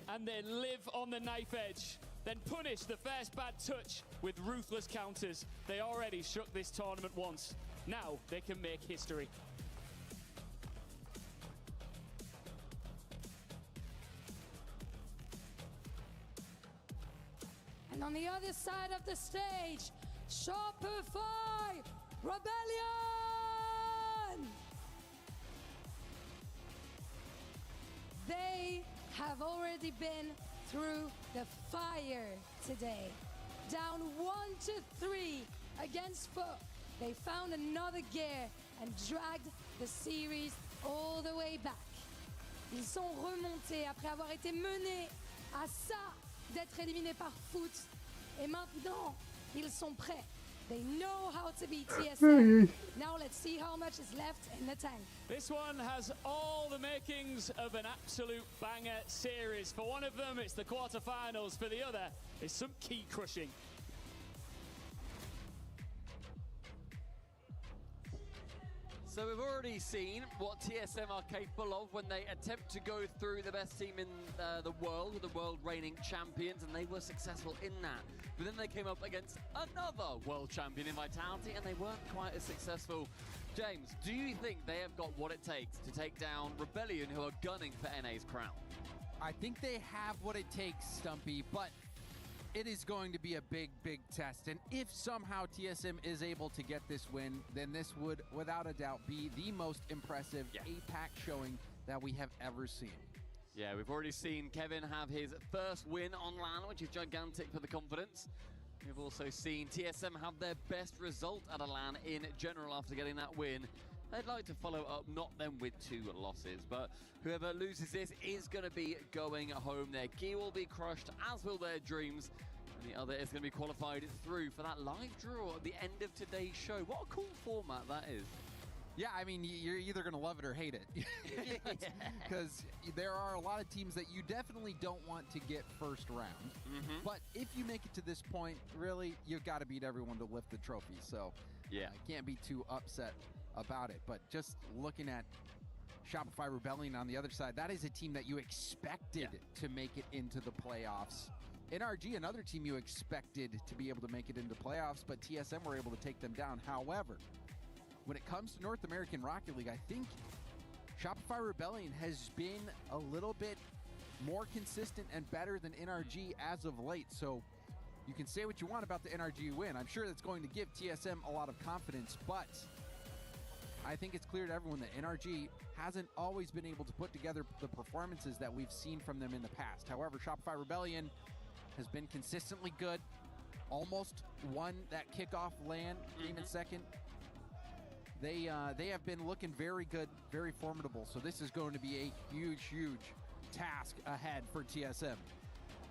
Speaker 4: and they live on the knife edge. Then punish the first bad touch with ruthless counters. They already shook this tournament once. Now they can make history.
Speaker 2: And on the other side of the stage, Shopify Rebellion! They have already been through the fire today. Down 1-3 against Foot. They found another gear and dragged the series all the way back. Ils sont remontés après avoir été menés à ça d'être éliminés par Foot. Et maintenant, ils sont prêts. They know how to beat TSM. Now let's see how much is left in the tank.
Speaker 4: This one has all the makings of an absolute banger series. For one of them, it's the quarterfinals. For the other, it's some key crushing.
Speaker 6: So we've already seen what TSM are capable of when they attempt to go through the best team in the world, the world reigning champions, and they were successful in that. But then they came up against another world champion in Vitality, and they weren't quite as successful. James, do you think they have got what it takes to take down Rebellion, who are gunning for NA's crown?
Speaker 8: I think they have what it takes, Stumpy, but it is going to be a big, big test. And if somehow TSM is able to get this win, then this would, without a doubt, be the most impressive APAC showing that we have ever seen.
Speaker 6: Yeah, we've already seen Kevin have his first win on LAN, which is gigantic for the confidence. We've also seen TSM have their best result at a LAN in general after getting that win. They'd like to follow up, not them with 2 losses, but whoever loses this is going to be going home. Their gear will be crushed, as will their dreams. And the other is going to be qualified through for that live draw at the end of today's show. What a cool format that is.
Speaker 8: Yeah, I mean, you're either going to love it or hate it. Because there are a lot of teams that you definitely don't want to get first round. But if you make it to this point, really, you've got to beat everyone to lift the trophy. So yeah, I can't be too upset about it. But just looking at Shopify Rebellion on the other side, that is a team that you expected to make it into the playoffs. NRG, another team you expected to be able to make it into playoffs, but TSM were able to take them down. However, when it comes to North American Rocket League, I think Shopify Rebellion has been a little bit more consistent and better than NRG as of late. So you can say what you want about the NRG win. I'm sure that's going to give TSM a lot of confidence, but I think it's clear to everyone that NRG hasn't always been able to put together the performances that we've seen from them in the past. However, Shopify Rebellion has been consistently good, almost won that kickoff LAN game in second. They have been looking very good, very formidable. So this is going to be a huge task ahead for TSM.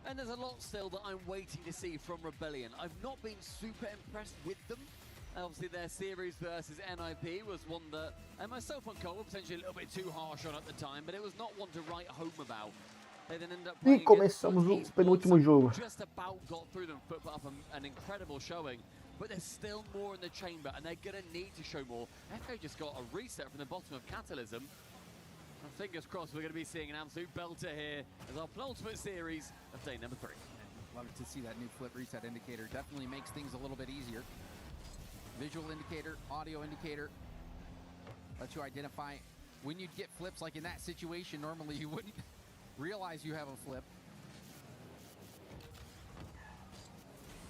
Speaker 9: And there's a lot still that I'm waiting to see from Rebellion. I've not been super impressed with them. Obviously their series versus NIP was one that, and myself on Cole, potentially a little bit too harsh on at the time, but it was not one to write home about. They then ended up
Speaker 3: E começamos o penúltimo jogo.
Speaker 9: Just about got through them, put up an incredible showing. But there's still more in the chamber, and they're going to need to show more. FK just got a reset from the bottom of Catalysm. And fingers crossed we're going to be seeing an absolute belter here as our penultimate series of day number 3.
Speaker 8: Love to see that new flip reset indicator. Definitely makes things a little bit easier. Visual indicator, audio indicator. Lets you identify when you'd get flips. Like in that situation, normally you wouldn't realize you have a flip.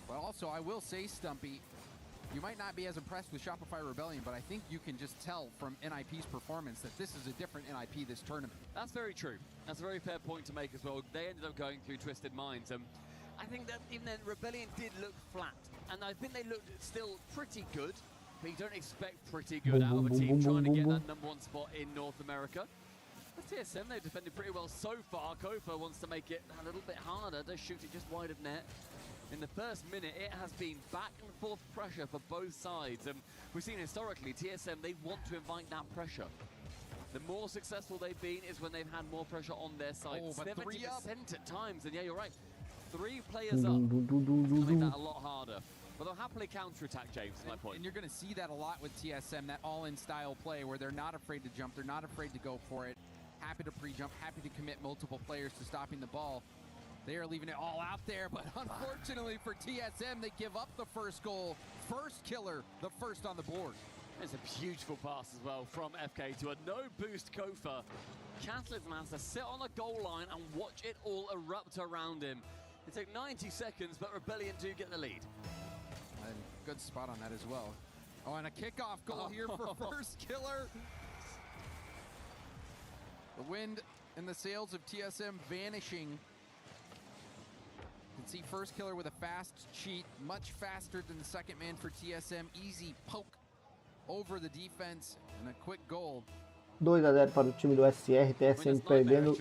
Speaker 8: But also, I will say, Stumpy, you might not be as impressed with Shopify Rebellion, but I think you can just tell from NIP's performance that this is a different NIP this tournament.
Speaker 9: That's very true. That's a very fair point to make as well. They ended up going through Twisted Minds. I think that even then, Rebellion did look flat. And I think they looked still pretty good, but you don't expect pretty good out of a team trying to get that #1 spot in North America. But TSM, they've defended pretty well so far. Kofa wants to make it a little bit harder to shoot it just wide of net. In the first minute, it has been back and forth pressure for both sides. And we've seen historically, TSM, they want to invite that pressure. The more successful they've been is when they've had more pressure on their side. 70% at times, and yeah, you're right. 3 players up. Make that a lot harder. But they'll happily counter-attack, James, is my point.
Speaker 8: And you're going to see that a lot with TSM, that all-in style play where they're not afraid to jump, they're not afraid to go for it. Happy to pre-jump, happy to commit multiple players to stopping the ball. They are leaving it all out there, but unfortunately for TSM, they give up the first goal. First killer, the first on the board.
Speaker 9: There's a beautiful pass as well from FK to a no-boost Kofa. Catalysm has to sit on the goal line and watch it all erupt around him. It took 90 seconds, but Rebellion do get the lead.
Speaker 8: And good spot on that as well. Oh, and a kickoff goal here for first killer. The wind and the sails of TSM vanishing. You can see first killer with a fast cheat, much faster than the second man for TSM. Easy poke over the defense and a quick goal.
Speaker 3: 2-0 para o time do SR, TSM perdendo.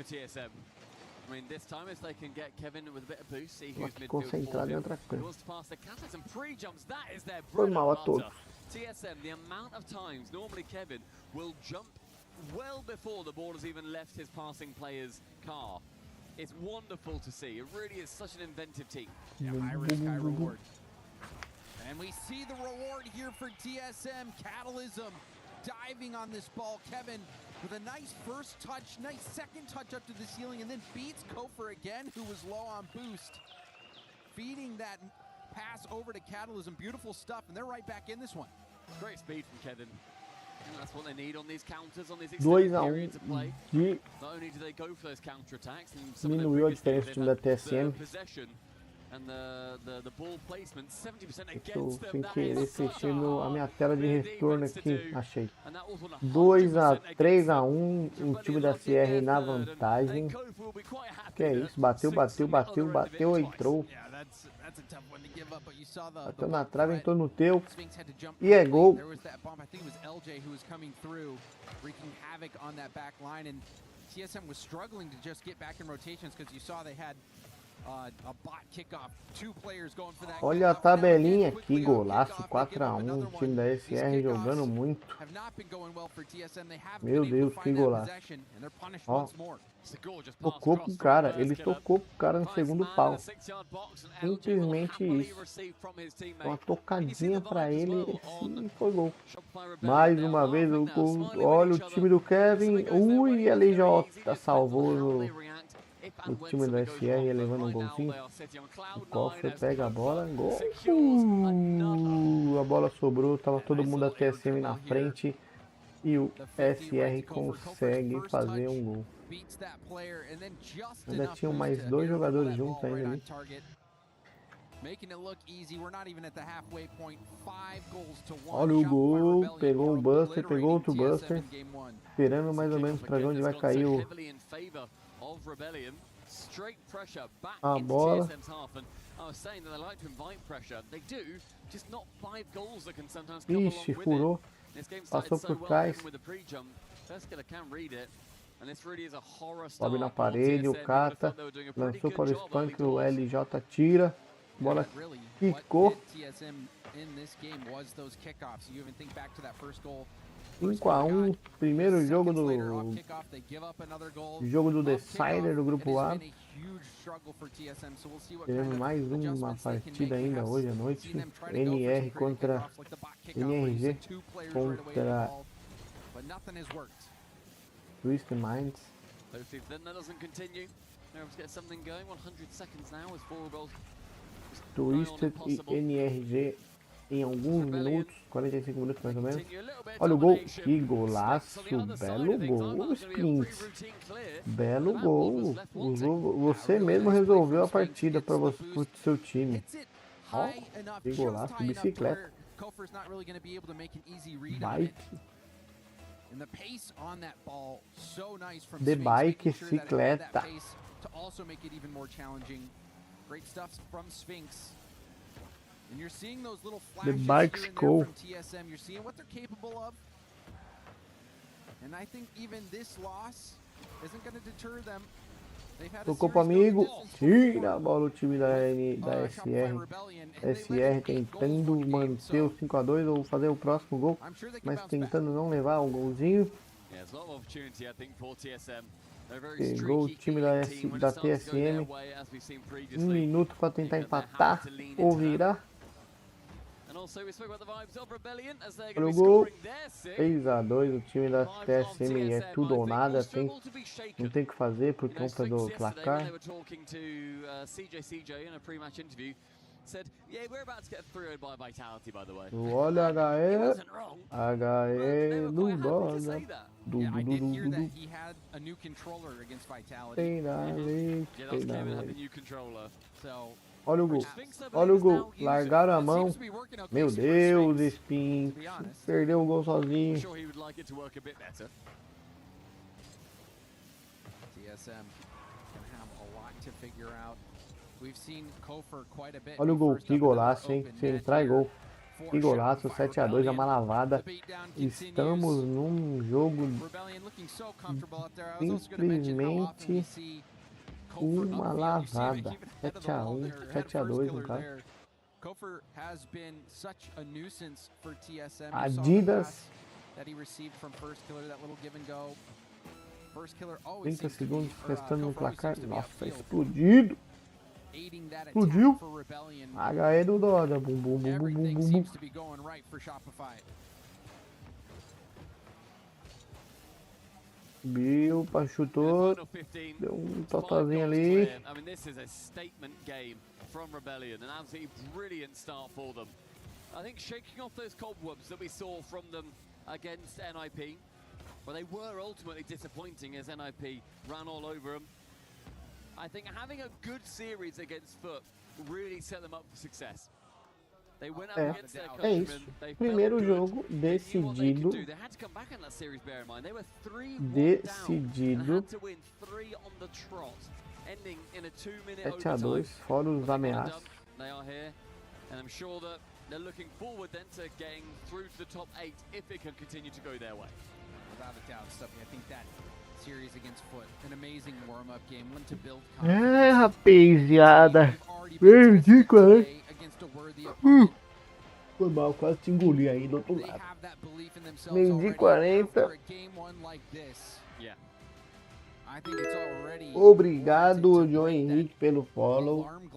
Speaker 9: I mean, this time if they can get Kevin with a bit of boost, see who's midfield
Speaker 3: concentrado em outra coisa.
Speaker 9: wants to pass the Catalyst and pre-jumps. That is their
Speaker 3: Foi
Speaker 9: bread
Speaker 3: mal a
Speaker 9: and
Speaker 3: todos.
Speaker 9: butter. TSM, the amount of times normally Kevin will jump well before the ball has even left his passing player's car. It's wonderful to see. It really is such an inventive team.
Speaker 8: Yeah, high risk, high reward. And we see the reward here for TSM. Catalysm diving on this ball. Kevin with a nice first touch, nice second touch up to the ceiling, and then beats Kofer again, who was low on boost. Feeding that pass over to Catalysm. Beautiful stuff, and they're right back in this one.
Speaker 9: Great speed from Kevin. And that's what they need on these counters, on these extended periods of play. Not only do they go for those counter-attacks, and some
Speaker 3: Diminuiu a
Speaker 9: of the
Speaker 3: diferença do time da TSM.
Speaker 9: possession and the ball placement, 70%
Speaker 3: Estou
Speaker 9: against them.
Speaker 3: sem
Speaker 9: That
Speaker 3: querer
Speaker 9: is such a
Speaker 3: fechando a
Speaker 9: hard
Speaker 3: minha tela de
Speaker 9: defense
Speaker 3: retorno
Speaker 9: to
Speaker 3: aqui.
Speaker 9: do.
Speaker 3: Achei.
Speaker 9: And that was
Speaker 3: 2-3-1, o time da CR na vantagem. Que é isso? Bateu, entrou. Bateu na trave, entrou no teu. E é gol.
Speaker 8: There was that bump. I think it was LJ who was coming through, wreaking havoc on that back line, and TSM was struggling to just get back in rotations because you saw they had a bot kickoff, 2 players going for that.
Speaker 3: Olha a tabelinha aqui, golaço, 4-1, o time da SR jogando muito. Meu Deus, que golaço. Ó, tocou pro cara, ele tocou pro cara no segundo pau. Simplesmente isso. Uma tocadinha pra ele e foi gol. Mais uma vez, olha o time do Kevin. Ui, a LJ salvou O time do SR levando um golzinho. O cofre pega a bola. Gol. A bola sobrou. Tava todo mundo da TSM na frente. E o SR consegue fazer um gol. Ainda tinham mais 2 jogadores juntos ainda ali. Olha o gol, pegou um Buster, pegou outro Buster, esperando mais ou menos para onde vai cair a bola. Ixi, furou, passou por trás. Sobe na parede, o Kata lançou para o Spunk, o LJ tira. Bola quicou. 5-1, primeiro jogo do Decider do Grupo A. Teremos mais uma partida ainda hoje à noite. NR contra NRG contra Twisted Minds. Twisted e NRG em alguns minutos, 45 minutos mais ou menos. Olha o gol, que golaço, belo gol, Sprints, belo gol. Você mesmo resolveu a partida para o seu time. Ó, que golaço, bicicleta, bike, the bike, bicicleta.
Speaker 8: Great stuff from Sphinx. And you're seeing those little
Speaker 3: The
Speaker 8: flashes
Speaker 3: bike's
Speaker 8: here and
Speaker 3: cool.
Speaker 8: there from TSM. You're seeing what they're capable of. And I think even this loss isn't going to deter them.
Speaker 3: Tocou pro amigo, tira a bola o time da SR. SR tentando manter o 5-2 ou fazer o próximo gol, mas tentando não levar o golzinho. Pegou o time da TSM. 1 minuto para tentar empatar ou virar. Olha o gol. 6-2. O time da TSM é tudo ou nada. Não tem o que fazer por conta do placar. Olha HE no Doda. Tem na leite. Olha o gol. Olha o gol. Largaram a mão. Meu Deus, Spin. Perdeu o gol sozinho. Olha o gol, que golaço, hein? Se entrar é gol. Que golaço, 7-2, é uma lavada. Estamos num jogo simplesmente uma lavada. 7-1, 7-2 no caso. Adidas. 30 segundos restando no placar. Nossa, tá explodido. Explodiu. HE do Doda. Bum, bum, bum, bum, bum, bum, bum. Bill chutou. Deu um totalzinho ali.
Speaker 6: I think shaking off those cobwebs that we saw from them against NIP, well, they were ultimately disappointing as NIP ran all over them. I think having a good series against Foot really set them up for success. They went up against their countrymen. They
Speaker 3: primeiro jogo decidido.
Speaker 6: They had to come back in that series, bear in mind. They were 3-1
Speaker 3: decidido.
Speaker 6: down and had to win 3 on the trot, ending in a 2-minute overtime.
Speaker 3: 7-2, fora os ameaças.
Speaker 6: They are here, and I'm sure that they're looking forward then to getting through to the top 8 if it can continue to go their way.
Speaker 8: Without a doubt, Stuffy. I think that series against Foot, an amazing warm-up game, one to build
Speaker 3: rapaziada. Perdi, cara. Foi mal, quase te engoli aí do outro lado. Meio-dia 40. Obrigado, João Henrique, pelo follow.
Speaker 6: And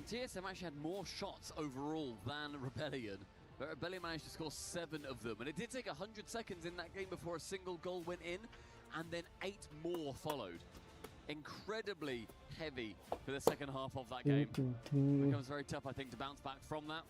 Speaker 6: TSM actually had more shots overall than Rebellion, but Rebellion managed to score 7 of them. And it did take 100 seconds in that game before a single goal went in.
Speaker 9: and then 8 more followed. Incredibly heavy for the second half of that game. It becomes very tough, I think, to bounce back from that.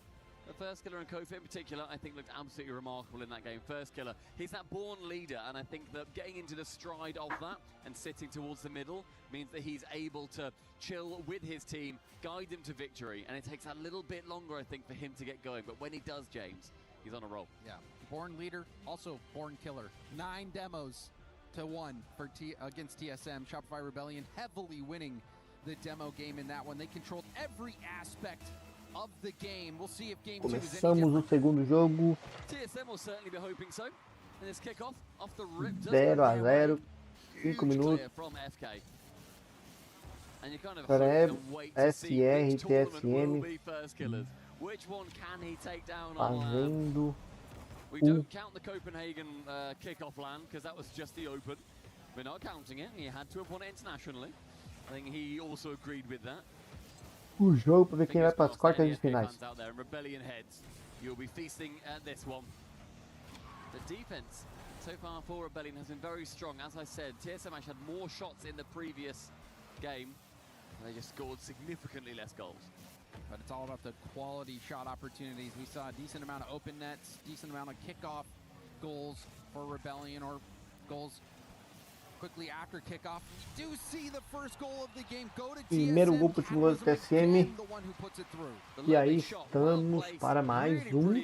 Speaker 9: The first killer and Kofi in particular, I think, looked absolutely remarkable in that game. First killer, he's that born leader, and I think that getting into the stride of that and sitting towards the middle means that he's able to chill with his team, guide them to victory, and it takes a little bit longer, I think, for him to get going. But when he does, James, he's on a roll.
Speaker 8: Yeah, born leader, also born killer. 9 demos to 1 for against TSM. Shopify Rebellion heavily winning the demo game in that one. They controlled every aspect of the game. We'll see if game 2 is any
Speaker 3: Começamos o segundo jogo.
Speaker 9: TSM will certainly be hoping so. And this kickoff off the rip
Speaker 3: 0-0, 5 minutos.
Speaker 9: From FK. And you kind of
Speaker 3: Preb,
Speaker 9: hope and wait to see which
Speaker 3: SR,
Speaker 9: tournament will
Speaker 3: TSM.
Speaker 9: be first killers. Which one can he take down on
Speaker 3: Fazendo.
Speaker 9: We don't count the Copenhagen kickoff LAN because that was just the open. We're not counting it. He had to have won it internationally. I think he also agreed with that.
Speaker 3: O jogo para ver quem vai para as quartas de finais.
Speaker 9: Out there, Rebellion heads. You'll be feasting at this one. The defense so far for Rebellion has been very strong. As I said, TSM actually had more shots in the previous game. They just scored significantly less goals.
Speaker 8: But it's all about the quality shot opportunities. We saw a decent amount of open nets, decent amount of kickoff goals for Rebellion, or goals quickly after kickoff. We do see the first goal of the game go to
Speaker 3: Primeiro gol para o time do TSM.
Speaker 8: the one who puts it through.
Speaker 3: E aí estamos para mais um.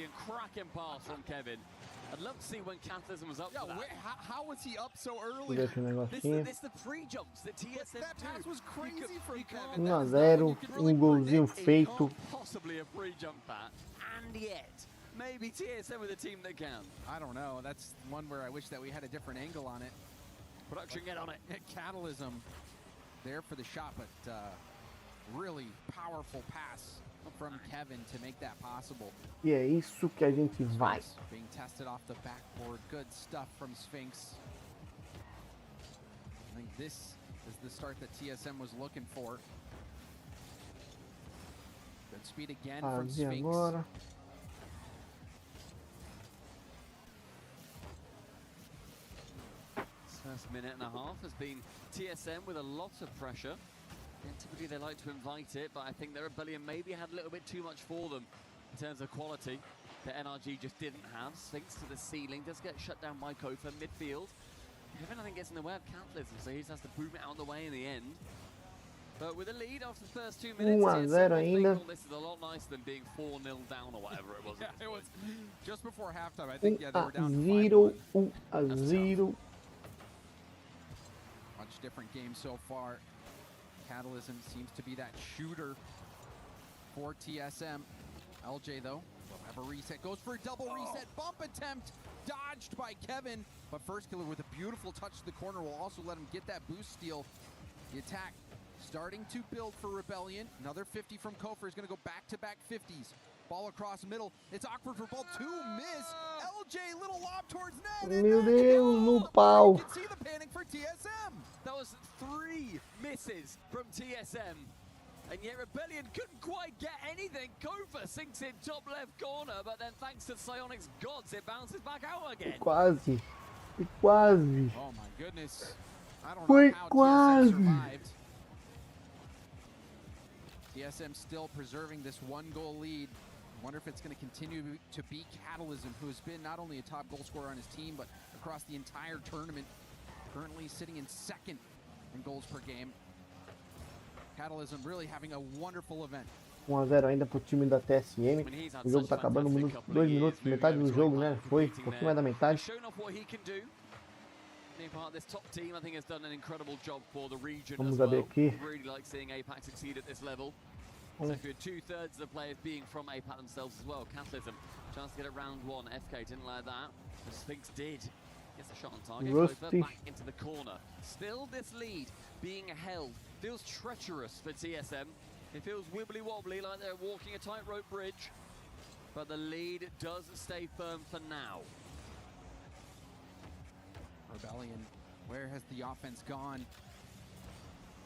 Speaker 9: I'd love to see when Cathism was up for that.
Speaker 8: How was he up so
Speaker 3: Vou
Speaker 8: early?
Speaker 3: ver esse negocinho.
Speaker 9: This the pre-jumps that TSM
Speaker 8: That pass was crazy from Kevin.
Speaker 3: 1-0, golzinho feito.
Speaker 9: Possibly a pre-jump that, and yet maybe TSM with a team that can.
Speaker 8: I don't know. That's one where I wish that we had a different angle on it.
Speaker 9: Production, get on it.
Speaker 8: Catalysm there for the shot, but really powerful pass from Kevin to make that possible.
Speaker 3: E é isso que a gente vai.
Speaker 8: Being tested off the backboard. Good stuff from Sphinx. I think this is the start that TSM was looking for. Good speed again from Sphinx.
Speaker 3: Agora.
Speaker 9: First minute and a half has been TSM with a lot of pressure. And typically they like to invite it, but I think the Rebellion maybe had a little bit too much for them in terms of quality that NRG just didn't have. Sphinx to the ceiling, does get shut down by Kofa midfield. Kevin, I think, gets in the way of Catalysm, so he just has to boom it out of the way in the end. But with a lead after the first 2 minutes,
Speaker 3: 1-0 ainda.
Speaker 9: This is a lot nicer than being 4-0 down or whatever it was.
Speaker 8: Yeah, it was just before halftime. I think, yeah, they were down
Speaker 3: 1-0, 1-0.
Speaker 8: Much different game so far. Catalysm seems to be that shooter for TSM. LJ, though, will have a reset. Goes for a double reset. Bump attempt. Dodged by Kevin. But first killer with a beautiful touch to the corner will also let him get that boost steal. The attack starting to build for Rebellion. Another 50 from Kofer is going to go back-to-back 50s. Ball across middle. It's awkward for ball 2. Miss. LJ, little lob towards net.
Speaker 3: Meu Deus, no pau.
Speaker 8: You can see the panic for TSM.
Speaker 9: That was 3 misses from TSM. And yet Rebellion couldn't quite get anything. Kofa sinks in top left corner, but then thanks to Psionic's gods, it bounces back out again.
Speaker 3: Quase. Quase.
Speaker 8: Oh my goodness. I don't
Speaker 3: Foi
Speaker 8: know how
Speaker 3: quase.
Speaker 8: TSM survived. TSM still preserving this 1-goal lead. Wonder if it's going to continue to be Catalysm, who has been not only a top goal scorer on his team, but across the entire tournament. Currently sitting in 2nd in goals per game. Catalysm really having a wonderful event.
Speaker 3: 1-0 ainda pro time da TSM. O jogo tá acabando, 2 minutos, metade do jogo, né? Foi, um pouquinho mais da metade. Vamos ver aqui.
Speaker 9: So good, 2/3 of the players being from APAC themselves as well. Catalysm, chance to get it round 1. FK didn't like that. The Sphinx did. Gets the shot on target.
Speaker 3: Rusty.
Speaker 9: Back into the corner. Still this lead being held. Feels treacherous for TSM. It feels wibbly wobbly like they're walking a tightrope bridge. But the lead does stay firm for now.
Speaker 8: Rebellion, where has the offense gone?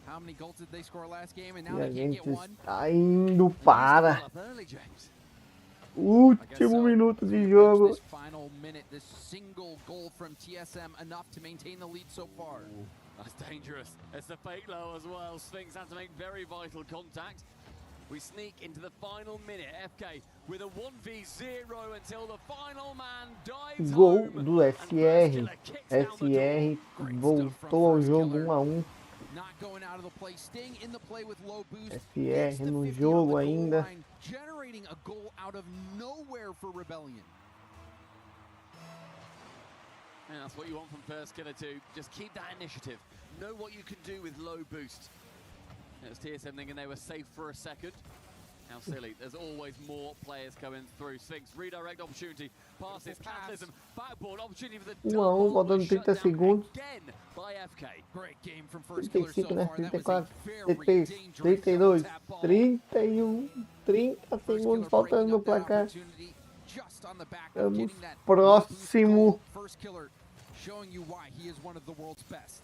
Speaker 8: How many goals did they score last game? And now
Speaker 3: E a
Speaker 8: they can't
Speaker 3: gente
Speaker 8: get one.
Speaker 3: está indo para. Último minuto de jogo.
Speaker 8: This final minute, this single goal from TSM enough to maintain the lead so far.
Speaker 9: That's dangerous. It's the fake low as well. Sphinx had to make very vital contact. We sneak into the final minute. FK with a 1v0 until the final man dives
Speaker 3: Gol
Speaker 9: home.
Speaker 3: do SR. SR voltou ao jogo 1-1.
Speaker 8: Not going out of the play, staying in the play with low boost.
Speaker 3: SR no jogo ainda.
Speaker 8: Generating a goal out of nowhere for Rebellion.
Speaker 9: And that's what you want from First Killer to just keep that initiative. Know what you can do with low boost. It was TSM thinking they were safe for a second. How silly. There's always more players coming through. Sphinx, redirect opportunity. Passes, Catalysm, backboard, opportunity for the
Speaker 3: 1-1, faltando 30 segundos.
Speaker 9: again by FK.
Speaker 8: Great game from First Killer
Speaker 3: 35,
Speaker 8: so
Speaker 3: né?
Speaker 8: far. That was a
Speaker 3: 34,
Speaker 8: very
Speaker 3: 33,
Speaker 8: dangerous
Speaker 3: 32,
Speaker 8: tap ball.
Speaker 3: 31, 30 segundos faltando no placar.
Speaker 8: Just on the back of
Speaker 3: Vamos
Speaker 8: getting that
Speaker 3: próximo.
Speaker 8: First Killer showing you why he is one of the world's best.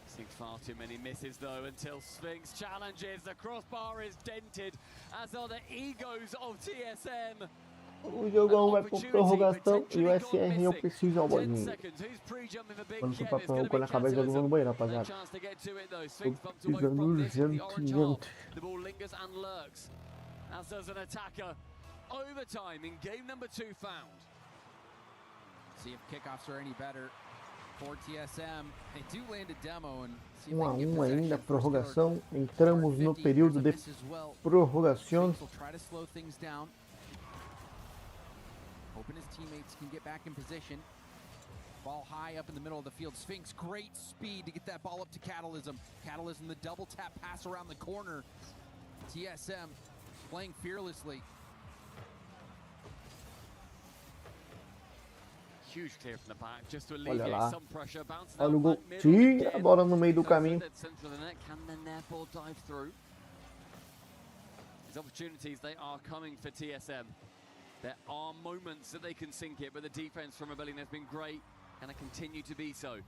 Speaker 9: Seeing far too many misses though until Sphinx challenges. The crossbar is dented, as are the egos of TSM.
Speaker 3: O jogão vai por prorrogação e o SR não precisa ao bolinho. Quando for pra prorrogação, quando acabar o jogo, eu vou no banheiro, rapaziada. Tô precisando urgentemente.
Speaker 9: The ball lingers and lurks, as does an attacker. Overtime in game number 2 found.
Speaker 8: See if kickoffs are any better for TSM. They do land a demo and see if
Speaker 3: 1-1 ainda, prorrogação. Entramos no período de prorrogação.
Speaker 8: will try to slow things down. Hoping his teammates can get back in position. Ball high up in the middle of the field. Sphinx, great speed to get that ball up to Catalysm. Catalysm, the double tap pass around the corner. TSM playing fearlessly.
Speaker 9: Huge clear from the back, just to
Speaker 3: Olha
Speaker 9: alleviate
Speaker 3: lá.
Speaker 9: some pressure. Bounces
Speaker 3: Olha o
Speaker 9: out
Speaker 3: gol.
Speaker 9: back middle
Speaker 3: Tira a
Speaker 9: again.
Speaker 3: bola no meio do caminho.
Speaker 9: Center of the net. Can then therefore dive through? These opportunities, they are coming for TSM. There are moments that they can sink it, but the defense from Rebellion has been great, and it continue to be so.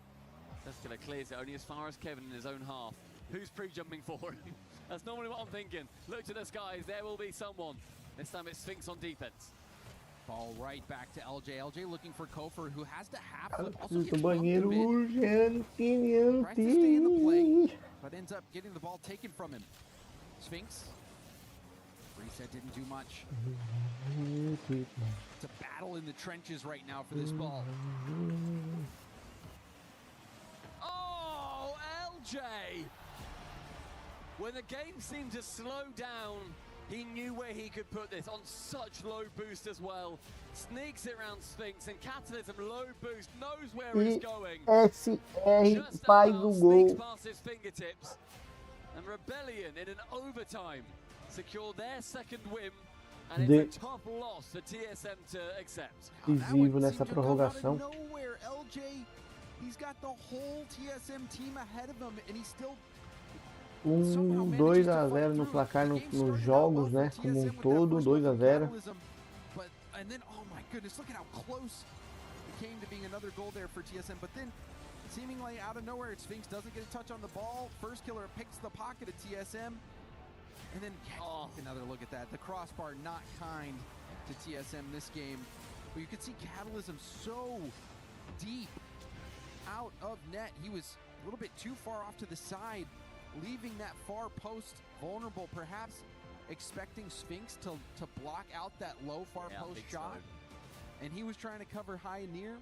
Speaker 9: Deskiller clears it only as far as Kevin in his own half. Who's pre-jumping for him? That's normally what I'm thinking. Look to the skies, there will be someone. This time it's Sphinx on defense.
Speaker 8: Ball right back to LJ. LJ looking for Kofor, who has to half
Speaker 3: Cara,
Speaker 8: flip. Also
Speaker 3: preciso
Speaker 8: gets
Speaker 3: do
Speaker 8: bumped a
Speaker 3: banheiro
Speaker 8: bit. Tries to stay in the play,
Speaker 3: urgentemente.
Speaker 8: but ends up getting the ball taken from him. Sphinx. Reset didn't do much. It's a battle in the trenches right now for this ball.
Speaker 9: Oh, LJ! When the game seemed to slow down, he knew where he could put this on such low boost as well. Sneaks it around Sphinx and Catalysm low boost, knows where
Speaker 3: E
Speaker 9: it's going.
Speaker 3: SR
Speaker 9: Just
Speaker 3: faz
Speaker 9: about
Speaker 3: o
Speaker 9: sneaks
Speaker 3: gol.
Speaker 9: past his fingertips. And Rebellion in an overtime secure their second win. And it's a tough loss for TSM to accept.
Speaker 3: Decisivo nessa prorrogação.
Speaker 8: Nowhere, LJ, he's got the whole TSM team ahead of him, and he's still
Speaker 3: 2-0 no placar nos jogos, né? Como um todo, 2-0.
Speaker 8: But and then, oh my goodness, look at how close it came to being another goal there for TSM. But then, seemingly out of nowhere, Sphinx doesn't get a touch on the ball. First Killer picks the pocket of TSM, and then another look at that. The crossbar not kind to TSM this game. But you could see Catalysm so deep out of net. He was a little bit too far off to the side, leaving that far post vulnerable, perhaps expecting Sphinx to block out that low far post shot. And he was trying to cover high and near,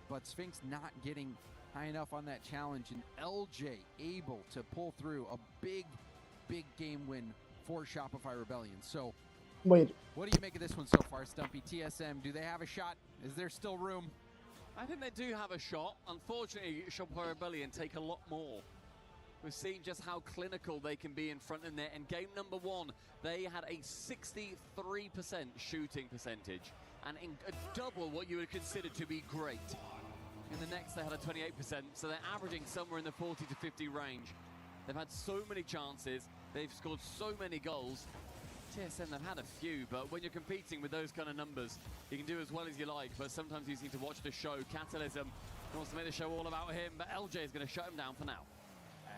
Speaker 8: but Sphinx not getting high enough on that challenge, and LJ able to pull through a big game win for Shopify Rebellion. So what do you make of this one so far, Stumpy? TSM, do they have a shot? Is there still room?
Speaker 9: I think they do have a shot. Unfortunately, Shopify Rebellion take a lot more. We've seen just how clinical they can be in front of net. In game number 1, they had a 63% shooting percentage, and double what you would consider to be great. In the next, they had a 28%, so they're averaging somewhere in the 40 to 50 range. They've had so many chances, they've scored so many goals. TSM, they've had a few, but when you're competing with those kind of numbers, you can do as well as you like, but sometimes you just need to watch the show. Catalysm wants to make the show all about him, but LJ is going to shut him down for now.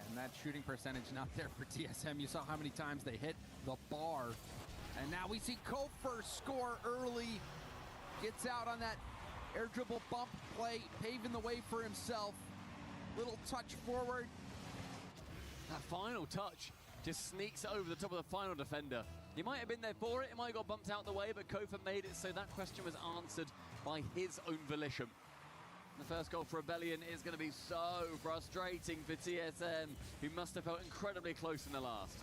Speaker 8: And that shooting percentage not there for TSM. You saw how many times they hit the bar And now we see Kofer score early. Gets out on that air dribble bump play, paving the way for himself. Little touch forward.
Speaker 9: That final touch just sneaks over the top of the final defender. He might have been there for it, it might have got bumped out the way, but Kofer made it so that question was answered by his own volition. The first goal for Rebellion is going to be so frustrating for TSM, who must have felt incredibly close in the last.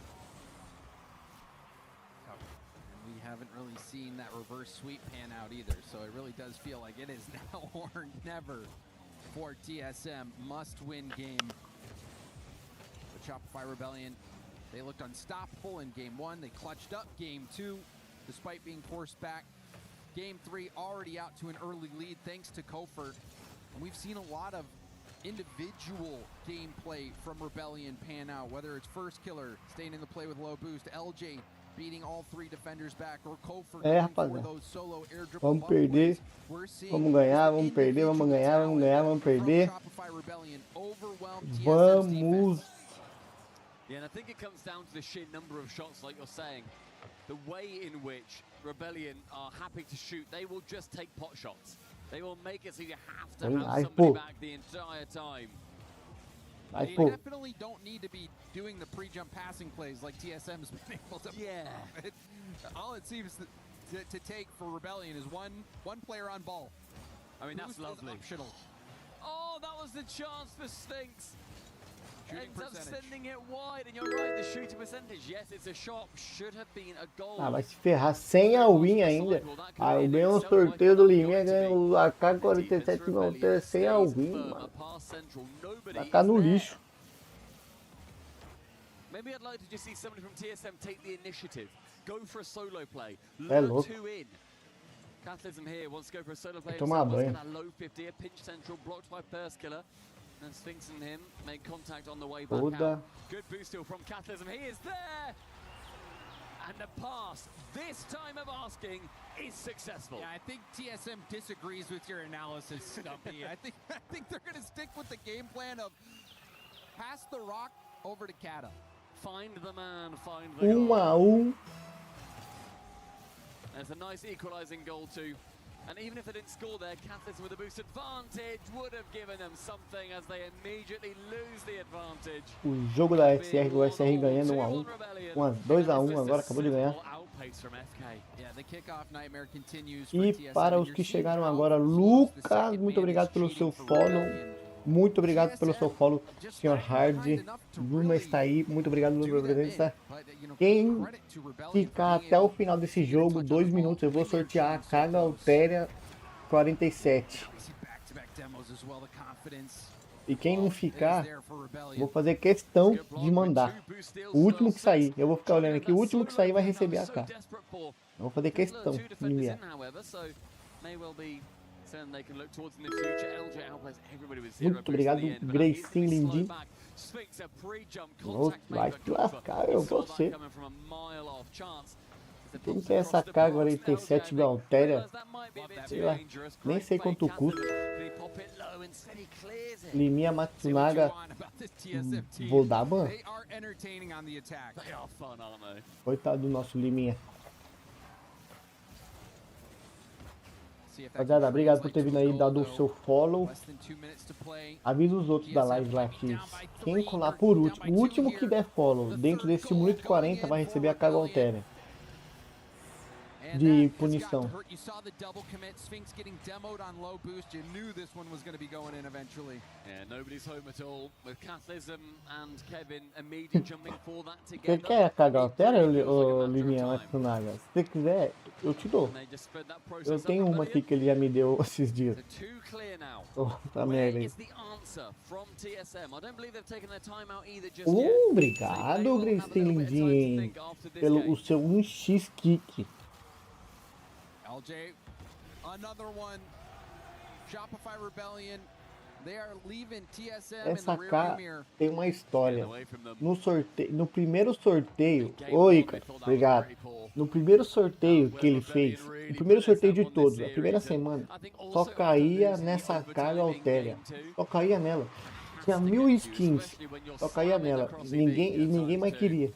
Speaker 8: We haven't really seen that reverse sweep pan out either, so it really does feel like it is now or never for TSM. Must-win game. The Shopify Rebellion, they looked unstoppable in Game 1. They clutched up Game 2, despite being forced back. Game 3 already out to an early lead thanks to Kofer. And we've seen a lot of individual gameplay from Rebellion pan out, whether it's First Killer staying in the play with low boost, LJ beating all three defenders back, or Kofer going for those solo air dribble
Speaker 3: vamos perder, vamos ganhar, vamos perder, vamos ganhar, vamos ganhar, vamos perder. Vamos.
Speaker 9: Yeah, and I think it comes down to the sheer number of shots, like you're saying. The way in which Rebellion are happy to shoot, they will just take pot shots. They will make it so you have to have somebody back the entire time.
Speaker 8: You definitely don't need to be doing the pre-jump passing plays like TSM's been able to.
Speaker 9: Yeah.
Speaker 8: All it seems to take for Rebellion is one player on ball.
Speaker 9: I mean, that's lovely.
Speaker 8: Optional.
Speaker 9: Oh, that was the chance for Sphinx. Ends up sending it wide, and you're right, the shooting percentage, yes, it's a shot, should have been a goal.
Speaker 3: Ah, vai se ferrar sem a win ainda. Ah, eu ganhei um sorteio do Liminha, ganhei o AK-47 igual sem a win, mano. Vai ficar no lixo.
Speaker 9: Maybe I'd like to just see somebody from TSM take the initiative, go for a solo play,
Speaker 3: É
Speaker 9: lure
Speaker 3: louco.
Speaker 9: two in. Catholicism here wants to go for a solo play.
Speaker 3: Tomar banho.
Speaker 9: Low 50, a pinch central, blocked by First Killer. And Sphinx and him make contact on the way back out. Good boost still from Catholicism. He is there! And the pass, this time of asking, is successful.
Speaker 8: Yeah, I think TSM disagrees with your analysis, Stumpy. I think they're going to stick with the game plan of pass the rock over to Kata.
Speaker 9: Find the man, find the goal.
Speaker 3: 1-1.
Speaker 9: There's a nice equalizing goal too. And even if they didn't score there, Catholicism with a boost advantage would have given them something as they immediately lose the advantage.
Speaker 3: O jogo da SR, o SR ganhando 1-1. 2-1, agora acabou de ganhar. E para os que chegaram agora, Lucas, muito obrigado pelo seu follow. Muito obrigado pelo seu follow, Sr. Hard. Bruna está aí, muito obrigado pela presença. Quem ficar até o final desse jogo, 2 minutos, eu vou sortear a Carga Altéria 47. E quem não ficar, vou fazer questão de mandar. O último que sair, eu vou ficar olhando aqui, o último que sair vai receber a carga. Eu vou fazer questão de enviar. Muito obrigado, Gracinho Lindinho. Vai te lascar, eu vou ser. Quem quer essa carga 47 da Altéria? Sei lá, nem sei quanto custa. Liminha Matsunaga. Vou dar ban. Coitado do nosso Liminha. Rapaziada, obrigado por ter vindo aí, dado o seu follow. Avisa os outros da live lá que quem colar por último, o último que der follow dentro desse 1 minuto e 40 vai receber a carga altéria de punição. Você quer a carga altéria, Liminha Matsunaga? Se você quiser, eu te dou. Eu tenho uma aqui que ele já me deu esses dias. Oh, tá merda aí. Obrigado, Gracinho Lindinho, pelo o seu 1x kick.
Speaker 8: LJ, another one. Shopify Rebellion. They are leaving TSM
Speaker 3: Essa
Speaker 8: in the
Speaker 3: cá
Speaker 8: rearview mirror.
Speaker 3: tem uma história. No sorteio, no primeiro sorteio, oi, cara, obrigado. No primeiro sorteio que ele fez, o primeiro sorteio de todos, a primeira semana, só caía nessa carga altéria. Só caía nela. Tinha 1000 skins, só caía nela. Ninguém mais queria.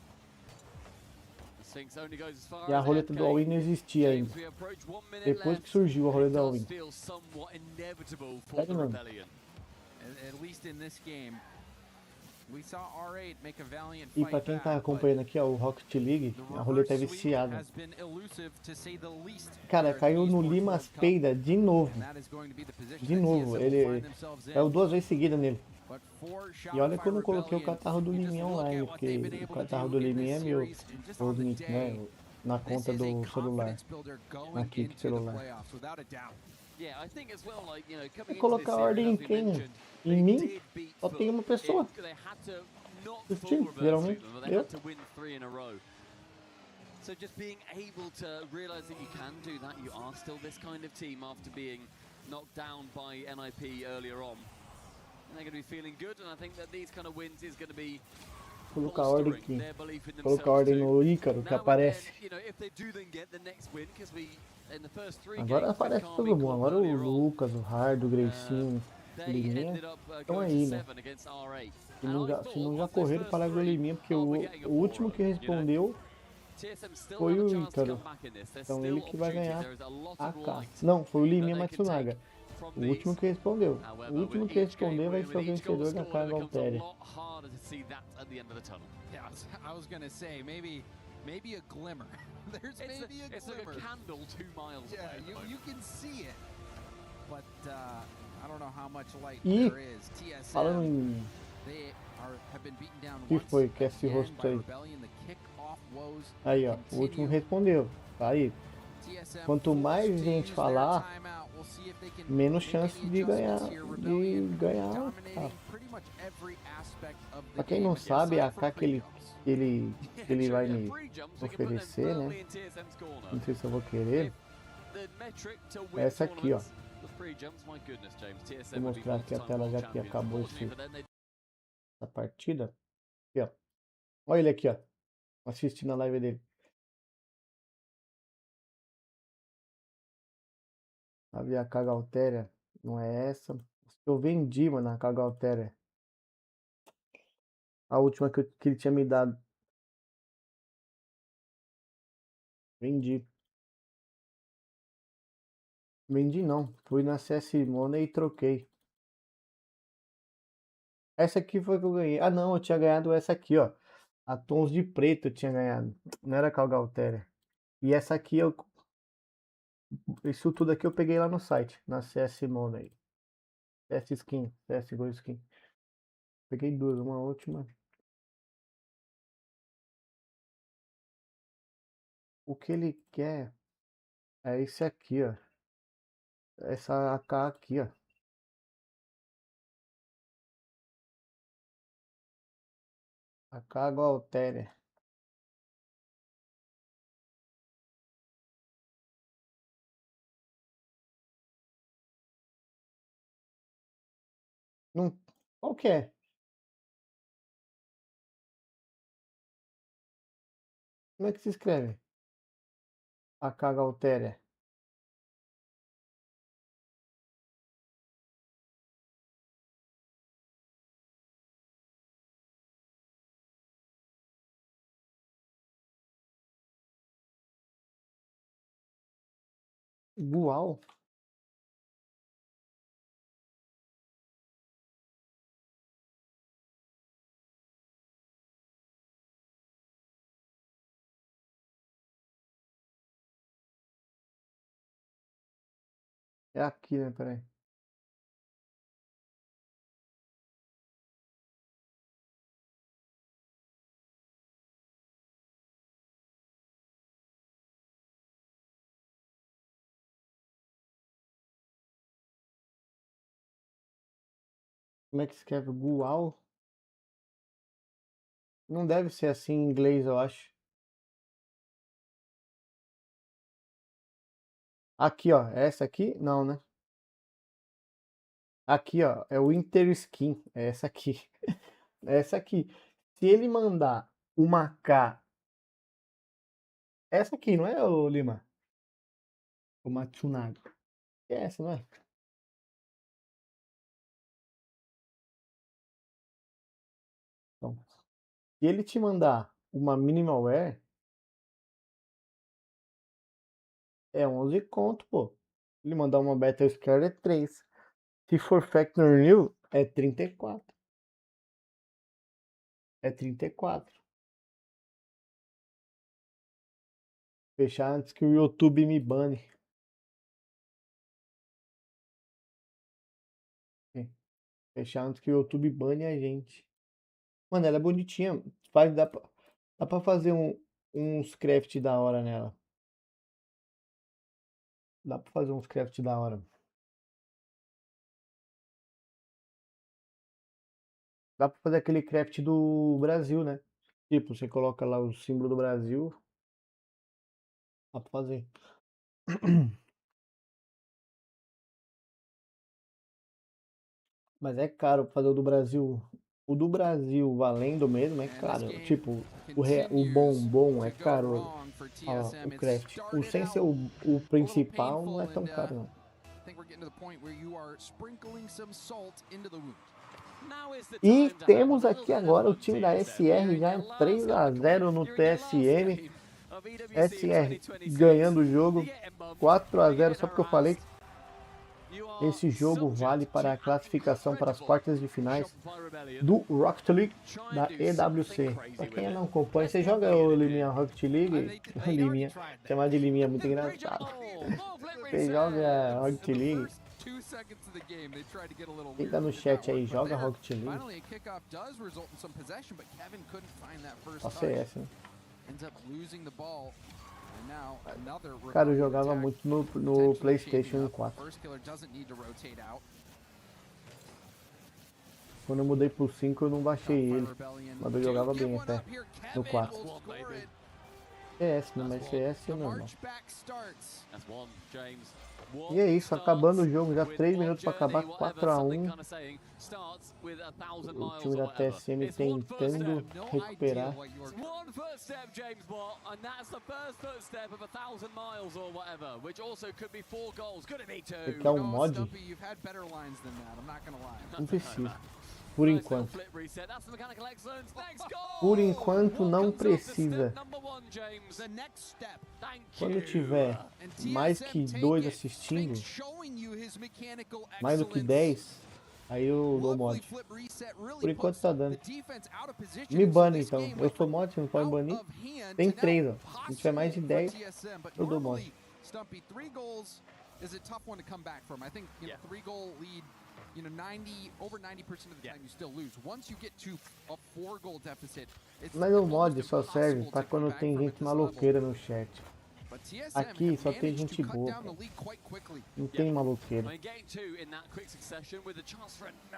Speaker 9: Sphinx only goes as far
Speaker 3: E a
Speaker 9: as
Speaker 3: roleta do all-in não existia ainda.
Speaker 9: James, we approach 1 minute
Speaker 3: Depois
Speaker 9: left.
Speaker 3: que surgiu a roleta
Speaker 9: It
Speaker 3: do
Speaker 9: does
Speaker 3: all-in.
Speaker 9: feel somewhat inevitable for
Speaker 3: Sério
Speaker 9: the
Speaker 3: mesmo.
Speaker 9: Rebellion.
Speaker 8: At least in this game, we saw R8 make a valiant
Speaker 3: E
Speaker 8: fight
Speaker 3: pra quem tá
Speaker 8: back,
Speaker 3: acompanhando aqui, ó, o Rocket League,
Speaker 8: the
Speaker 3: a roleta é
Speaker 8: reverse sweep
Speaker 3: viciada.
Speaker 8: has been elusive, to say the least,
Speaker 3: Cara,
Speaker 8: here at
Speaker 3: caiu
Speaker 8: the
Speaker 3: no
Speaker 8: Esports
Speaker 3: Limas
Speaker 8: World Cup.
Speaker 3: Peida de novo.
Speaker 8: And that is going to be the position
Speaker 3: De
Speaker 8: that
Speaker 3: novo.
Speaker 8: TSM will
Speaker 3: Ele
Speaker 8: find themselves in.
Speaker 3: caiu 2 vezes seguidas nele.
Speaker 8: But for
Speaker 3: E olha que eu não
Speaker 8: Shopify
Speaker 3: coloquei o
Speaker 8: Rebellion,
Speaker 3: catarro do
Speaker 8: you just
Speaker 3: Liminha
Speaker 8: look
Speaker 3: online,
Speaker 8: at what they've been
Speaker 3: porque o
Speaker 8: able to
Speaker 3: catarro
Speaker 8: do
Speaker 3: do
Speaker 8: in
Speaker 3: Liminha é
Speaker 8: this
Speaker 3: meu.
Speaker 8: series and just on the
Speaker 3: Né,
Speaker 8: day.
Speaker 3: na
Speaker 8: This
Speaker 3: conta
Speaker 8: is a
Speaker 3: do celular.
Speaker 8: confidence builder going
Speaker 3: Aqui,
Speaker 8: into the
Speaker 3: celular.
Speaker 8: playoffs, without a doubt.
Speaker 9: Yeah, I think as well, like, you know, coming
Speaker 3: Vou
Speaker 9: into this
Speaker 3: colocar
Speaker 9: series,
Speaker 3: ordem em
Speaker 9: as we
Speaker 3: quem?
Speaker 9: mentioned,
Speaker 3: Em mim? Só tem uma pessoa.
Speaker 9: they had to not
Speaker 3: Do
Speaker 9: full
Speaker 3: time,
Speaker 9: reverse
Speaker 3: geralmente.
Speaker 9: sweep them, but they
Speaker 3: Eu.
Speaker 9: had to win 3 in a row. So just being able to realize that you can do that, you are still this kind of team after being knocked down by NIP earlier on. And they're going to be feeling good, and I think that these kind of wins is going to be
Speaker 3: Colocar ordem
Speaker 9: bolstering
Speaker 3: aqui.
Speaker 9: their belief in
Speaker 3: Colocar
Speaker 9: themselves
Speaker 3: ordem
Speaker 9: too.
Speaker 3: no Ícaro, que
Speaker 9: Now and
Speaker 3: aparece.
Speaker 9: then, you know, if they do then get the next win, because we in the first 3
Speaker 3: Agora
Speaker 9: games,
Speaker 3: aparece
Speaker 9: with
Speaker 3: todo
Speaker 9: Carmi
Speaker 3: mundo. Agora o
Speaker 9: earlier on,
Speaker 3: Lucas, o Hard, o Greicinho, o
Speaker 9: they
Speaker 3: Liminha
Speaker 9: ended up
Speaker 3: estão
Speaker 9: going
Speaker 3: aí,
Speaker 9: to
Speaker 3: né?
Speaker 9: 7 against R8.
Speaker 3: Se não já correram para o Liminha, porque o último que respondeu foi o Ícaro. Então ele que vai ganhar a K. Não, foi o Liminha Matsunaga. O último que respondeu. O último que responder vai ser o vencedor da carga altéria.
Speaker 8: Yeah, I was gonna say maybe a glimmer. There's maybe a
Speaker 9: It's
Speaker 8: glimmer.
Speaker 9: like a candle 2 miles
Speaker 8: Yeah,
Speaker 9: away.
Speaker 8: you can see it, but I don't know how much light
Speaker 3: E
Speaker 8: there is.
Speaker 3: falando
Speaker 8: TSM,
Speaker 3: em
Speaker 8: they have been beaten down
Speaker 3: que
Speaker 8: once
Speaker 3: foi que esse
Speaker 8: again
Speaker 3: rosto
Speaker 8: by
Speaker 3: aí.
Speaker 8: Rebellion. The kickoff woes
Speaker 3: Aí, ó, o último respondeu. Tá aí.
Speaker 8: TSM
Speaker 3: Quanto mais
Speaker 8: forced to
Speaker 3: gente
Speaker 8: use
Speaker 3: falar,
Speaker 8: their timeout. We'll see if they can
Speaker 3: menos
Speaker 8: make
Speaker 3: chance
Speaker 8: any
Speaker 3: de ganhar,
Speaker 8: adjustments here. Rebellion
Speaker 3: dominating
Speaker 8: dominating pretty much every aspect of the
Speaker 3: Pra quem
Speaker 8: game,
Speaker 3: não sabe, a
Speaker 8: aside
Speaker 3: AK
Speaker 8: from
Speaker 3: que ele vai me oferecer, né? Não sei se eu vou querer. É essa aqui, ó. Vou mostrar aqui a tela já que acabou essa partida. Aqui, ó. Olha ele aqui, ó. Assistindo a live dele. A ver a carga altéria. Não é essa. Eu vendi, mano, a carga altéria. A última que ele tinha me dado. Vendi. Vendi não. Fui na CS Money e troquei. Essa aqui foi que eu ganhei. Ah, não. Eu tinha ganhado essa aqui, ó. A tons de preto eu tinha ganhado. Não era carga altéria. E essa aqui eu... Isso tudo aqui eu peguei lá no site. Na CS Money. CS Skin. CS Go Skin. Peguei duas. Uma última. O que ele quer é esse aqui, ó. Essa AK aqui, ó. A carga altéria. Não... Qual que é? Como é que se escreve? A carga altéria. Gual? É aqui, né? Peraí. Como é que escreve? Gual? Não deve ser assim em inglês, eu acho. Aqui, ó. Essa aqui? Não, né? Aqui, ó. É o Interskin. É essa aqui. É essa aqui. Se ele mandar uma K... Essa aqui, não é, ô Lima? O Matsunaga. É essa, não é? Então, se ele te mandar uma minimalware, É 11 conto, pô. Ele mandar uma Battle Scare é 3. Se for Factor New, é 34. É 34. Fechar antes que o YouTube me bane. Fechar antes que o YouTube bane a gente. Mano, ela é bonitinha. Dá pra fazer uns craft da hora nela. Dá pra fazer uns craft da hora. Dá pra fazer aquele craft do Brasil, né? Tipo, você coloca lá o símbolo do Brasil. Dá pra fazer. Mas é caro pra fazer o do Brasil. O do Brasil valendo mesmo é caro. Tipo, o bom é caro. Ó, o craft. O sem ser o principal não é tão caro não. E temos aqui agora o time da SR já 3-0 no TSM. SR ganhando o jogo 4-0, só porque eu falei. Esse jogo vale para a classificação para as quartas de finais do Rocket League da EWC. Para quem não acompanha, você joga o Liminha Rocket League? Liminha, chamar de Liminha é muito engraçado. Você joga Rocket League? Quem tá no chat aí, joga Rocket League? Só CS, né? Cara, eu jogava muito no PlayStation 4. Quando eu mudei pro 5 eu não baixei ele, mas eu jogava bem até no 4. CS, não, mas CS é normal. E é isso, acabando o jogo, já 3 minutos para acabar, 4-1. O time da TSM tentando recuperar. Você quer um mod? Não precisa. Por enquanto. Por enquanto não precisa. Quando tiver mais que 2 assistindo, mais do que 10, aí eu dou mod. Por enquanto tá dando. Me bane então. Eu sou mod, você não pode banir. Tem 3, ó. Se tiver mais de 10, eu dou mod. You know, over 90% of the time you still lose. Once you get to a 4-goal deficit, mas o mod só serve para quando tem gente maloqueira no chat. Aqui só tem gente boa. Não tem maloqueira.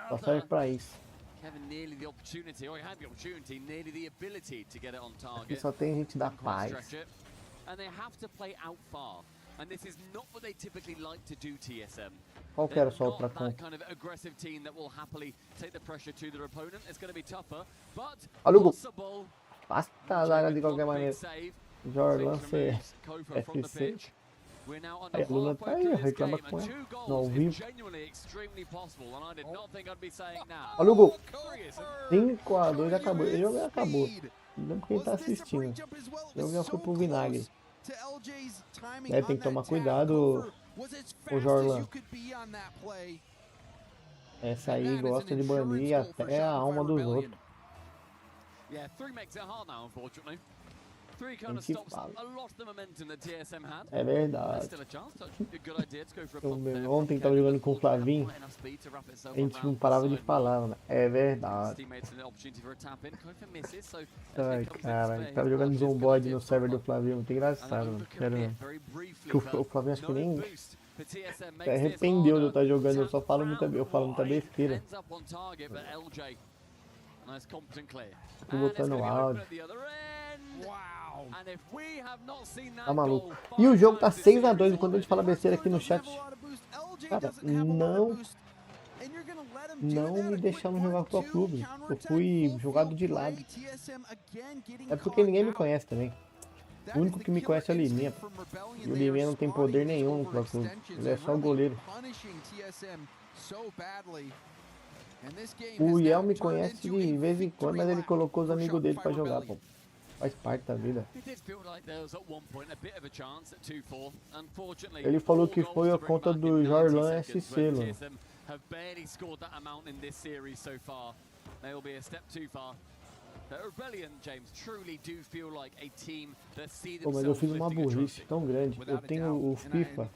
Speaker 3: Só serve para isso. Aqui só tem gente da paz. And this is not what they typically like to do, TSM. Qual que era só outra conta? Olha o gol. Basta a zaga de qualquer maneira. Jordan FC. Aí a Luna tá aí, reclama com ela. No ao vivo. Olha o gol. 5-2 acabou. O jogo acabou. Não quem tá assistindo. O jogo já foi pro vinagre. Tem que tomar cuidado, o Jorlan. Essa aí gosta de banir até a alma dos outros. É verdade. Ontem tava jogando com o Flavinho. A gente não parava de falar, mano. É verdade. Ai, cara, tava jogando Zomboid no server do Flavinho. Muito engraçado, mano. Quero ver. O Flavinho acho que nem se arrependeu de eu estar jogando. Eu só falo muita besteira. Tô botando áudio. Tá maluco. E o jogo tá 6-2 enquanto a gente fala besteira aqui no chat. Cara, não me deixaram jogar pro clube. Eu fui jogado de lado. É porque ninguém me conhece também. O único que me conhece é o Liminha. E o Liminha não tem poder nenhum no Pro Clube. Ele é só o goleiro. O Iel me conhece de vez em quando, mas ele colocou os amigos dele pra jogar, pô. Faz parte da vida.
Speaker 9: It did feel like there was at one point a bit of a chance at 2-4. Unfortunately,
Speaker 3: Ele falou que
Speaker 9: 4
Speaker 3: foi a
Speaker 9: goals to bring
Speaker 3: conta
Speaker 9: back
Speaker 3: do
Speaker 9: in 90
Speaker 3: Jorlan
Speaker 9: seconds
Speaker 3: SC,
Speaker 9: when
Speaker 3: mano.
Speaker 9: TSM have barely scored that amount in this series so far. They will be a step too far. The Rebellion, James, truly do feel like a team that see
Speaker 3: Pô, mas eu
Speaker 9: themselves
Speaker 3: fiz uma
Speaker 9: lifting a
Speaker 3: burrice
Speaker 9: trophy.
Speaker 3: tão grande. Eu tenho o FIFA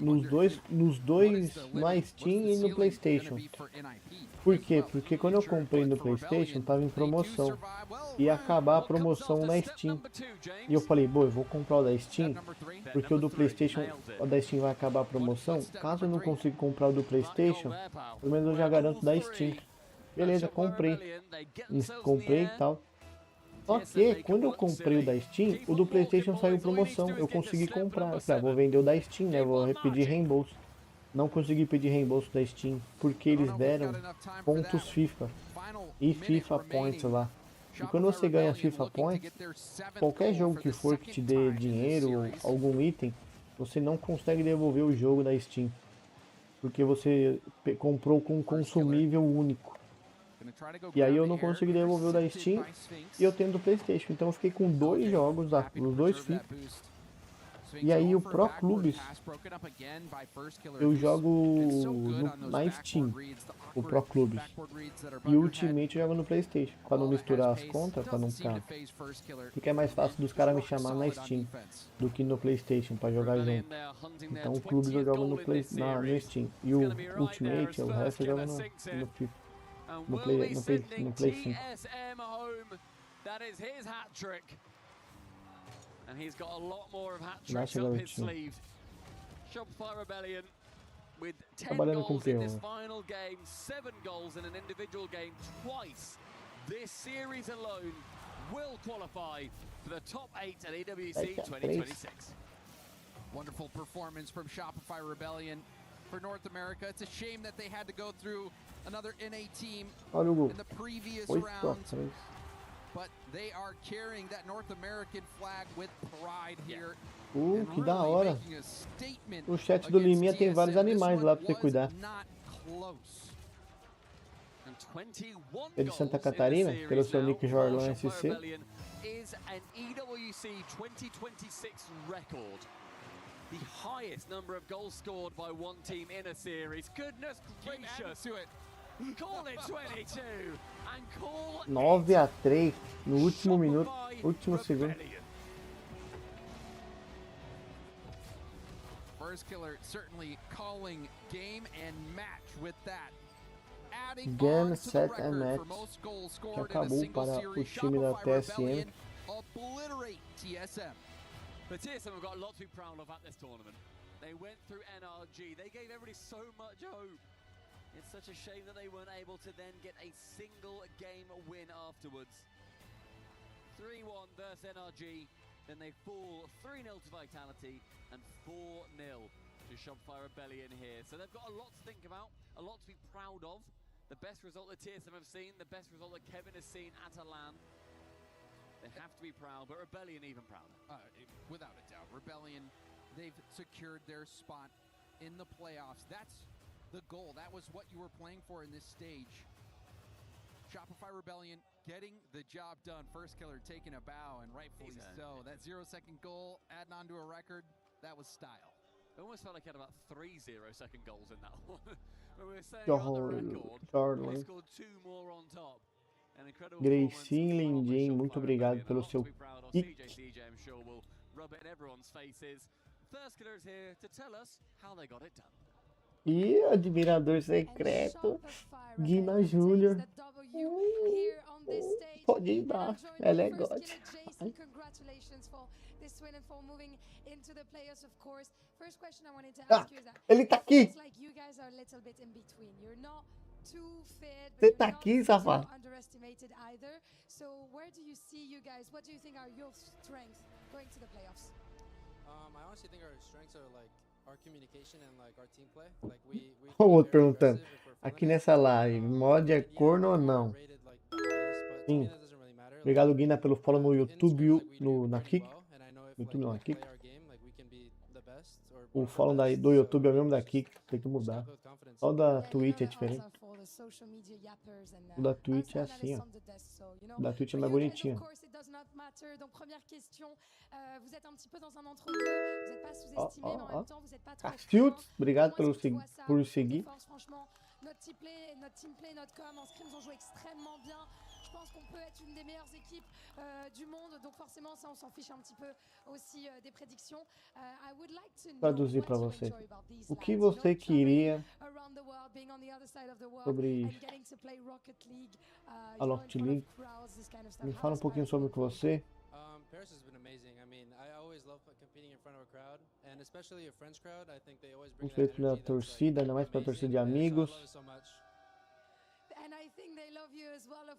Speaker 3: nos dois no Steam e no PlayStation. Por quê? Porque quando eu comprei no PlayStation tava em promoção. Ia acabar a promoção na Steam. E eu falei, bom, eu vou comprar o da Steam, porque o do PlayStation, o da Steam vai acabar a promoção. Caso eu não consiga comprar o do PlayStation, pelo menos eu já garanto da Steam. Beleza, comprei e tal. Só que quando eu comprei o da Steam, o do PlayStation saiu em promoção. Eu consegui comprar. Eu falei, vou vender o da Steam, né? Vou pedir reembolso. Não consegui pedir reembolso da Steam, porque eles deram pontos FIFA e FIFA Points lá. E quando você ganha FIFA Points, qualquer jogo que for que te dê dinheiro ou algum item, você não consegue devolver o jogo da Steam. Porque você comprou com um consumível único. E aí eu não consegui devolver o da Steam e eu tenho do PlayStation. Então eu fiquei com 2 jogos, os 2 FIFA. E aí o Pro Clubes eu jogo na Steam, o Pro Clubes. E o Ultimate eu jogo no PlayStation. Pra não misturar as contas, pra não ficar. Porque é mais fácil dos caras me chamar na Steam do que no PlayStation pra jogar junto. Então o Clubes eu jogo no Steam. E o Ultimate, o resto eu jogo no FIFA. No Play 5.
Speaker 9: And he's got a lot more of hat tricks up his sleeve. Shopify Rebellion with 10 goals in this final game, 7 goals in an individual game twice. This series alone will qualify for the top 8 at EWC 2026.
Speaker 8: Wonderful performance from Shopify Rebellion for North America. It's a shame that they had to go through another NA team in the previous round. But they are carrying that North American flag with pride here.
Speaker 3: Que da hora. No chat do Liminha tem vários animais lá pra você cuidar. É de Santa Catarina, pelo seu nick Jorlan SC.
Speaker 9: Is an EWC 2026 record. The highest number of goals scored by one team in a series. Goodness gracious. Call it 22 and call
Speaker 3: 9-3 no último minuto, último segundo.
Speaker 8: First killer certainly calling game and match with that.
Speaker 3: Game, set and match. Que acabou para o time da TSM.
Speaker 8: Obliterate TSM.
Speaker 9: But TSM have got a lot to be proud of at this tournament. They went through NRG. They gave everybody so much hope. It's such a shame that they weren't able to then get a single game win afterwards. 3-1 versus NRG, then they fall 3-0 to Vitality and 4-0 to Shopify Rebellion here. So they've got a lot to think about, a lot to be proud of. The best result that TSM have seen, the best result that Kevin has seen at a LAN. They have to be proud, but Rebellion even prouder.
Speaker 8: Without a doubt, Rebellion, they've secured their spot in the playoffs. That's the goal. That was what you were playing for in this stage. Shopify Rebellion getting the job done. First killer taking a bow, and rightfully so. That 0-second goal, adding on to a record, that was style.
Speaker 9: It almost felt like he had about 3 0-second goals in that one. When we were saying on the record, he scored 2 more on top. An incredible
Speaker 3: Gracie Lindin, muito obrigado pelo seu kick.
Speaker 9: I'm sure will rub it in everyone's faces. First killer is here to tell us how they got it done.
Speaker 3: E admirador secreto, Guina Júnior. Pode ir embaixo, ela é God. Ele tá aqui. Você tá aqui, safado. O outro perguntando, aqui nessa live, mod é corno ou não? Sim. Obrigado, Guina, pelo follow no YouTube, na Aqui. YouTube não, Aqui. O follow do YouTube é o mesmo daqui, que tem que mudar. Só o da Twitch é diferente. O da Twitch é assim, ó. O da Twitch é mais bonitinho. Ó, ó, ó. Cacildes, obrigado por seguir.
Speaker 2: Notre team play, notre com, en scrims, on joue extrêmement bien. Je pense qu'on peut être une des meilleures équipes du monde. Donc forcément, ça, on s'en fiche un petit peu aussi des prédictions. I would like to know
Speaker 3: Traduzir para você. O que você queria sobre a Rocket League? Me fala um pouquinho sobre o que você.
Speaker 13: Paris has been amazing. I mean, I always love competing in front of a crowd, and especially a French crowd. I think they always bring
Speaker 3: Feito pela torcida, ainda mais pela torcida de amigos.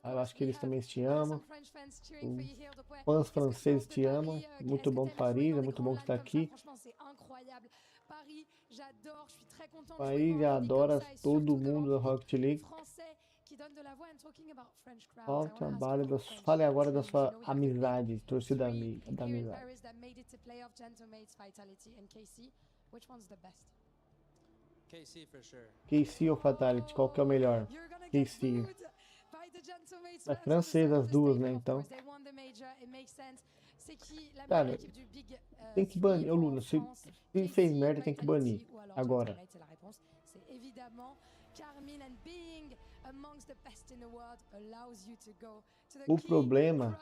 Speaker 3: Eu acho que eles também te amam. Os fãs franceses te amam. Muito bom Paris, é muito bom estar aqui. Paris adora todo mundo da Rocket League. Fale agora da sua amizade, torcida da amizade. KC ou Fatality, qual que é o melhor? KC. É francês as duas, né, então. Cara, tem que banir, ô Luna, se fez merda tem que banir, agora. O problema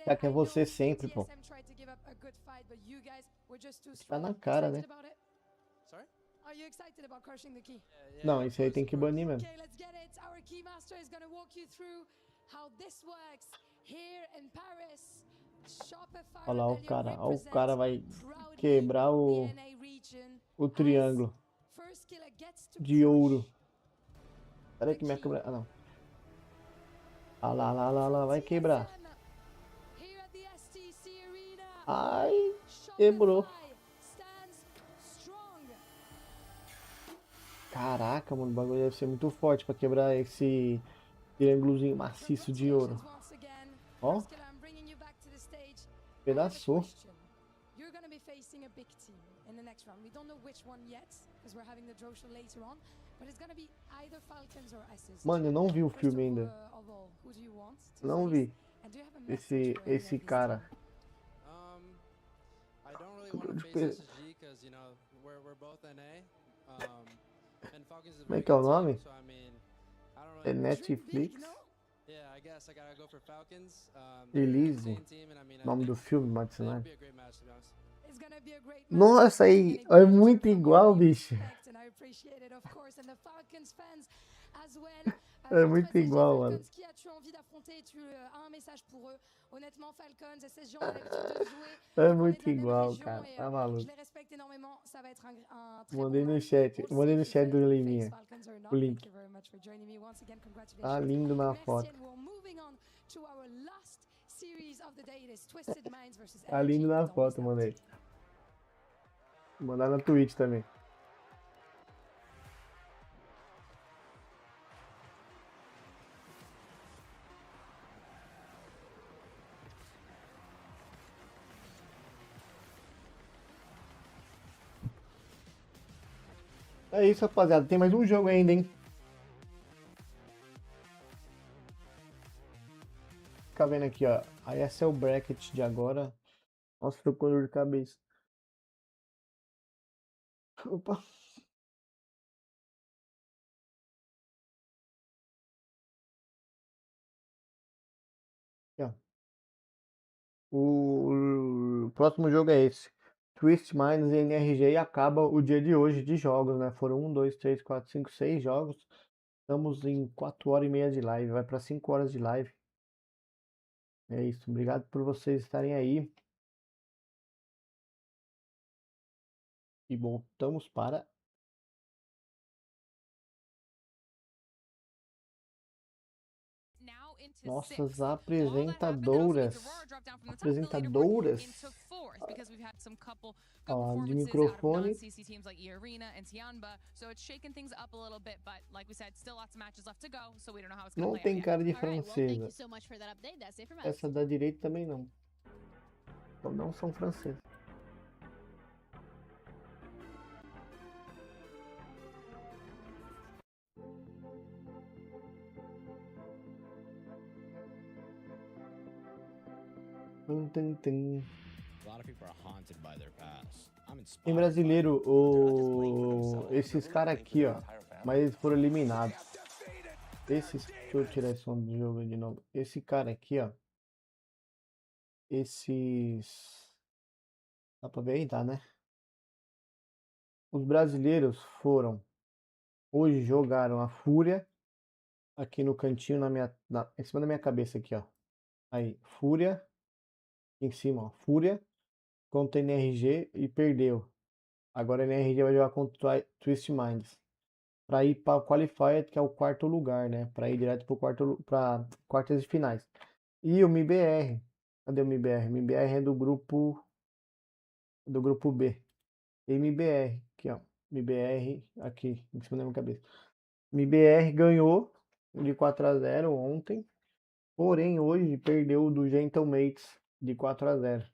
Speaker 3: é que é você sempre, pô. Tá na cara, né? Não, isso aí tem que banir mesmo. Olha lá o cara. Olha, o cara vai quebrar o triângulo de ouro. Peraí que minha câmera... Ah, não. Ah lá, lá, lá, lá. Vai quebrar. Ai, quebrou. Caraca, mano. O bagulho deve ser muito forte pra quebrar esse triângulozinho maciço de ouro. Ó. Pedaçou. Mano, eu não vi o filme ainda. Não vi. Esse cara. Como é que é o nome? É Netflix? Release. Nome do filme, Matsunae. Nossa, aí é muito igual, bicho. É muito igual, mano. É muito igual, cara. Tá maluco. Mandei no chat do Liminha. O link. Tá lindo na foto. Tá lindo na foto, mandei. Vou mandar na Twitch também. É isso, rapaziada. Tem mais um jogo ainda, hein? Fica vendo aqui, ó. Aí esse é o bracket de agora. Nossa, tô com dor de cabeça. Opa. Aqui, ó. O próximo jogo é esse. Twist Minds e NRG, e acaba o dia de hoje de jogos, né? Foram 1, 2, 3, 4, 5, 6 jogos. Estamos em 4 horas e meia de live. Vai para 5 horas de live. É isso. Obrigado por vocês estarem aí. E voltamos para... Nossas apresentadoras. Ó, de microfone. Não tem cara de francesa. Essa da direita também não. Então não são franceses. Em brasileiro, esses caras aqui, ó, mas eles foram eliminados. Deixa eu tirar esse som do jogo de novo. Esse cara aqui, ó. Dá pra ver aí? Tá, né? Os brasileiros foram. Hoje jogaram a Fúria. Aqui no cantinho, em cima da minha cabeça aqui, ó. Aí, Fúria. Em cima, ó. Fúria. Contra a NRG e perdeu. Agora a NRG vai jogar contra o Twist Minds. Pra ir para o Qualifier, que é o quarto lugar, né? Pra ir direto para quartas de finais. E o MIBR. Cadê o MIBR? O MIBR é do grupo B. MBR, aqui ó. MBR, aqui, em cima da minha cabeça. MBR ganhou de 4-0 ontem. Porém, hoje perdeu do Gentlemates de 4-0.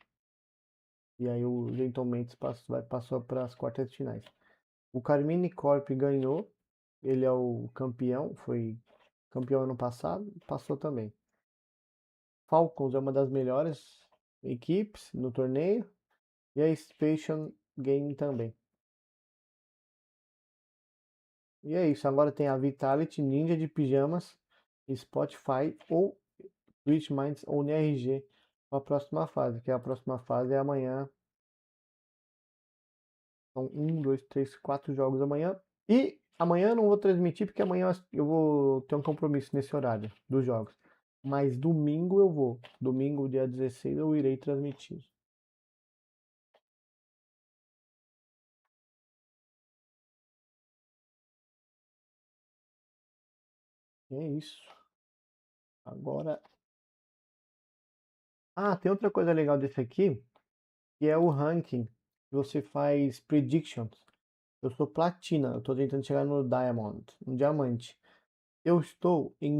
Speaker 3: E aí o Gentlemates passou para as quartas de finais. O Carmine Corp ganhou. Ele é o campeão. Foi campeão ano passado. Passou também. Falcons é uma das melhores equipes no torneio. E a Station Game também. E é isso. Agora tem a Vitality, Ninja de Pijamas, Spotify ou Twitch Minds ou NRG para a próxima fase. Que a próxima fase é amanhã. São 1, 2, 3, 4 jogos amanhã. E amanhã eu não vou transmitir porque amanhã eu vou ter um compromisso nesse horário dos jogos. Mas domingo eu vou. Domingo, dia 16, eu irei transmitir. E é isso. Agora. Ah, tem outra coisa legal desse aqui, que é o ranking. Você faz predictions. Eu sou platina, eu estou tentando chegar no Diamond, no diamante. Eu estou em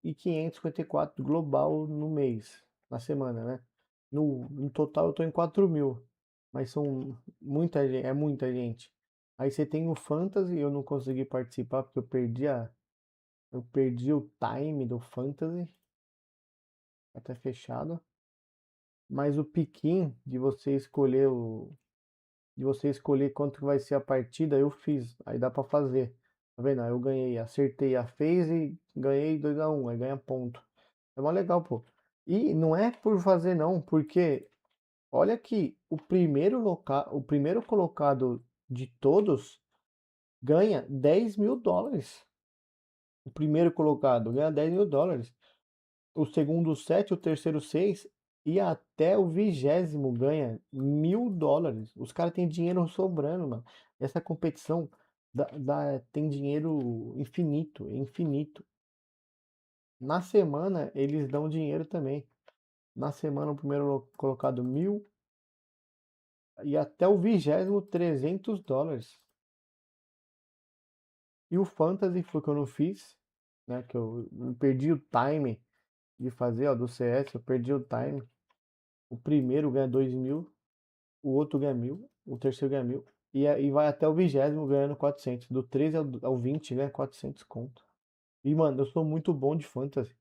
Speaker 3: 1.554 global no mês, na semana, né? No total eu estou em 4.000, mas são muita gente, é muita gente. Aí você tem o Fantasy, eu não consegui participar porque eu perdi o time do Fantasy, até fechado. Mas o piquim de você escolher quanto que vai ser a partida, eu fiz. Aí dá pra fazer. Tá vendo? Aí eu ganhei, acertei a Fase e ganhei 2-1, aí ganha ponto. É mó legal, pô. E não é por fazer não, porque olha que o primeiro colocado de todos ganha 10 mil dólares. O primeiro colocado ganha 10 mil dólares. O segundo 7, o terceiro 6 e até o 20º ganha 1.000 dólares. Os caras têm dinheiro sobrando, mano. Essa competição tem dinheiro infinito, é infinito. Na semana eles dão dinheiro também. Na semana o primeiro colocado 1.000 e até o 20º 300 dólares. E o Fantasy foi que eu não fiz, né? Que eu perdi o time de fazer, ó, do CS, eu perdi o time. O primeiro ganha 2.000, o outro ganha 1.000, o terceiro ganha 1.000 e vai até o 20º ganhando 400. Do 13 ao 20 ganha 400 conto. E mano, eu sou muito bom de fantasy,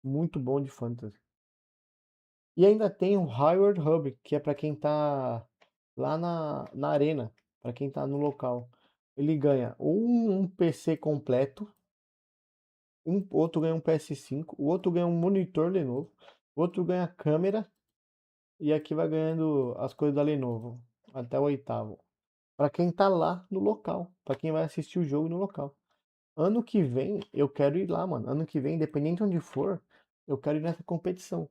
Speaker 3: muito bom de fantasy. E ainda tem o Hyward Hub, que é para quem tá lá na arena, para quem tá no local. Ele ganha ou um PC completo, outro ganha um PS5, o outro ganha um monitor Lenovo, o outro ganha câmera. E aqui vai ganhando as coisas da Lenovo, até o 8º. Para quem tá lá no local, para quem vai assistir o jogo no local. Ano que vem eu quero ir lá, mano. Ano que vem, independente de onde for, eu quero ir nessa competição.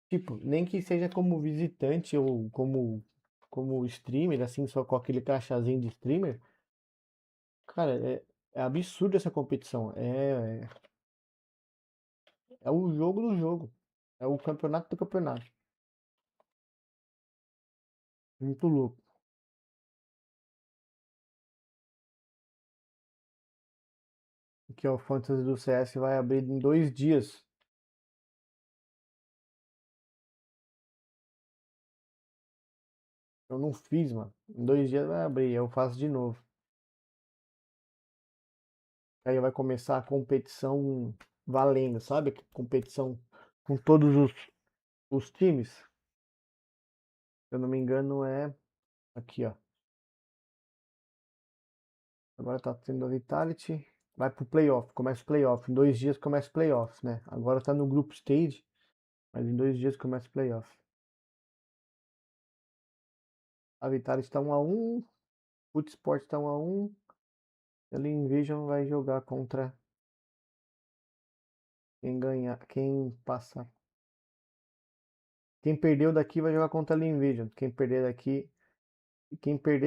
Speaker 3: Tipo, nem que seja como visitante ou como streamer, assim, só com aquele crachazinho de streamer. Cara, é absurdo essa competição. É o jogo do jogo. É o campeonato do campeonato. Muito louco. Que é o Fantasy do CS vai abrir em 2 dias. Eu não fiz, mano. Em 2 dias vai abrir, eu faço de novo. Aí vai começar a competição valendo, sabe? Competição com todos os times. Se eu não me engano é aqui, ó. Agora tá tendo a Vitality. Vai pro playoff, começa o playoff. Em 2 dias começa o playoff, né? Agora tá no grupo stage, mas em 2 dias começa o playoff. A Vitality tá 1-1. O Esports tá 1-1. A Invision vai jogar contra quem ganhar, quem passar. Quem perdeu daqui vai jogar contra a Invision. Quem perder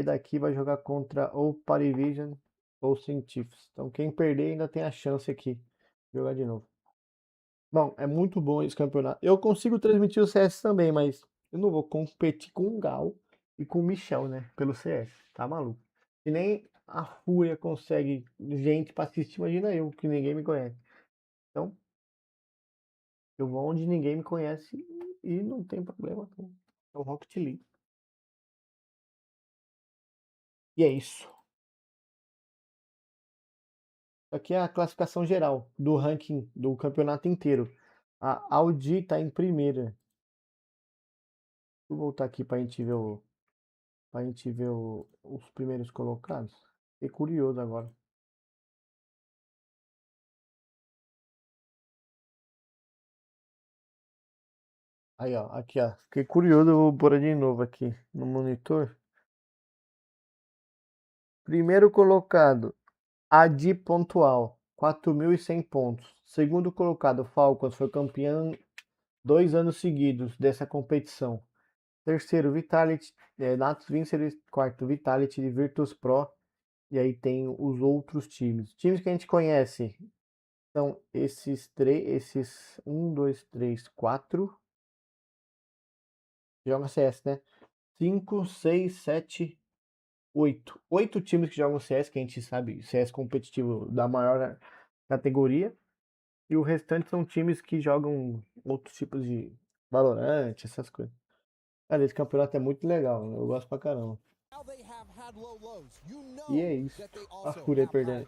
Speaker 3: daqui vai jogar contra ou Parivision ou Científicos. Então quem perder ainda tem a chance aqui de jogar de novo. Bom, é muito bom esse campeonato. Eu consigo transmitir o CS também, mas eu não vou competir com o Gal e com o Michel, né? Pelo CS. Tá maluco. Se nem a Fúria consegue gente pra assistir, imagina eu, que ninguém me conhece. Então, eu vou onde ninguém me conhece e não tem problema. É o Rocket League. E é isso. Aqui é a classificação geral do ranking do campeonato inteiro. A Audi está em primeira. Vou voltar aqui para a gente ver, os primeiros colocados. Fiquei curioso agora. Aí, ó, aqui, ó. Fiquei curioso, eu vou pôr de novo aqui no monitor. Primeiro colocado, Adi Pontual, 4.100 pontos. Segundo colocado, Falcons, foi campeão 2 anos seguidos dessa competição. Terceiro, Vitality, Natus Vincer. Quarto, Vitality de Virtus Pro. E aí tem os outros times. Times que a gente conhece são esses 1, 2, 3, 4. Joga CS, né? 5, 6, 7, 8. 8 times que jogam CS, que a gente sabe, CS competitivo da maior categoria. E o restante são times que jogam outros tipos de Valorant, essas coisas. Cara, esse campeonato é muito legal, eu gosto pra caramba. E é isso. A Fúria perdendo.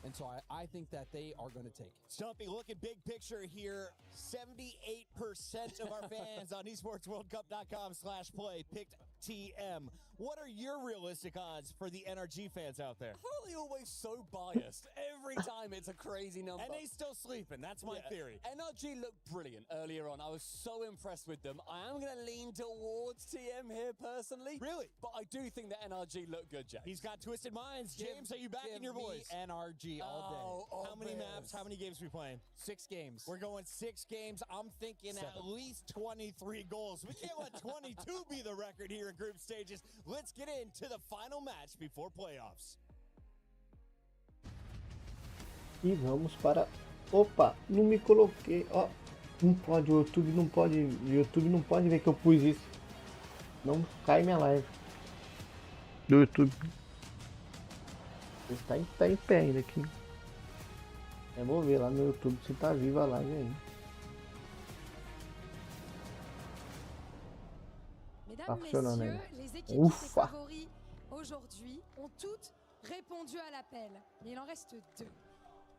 Speaker 14: And so I think that they are going to take it. Stumpy, look at big picture here. 78% of our fans on esportsworldcup.com/play picked TM. What are your realistic odds for the NRG fans out there?
Speaker 15: Harley always so biased. Every time it's a crazy number.
Speaker 14: And he's still sleeping. That's my theory.
Speaker 15: NRG looked brilliant earlier on. I was so impressed with them. I am going to lean towards TM here personally.
Speaker 14: Really?
Speaker 15: But I do think that NRG looked good, James.
Speaker 14: He's got Twisted Minds. James, are you backing your boys?
Speaker 8: NRG all day.
Speaker 14: How many maps? How many games we playing?
Speaker 15: 6 games.
Speaker 14: We're going 6 games. I'm thinking
Speaker 15: 7.
Speaker 14: at least 23 goals. We can't let 22 be the record here in group stages. Let's get into the final match before playoffs.
Speaker 3: E vamos para... Opa, não me coloquei. Ó, não pode, o YouTube não pode ver que eu pus isso. Não cai minha live. Do YouTube. Tá em pé ainda aqui. Eu vou ver lá no YouTube se tá viva a live aí.
Speaker 2: Mesdames, messieurs, les équipes qui étaient favoris aujourd'hui ont toutes répondu à l'appel. Mais il en reste 2.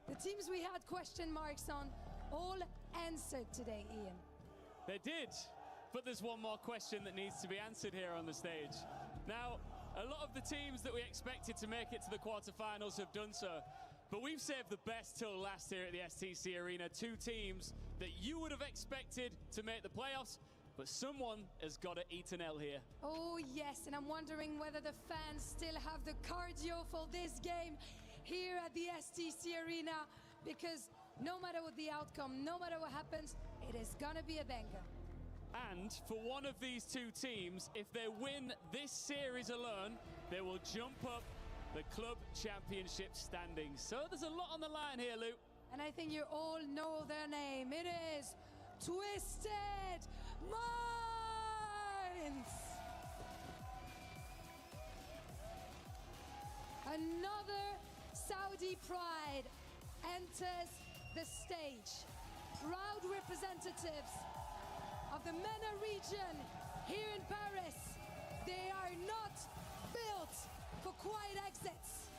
Speaker 2: The teams we had question marks on all answered today, Ian.
Speaker 4: They did, but there's one more question that needs to be answered here on the stage. Now, a lot of the teams that we expected to make it to the quarterfinals have done so, but we've saved the best till last here at the STC Arena. 2 teams that you would have expected to make the playoffs, but someone has got to eat an L here.
Speaker 2: Oh yes, and I'm wondering whether the fans still have the cardio for this game here at the STC Arena, because no matter what the outcome, no matter what happens, it is gonna be a banger.
Speaker 4: And for one of these 2 teams, if they win this series alone, they will jump up the club championship standings. So there's a lot on the line here, Lou.
Speaker 2: And I think you all know their name. It is Twisted Minds! Another Saudi pride enters the stage. Proud representatives of the MENA region here in Paris. They are not built for quiet exits.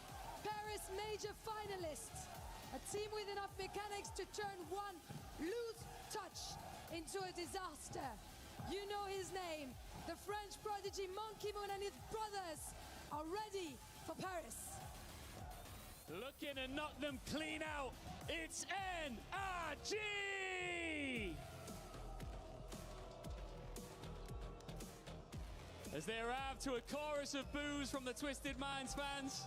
Speaker 2: Paris major finalists. A team with enough mechanics to turn one loose touch into a disaster. You know his name. The French prodigy Monkey Moon and his brothers are ready for Paris.
Speaker 4: Looking to knock them clean out. It's NRG! As they arrive to a chorus of boos from the Twisted Minds fans.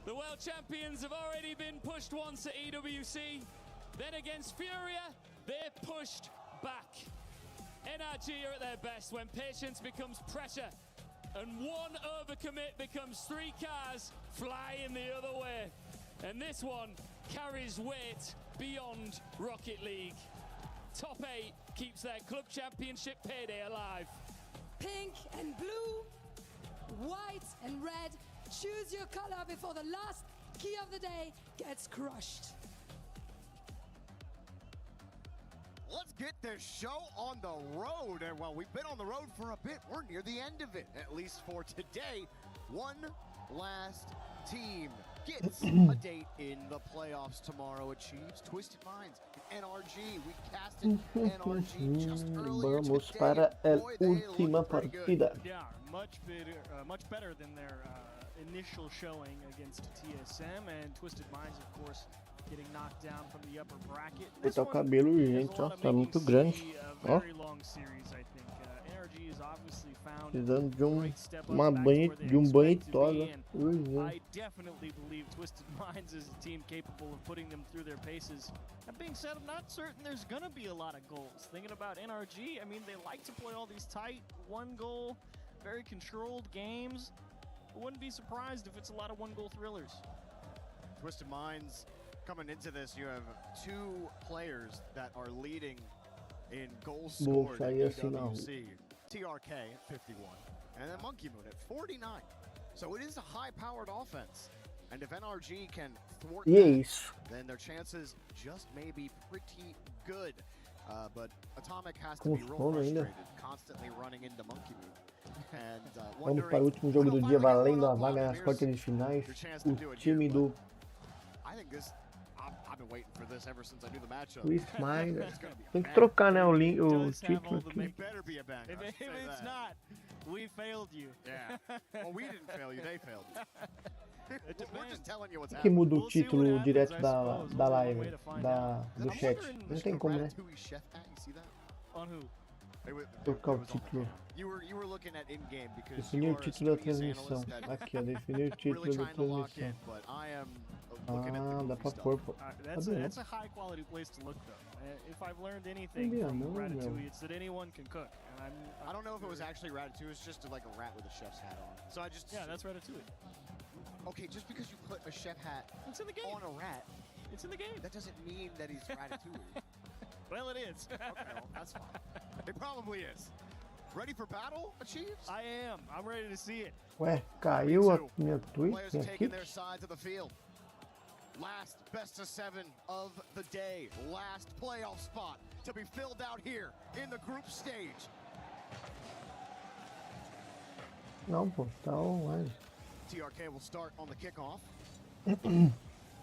Speaker 4: The world champions have already been pushed once at EWC. Then against Furia, they're pushed back. NRG are at their best when patience becomes pressure and one overcommit becomes 3 cars flying the other way. And this one carries weight beyond Rocket League. Top 8 keeps their club championship payday alive.
Speaker 2: Pink and blue, white and red. Choose your color before the last key of the day gets crushed.
Speaker 10: Let's get this show on the road. And while we've been on the road for a bit, we're near the end of it, at least for today. One last team gets a date in the playoffs tomorrow. Achieves Twisted Minds. NRG, we casted NRG just earlier
Speaker 3: Vamos
Speaker 10: today.
Speaker 3: para a
Speaker 10: Boy, they
Speaker 3: última
Speaker 10: look pretty good.
Speaker 3: partida.
Speaker 11: Yeah, much better than their initial showing against TSM, and Twisted Minds, of course, getting knocked down from the upper bracket.
Speaker 3: Cortar o cabelo urgente, ó, tá muito grande. Ó,
Speaker 11: Very long series, I think. NRG is obviously found
Speaker 3: precisando de
Speaker 11: great step up
Speaker 3: uma
Speaker 11: back to
Speaker 3: banha,
Speaker 11: where they
Speaker 3: de banho e
Speaker 11: expect to
Speaker 3: tosa
Speaker 11: be, and
Speaker 3: urgente.
Speaker 11: I definitely believe Twisted Minds is a team capable of putting them through their paces. That being said, I'm not certain there's going to be a lot of goals. Thinking about NRG, I mean, they like to play all these tight, one-goal, very controlled games. I wouldn't be surprised if it's a lot of one-goal thrillers.
Speaker 10: Twisted Minds, coming into this, you have 2 players that are leading in goals scored in EWC. TRK at 51, and then Monkey Moon at 49. So it is a high-powered offense. And if NRG can thwart that, then their chances just may be pretty good. But Atomic has to be real frustrated, constantly running into Monkey Moon. And,
Speaker 3: Vamos para o último jogo do dia, valendo a vaga nas quartas de finais. O time do
Speaker 10: I've been waiting for this ever since I knew the matchup.
Speaker 3: O Smiler. Tem que trocar, né, o título aqui.
Speaker 11: If it's not, we failed you.
Speaker 10: Yeah. Well, we didn't fail you, they failed you. We're just telling you what's
Speaker 3: Que
Speaker 10: happening.
Speaker 3: muda o título direto da live, do chat. Não tem como, né?
Speaker 11: On who?
Speaker 3: Trocar o título.
Speaker 10: You were looking at in-game because
Speaker 3: Definir o título da transmissão. Aqui, ó, definir o título da transmissão. Ah, dá pra pôr.
Speaker 11: That's a high quality place to look though. If I've learned anything from Ratatouille, it's that anyone can cook. And
Speaker 10: I don't know if it was actually Ratatouille, it's just like a rat with a chef's hat on. So I just
Speaker 11: that's Ratatouille.
Speaker 10: Okay, just because you put a chef hat on a rat,
Speaker 11: it's in the game.
Speaker 10: That doesn't mean that he's Ratatouille.
Speaker 11: Well, it is.
Speaker 10: Okay, well, that's fine. It probably is. Ready for battle, Achieves?
Speaker 11: I am. I'm ready to see it.
Speaker 3: Ué, caiu a minha tweet
Speaker 10: Players are
Speaker 3: aqui.
Speaker 10: taking their sides of the field. Last best of 7 of the day. Last playoff spot to be filled out here in the group stage.
Speaker 3: Não, pô, tá online.
Speaker 10: TRK will start on the kickoff.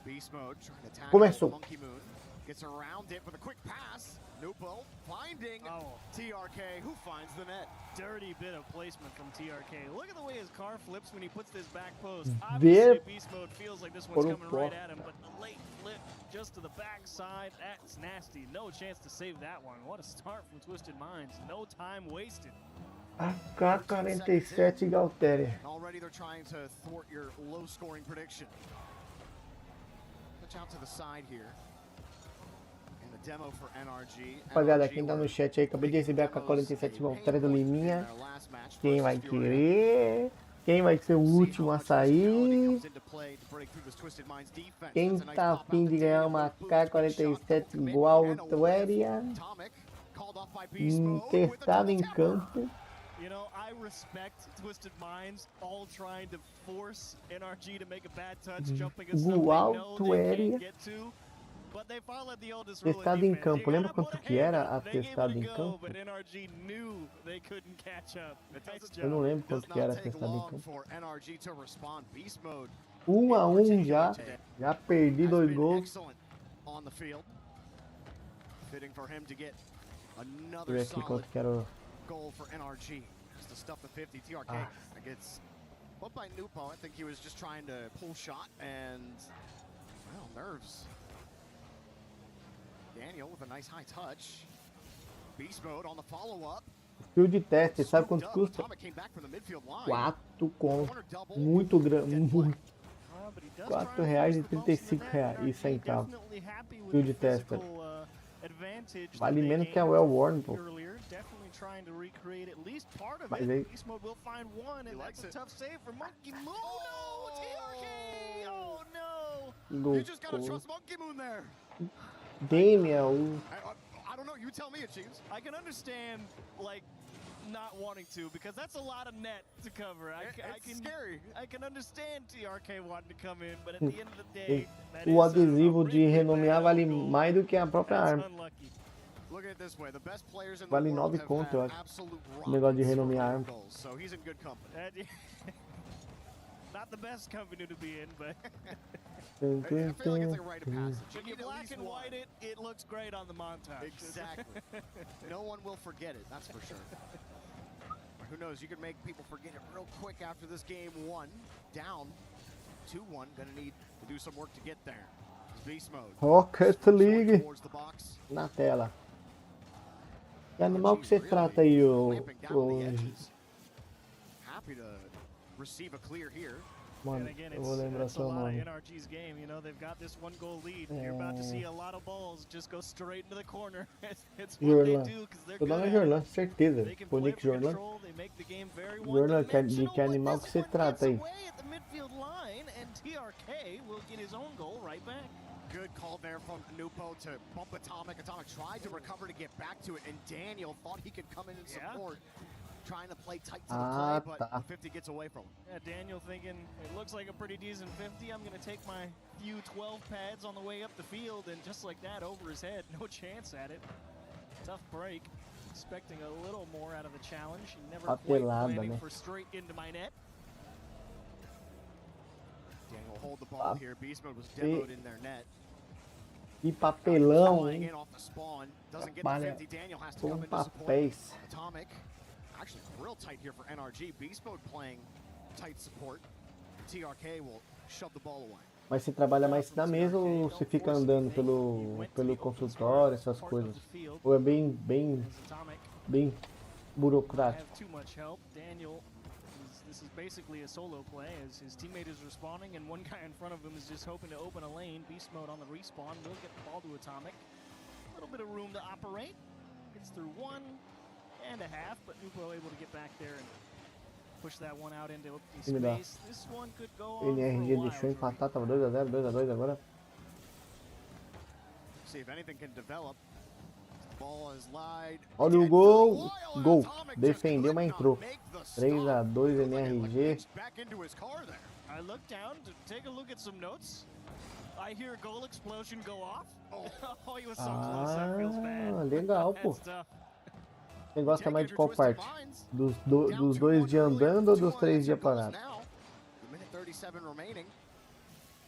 Speaker 10: Beast mode trying to tackle
Speaker 3: Começou.
Speaker 10: Monkey Moon. Gets around it with a quick pass. Nupo finding TRK, who finds the net.
Speaker 11: Dirty bit of placement from TRK. Look at the way his car flips when he puts this back post.
Speaker 3: Ver
Speaker 11: Obviously, beast mode feels like this one's
Speaker 3: por
Speaker 11: coming right at him, but the late flip just to the backside, that's nasty. No chance to save that one. What a start from Twisted Minds. No time wasted.
Speaker 3: AK-47 Galtéria.
Speaker 10: Already they're trying to thwart your low-scoring prediction. Touch out to the side here. And the demo for NRG.
Speaker 3: Rapaziada, quem tá no chat aí, acabei de receber a AK-47 Galtéria do Liminha. Quem vai querer? Quem vai ser o último a sair? Quem tá afim de ganhar uma AK-47 igual Galtéria? Testado em campo.
Speaker 11: You know, I respect Twisted Minds all trying to force NRG to make a bad touch, jumping at something they know they can't get to. But they followed the oldest rule
Speaker 3: Testado em campo. Lembra quanto que era a testado em campo?
Speaker 11: But NRG knew they couldn't catch up.
Speaker 3: Eu não lembro quanto que era testado em campo.
Speaker 10: For NRG to respond. Beast mode
Speaker 3: 1-1 já. Já perdi 2 gols.
Speaker 10: excellent on the field. Fitting for him to get Another
Speaker 3: Ver aqui quanto
Speaker 10: solid
Speaker 3: que era o...
Speaker 10: goal for NRG. Just to stuff the 50. TRK gets bumped by Nupo. I think he was just trying to pull shot and, well, nerves. Daniel with a nice high touch. Beast mode on the follow-up.
Speaker 3: Fio de teste, sabe quanto custa? 4 conto. Muito grande. Muito. R$4,35. Fio de teste. Vale menos que a Well-Worn, pô. Mas aí... Damian,
Speaker 10: I don't know, you tell me, it seems.
Speaker 11: I can understand, like, not wanting to, because that's a lot of net to cover. It's scary. I can understand TRK wanting to come in, but at the end of the day,
Speaker 3: o adesivo de renomear vale mais do que a própria arma. Vale 9 conto, eu acho. O negócio de renomear a arma.
Speaker 11: Not the best company to be in, but
Speaker 10: I feel like it's like a rite of passage.
Speaker 11: When you black and white it looks great on the montage.
Speaker 10: Exactly. No one will forget it, that's for sure. Who knows, you can make people forget it real quick after this game 1. Down 2-1, gonna need to do some work to get there. Beast mode.
Speaker 3: Rocket League na tela. Que animal que você trata aí,
Speaker 10: Happy to receive a clear here.
Speaker 3: Mano, eu vou lembrar seu nome.
Speaker 11: NRG's game, you know, they've got this one goal lead. You're about to see a lot of balls just go straight into the corner. It's what they do because they're good.
Speaker 3: Seu nome é Jorlan, certeza. O Nick Jorlan. Jorlan, de que animal que você trata aí?
Speaker 10: Good call there from Nupo to bump Atomic. Atomic tried to recover to get back to it, and Daniel thought he could come in and support. Trying to play tight to the play, but 50 gets away from him.
Speaker 11: Yeah, Daniel thinking, it looks like a pretty decent 50. I'm going to take my few 12 pads on the way up the field, and just like that, over his head. No chance at it. Tough break. Expecting a little more out of the challenge. Never quite planning for straight into my net.
Speaker 10: Daniel will hold the ball here. Beast mode was demoed in their net.
Speaker 3: Que papelão,
Speaker 10: Flying
Speaker 3: hein?
Speaker 10: in off the spawn. Doesn't get the 50. Daniel has to come in to support.
Speaker 3: Papéis.
Speaker 10: Atomic. Actually, real tight here for NRG. Beast mode playing tight support. TRK will shove the ball away.
Speaker 3: Mas você trabalha mais na mesa ou você fica andando pelo consultório, essas coisas? Ou é bem burocrático?
Speaker 11: This is basically a solo play as his teammate is respawning and one guy in front of him is just hoping to open a lane. Beast mode on the respawn will get the ball to Atomic. A little bit of room to operate. Gets through 1.5, but Nupo able to get back there and push that one out into open space. This one could go on for a
Speaker 3: NRG
Speaker 11: while.
Speaker 3: deixou empatar, tava 2-0, 2-2 agora.
Speaker 10: See if anything can develop. Ball is lied.
Speaker 3: Olha o gol! Gol! Defendeu, mas entrou. 3-2 NRG.
Speaker 11: I look down to take a look at some notes. I hear a goal explosion go off. Oh, he was so close. That feels bad.
Speaker 3: Legal, pô. Você gosta mais de qual parte? Dos 2 dias andando ou dos 3 dias parados?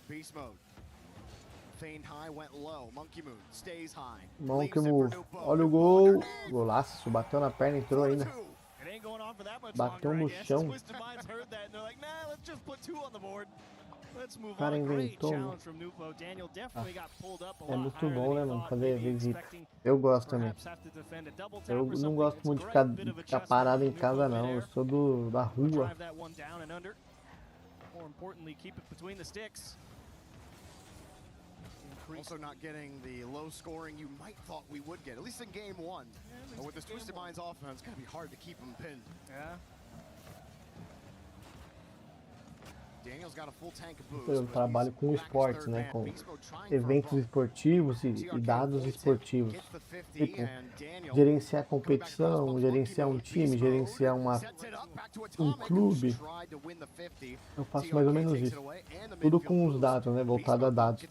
Speaker 10: Beast mode. Feigned high, went low. Monkey Moon stays high.
Speaker 3: Monkey Moon. Olha o gol. Golaço. Bateu na perna, entrou ainda. Bateu no chão. O cara inventou. É muito bom, né, mano? Fazer visita. Eu gosto também. Eu não gosto muito de ficar parado em casa, não. Eu sou da rua.
Speaker 10: Also not getting the low scoring you might thought we would get, at least in game 1. But with this Twisted Minds offense, it's going to be hard to keep them pinned.
Speaker 11: Yeah.
Speaker 10: Daniel's got a full tank of boost.
Speaker 3: Eu trabalho com esportes, né? Com eventos esportivos e dados esportivos. Tipo, gerenciar competição, gerenciar um time, gerenciar um clube. Eu faço mais ou menos isso. Tudo com os dados, né? Voltado a dados.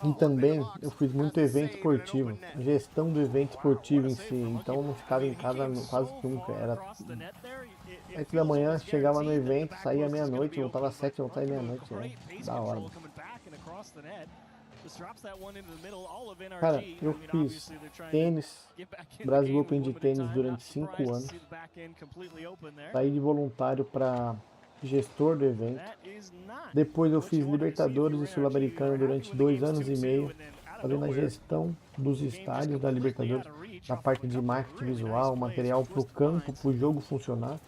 Speaker 3: E também eu fiz muito evento esportivo. Gestão do evento esportivo em si. Então eu não ficava em casa quase nunca. Era 7 da manhã, chegava no evento, saía meia-noite, voltava às 7, voltava meia-noite. Da hora. Cara, eu fiz tênis, Brasil Open de tênis durante 5 anos. Saí de voluntário para gestor do evento. Depois eu fiz Libertadores e Sul-Americana durante 2 anos e meio, fazendo a gestão dos estádios da Libertadores, na parte de marketing visual, material para o campo, para o jogo funcionar.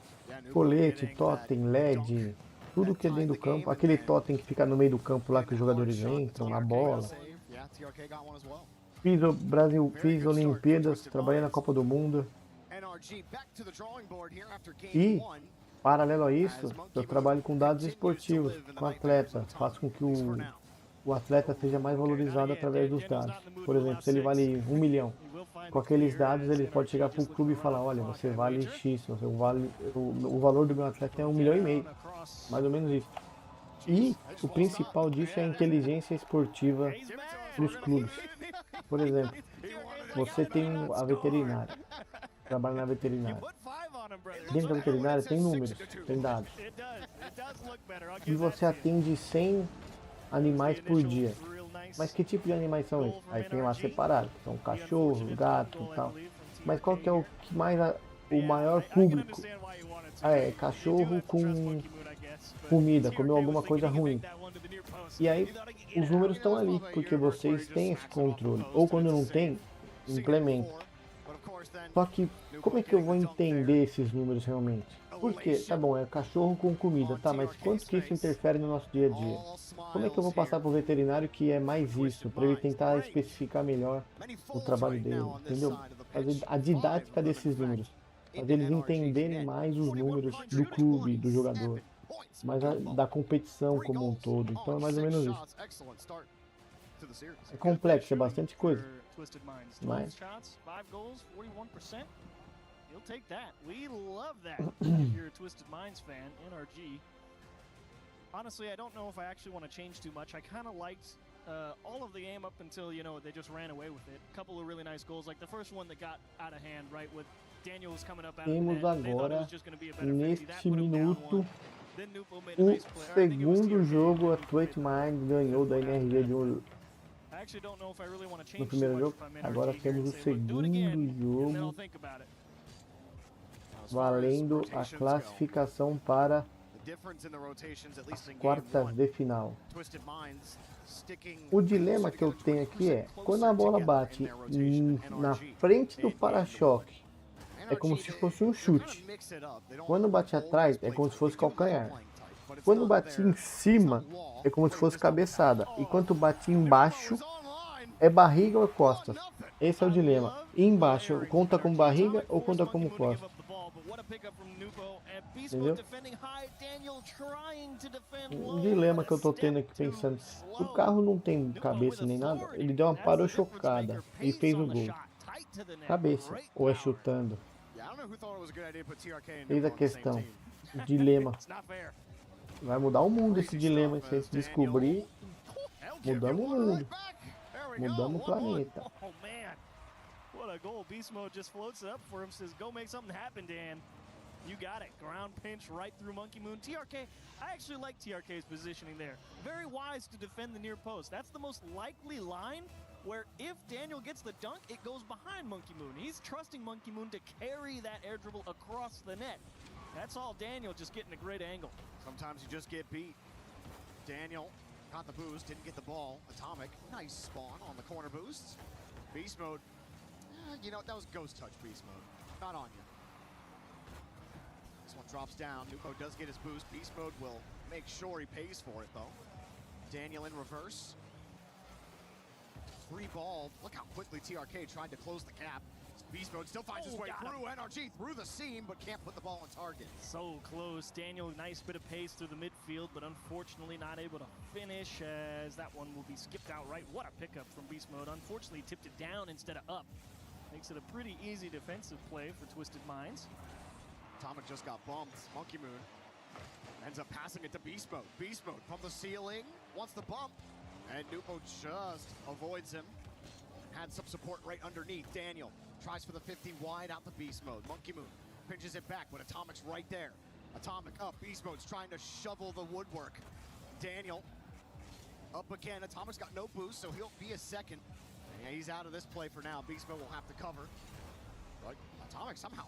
Speaker 3: Colete, totem, LED, tudo que é dentro do campo. Aquele totem que fica no meio do campo lá que os jogadores entram, na bola. Fiz o Brasil, fiz Olimpíadas, trabalhei na Copa do Mundo. E, paralelo a isso, eu trabalho com dados esportivos, com atleta. Faço com que o atleta seja mais valorizado através dos dados. Por exemplo, se ele vale 1 milhão, com aqueles dados ele pode chegar para o clube e falar, olha, você vale X, o valor do meu atleta é 1,5 milhão, mais ou menos isso. E o principal disso é a inteligência esportiva dos clubes. Por exemplo, você tem a veterinária, trabalha na veterinária. Dentro da veterinária tem números, tem dados. E você atende 100 animais por dia. Mas que tipo de animais são esses? Aí tem lá separado, são cachorro, gato e tal. Mas qual que é o que mais o maior público? Ah, é cachorro com comida, comeu alguma coisa ruim. E aí os números estão ali, porque vocês têm esse controle. Ou quando não tem, implementa. Só que como é que eu vou entender esses números realmente? Porque, tá bom, é cachorro com comida, tá, mas quanto que isso interfere no nosso dia a dia? Como é que eu vou passar pro veterinário que é mais isso, para ele tentar especificar melhor o trabalho dele, entendeu? Fazer a didática desses números, fazer eles entenderem mais os números do clube, do jogador, mas da competição como um todo. Então é mais ou menos isso. É complexo, é bastante coisa, mas...
Speaker 11: You'll take that. We love that. If you're a Twisted Minds fan, NRG. Honestly, I don't know if I actually want to change too much. I kind of liked all of the game up until, you know, they just ran away with it. A couple of really nice goals, like the first one that got out of hand, right, with Daniel was coming up out of the net.
Speaker 3: Temos agora, neste minuto, o segundo jogo. A Twisted Minds ganhou da NRG no primeiro jogo. Agora temos o segundo jogo, valendo a classificação para as quartas de final. O dilema que eu tenho aqui é, quando a bola bate na frente do para-choque, é como se fosse um chute. Quando bate atrás, é como se fosse calcanhar. Quando bate em cima, é como se fosse cabeçada. E quando bate embaixo, é barriga ou costas. Esse é o dilema. E embaixo, conta como barriga ou conta como costas? Entendeu? Um dilema que eu tô tendo aqui pensando. O carro não tem cabeça nem nada. Ele deu uma parochocada e fez o gol. Cabeça. Ou é chutando? Eis a questão. Dilema. Vai mudar o mundo esse dilema. Se a gente descobrir, mudamos o mundo. Mudamos o planeta.
Speaker 11: What a goal. Beast Mode just floats it up for him, says, go make something happen, Dan. You got it. Ground pinch right through Monkey Moon. TRK, I actually like TRK's positioning there. Very wise to defend the near post. That's the most likely line where if Daniel gets the dunk, it goes behind Monkey Moon. He's trusting Monkey Moon to carry that air dribble across the net. That's all Daniel, just getting a great angle.
Speaker 10: Sometimes you just get beat. Daniel got the boost, didn't get the ball. Atomic, nice spawn on the corner boosts. Beast Mode. You know, that was ghost touch, Beast Mode. Not on you. This one drops down. Nupo does get his boost. Beast Mode will make sure he pays for it, though. Daniel in reverse. Free ball. Look how quickly TRK tried to close the gap. Beast Mode still finds his way through. NRG through the seam, but can't put the ball on target.
Speaker 11: So close. Daniel, nice bit of pace through the midfield, but unfortunately not able to finish as that one will be skipped out right. What a pickup from Beast Mode. Unfortunately, tipped it down instead of up. Makes it a pretty easy defensive play for Twisted Minds.
Speaker 10: Atomic just got bumped. Monkey Moon ends up passing it to Beast Mode. Beast Mode from the ceiling, wants the bump, and Nupo just avoids him. Had some support right underneath. Daniel tries for the 50 wide out the Beast Mode. Monkey Moon pinches it back, but Atomic's right there. Atomic up. Beast Mode's trying to shovel the woodwork. Daniel Up again, Atomic's got no boost, so he'll be a second. Yeah, he's out of this play for now. Beast Mode will have to cover. But Atomic somehow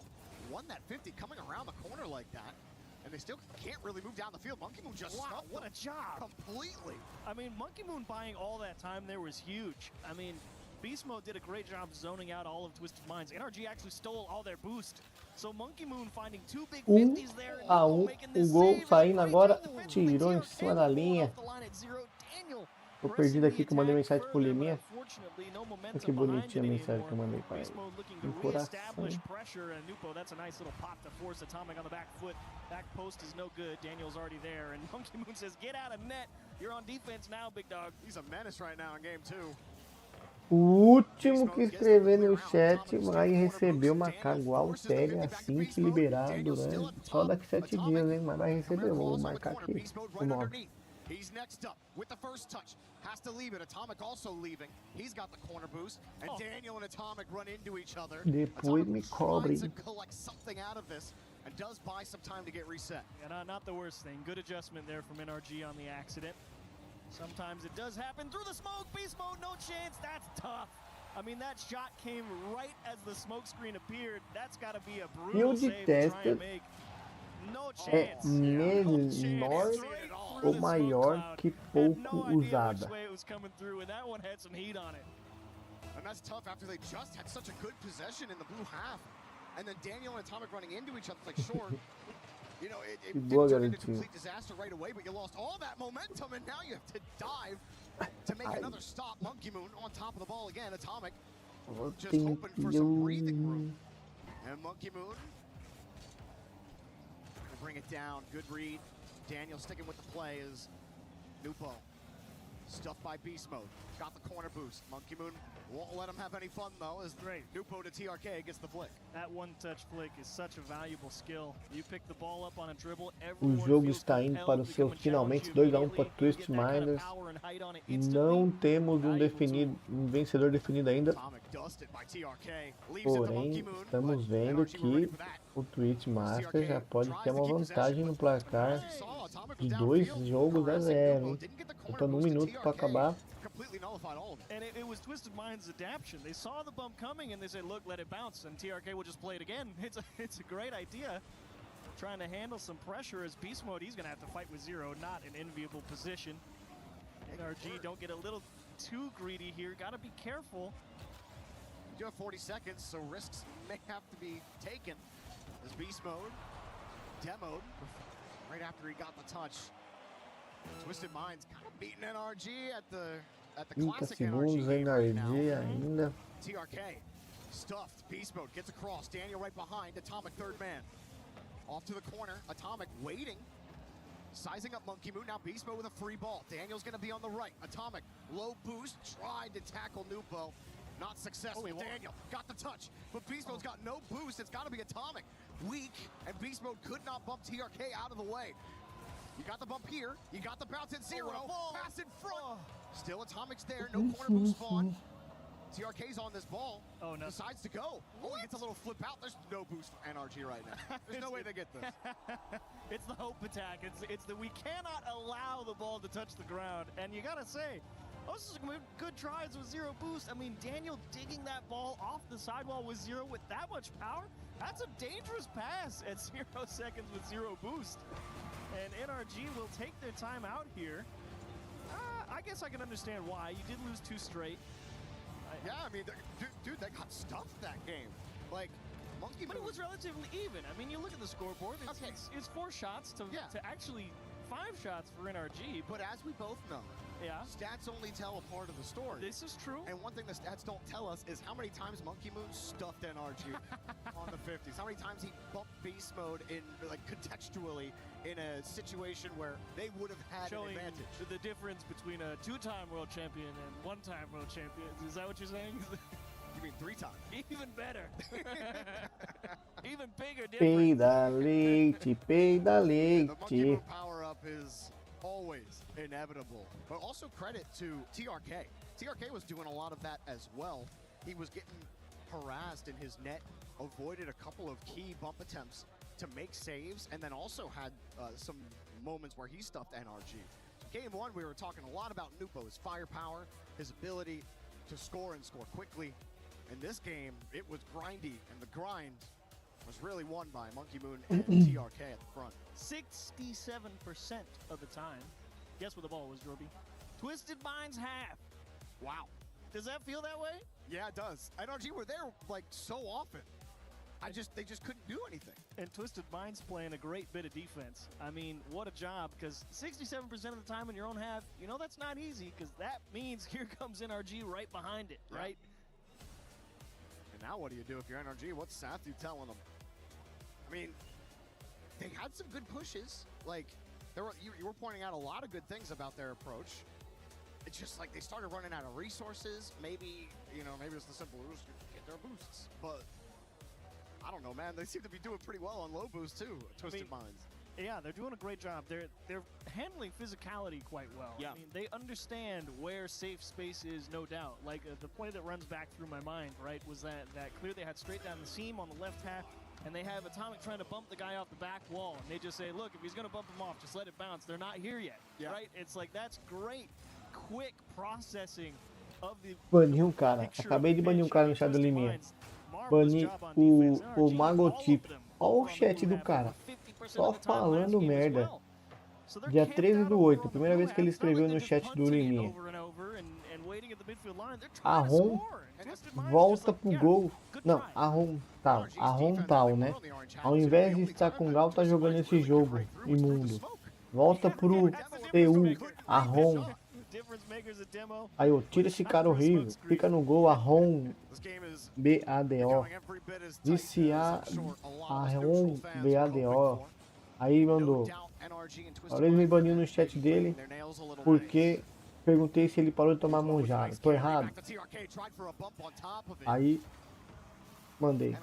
Speaker 10: won that 50 coming around the corner like that. And they still can't really move down the field. Monkey Moon just
Speaker 11: wow, what a job.
Speaker 10: Completely.
Speaker 11: I mean, Monkey Moon buying all that time there was huge. I mean, Beast Mode did a great job zoning out all of Twisted Minds. NRG actually stole all their boost. So Monkey Moon finding two big 50s there.
Speaker 3: Gol saindo agora, tirou em cima da linha. Tô perdido aqui que eu mandei mensagem pro Liminha. Olha que bonitinha a mensagem que eu mandei para ele. Um coração.
Speaker 11: That's a nice little pop to force Atomic on the back foot. Back post is no good. Daniel's already there. And Monkey Moon says, get out of net. You're on defense now, big dog.
Speaker 10: He's a menace right now in game 2.
Speaker 3: O último que escrever no chat vai receber uma cagual séria assim que liberado, né? Só daqui 7 dias, hein? Mas vai receber, vou marcar aqui o nome.
Speaker 10: He's next up with the first touch. Has to leave it. Atomic also leaving. He's got the corner boost. And Daniel and Atomic run into each other.
Speaker 3: Depois me cobre.
Speaker 10: Tries to collect something out of this and does buy some time to get reset.
Speaker 11: Yeah, not the worst thing. Good adjustment there from NRG on the accident. Sometimes it does happen through the smoke. Beast Mode, no chance. That's tough. I mean, that shot came right as the smoke screen appeared. That's got to be a brutal save to try and make. No chance.
Speaker 3: Menor ou maior que pouco usada.
Speaker 10: And that's tough after they just had such a good possession in the blue half. And then Daniel and Atomic running into each other like short. You know, it didn't turn into complete disaster right away, but you lost all that momentum, and now you have to dive to make another stop. Monkey Moon on top of the ball again. Atomic just hoping for some breathing room. And Monkey Moon gonna bring it down. Good read. Daniel sticking with the play is Grupo. Stuffed by Beast Mode. Got the corner boost. Monkey Moon won't let him have any fun though, as Grupo to TRK gets the flick.
Speaker 11: That one-touch flick is such a valuable skill. You pick the ball up on a dribble.
Speaker 3: O jogo está indo para o seu finalmente 2-1 para Twisted Minds. Não temos um vencedor definido ainda. Porém, estamos vendo que o Twitch Master já pode ter uma vantagem no placar de 2 jogos a 0, hein? Faltando 1 minuto para acabar.
Speaker 11: And it was Twisted Minds' adaptation. They saw the bump coming and they said, look, let it bounce, and TRK will just play it again. It's a great idea. Trying to handle some pressure as Beast Mode, he's going to have to fight with Zero, not an enviable position. NRG don't get a little too greedy here. Got to be careful.
Speaker 10: You do have 40 seconds, so risks may have to be taken. As Beast Mode demoed right after he got the touch. Twisted Minds kind of beating NRG at the
Speaker 3: 30 segundos, NRG ainda.
Speaker 10: TRK stuffed. Beast Mode gets across. Daniel right behind. Atomic third man. Off to the corner. Atomic waiting. Sizing up Monkey Moon. Now Beast Mode with a free ball. Daniel's going to be on the right. Atomic low boost. Tried to tackle Grupo. Not successful. Daniel got the touch. But Beast Mode's got no boost. It's got to be Atomic. Weak. And Beast Mode could not bump TRK out of the way. You got the bump here. You got the bounce at Zero. Pass in front. Still Atomic's there. No corner boost spawn. TRK's on this ball.
Speaker 11: Oh, no.
Speaker 10: Decides to go. Oh, he gets a little flip out. There's no boost for NRG right now. There's no way they get this.
Speaker 11: It's the hope attack. It's the we cannot allow the ball to touch the ground. And you got to say, those are good tries with Zero boost. I mean, Daniel digging that ball off the sidewall with Zero with that much power. That's a dangerous pass at 0 seconds with Zero boost. And NRG will take their time out here. I guess I can understand why. You did lose 2 straight.
Speaker 10: Yeah, I mean, dude, they got stuffed that game. Like, Monkey Moon.
Speaker 11: But it was relatively even. I mean, you look at the scoreboard. It's 4 shots to actually 5 shots for NRG.
Speaker 10: But as we both know, stats only tell a part of the story.
Speaker 11: This is true.
Speaker 10: And one thing the stats don't tell us is how many times Monkey Moon stuffed NRG on the 50s. How many times he bumped Beast Mode in, like, contextually in a situation where they would have had an advantage.
Speaker 11: The difference between a 2-time world champion and 1-time world champion. Is that what you're saying?
Speaker 10: You mean 3 times?
Speaker 11: Even better. Even bigger difference.
Speaker 3: Peida leite.
Speaker 10: The Monkey Moon power-up is always inevitable. But also credit to TRK. TRK was doing a lot of that as well. He was getting harassed in his net, avoided a couple of key bump attempts to make saves, and then also had some moments where he stuffed NRG. Game 1, we were talking a lot about Nupo, his firepower, his ability to score and score quickly. In this game, it was grindy, and the grind was really won by Monkey Moon and TRK at the front.
Speaker 11: 67% of the time. Guess what the ball was, Jorby? Twisted Minds half.
Speaker 10: Wow.
Speaker 11: Does that feel that way?
Speaker 10: Yeah, it does. NRG were there like so often. They just couldn't do anything.
Speaker 11: And Twisted Minds playing a great bit of defense. I mean, what a job, because 67% of the time in your own half, you know that's not easy, because that means here comes NRG right behind it, right?
Speaker 10: And now what do you do if you're NRG? What's Sathu telling them? I mean, they had some good pushes. Like, you were pointing out a lot of good things about their approach. It's just like they started running out of resources. Maybe, maybe it's the simple rules to get their boosts. But I don't know, man. They seem to be doing pretty well on low boost too. Twisted Minds.
Speaker 11: Yeah, they're doing a great job. They're handling physicality quite well.
Speaker 10: Yeah.
Speaker 11: I mean, they understand where safe space is, no doubt. Like the play that runs back through my mind, right, was that clear they had straight down the seam on the left half, and they have Atomic trying to bump the guy off the back wall, and they just say, look, if he's going to bump him off, just let it bounce. They're not here yet, right? It's like, that's great, quick processing of the
Speaker 3: Bani cara. Acabei de banir cara no chat do Liminha. Bani o Magotipo. Olha o chat do cara. Só falando merda. Dia 13/8, primeira vez que ele escreveu no chat do Liminha. Arrom volta pro gol. Não, Arrom tal, né? Ao invés de estar com Gal, tá jogando esse jogo imundo. Volta pro TU, Arrom. Aí eu tiro esse cara horrível. Fica no gol, Arrom BADO. Arrom BADO. Aí mandou. Agora ele me baniu no chat dele porque perguntei se ele parou de tomar monjada. Tô errado. Aí mandei.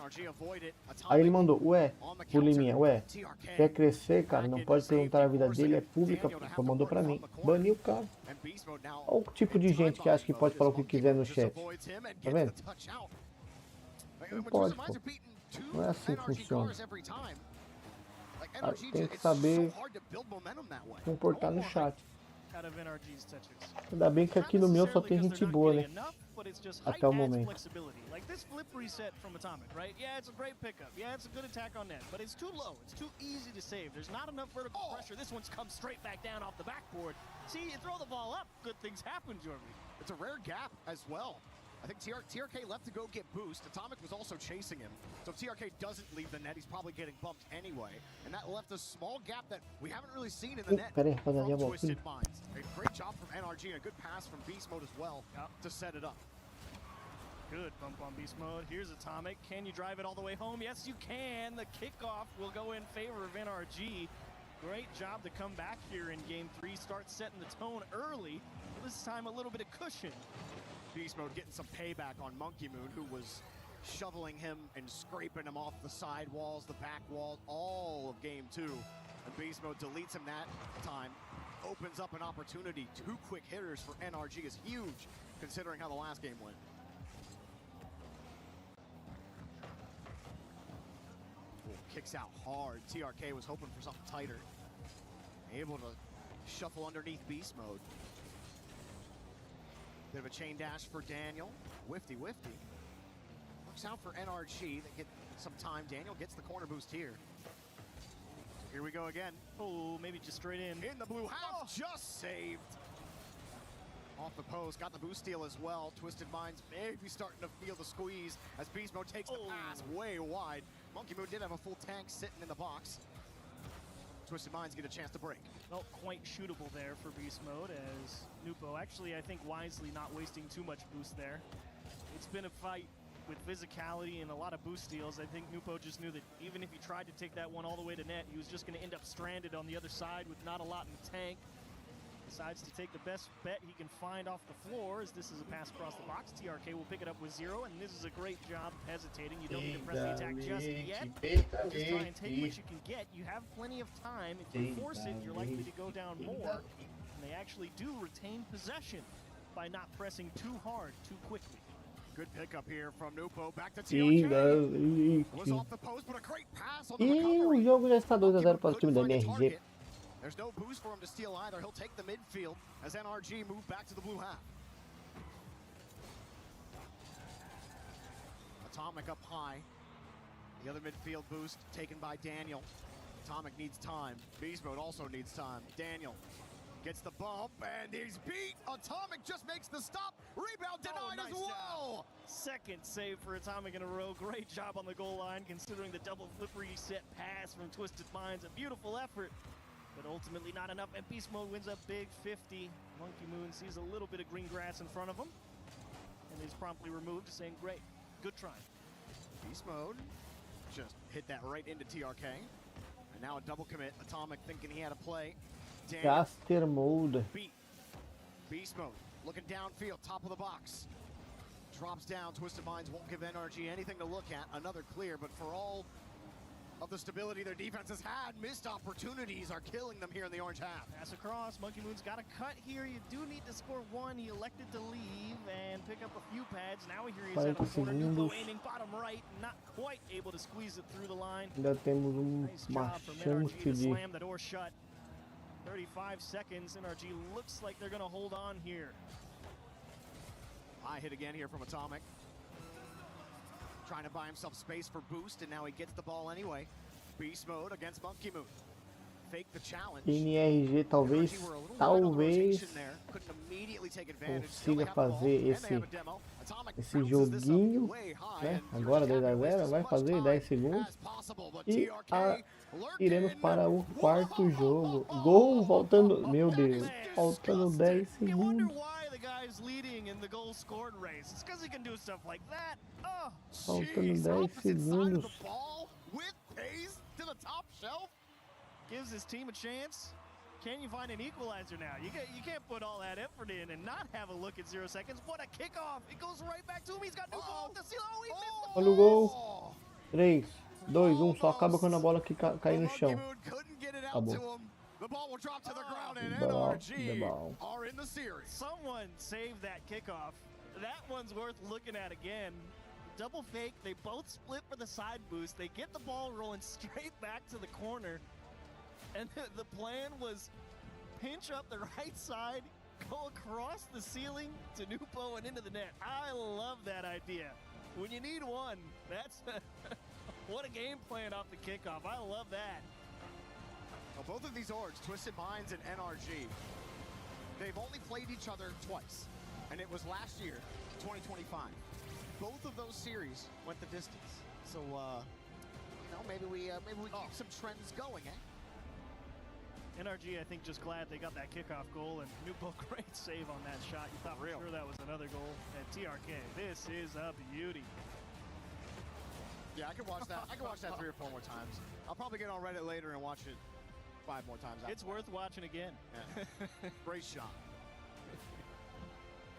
Speaker 3: Aí ele mandou, ué, o Liminha, ué, quer crescer, cara? Não pode perguntar a vida dele, é pública, pô, mandou pra mim. Baniu o cara. Olha o tipo de gente que acha que pode falar o que quiser no chat. Tá vendo? Não pode, pô. Não é assim que funciona. Tem que saber comportar no chat. Ainda bem que aqui no meu só tem gente boa, né? Até o momento.
Speaker 11: Like this flip reset from Atomic, right? Yeah, it's a great pickup. Yeah, it's a good attack on net, but it's too low. It's too easy to save. There's not enough vertical pressure. This one's come straight back down off the backboard. See, you throw the ball up, good things happen, Jorby.
Speaker 10: It's a rare gap as well. I think TRK left to go get boost. Atomic was also chasing him. So if TRK doesn't leave the net, he's probably getting bumped anyway. And that left a small gap that we haven't really seen in the net from Twisted Minds. A great job from NRG and a good pass from Beast Mode as well to set it up.
Speaker 11: Good bump on Beast Mode. Here's Atomic. Can you drive it all the way home? Yes, you can. The kickoff will go in favor of NRG. Great job to come back here in Game 3. Start setting the tone early. This time a little bit of cushion.
Speaker 10: Beast Mode getting some payback on Monkey Moon, who was shoveling him and scraping him off the side walls, the back walls, all of Game 2. And Beast Mode deletes him that time. Opens up an opportunity. 2 quick hitters for NRG is huge, considering how the last game went. Kicks out hard. TRK was hoping for something tighter. Able to shuffle underneath Beast Mode. Bit of a chain dash for Daniel. Wifty. Works out for NRG. They get some time. Daniel gets the corner boost here. So here we go again.
Speaker 11: Oh, maybe just straight in.
Speaker 10: In the blue half, just saved. Off the post, got the boost steal as well. Twisted Minds maybe starting to feel the squeeze as Beast Mode takes the pass way wide. Monkey Moon did have a full tank sitting in the box. Twisted Minds get a chance to break.
Speaker 11: Not quite shootable there for Beast Mode as Nupo actually, I think, wisely not wasting too much boost there. It's been a fight with physicality and a lot of boost steals. I think Nupo just knew that even if he tried to take that one all the way to net, he was just going to end up stranded on the other side with not a lot in the tank. Decides to take the best bet he can find off the floor as this is a pass across the box. TRK will pick it up with 0, and this is a great job of hesitating. You don't need to press the attack just yet. Just try and take what you can get. You have plenty of time. If you force it, you're likely to go down more. And they actually do retain possession by not pressing too hard, too quickly.
Speaker 10: Good pickup here from Nupo. Back to TRK. Was off the post, but a great pass on the recovery.
Speaker 3: O jogo já está 2-0 para o time da NRG.
Speaker 10: There's no boost for him to steal either. He'll take the midfield as NRG move back to the blue half. Atomic up high. The other midfield boost taken by Daniel. Atomic needs time. Beast Mode also needs time. Daniel gets the bump, and he's beat. Atomic just makes the stop. Rebound denied as well.
Speaker 11: Second save for Atomic in a row. Great job on the goal line, considering the double flip reset pass from Twisted Minds. A beautiful effort, but ultimately not enough. And Beast Mode wins a big 50. Monkey Moon sees a little bit of green grass in front of him, and is promptly removed, saying, great, good try.
Speaker 10: Beast Mode just hit that right into TRK. And now a double commit. Atomic thinking he had a play.
Speaker 3: Caster Mode.
Speaker 10: Beast Mode looking downfield, top of the box. Drops down. Twisted Minds won't give NRG anything to look at. Another clear, but for all of the stability their defense has had, missed opportunities are killing them here in the orange half.
Speaker 11: Pass across. Monkey Moon's got a cut here. You do need to score one. He elected to leave and pick up a few pads. Now here he's at a corner. Grupo aiming bottom right, not quite able to squeeze it through the line.
Speaker 3: Ainda temos
Speaker 11: Nice
Speaker 3: uma
Speaker 11: job from
Speaker 3: chance
Speaker 11: NRG to
Speaker 3: de
Speaker 11: slam the door shut. 35 seconds. NRG looks like they're going to hold on here.
Speaker 10: High hit again here from Atomic. Trying to buy himself space for boost, and now he gets the ball anyway. Beast Mode against Monkey Moon. Fake the challenge.
Speaker 3: NRG talvez consiga fazer esse joguinho, né? Agora 2 a 0, vai fazer 10 segundos e iremos para o quarto jogo. Gol faltando, meu Deus, faltando 10 segundos. Faltando 10 segundos.
Speaker 11: To the top shelf, gives his team a chance. Can you find an equalizer now? You can't put all that effort in and not have a look at 0 seconds. What a kickoff! It goes right back to him. He's got no goal to seal. Oh, he missed the
Speaker 3: Olha o gol. 3, 2, 1. Só acaba quando a bola cair no chão. Acabou.
Speaker 10: The ball will drop to the ground, and
Speaker 3: The
Speaker 10: NRG
Speaker 3: ball.
Speaker 10: are in the series.
Speaker 11: Someone saved that kickoff. That one's worth looking at again. Double fake, they both split for the side boost. They get the ball rolling straight back to the corner. And the plan was pinch up the right side, go across the ceiling to Grupo and into the net. I love that idea. When you need one, that's what a game plan off the kickoff. I love that.
Speaker 10: Well, both of these orgs, Twisted Minds and NRG, they've only played each other twice. And it was last year, 2025. Both of those series went the distance. So, you know, maybe we keep some trends going, eh?
Speaker 11: NRG, I think, just glad they got that kickoff goal, and Grupo, great save on that shot. You thought for sure that was another goal at TRK. This is a beauty.
Speaker 10: Yeah, I could watch that. I could watch that 3 or 4 more times. I'll probably get on Reddit later and watch it 5 more times.
Speaker 11: It's worth watching again.
Speaker 10: Yeah. Great shot.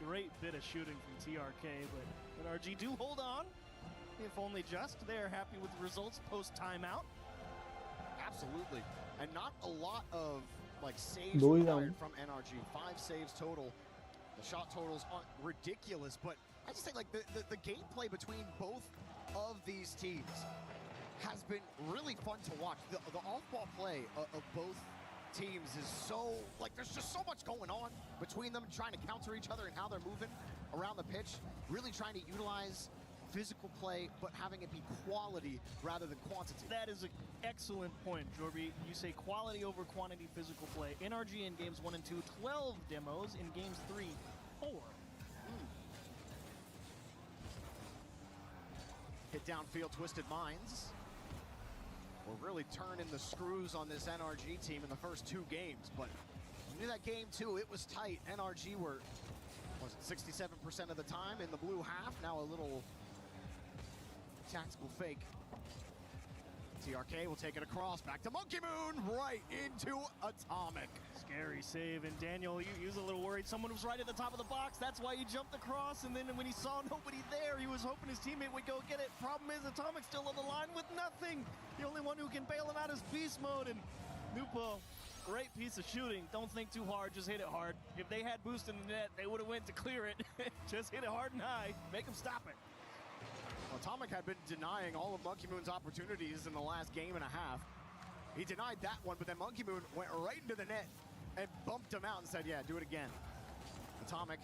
Speaker 11: Great bit of shooting from TRK, but NRG do hold on. If only just. They're happy with the results post-timeout.
Speaker 10: Absolutely. And not a lot of saves required from NRG. 5 saves total. The shot totals aren't ridiculous, but I just think the gameplay between both of these teams has been really fun to watch. The off-ball play of both teams is so, there's just so much going on between them, trying to counter each other and how they're moving around the pitch, really trying to utilize physical play, but having it be quality rather than quantity.
Speaker 11: That is an excellent point, Jorby. You say quality over quantity physical play. NRG in games 1 and 2, 12 demos. In games 3, 4.
Speaker 10: Hit downfield, Twisted Minds. We're really turning the screws on this NRG team in the first 2 games, but you knew that game 2, it was tight. NRG were, was it 67% of the time in the blue half? Now a little tactical fake. TRK will take it across, back to Monkey Moon, right into Atomic.
Speaker 11: Scary save, and Daniel, he was a little worried. Someone was right at the top of the box. That's why he jumped across, and then when he saw nobody there, he was hoping his teammate would go get it. Problem is, Atomic still on the line with nothing. The only one who can bail him out is Beast Mode, and Grupo, great piece of shooting. Don't think too hard, just hit it hard. If they had boost in the net, they would have went to clear it. Just hit it hard and high, make them stop it.
Speaker 10: Atomic had been denying all of Monkey Moon's opportunities in the last game and a half. He denied that one, but then Monkey Moon went right into the net and bumped him out and said, yeah, do it again. Atomic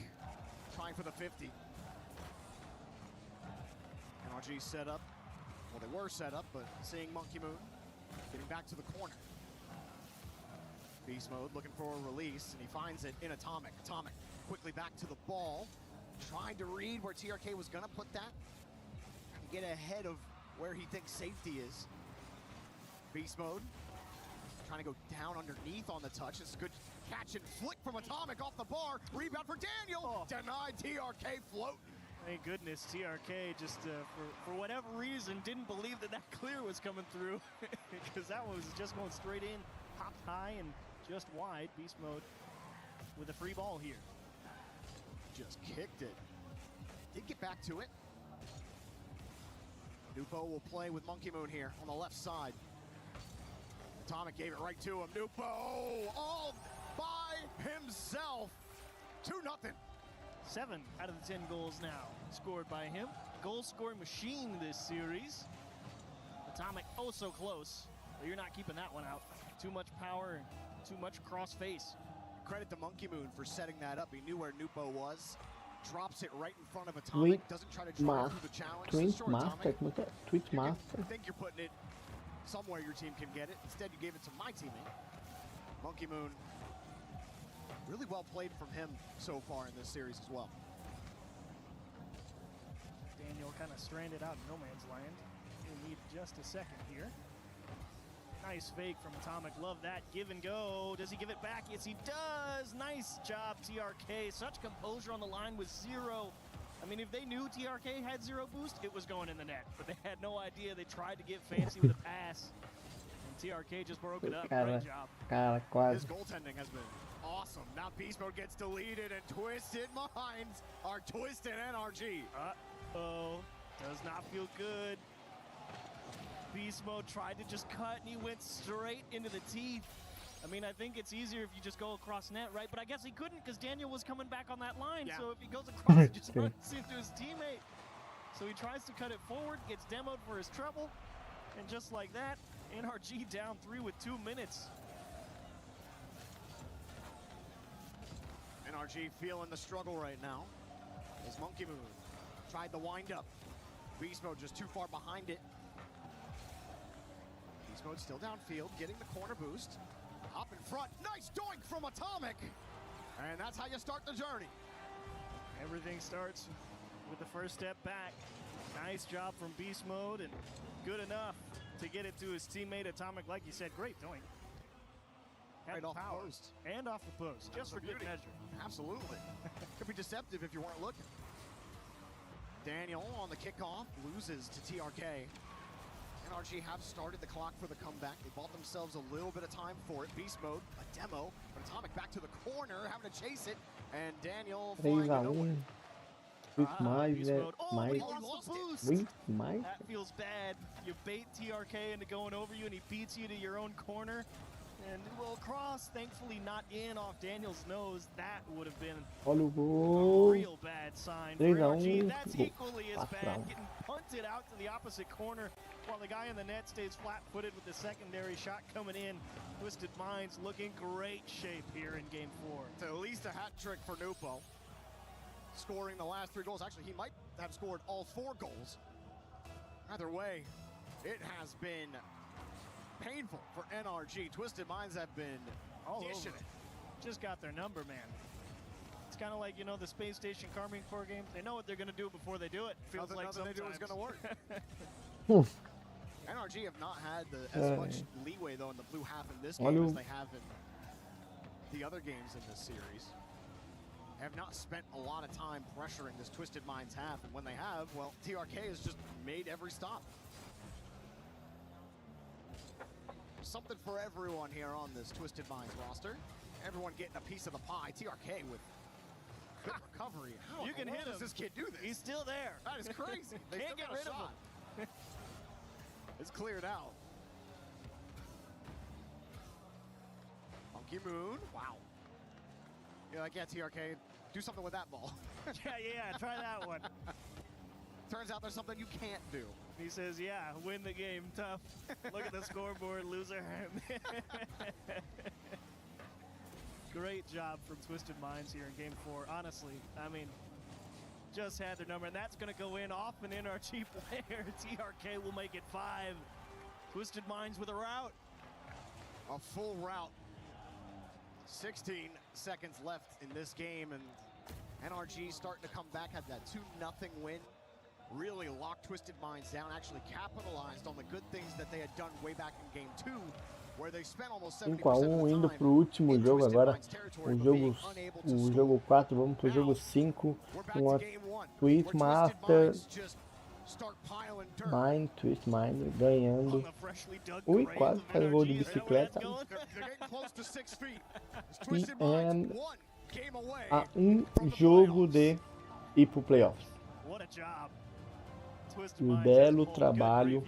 Speaker 10: trying for the 50. NRG set up. Well, they were set up, but seeing Monkey Moon getting back to the corner. Beast Mode looking for a release, and he finds it in Atomic. Atomic quickly back to the ball, trying to read where TRK was gonna put that. Trying to get ahead of where he thinks safety is. Beast Mode trying to go down underneath on the touch. It's a good catch and flick from Atomic off the bar. Rebound for Daniel. Denied. TRK float.
Speaker 11: Thank goodness TRK just for whatever reason didn't believe that clear was coming through because that one was just going straight in, popped high and just wide. Beast Mode with a free ball here.
Speaker 10: Just kicked it. Did get back to it. Grupo will play with Monkey Moon here on the left side. Atomic gave it right to him. Grupo all by himself. 2-0.
Speaker 11: 7 out of the 10 goals now scored by him. Goal scoring machine this series. Atomic oh so close, but you're not keeping that one out. Too much power and too much cross face.
Speaker 10: Credit to Monkey Moon for setting that up. He knew where Grupo was. Drops it right in front of Atomic. Doesn't try to drive through the challenge.
Speaker 3: Twitch Master, como é que é? Twitch Master.
Speaker 10: You think you're putting it somewhere your team can get it. Instead, you gave it to my teammate. Monkey Moon. Really well played from him so far in this series as well.
Speaker 11: Daniel kind of stranded out in no man's land. He'll need just a second here. Nice fake from Atomic. Love that. Give and go. Does he give it back? Yes, he does. Nice job, TRK. Such composure on the line with 0. I mean, if they knew TRK had 0 boost, it was going in the net. But they had no idea. They tried to get fancy with a pass. And TRK just broke it up. Great job.
Speaker 10: His goaltending has been awesome. Now Beast Mode gets deleted and Twisted Minds are twisted NRG.
Speaker 11: Uh-oh. Does not feel good. Beast Mode tried to just cut and he went straight into the teeth. I mean, I think it's easier if you just go across net, right? But I guess he couldn't because Daniel was coming back on that line.
Speaker 10: Yeah.
Speaker 11: So if he goes across, he just runs into his teammate. So he tries to cut it forward, gets demoed for his treble. And just like that, NRG down 3 with 2 minutes.
Speaker 10: NRG feeling the struggle right now. As Monkey Moon tried the wind up. Beast Mode just too far behind it. Beast Mode still downfield, getting the corner boost. Up in front, nice doink from Atomic. And that's how you start the journey.
Speaker 11: Everything starts with the first step back. Nice job from Beast Mode and good enough to get it to his teammate Atomic. Like you said, great doink.
Speaker 10: Right off the post.
Speaker 11: And off the post, just for good measure.
Speaker 10: Absolutely. Could be deceptive if you weren't looking. Daniel on the kickoff loses to TRK. NRG have started the clock for the comeback. They bought themselves a little bit of time for it. Beast Mode, a demo, but Atomic back to the corner, having to chase it, and Daniel flying to nowhere.
Speaker 11: That feels bad. You bait TRK into going over you and he beats you to your own corner. And well, cross, thankfully not in off Daniel's nose. That would have been
Speaker 3: Olha o
Speaker 11: a
Speaker 3: gol.
Speaker 11: real bad sign for NRG. That's equally as bad, getting punted out to the opposite corner while the guy in the net stays flat-footed with the secondary shot coming in. Twisted Minds looking great shape here in Game 4.
Speaker 10: To at least a hat trick for Grupo. Scoring the last 3 goals. Actually, he might have scored all 4 goals. Either way, it has been painful for NRG. Twisted Minds have been dishing it.
Speaker 11: Just got their number, man. It's kind of like, you know, the Space Station Carmine Corps games. They know what they're going to do before they do it. Feels like
Speaker 10: nothing they do is going to work. NRG have not had as much leeway, though, in the blue half in this game as they have in the other games in this series. Have not spent a lot of time pressuring this Twisted Minds half, and when they have, well, TRK has just made every stop. Something for everyone here on this Twisted Minds roster. Everyone getting a piece of the pie. TRK with good recovery. How
Speaker 11: you can hit him.
Speaker 10: Does this kid do this?
Speaker 11: He's still there.
Speaker 10: That is crazy. They
Speaker 11: Can't
Speaker 10: still
Speaker 11: get
Speaker 10: got a
Speaker 11: rid of
Speaker 10: shot.
Speaker 11: him.
Speaker 10: It's cleared out. Monkey Moon. Wow. You're like, yeah, TRK, do something with that ball.
Speaker 11: yeah, try that one.
Speaker 10: Turns out there's something you can't do.
Speaker 11: He says, yeah, win the game, tough. Look at the scoreboard, loser. Great job from Twisted Minds here in game 4. Honestly, I mean, just had their number, and that's going to go in off an NRG player. TRK will make it 5. Twisted Minds with a route.
Speaker 10: A full route. 16 seconds left in this game, and NRG starting to come back, had that 2-0 win. Really locked Twisted Minds down, actually capitalized on the good things that they had done way back in game 2, where they spent almost 70%
Speaker 3: 5-1 indo pro último jogo agora. O jogo 4, vamos pro jogo 5 com a Twist Master Mind, Twist Mind ganhando. Ui, quase faz gol de bicicleta. E a jogo de ir pro playoffs. Um belo trabalho.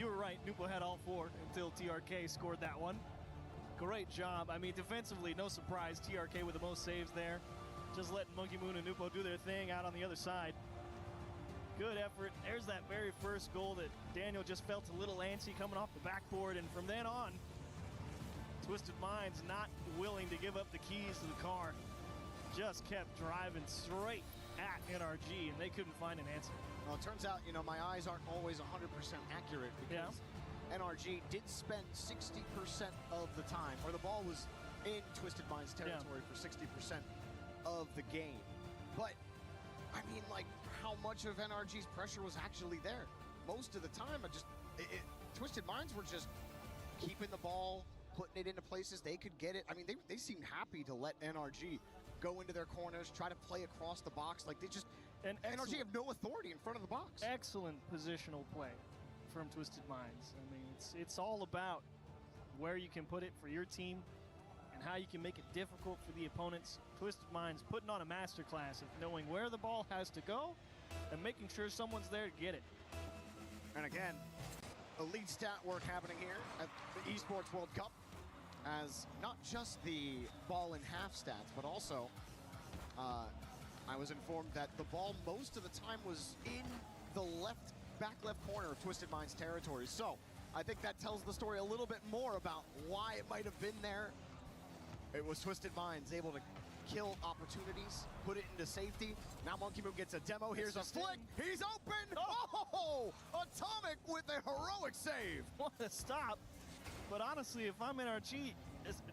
Speaker 11: Great job. I mean, defensively, no surprise. TRK with the most saves there. Just letting Monkey Moon and Nupo do their thing out on the other side. Good effort. There's that very first goal that Daniel just felt a little antsy coming off the backboard. And from then on, Twisted Minds not willing to give up the keys to the car. Just kept driving straight at NRG, and they couldn't find an answer.
Speaker 10: Well, it turns out, you know, my eyes aren't always 100% accurate because NRG did spend 60% of the time, or the ball was in Twisted Minds territory for 60% of the game. But, I mean, like, how much of NRG's pressure was actually there? Most of the time, Twisted Minds were just keeping the ball, putting it into places they could get it. I mean, they seemed happy to let NRG go into their corners, try to play across the box. Like, they just, and NRG have no authority in front of the box.
Speaker 11: Excellent positional play from Twisted Minds. I mean, it's all about where you can put it for your team and how you can make it difficult for the opponents. Twisted Minds putting on a masterclass of knowing where the ball has to go and making sure someone's there to get it.
Speaker 10: And again, elite stat work happening here at the Esports World Cup, as not just the ball in half stats, but also I was informed that the ball most of the time was in the back left corner of Twisted Minds territory. So I think that tells the story a little bit more about why it might have been there. It was Twisted Minds able to kill opportunities, put it into safety. Now Monkey Moon gets a demo. Here's a flick. He's open. Oh! Atomic with a heroic save.
Speaker 11: What a stop. But honestly, if I'm NRG,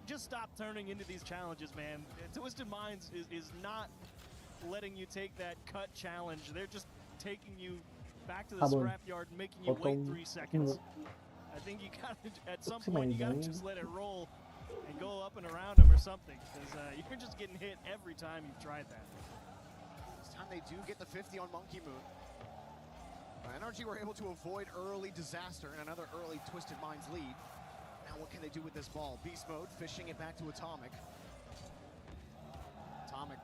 Speaker 11: just stop turning into these challenges, man. Twisted Minds is not letting you take that cut challenge. They're just taking you back to the scrapyard and making you wait 3 seconds. I think you gotta, at some point, you gotta just let it roll and go up and around them or something, because you're just getting hit every time you've tried that.
Speaker 10: This time they do get the 50 on Monkey Moon. NRG were able to avoid early disaster and another early Twisted Minds lead. Now what can they do with this ball? Beast mode, fishing it back to Atomic. Atomic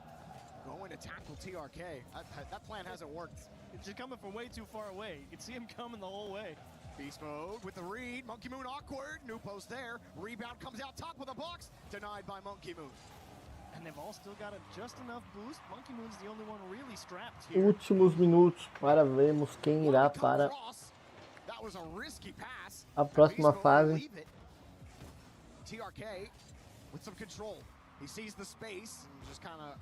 Speaker 10: going to tackle TRK. That plan hasn't worked.
Speaker 11: It's just coming from way too far away. You can see him coming the whole way.
Speaker 10: Beast mode with the read. Monkey Moon awkward. New post there. Rebound comes out top of the box. Denied by Monkey Moon.
Speaker 11: And they've all still got just enough boost. Monkey Moon's the only one really strapped here.
Speaker 3: Últimos minutos para vermos quem irá para a próxima fase.
Speaker 10: TRK with some control. He sees the space and just kind of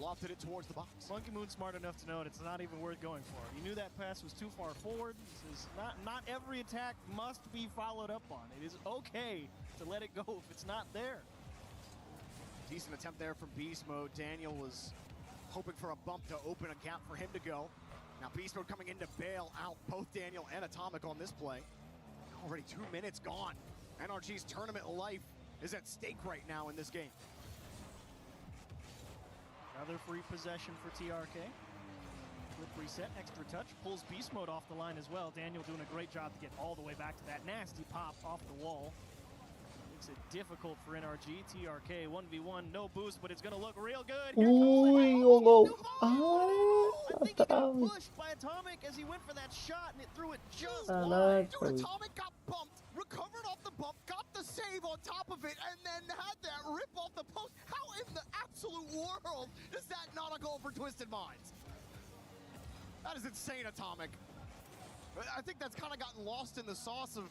Speaker 10: lofted it towards the box.
Speaker 11: Monkey Moon's smart enough to know it's not even worth going for. He knew that pass was too far forward. This is not every attack must be followed up on. It is okay to let it go if it's not there.
Speaker 10: Decent attempt there from Beast Mode. Daniel was hoping for a bump to open a gap for him to go. Now Beast Mode coming in to bail out both Daniel and Atomic on this play. Already 2 minutes gone. NRG's tournament life is at stake right now in this game.
Speaker 11: Another free possession for TRK. Quick reset, extra touch, pulls Beast Mode off the line as well. Daniel doing a great job to get all the way back to that nasty pop off the wall. Makes it difficult for NRG. TRK 1v1, no boost, but it's going to look real good.
Speaker 3: Ui, o gol.
Speaker 11: I think he got pushed by Atomic as he went for that shot and it threw it just wide.
Speaker 10: Dude, Atomic got bumped, recovered off the bump, got the save on top of it, and then had that rip off the post. How in the absolute world is that not a goal for Twisted Minds? That is insane, Atomic. I think that's kind of gotten lost in the sauce of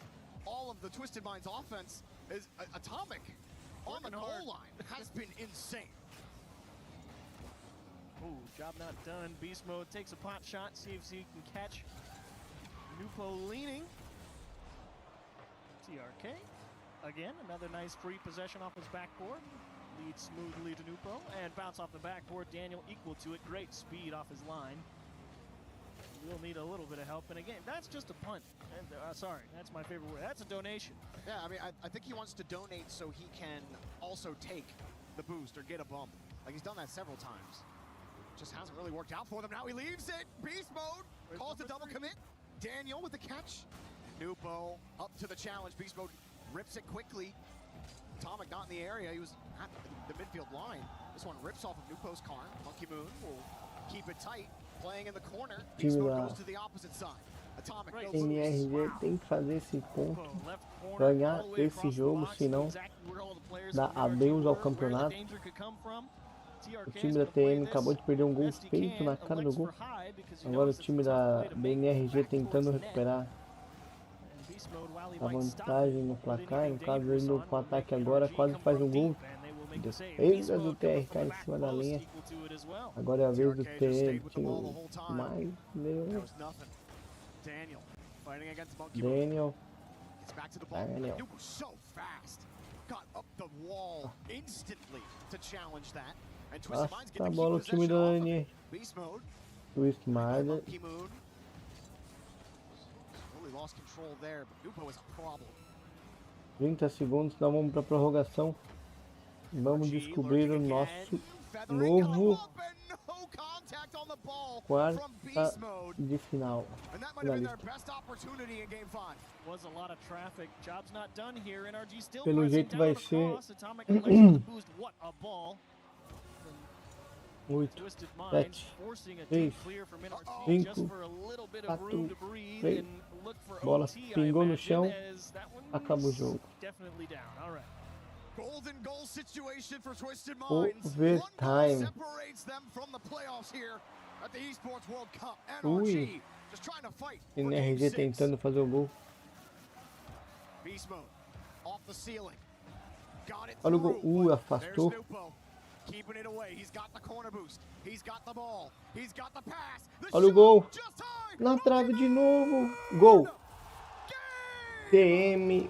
Speaker 10: all of the Twisted Minds offense. Is Atomic on the goal line has been insane.
Speaker 11: Ooh, job not done. Beast Mode takes a pot shot, see if he can catch Grupo leaning. TRK, again, another nice free possession off his backboard. Leads smoothly to Grupo, and bounce off the backboard. Daniel equal to it. Great speed off his line. We'll need a little bit of help. And again, that's just a punt. And, sorry, that's my favorite word. That's a donation.
Speaker 10: Yeah, I mean, I think he wants to donate so he can also take the boost or get a bump. Like, he's done that several times. Just hasn't really worked out for them. Now he leaves it. Beast mode. Calls the double commit. Daniel with the catch. Grupo up to the challenge. Beast mode rips it quickly. Atomic not in the area. He was at the midfield line. This one rips off of Grupo's car. Monkey Moon will keep it tight. Playing in the corner. Beast mode goes to the opposite side. Atomic goes
Speaker 3: NRG tem que fazer esse ponto, ganhar esse jogo, senão dá adeus ao campeonato. O time da TM acabou de perder um gol feito na cara do gol. Agora o time da NRG tentando recuperar a vantagem no placar. No caso, ele indo pro ataque agora, quase faz um gol. Defesa do TRK em cima da linha. Agora é a vez do TM. Mais Daniel. Passa a bola o time do Dani. Twist Marder. 30 segundos, então vamos para a prorrogação. Vamos descobrir o nosso novo quarta de final. Pelo jeito vai ser 8, 7, 6, 5, 4, 3. Bola pingou no chão. Acabou o jogo. Overtime. Ui. NRG tentando fazer o gol. Olha o gol. Afastou. Olha o gol. Na trave de novo. Gol. TM.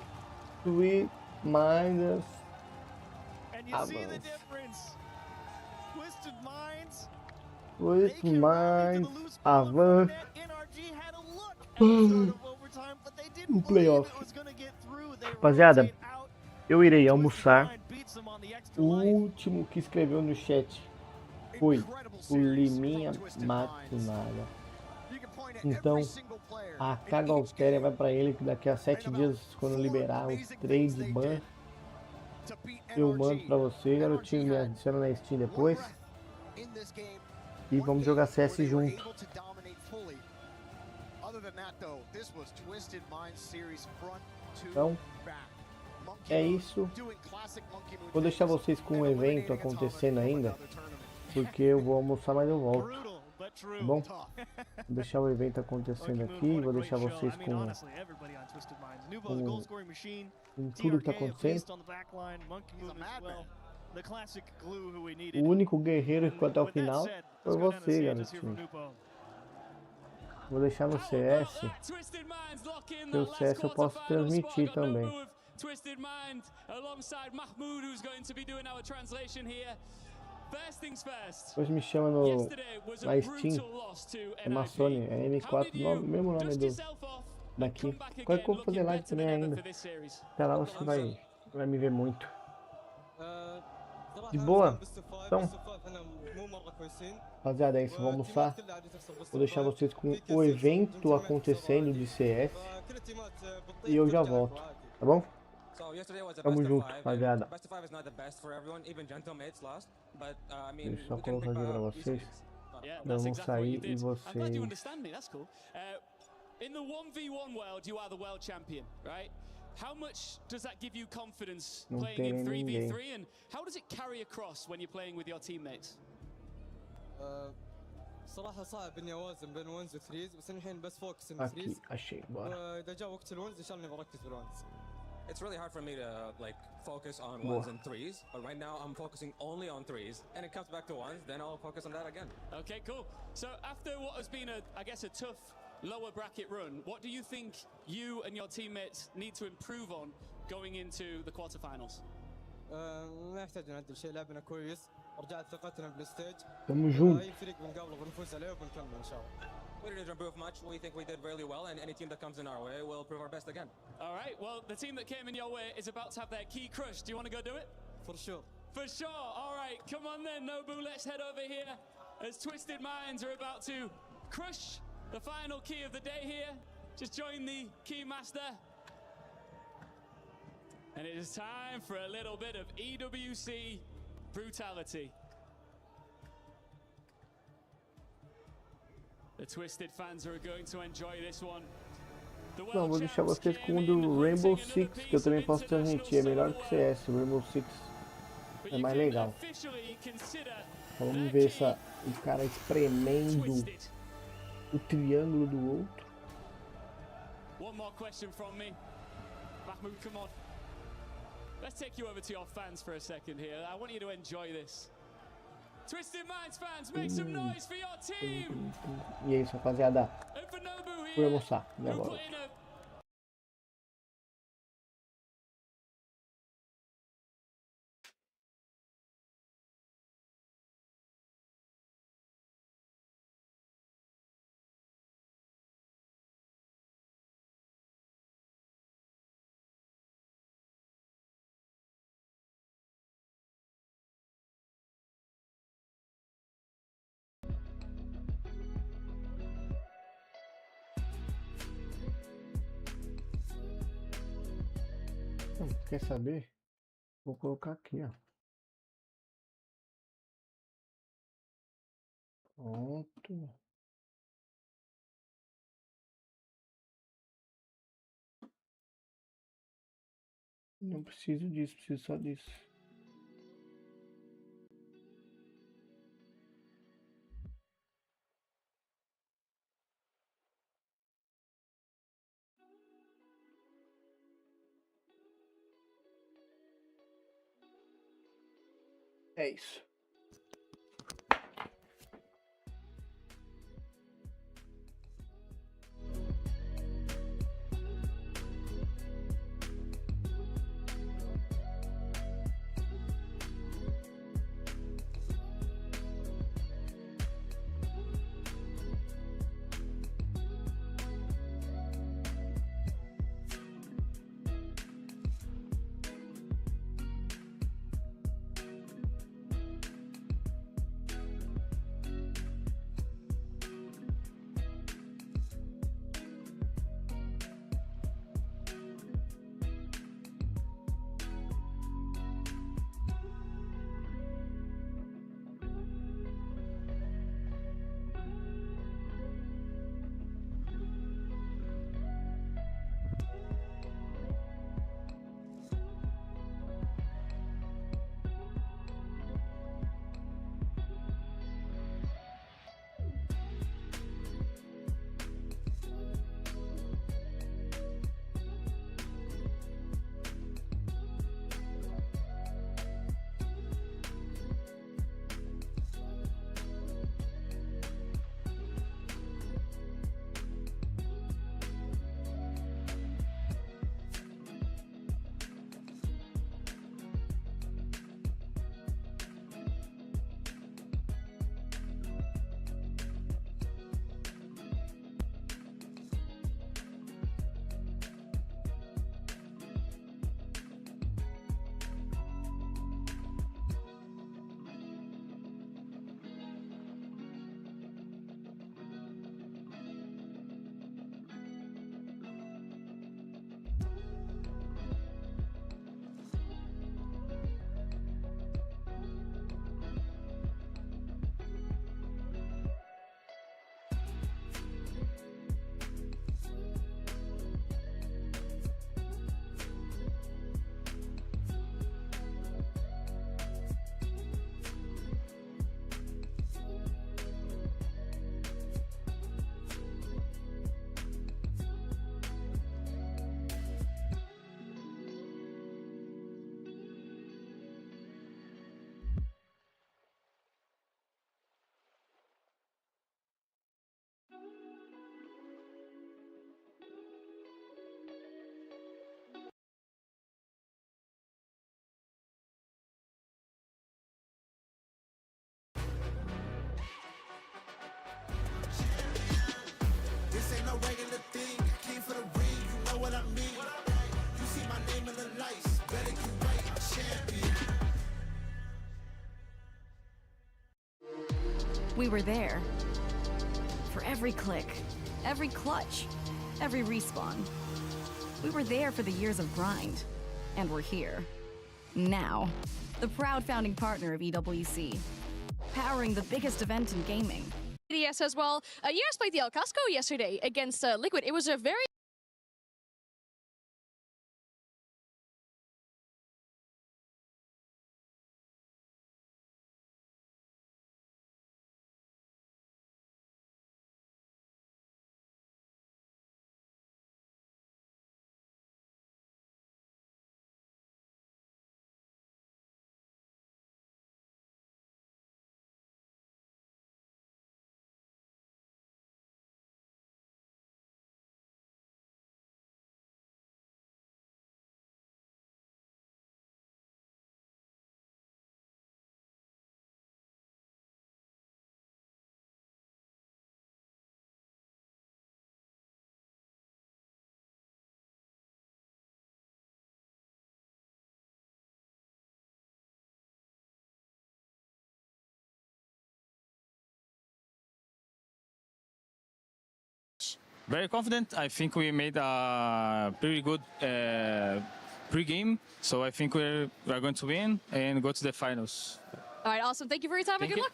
Speaker 3: Twisted Minds. Twisted Minds. Avança. No playoff. Rapaziada, eu irei almoçar. O último que escreveu no chat foi o Liminha Matsunaga. Então, a carga altéria vai para ele, que daqui a 7 dias, quando liberar o trade ban, eu mando para você, garotinho, me adiciona na Steam depois. E vamos jogar CS junto. Então, é isso. Vou deixar vocês com um evento acontecendo ainda, porque eu vou almoçar, mas eu volto. Tá bom? Vou deixar o evento acontecendo aqui. Vou deixar vocês com tudo que tá acontecendo. O único guerreiro que ficou até o final foi você, garotinho. Vou deixar no CS. Porque o CS eu posso transmitir também.
Speaker 4: Twisted Mind alongside Mahmoud, who's going to be doing our translation here. First things first.
Speaker 3: Depois me chama na Steam. É Massone, é M4, mesmo nome daqui. Qual é que eu vou fazer live também ainda? Até lá você vai me ver muito. De boa? Então, rapaziada, é isso, vou almoçar. Vou deixar vocês com o evento acontecendo de CS. E eu já volto, tá bom? Tamo junto, rapaziada. Deixa eu só colocar aqui pra vocês. Vamos sair e vocês.
Speaker 4: In the 1v1 world, you are the world champion, right? How much does that give you confidence playing in 3v3, and how does it carry across when you're playing with your teammates?
Speaker 1: صراحة صعب إني أوازن بين ونز وثريز بس الحين بس فوكس إن
Speaker 3: Aqui,
Speaker 1: ثريز
Speaker 3: achei, bora.
Speaker 1: وإذا جاء وقت الونز إن شاء الله إني بركز بالونز.
Speaker 16: It's really hard for me to like focus on
Speaker 3: Boa.
Speaker 16: ones and threes, but right now I'm focusing only on threes, and it comes back to ones, then I'll focus on that again.
Speaker 4: Okay, cool. So after what has been I guess a tough lower bracket run, what do you think you and your teammates need to improve on going into the quarterfinals?
Speaker 1: ما يحتاج نعدل شيء لعبنا كويس رجعت ثقتنا بالستيج.
Speaker 3: Tamo junto.
Speaker 1: أي فريق بنقابله بنفوز عليه وبنكمل إن شاء الله.
Speaker 16: We didn't improve much. We think we did really well, and any team that comes in our way will prove our best again.
Speaker 4: All right, well, the team that came in your way is about to have their key crush. Do you want to go do it?
Speaker 1: For sure.
Speaker 4: For sure. All right, come on then, Nobu. Let's head over here as Twisted Minds are about to crush the final key of the day here. Just join the key master. And it is time for a little bit of EWC brutality. The Twisted fans are going to enjoy this one.
Speaker 3: Não, vou deixar vocês com o do Rainbow Six, que eu também posso transmitir. É melhor que o CS, o Rainbow Six é mais legal. Então, vamos ver o cara espremendo o triângulo do outro.
Speaker 4: One more question from me. Mahmoud, come on. Let's take you over to your fans for a second here. I want you to enjoy this. Twisted Minds fans, make some noise for your team.
Speaker 3: E é isso, rapaziada. Fui almoçar, já volto. Quer saber? Vou colocar aqui, ó. Pronto. Não preciso disso, preciso só disso. É isso.
Speaker 17: We were there. For every click, every clutch, every respawn. We were there for the years of grind. And we're here. Now. The proud founding partner of EWC. Powering the biggest event in gaming.
Speaker 19: Yes, as well. You guys played the El Casco yesterday against Liquid. It was a very
Speaker 20: Very confident. I think we made a pretty good pre-game, so I think we're going to win and go to the finals.
Speaker 19: All right, awesome. Thank you for your time and good luck.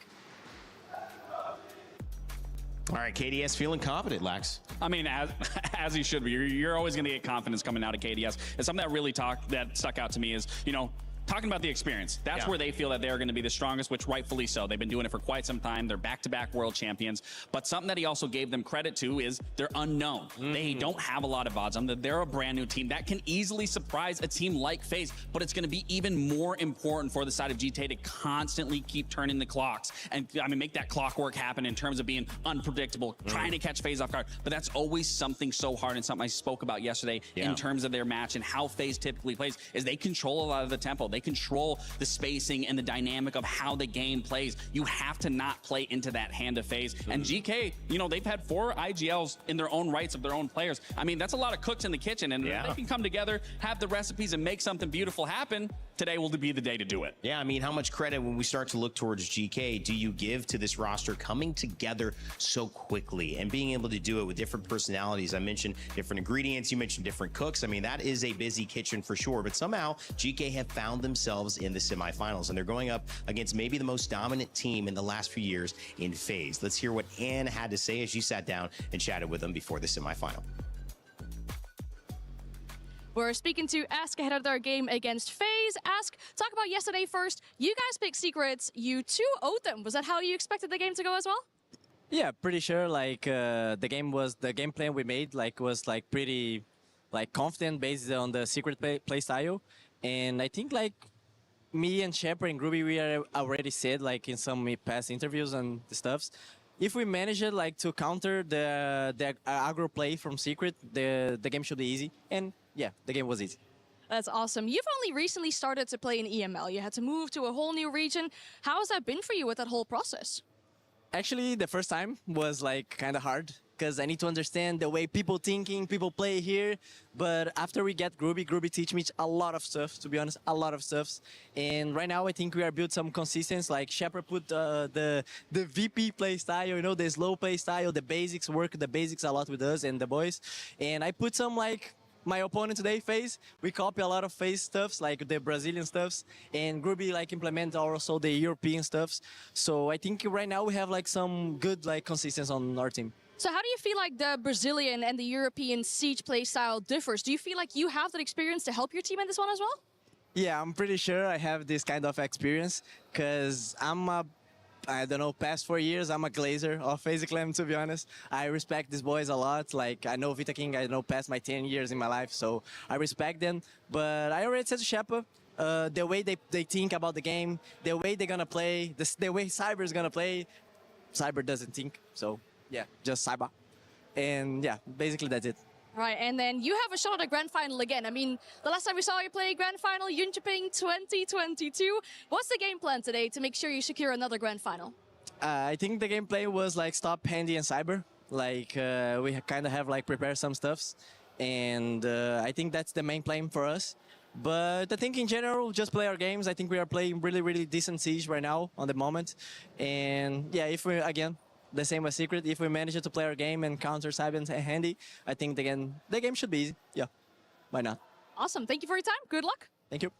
Speaker 22: All right, KDS feeling confident, Lax.
Speaker 23: I mean, as you should be. You're always going to get confidence coming out of KDS. And something that really stuck out to me is, you know, talking about the experience. That's where they feel that they're going to be the strongest, which rightfully so. They've been doing it for quite some time. They're back-to-back world champions. But something that he also gave them credit to is they're unknown. They don't have a lot of odds on them. They're a brand new team that can easily surprise a team like FaZe. But it's going to be even more important for the side of GTA to constantly keep turning the clocks and, I mean, make that clockwork happen in terms of being unpredictable, trying to catch FaZe off guard. But that's always something so hard, and something I spoke about yesterday in terms of their match and how FaZe typically plays is they control a lot of the tempo. They control the spacing and the dynamic of how the game plays. You have to not play into that hand of FaZe. And GK, you know, they've had 4 IGLs in their own rights of their own players. I mean, that's a lot of cooks in the kitchen, and if they can come together, have the recipes, and make something beautiful happen, today will be the day to do it.
Speaker 22: Yeah, I mean, how much credit when we start to look towards GK do you give to this roster coming together so quickly and being able to do it with different personalities? I mentioned different ingredients, you mentioned different cooks. I mean, that is a busy kitchen for sure, but somehow GK have found themselves in the semifinals, and they're going up against maybe the most dominant team in the last few years in FaZe. Let's hear what Anne had to say as she sat down and chatted with them before the semifinal.
Speaker 19: We're speaking to Ask ahead of their game against FaZe. Ask, talk about yesterday first. You guys picked Secrets. You 2-0'd them. Was that how you expected the game to go as well?
Speaker 27: Yeah, pretty sure. Like the game plan we made was pretty confident based on the Secret play style, and I think me and Shepard and Gruby, we are already said in some past interviews and stuffs. If we manage it to counter the aggro play from Secret, the game should be easy. And yeah, the game was easy.
Speaker 19: That's awesome. You've only recently started to play in EML. You had to move to a whole new region. How has that been for you with that whole process?
Speaker 27: Actually, the first time was kind of hard because I need to understand the way people play here. But after we get Gruby teach me a lot of stuff, to be honest, a lot of stuff. And right now I think we are built some consistency. Like Shepard put the VP play style, you know, the slow play style, the basics work, the basics a lot with us and the boys. And I put some my opponent today, FaZe, we copy a lot of FaZe stuffs, like the Brazilian stuffs, and Gruby implement also the European stuffs. So I think right now we have some good consistency on our team.
Speaker 19: So how do you feel like the Brazilian and the European siege play style differs? Do you feel like you have that experience to help your team in this one as well?
Speaker 27: Yeah, I'm pretty sure I have this kind of experience because I don't know, past 4 years, I'm a glazer of FaZe Clan, to be honest. I respect these boys a lot. I know Vita King, I know past my 10 years in my life, so I respect them. But I already said to Shepard, the way they think about the game, the way they're gonna play, the way Cyber's gonna play, Cyber doesn't think. So yeah, just Cyber. And yeah, basically that's it.
Speaker 19: Right, and then you have a shot at a grand final again. I mean, the last time we saw you play grand final, Jönköping 2022. What's the game plan today to make sure you secure another grand final?
Speaker 27: I think the gameplay was stop Handy and Cyber. We kind of have prepared some stuffs, and I think that's the main plan for us. But I think in general, just play our games. I think we are playing really, really decent Siege right now on the moment. And yeah, if we, again, the same as Secret, if we manage to play our game and counter Silence and Handy, I think the game should be easy. Yeah, why not?
Speaker 19: Awesome. Thank you for your time. Good luck.
Speaker 27: Thank you.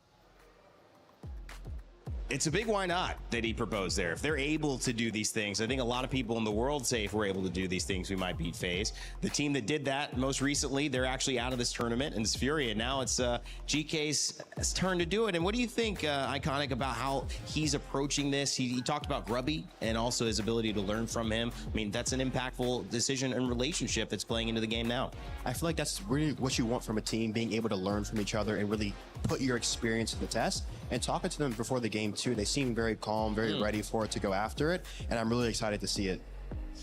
Speaker 22: It's a big why not that he proposed there. If they're able to do these things, I think a lot of people in the world say if we're able to do these things, we might beat FaZe. The team that did that most recently, they're actually out of this tournament, and it's Furia. Now it's GK's turn to do it. And what do you think, Iconic, about how he's approaching this? He talked about Grubby and also his ability to learn from him. I mean, that's an impactful decision and relationship that's playing into the game now.
Speaker 5: I feel like that's really what you want from a team, being able to learn from each other and really put your experience to the test. And talking to them before the game too, they seem very calm, very ready for it to go after it, and I'm really excited to see it.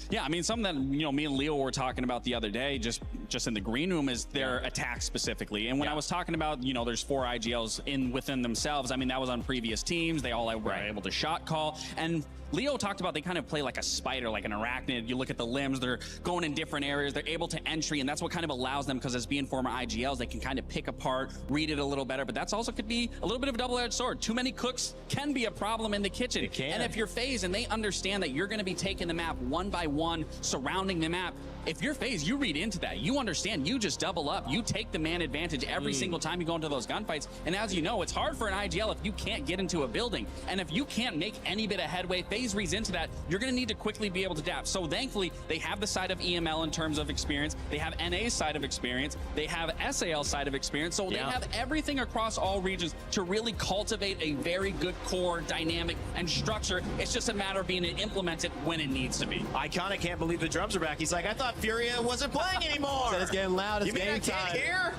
Speaker 23: Yeah, I mean, something that, you know, me and Leo were talking about the other day, just in the green room, is their attack specifically. And when I was talking about, you know, there's 4 IGLs within themselves, I mean, that was on previous teams. They all were able to shot call. And Leo talked about they kind of play like a spider, like an arachnid. You look at the limbs, they're going in different areas, they're able to entry, and that's what kind of allows them, because as being former IGLs, they can kind of pick apart, read it a little better, but that's also could be a little bit of a double-edged sword. Too many cooks can be a problem in the kitchen. It can. And if you're FaZe and they understand that you're going to be taking the map one by one, surrounding the map, if you're FaZe, you read into that. You understand, you just double up. You take the man advantage every single time you go into those gunfights. And as you know, it's hard for an IGL if you can't get into a building. And if you can't make any bit of headway, FaZe reads into that, you're going to need to quickly be able to adapt. So thankfully, they have the side of EML in terms of experience. They have NA's side of experience. They have SAL side of experience. So they have everything across all regions to really cultivate a very good core, dynamic, and structure. It's just a matter of being implemented when it needs to be.
Speaker 22: Iconic can't believe the drums are back. He's like, I thought Furia wasn't playing anymore.
Speaker 5: So it's getting loud. It's game time.
Speaker 22: You mean I can't hear?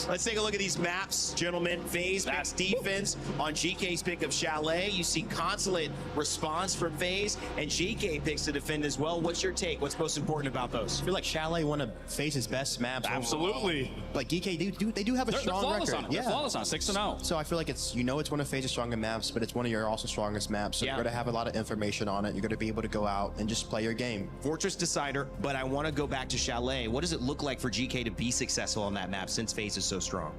Speaker 22: Let's take a look at these maps, gentlemen. FaZe picks defense on GK's pick of Chalet. You see consulate response from FaZe, and GK picks to defend as well. What's your take? What's most important about those?
Speaker 5: I feel like Chalet, one of FaZe's best maps.
Speaker 23: Absolutely.
Speaker 5: Like GK, they do have a strong record.
Speaker 23: They're flawless on it. 6-0.
Speaker 5: So I feel like it's, you know, it's one of FaZe's strongest maps, but it's one of your also strongest maps. So you're going to have a lot of information on it. You're going to be able to go out and just play your game.
Speaker 22: Fortress Decider, but I want to go back to Chalet. What does it look like for GK to be successful on that map since FaZe is so strong?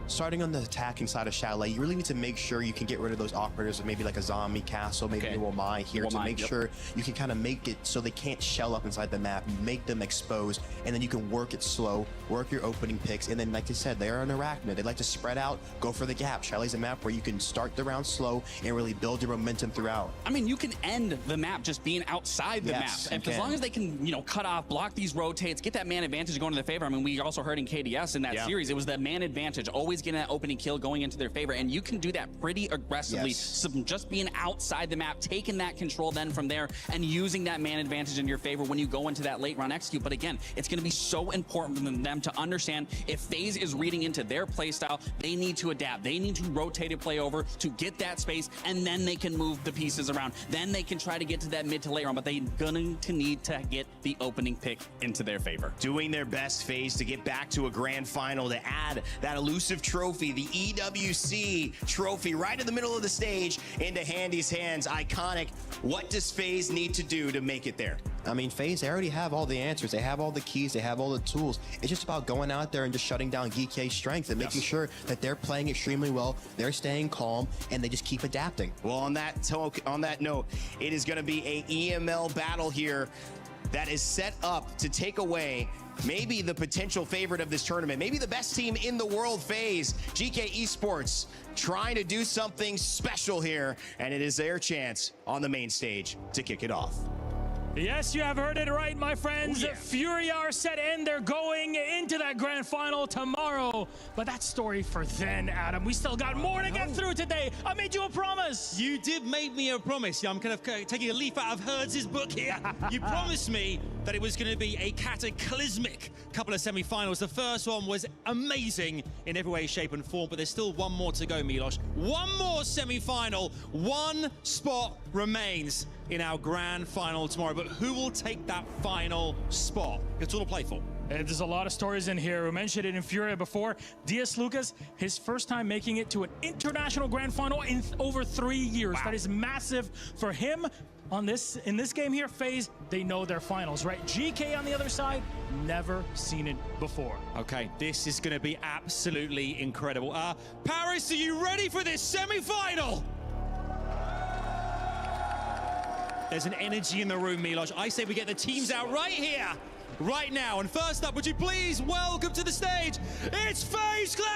Speaker 5: Starting on the attacking side of Chalet, you really need to make sure you can get rid of those operators, maybe like a zombie castle, maybe a Womai here, to make sure you can kind of make it so they can't shell up inside the map, make them exposed, and then you can work it slow, work your opening picks, and then like I said, they are an arachnid. They like to spread out, go for the gap. Chalet's a map where you can start the round slow and really build your momentum throughout.
Speaker 23: I mean, you can end the map just being outside the map. And as long as they can, you know, cut off, block these rotates, get that man advantage going to their favor. I mean, we also heard in KDS in that series, it was that man advantage, always getting that opening kill going into their favor, and you can do that pretty aggressively. So just being outside the map, taking that control then from there, and using that man advantage in your favor when you go into that late round execute. But again, it's going to be so important for them to understand if FaZe is reading into their play style, they need to adapt. They need to rotate a play over to get that space, and then they can move the pieces around. Then they can try to get to that mid to late round, but they're going to need to get the opening pick into their favor.
Speaker 22: Doing their best, FaZe, to get back to a grand final, to add that elusive trophy, the EWC trophy, right in the middle of the stage into Handy's hands. Iconic, what does FaZe need to do to make it there?
Speaker 5: I mean, FaZe, they already have all the answers. They have all the keys. They have all the tools. It's just about going out there and just shutting down GK's strength and making sure that they're playing extremely well, they're staying calm, and they just keep adapting.
Speaker 22: Well, on that note, it is going to be a EML battle here that is set up to take away maybe the potential favorite of this tournament, maybe the best team in the world, FaZe. GK Esports trying to do something special here, and it is their chance on the main stage to kick it off.
Speaker 7: Yes, you have heard it right, my friends. Furia are set in. They're going into that grand final tomorrow. But that's story for then, Adam. We still got more to get through today. I made you a promise.
Speaker 18: You did make me a promise. Yeah, I'm kind of taking a leaf out of Hertz's book here. You promised me that it was going to be a cataclysmic couple of semi-finals. The first one was amazing in every way, shape, and form, but there's still one more to go, Milos. One more semi-final. One spot remains in our grand final tomorrow, but who will take that final spot? It's all to play for.
Speaker 7: There's a lot of stories in here. We mentioned it in Furia before. Diaz Lucas, his first time making it to an international grand final in over 3 years. That is massive for him. In this game here, FaZe, they know their finals, right? GK on the other side, never seen it before.
Speaker 18: Okay, this is going to be absolutely incredible. Paris, are you ready for this semi-final? There's an energy in the room, Milos. I say we get the teams out right here, right now. And first up, would you please welcome to the stage, it's Fase Clan!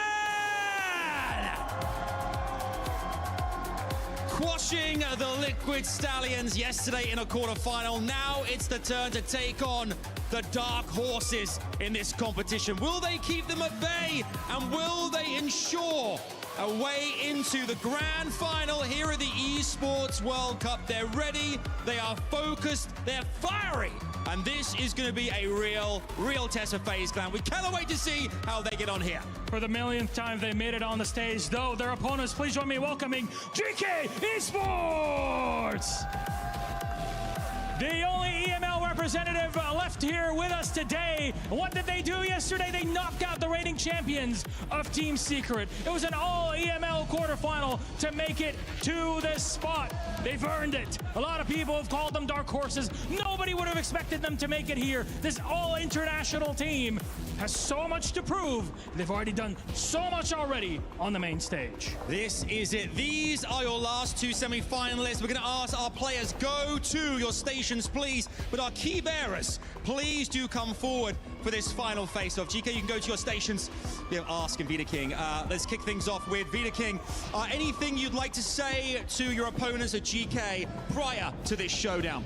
Speaker 18: Quashing the Liquid Stallions yesterday in a quarterfinal. Now it's the turn to take on the Dark Horses in this competition. Will they keep them at bay? And will they ensure a way into the grand final here at the Esports World Cup? They're ready, they are focused, they're fiery. And this is going to be a real test for FaZe Clan. We cannot wait to see how they get on here.
Speaker 7: For the millionth time, they made it on the stage, though. Their opponents, please join me in welcoming GK Esports! The only EML representative left here with us today. What did they do yesterday? They knocked out the reigning champions of Team Secret. It was an all EML quarterfinal to make it to this spot. They've earned it. A lot of people have called them dark horses. Nobody would have expected them to make it here. This all international team has so much to prove. They've already done so much already on the main stage.
Speaker 18: This is it. These are your last two semi-finalists. We're going to ask our players, go to your stations, please. But our key bearers, please do come forward for this final face-off. GK, you can go to your stations. Ask and Vita King. Let's kick things off with Vita King. Anything you'd like to say to your opponents at GK prior to this showdown?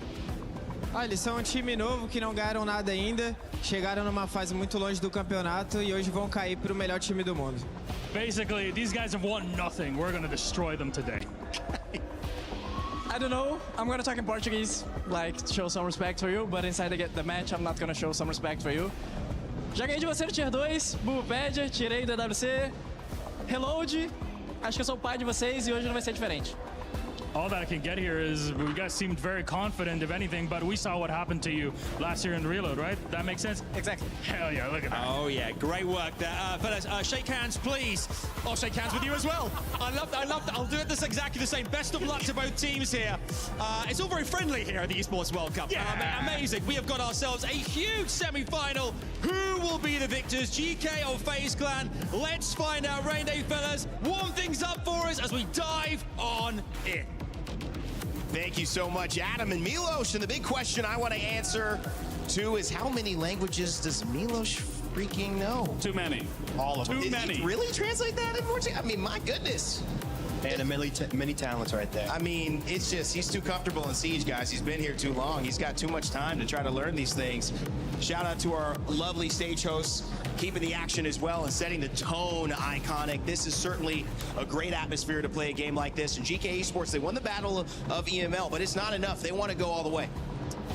Speaker 1: Eles são time novo que não ganharam nada ainda, chegaram numa fase muito longe do campeonato e hoje vão cair para o melhor time do mundo.
Speaker 7: Basically, these guys have won nothing. We're going to destroy them today.
Speaker 27: I don't know. I'm going to talk in Portuguese, like show some respect for you, but inside the match, I'm not going to show some respect for you. Já ganhei de você no Tier 2, Bullpedia, tirei do EWC, Reload, acho que eu sou o pai de vocês e hoje não vai ser diferente.
Speaker 7: All that I can get here is you guys seemed very confident, if anything, but we saw what happened to you last year in Reload, right? That makes sense?
Speaker 27: Exactly.
Speaker 7: Hell yeah, look at that.
Speaker 18: Oh yeah, great work there. Fellas, shake hands, please. I'll shake hands with you as well. I love that. I'll do it this exactly the same. Best of luck to both teams here. It's all very friendly here at the Esports World Cup.
Speaker 7: Yeah.
Speaker 18: Amazing. We have got ourselves a huge semi-final. Who will be the victors, GK or FaZe Clan? Let's find out right now, fellas. Warm things up for us as we dive on in.
Speaker 22: Thank you so much, Adam and Milos. And the big question I want to answer to is how many languages does Milos freaking know?
Speaker 23: Too many.
Speaker 22: All of them.
Speaker 23: Too many.
Speaker 22: Did he really translate that in Portuguese? I mean, my goodness.
Speaker 5: And many talents right there.
Speaker 22: I mean, it's just, he's too comfortable in Siege, guys. He's been here too long. He's got too much time to try to learn these things. Shout out to our lovely stage hosts, keeping the action as well and setting the tone iconic. This is certainly a great atmosphere to play a game like this. And GK Esports, they won the battle of EML, but it's not enough. They want to go all the way.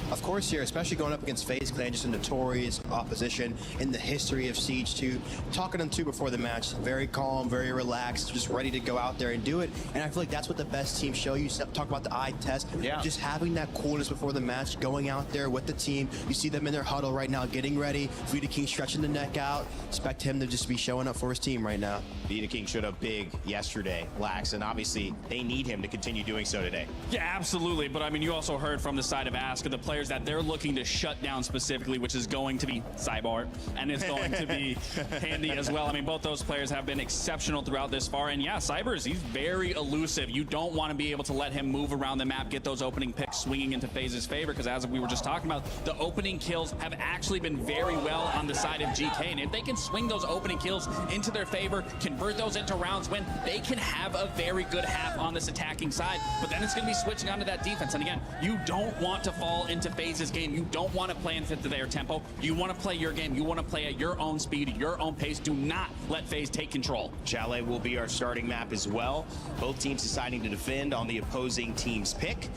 Speaker 5: Of course here, especially going up against FaZe Clan, just a notorious opposition in the history of Siege 2. Talking to them too before the match, very calm, very relaxed, just ready to go out there and do it. And I feel like that's what the best teams show you. Talk about the eye test, just having that coolness before the match, going out there with the team. You see them in their huddle right now, getting ready. Vita King stretching the neck out. Expect him to just be showing up for his team right now.
Speaker 22: Vita King showed up big yesterday, Lax, and obviously they need him to continue doing so today.
Speaker 23: Yeah, absolutely. But I mean, you also heard from the side of Ask, the players that they're looking to shut down specifically, which is going to be Cybar, and it's going to be Handy as well. I mean, both those players have been exceptional throughout this far, and yeah, Cybers, he's very elusive. You don't want to be able to let him move around the map, get those opening picks swinging into FaZe's favor, because as we were just talking about, the opening kills have actually been very well on the side of GK, and if they can swing those opening kills into their favor, convert those into rounds, win, they can have a very good half on this attacking side, but then it's going to be switching onto that defense, and again, you don't want to fall into FaZe's game. You don't want to play into their tempo. You want to play your game. You want to play at your own speed, your own pace. Do not let FaZe take control.
Speaker 22: Chalet will be our starting map as well. Both teams deciding to defend on the opposing team's pick.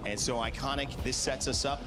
Speaker 22: And so iconic, this sets us up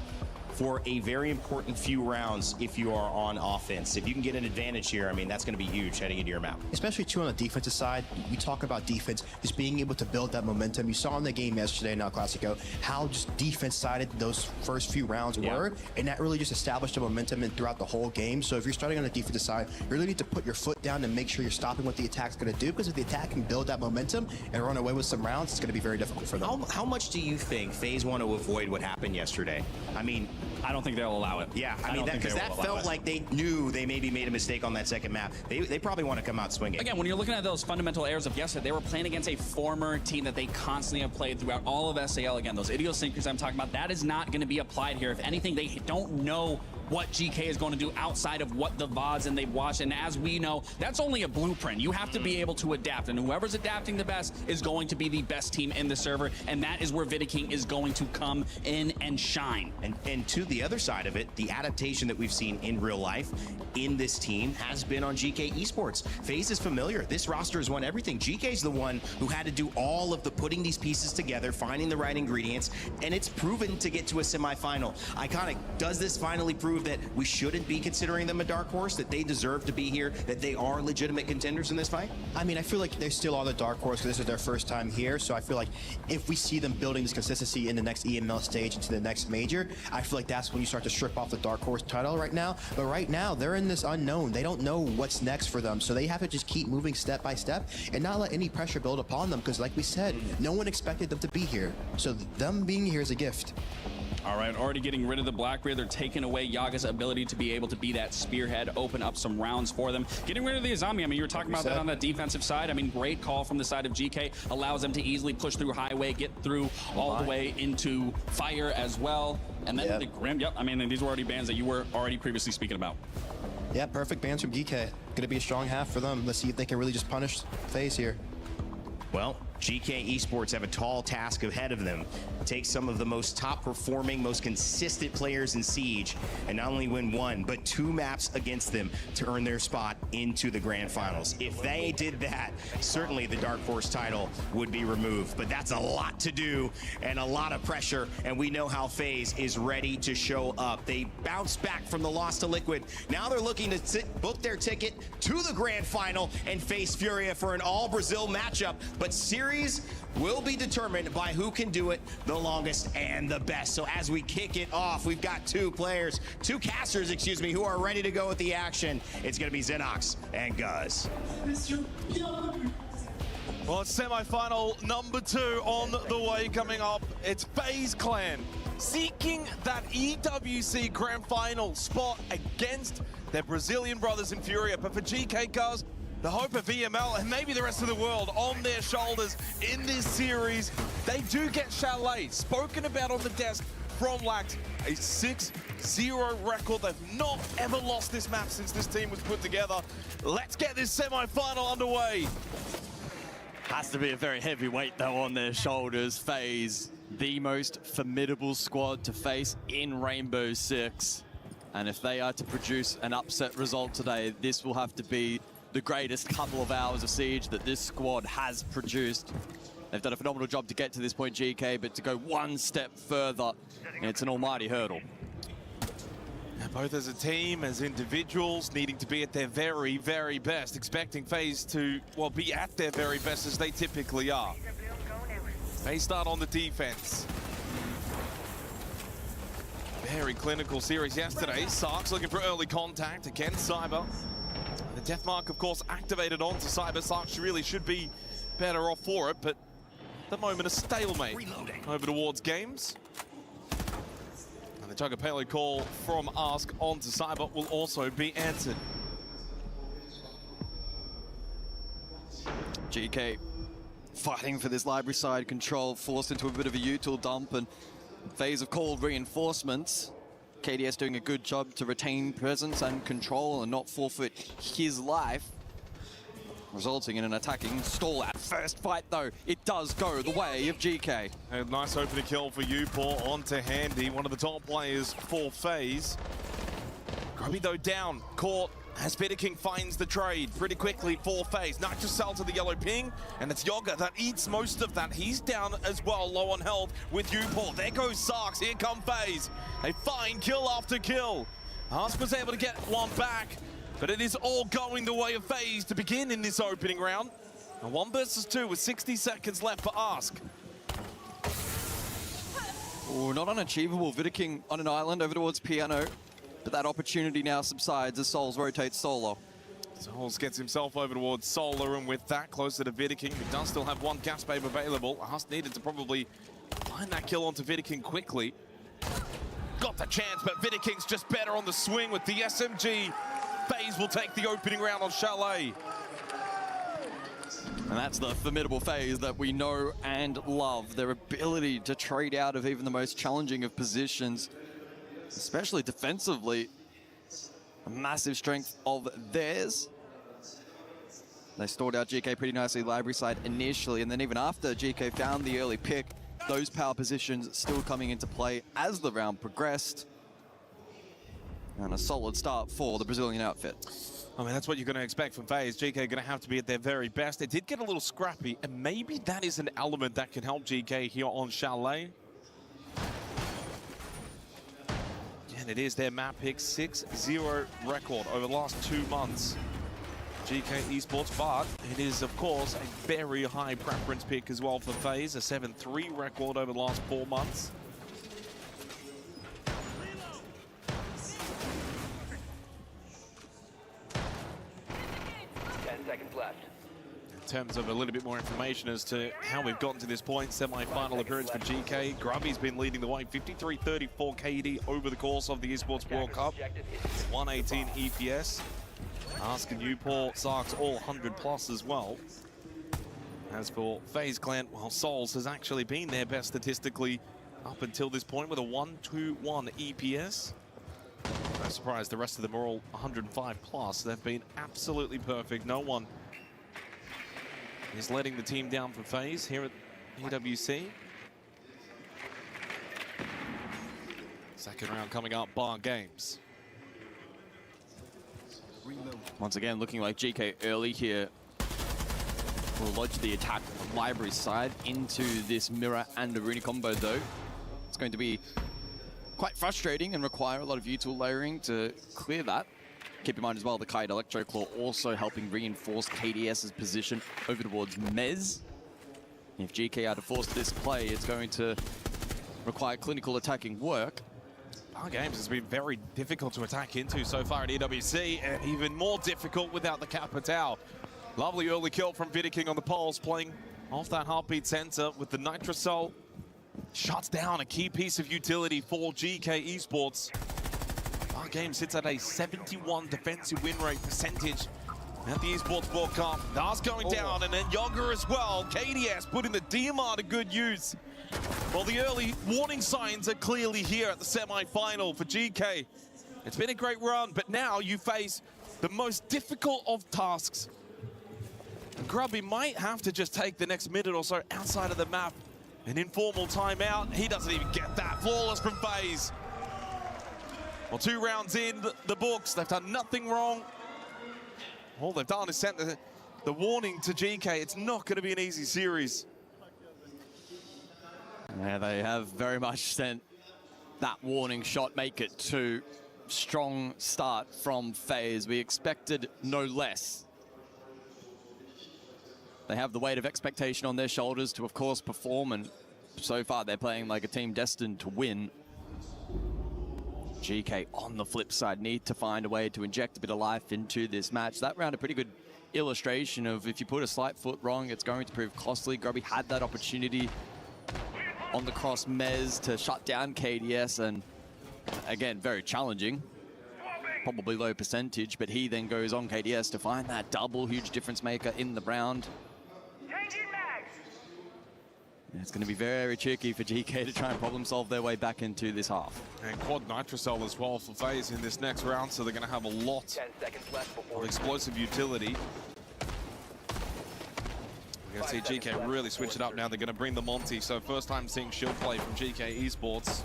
Speaker 22: for a very important few rounds if you are on offense. If you can get an advantage here, I mean, that's going to be huge heading into your map.
Speaker 5: Especially too on the defensive side. We talk about defense, just being able to build that momentum. You saw in the game yesterday in El Clasico how just defense-sided those first few rounds were, and that really just established a momentum throughout the whole game. So if you're starting on the defensive side, you really need to put your foot down and make sure you're stopping what the attack's going to do, because if the attack can build that momentum and run away with some rounds, it's going to be very difficult for them.
Speaker 22: How much do you think FaZe want to avoid what happened yesterday? I mean,
Speaker 23: I don't think they'll allow it.
Speaker 22: Yeah, I mean, because that felt like they knew they maybe made a mistake on that second map. They probably want to come out swinging.
Speaker 23: Again, when you're looking at those fundamental errors of yesterday, they were playing against a former team that they constantly have played throughout all of SAL. Again, those idiosyncrasies I'm talking about, that is not going to be applied here. If anything, they don't know what GK is going to do outside of what the VODs and they've watched. And as we know, that's only a blueprint. You have to be able to adapt. And whoever's adapting the best is going to be the best team in the server. And that is where Vidiking is going to come in and shine.
Speaker 22: And to the other side of it, the adaptation that we've seen in real life in this team has been on GK Esports. Fase is familiar. This roster has won everything. GK's the one who had to do all of the putting these pieces together, finding the right ingredients, and it's proven to get to a semifinal. Iconic, does this finally prove that we shouldn't be considering them a dark horse, that they deserve to be here, that they are legitimate contenders in this fight?
Speaker 5: I mean, I feel like they still are the dark horse because this is their first time here. So I feel like if we see them building this consistency in the next EML stage into the next major, I feel like that's when you start to strip off the dark horse title right now. But right now, they're in this unknown. They don't know what's next for them. So they have to just keep moving step by step and not let any pressure build upon them because like we said, no one expected them to be here. So them being here is a gift.
Speaker 23: All right, already getting rid of the Blackbeard. They're taking away Yaga's ability to be able to be that spearhead, open up some rounds for them. Getting rid of the Azami, I mean, you were talking about that on the defensive side. I mean, great call from the side of GK. Allows them to easily push through Highway, get through all the way into Fire as well. And then the Grim, I mean, these were already bans that you were already previously speaking about.
Speaker 5: Yeah, perfect bans from GK. Gonna be a strong half for them. Let's see if they can really just punish Fase here.
Speaker 22: Well, GK Esports have a tall task ahead of them. Take some of the most top performing, most consistent players in Siege and not only win one, but 2 maps against them to earn their spot into the grand finals. If they did that, certainly the Dark Horse title would be removed. But that's a lot to do and a lot of pressure, and we know how FaZe is ready to show up. They bounced back from the loss to Liquid. Now they're looking to book their ticket to the grand final and face Furia for an all-Brazil matchup. But series will be determined by who can do it the longest and the best. So as we kick it off, we've got 2 casters, excuse me, who are ready to go with the action. It's going to be Xenox and Guz.
Speaker 6: Well, it's semi-final number 2 on the way coming up. It's FaZe Clan seeking that EWC Grand Final spot against their Brazilian brothers in Furia. But for GK, Guz, the hope of EML and maybe the rest of the world on their shoulders in this series. They do get Chalet, spoken about on the desk from Lact, a 6-0 record. They've not ever lost this map since this team was put together. Let's get this semi-final underway.
Speaker 9: Has to be a very heavy weight though on their shoulders. FaZe, the most formidable squad to face in Rainbow Six. And if they are to produce an upset result today, this will have to be the greatest couple of hours of Siege that this squad has produced. They've done a phenomenal job to get to this point, GK, but to go one step further, it's an almighty hurdle.
Speaker 6: Both as a team, as individuals, needing to be at their very, very best, expecting FaZe to, well, be at their very best as they typically are. They start on the defense. Very clinical series yesterday. Sark's looking for early contact against Cyber. The death mark, of course, activated onto Cyber. Sark really should be better off for it, but at the moment, a stalemate. Reloading. Over towards Games. And the Chugga payload call from Ask onto Cyber will also be answered.
Speaker 9: GK fighting for this library side control, forced into a bit of a util dump, and FaZe have called reinforcements. KDS doing a good job to retain presence and control and not forfeit his life, resulting in an attacking stall at first fight, though. It does go the way of GK.
Speaker 6: A nice opening kill for Upor onto Handy, one of the top players for FaZe. Grubby, though, down, caught as Vidiking finds the trade pretty quickly for FaZe. Nitrous Cell to the yellow ping, and it's Yoga that eats most of that. He's down as well, low on health with Upor. There goes Sarks, here come FaZe. They find kill after kill. Ask was able to get one back, but it is all going the way of FaZe to begin in this opening round. And 1 versus 2 with 60 seconds left for Ask.
Speaker 9: Oh, not unachievable. Vidiking on an island over towards Piano. But that opportunity now subsides as Souls rotates solo.
Speaker 6: Souls gets himself over towards Solar, and with that closer to Vidiking, he does still have 1 gas babe available. Ask needed to probably find that kill onto Vidiking quickly. got the chance, but Vidiking's just better on the swing with the SMG. Fase will take the opening round on Chalet.
Speaker 9: And that's the formidable Fase that we know and love. Their ability to trade out of even the most challenging of positions, especially defensively, a massive strength of theirs. They stored out GK pretty nicely library side initially, and then even after GK found the early pick, those power positions still coming into play as the round progressed. And a solid start for the Brazilian outfit.
Speaker 6: I mean, that's what you're going to expect from Fase. GK going to have to be at their very best. They did get a little scrappy, and maybe that is an element that can help GK here on Chalet. And it is their map pick 6-0 record over the last 2 months. GK Esports, but it is, of course, a very high preference pick as well for Fase, a 7-3 record over the last 4 months. In terms of a little bit more information as to how we've gotten to this point, semi-final appearance for GK. Grubby's been leading the way, 53-34 KD over the course of the Esports World Cup, 118 EPS. Ask and Newport, Sarks all 100+ as well. As for FaZe Clan, well, Souls has actually been their best statistically up until this point with a 121 EPS. No surprise, the rest of them are all 105+. They've been absolutely perfect. No one is letting the team down for FaZe here at EWC. Second round coming up, Bar Games.
Speaker 9: Once again, looking like GK early here will lodge the attack on the library side into this Mirror and Arena combo, though. It's going to be quite frustrating and require a lot of util layering to clear that. Keep in mind as well, the Kite Electro Claw also helping reinforce KDS's position over towards Mez. If GK are to force this play, it's going to require clinical attacking work.
Speaker 6: Our games has been very difficult to attack into so far at EWC, and even more difficult without the Capitao. Lovely early kill from Vidiking on the poles, playing off that heartbeat sensor with the Nitrosol. Shuts down a key piece of utility for GK Esports. Our game sits at a 71 defensive win rate percentage at the Esports World Cup. That's going down, and then Yoga as well. KDS putting the DMR to good use. Well, the early warning signs are clearly here at the semi-final for GK. It's been a great run, but now you face the most difficult of tasks. Grubby might have to just take the next minute or so outside of the map. An informal timeout. He doesn't even get that. Flawless from FaZe. Well, 2 rounds in the books. They've done nothing wrong. All they've done is sent the warning to GK. It's not going to be an easy series.
Speaker 9: Yeah, they have very much sent that warning shot. Make it 2. Strong start from FaZe. We expected no less. They have the weight of expectation on their shoulders to, of course, perform, and so far they're playing like a team destined to win. GK, on the flip side, need to find a way to inject a bit of life into this match. That round, a pretty good illustration of if you put a slight foot wrong, it's going to prove costly. Grubby had that opportunity on the cross Mez to shut down KDS, and again, very challenging. Probably low percentage, but he then goes on KDS to find that double, huge difference maker in the round. It's going to be very tricky for GK to try and problem solve their way back into this half.
Speaker 6: And quad Nitrosol as well for FaZe in this next round, so they're going to have a lot of explosive utility. We're going to see GK really switch it up now. They're going to bring the Monty, so first time seeing shield play from GK Esports.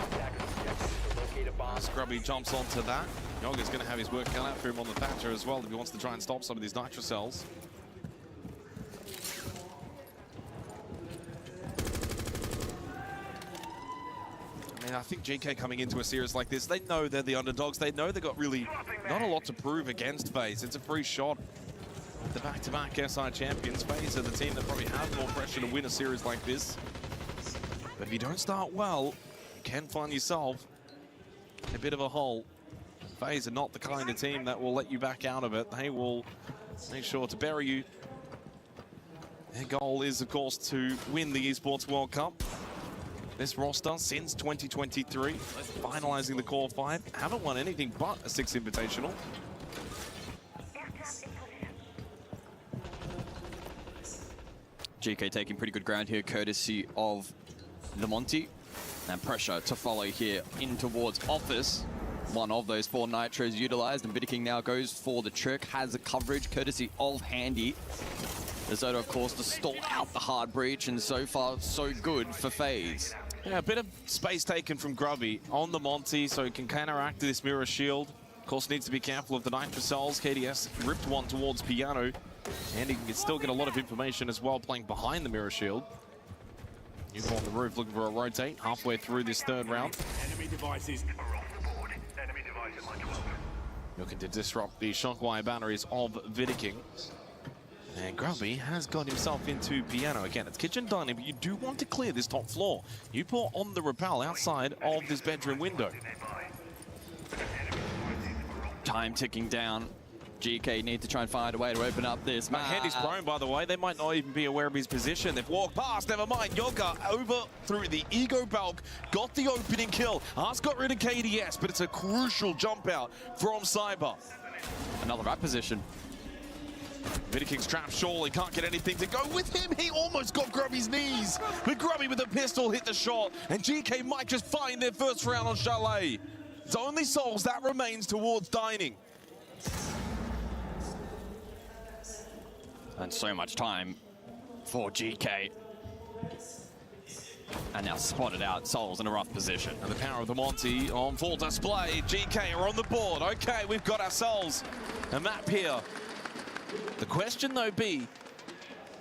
Speaker 6: Scrubby jumps onto that. Yoga's going to have his work cut out for him on the Thatcher as well if he wants to try and stop some of these Nitrocells. I think GK coming into a series like this, they know they're the underdogs. They know they've got really not a lot to prove against FaZe. It's a free shot. The back-to-back SI champions, FaZe are the team that probably have more pressure to win a series like this. But if you don't start well, you can find yourself in a bit of a hole. FaZe are not the kind of team that will let you back out of it. They will make sure to bury you. Their goal is, of course, to win the Esports World Cup. this roster since 2023. Finalizing the core 5. Haven't won anything but a 6 invitational.
Speaker 9: GK taking pretty good ground here, courtesy of the Monty. And pressure to follow here in towards Office. One of those 4 nitros utilized, and Vidiking now goes for the trick. Has the coverage courtesy of Handy. The Zoda, of course, to stall out the hard breach, and so far, so good for Fase.
Speaker 6: Yeah, a bit of space taken from Grubby on the Monty, so he can counteract this mirror shield. Of course, needs to be careful of the Nitro Cells. KDS ripped one towards Piano, and he can still get a lot of information as well playing behind the mirror shield. You've on the roof looking for a rotate halfway through this 3rd round.
Speaker 8: Enemy devices are on the board. Enemy devices are welcome.
Speaker 6: Looking to disrupt the shockwire batteries of Vidiking. And Grubby has got himself into Piano. Again, it's kitchen dining, but you do want to clear this top floor. You pour on the rappel outside of this bedroom window.
Speaker 9: Time ticking down. GK need to try and find a way to open up this map.
Speaker 6: Handy's prone, by the way. They might not even be aware of his position. They've walked past, never mind. Yoga over through the Ego Bulk, got the opening kill. Ars got rid of KDS, but it's a crucial jump out from Cyber.
Speaker 9: Another wrap position.
Speaker 6: Vidiking's trapped, surely can't get anything to go with him. He almost got Grubby's knees, but Grubby with a pistol hit the shot, and GK might just find their first round on Chalet. It's only souls that remains towards dining.
Speaker 9: And so much time for GK. And now spotted out, Souls in a rough position.
Speaker 6: And the power of the Monty on full display. GK are on the board. Okay, we've got ourselves a map here. The question, though, be,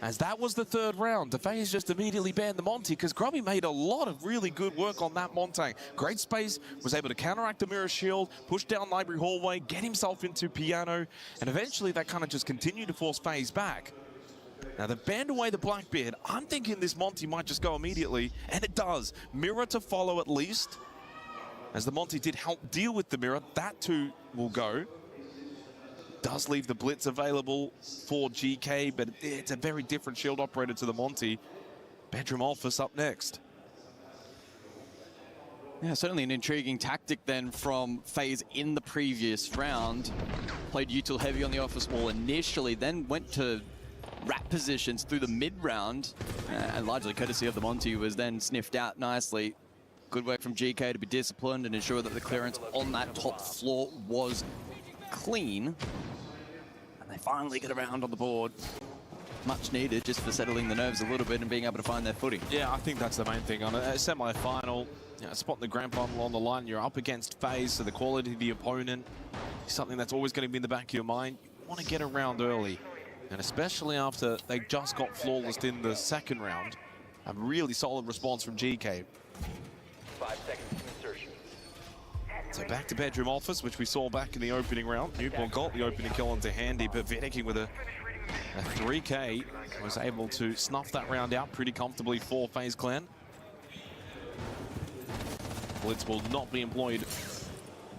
Speaker 6: as that was the 3rd round, Fase just immediately banned the Monty because Grubby made a lot of really good work on that Montagne. Great space, was able to counteract the mirror shield, push down Library Hallway, get himself into Piano, and eventually that kind of just continued to force Fase back. Now, they've banned away the Blackbeard. I'm thinking this Monty might just go immediately, and it does. Mirror to follow at least. As the Monty did help deal with the mirror, that too will go. Does leave the Blitz available for GK, but it's a very different shield operator to the Monty. Bedroom Office up next.
Speaker 9: Yeah, certainly an intriguing tactic then from Fase in the previous round. Played util heavy on the Office wall initially, then went to wrap positions through the mid-round, and largely courtesy of the Monty was then sniffed out nicely. Good work from GK to be disciplined and ensure that the clearance on that top floor was clean. And they finally get around on the board. Much needed just for settling the nerves a little bit and being able to find their footing.
Speaker 6: Yeah, I think that's the main thing. On a semi-final, spot in the grand final on the line, you're up against Fase, so the quality of the opponent is something that's always going to be in the back of your mind. You want to get around early. And especially after they just got flawless in the 2nd round. A really solid response from GK.
Speaker 8: 5 seconds to insertion.
Speaker 6: So back to Bedroom Office, which we saw back in the opening round. Newport got the opening kill onto Handy, but Vidiking with a 3K was able to snuff that round out pretty comfortably for FaZe Clan. Blitz will not be employed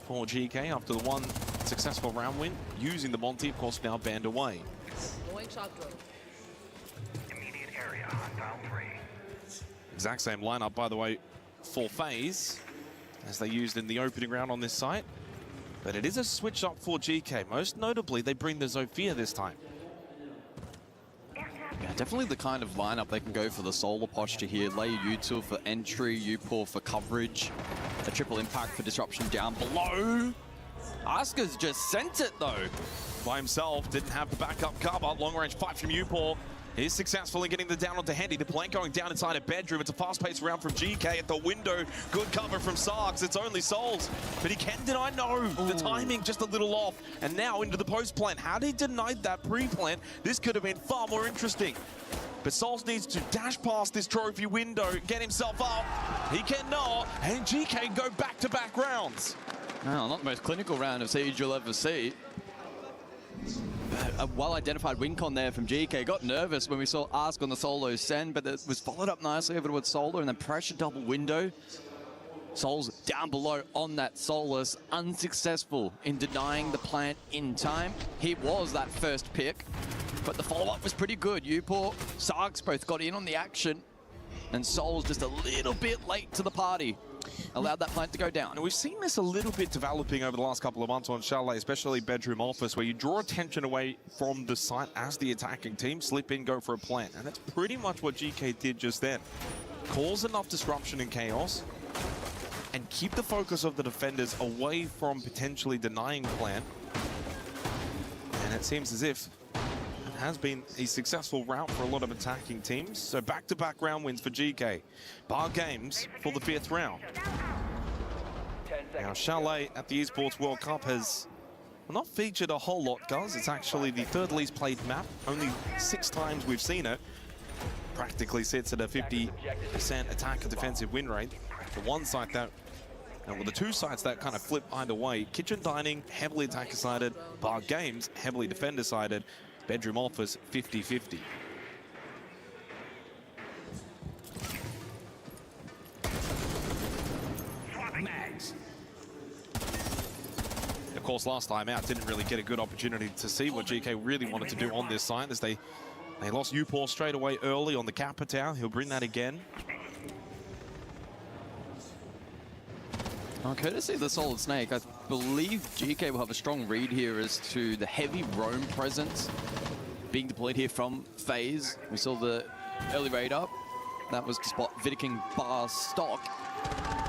Speaker 6: for GK after the 1 successful round win, using the Monty, of course, now banned away.
Speaker 8: Immediate area on dial 3.
Speaker 6: Exact same lineup, by the way, for FaZe, as they used in the opening round on this site. But it is a switch up for GK. Most notably, they bring the Zofia this time.
Speaker 9: Yeah, definitely the kind of lineup they can go for the solar posture here. Lay util for entry, Upor for coverage, a triple impact for disruption down below. Asuka's just sent it though.
Speaker 6: By himself, didn't have the backup cover. Long range fight from Upor. He's successful in getting the down onto Handy. The plank going down inside a bedroom. It's a fast-paced round from GK at the window. Good cover from Sarks. It's only Souls, but he can deny no. The timing just a little off. And now into the post plant. Had he denied that pre-plant, this could have been far more interesting. But Souls needs to dash past this trophy window, get himself up. He cannot, and GK go back-to-back rounds.
Speaker 9: No, not the most clinical round of Siege you'll ever see. A well-identified win con there from GK. Got nervous when we saw Ask on the solo send, but it was followed up nicely over towards Solar, and then pressure double window. Souls down below on that Solus, unsuccessful in denying the plant in time. He was that first pick, but the follow-up was pretty good. Upor, Sarks both got in on the action. And Soul's just a little bit late to the party. Allowed that plant to go down.
Speaker 6: And we've seen this a little bit developing over the last couple of months on Chalet, especially Bedroom Office, where you draw attention away from the site as the attacking team, slip in, go for a plant. And that's pretty much what GK did just then. Cause enough disruption and chaos, and keep the focus of the defenders away from potentially denying plant. And it seems as if it has been a successful route for a lot of attacking teams. So back-to-back round wins for GK. Bar games for the 5th round. Now Chalet at the Esports World Cup has not featured a whole lot, guys. It's actually the 3rd least played map. Only 6 times we've seen it. Practically sits at a 50% attack and defensive win rate. The one site that, and with the 2 sites that kind of flip either way, Kitchen Dining, heavily attacker-sided, Bar Games, heavily defender-sided, Bedroom Office, 50-50.
Speaker 18: Mags.
Speaker 6: Of course, last time out, didn't really get a good opportunity to see what GK really wanted to do on this site, as they lost Upor straight away early on the Capitao. He'll bring that again.
Speaker 9: Courtesy of the Solid Snake, I believe GK will have a strong read here as to the heavy roam presence being deployed here from Fase. We saw the early raid up. That was to spot Vidiking bar stock.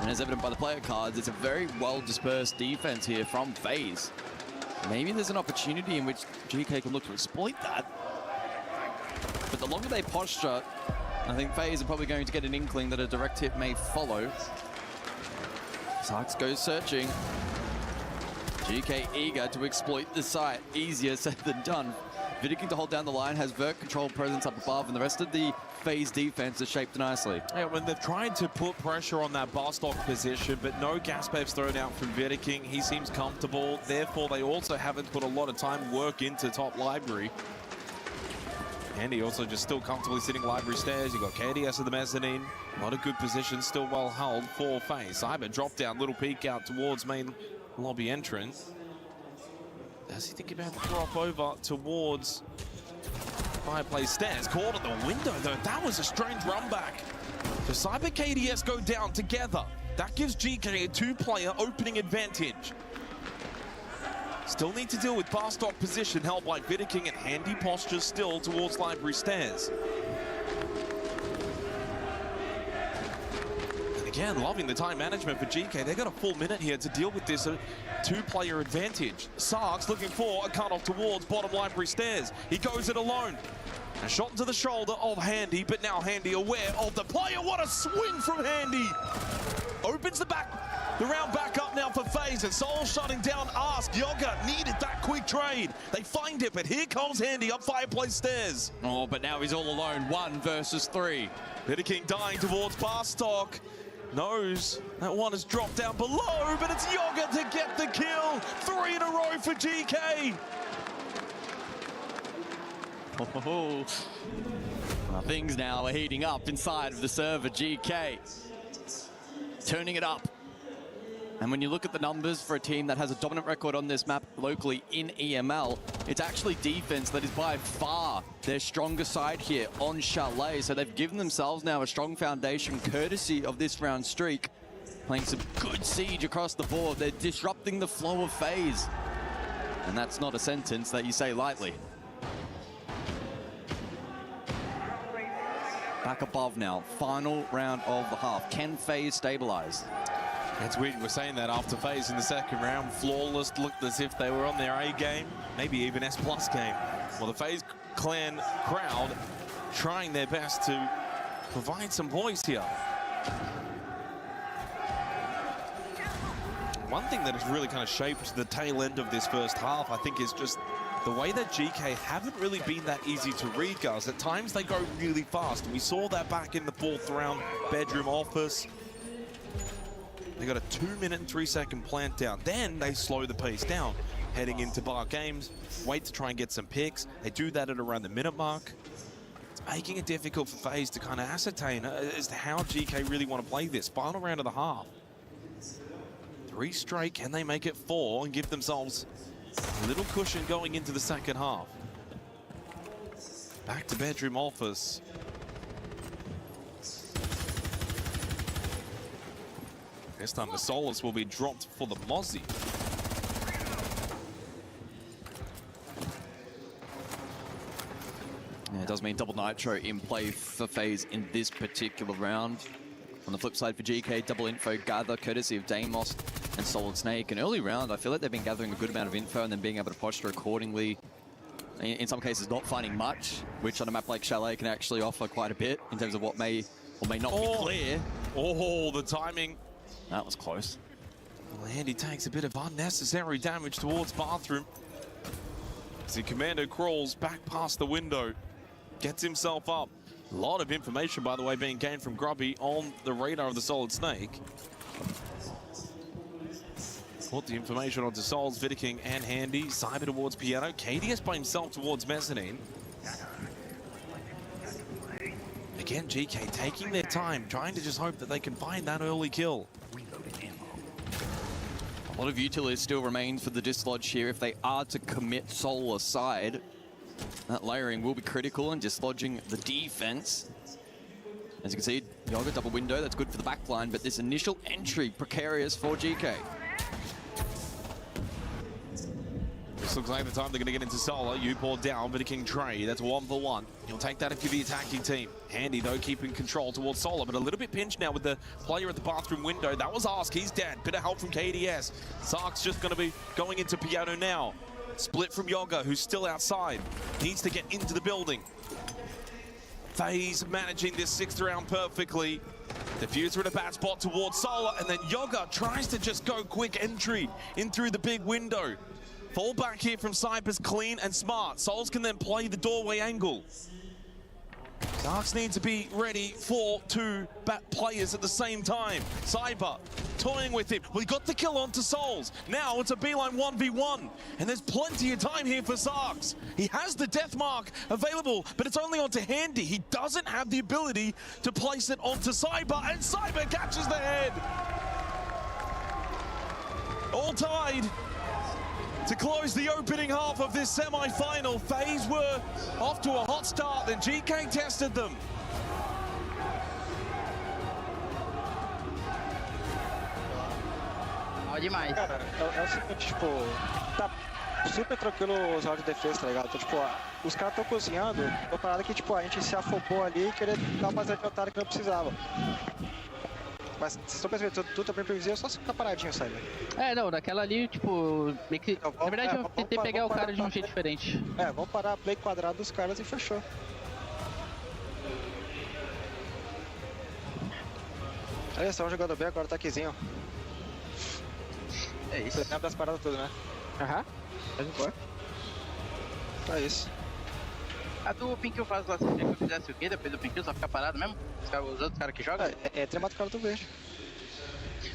Speaker 9: And as evident by the player cards, it's a very well-dispersed defense here from Fase. Maybe there's an opportunity in which GK can look to exploit that. But the longer they posture, I think FaZe are probably going to get an inkling that a direct hit may follow. Sarks goes searching. GK eager to exploit the site. Easier said than done. Vidiking to hold down the line, has vert control presence up above, and the rest of the FaZe defense is shaped nicely.
Speaker 6: Yeah, when they've tried to put pressure on that bar stock position, but no gas pevs thrown out from Vidiking. He seems comfortable. Therefore, they also haven't put a lot of time work into top library. And he also just still comfortably sitting library stairs. You got KDS in the mezzanine. Not a good position, still well held for FaZe. Cyber drop down, little peek out towards main lobby entrance. Does he think about the drop over towards fireplace stairs? Caught at the window though. That was a strange run back. So Cyber KDS go down together. That gives GK a 2-player opening advantage. Still need to deal with bar stock position held by Vidiking and handy posture still towards library stairs. And again, loving the time management for GK. They got a full minute here to deal with this 2-player advantage. Sarks looking for a cutoff towards bottom library stairs. He goes it alone. A shot into the shoulder of Handy, but now Handy aware of the player. What a swing from Handy! Opens the round back up now for FaZe, and Soul shutting down Ask. Yoga needed that quick trade. They find it, but here comes Handy up fireplace stairs.
Speaker 9: Oh, but now he's all alone, 1 versus 3.
Speaker 6: Vidiking dying towards bar stock. Knows that one has dropped down below, but it's Yoga to get the kill. 3 in a row for GK.
Speaker 9: Oh, well, things now are heating up inside of the server. GK turning it up. And when you look at the numbers for a team that has a dominant record on this map locally in EML, it's actually defense that is by far their stronger side here on Chalet. So they've given themselves now a strong foundation courtesy of this round streak. Playing some good siege across the board. They're disrupting the flow of FaZe. And that's not a sentence that you say lightly. Back above now, final round of the half. Can FaZe stabilize?
Speaker 6: It's weird, we're saying that after FaZe in the second round. Flawless, looked as if they were on their A game, maybe even S+ game. Well, the FaZe clan crowd trying their best to provide some points here. One thing that has really kind of shaped the tail end of this first half, I think, is just the way that GK haven't really been that easy to read, guys. At times they go really fast. We saw that back in the 4th round, Bedroom Office. They got a 2-minute and 3-second plant down. Then they slow the pace down, heading into bar games, wait to try and get some picks. They do that at around the minute mark. It's making it difficult for FaZe to kind of ascertain as to how GK really want to play this. Final round of the half. 3 straight, can they make it 4 and give themselves a little cushion going into the second half? Back to Bedroom Office. This time the Solus will be dropped for the Mozzie.
Speaker 9: Yeah, it does mean double nitro in play for FaZe in this particular round. On the flip side for GK, double info gather courtesy of Deimos and Solid Snake. An early round, I feel like they've been gathering a good amount of info and then being able to posture accordingly. In some cases, not finding much, which on a map like Chalet can actually offer quite a bit in terms of what may or may not be clear.
Speaker 6: Oh, the timing.
Speaker 9: That was close.
Speaker 6: Well, Andy takes a bit of unnecessary damage towards Bathroom. As the Commando crawls back past the window, gets himself up. A lot of information, by the way, being gained from Grubby on the radar of the Solid Snake. Put the information onto Souls, Vidiking, and Handy. Cyber towards Piano. KDS by himself towards Mezzanine. Again, GK taking their time, trying to just hope that they can find that early kill.
Speaker 9: A lot of utility still remains for the dislodge here. If they are to commit Soul aside, that layering will be critical and dislodging the defense. As you can see, Yoga double window, that's good for the backline, but this initial entry, precarious for GK.
Speaker 6: This looks like the time they're going to get into solo. You pour down, but a King Trey. That's 1-for-1. You'll take that if you're the attacking team. Handy, though, keeping control towards Solo, but a little bit pinched now with the player at the bathroom window. That was Ask. He's dead. Bit of help from KDS. Sark's just going to be going into Piano now. Split from Yoga, who's still outside. Needs to get into the building. FaZe managing this 6th round perfectly. Diffuser in a bad spot towards Solar, and then Yoga tries to just go quick entry in through the big window. Fall back here from Cyber's clean and smart. Souls can then play the doorway angle. Darks need to be ready for 2 bat players at the same time. Cyber toying with him. We got the kill onto Souls. Now it's a beeline 1v1. And there's plenty of time here for Zarks. He has the death mark available, but it's only onto Handy. He doesn't have the ability to place it onto Cyber, and Cyber catches the head. All tied. To close the opening half of this semi-final, FaZe were off to a hot start, then GK tested them.
Speaker 12: Demais. Cara, é o seguinte, tipo, tá super tranquilo os rounds de defesa, tá ligado? Então, tipo, os caras estão cozinhando, uma parada que, tipo, a gente se afobou ali e querer dar mais adiantada que não precisava. Mas vocês estão percebendo, tudo também previsível, só ficar paradinho, sabe? É, não, daquela ali, tipo, meio que... Então, na verdade, eu tentei pegar o cara de um jeito diferente. É, vamos parar a play quadrado dos caras e fechou. Eles estão jogando bem agora, tá aquizinho. É isso. Você lembra das paradas tudo, né? Aham. Faz um cor. É isso.
Speaker 13: A do Pinkil faz lá, se eu fizesse o quê? Depois do Pinkil só ficar parado mesmo? Os outros caras que jogam?
Speaker 12: É tremado o cara do verde.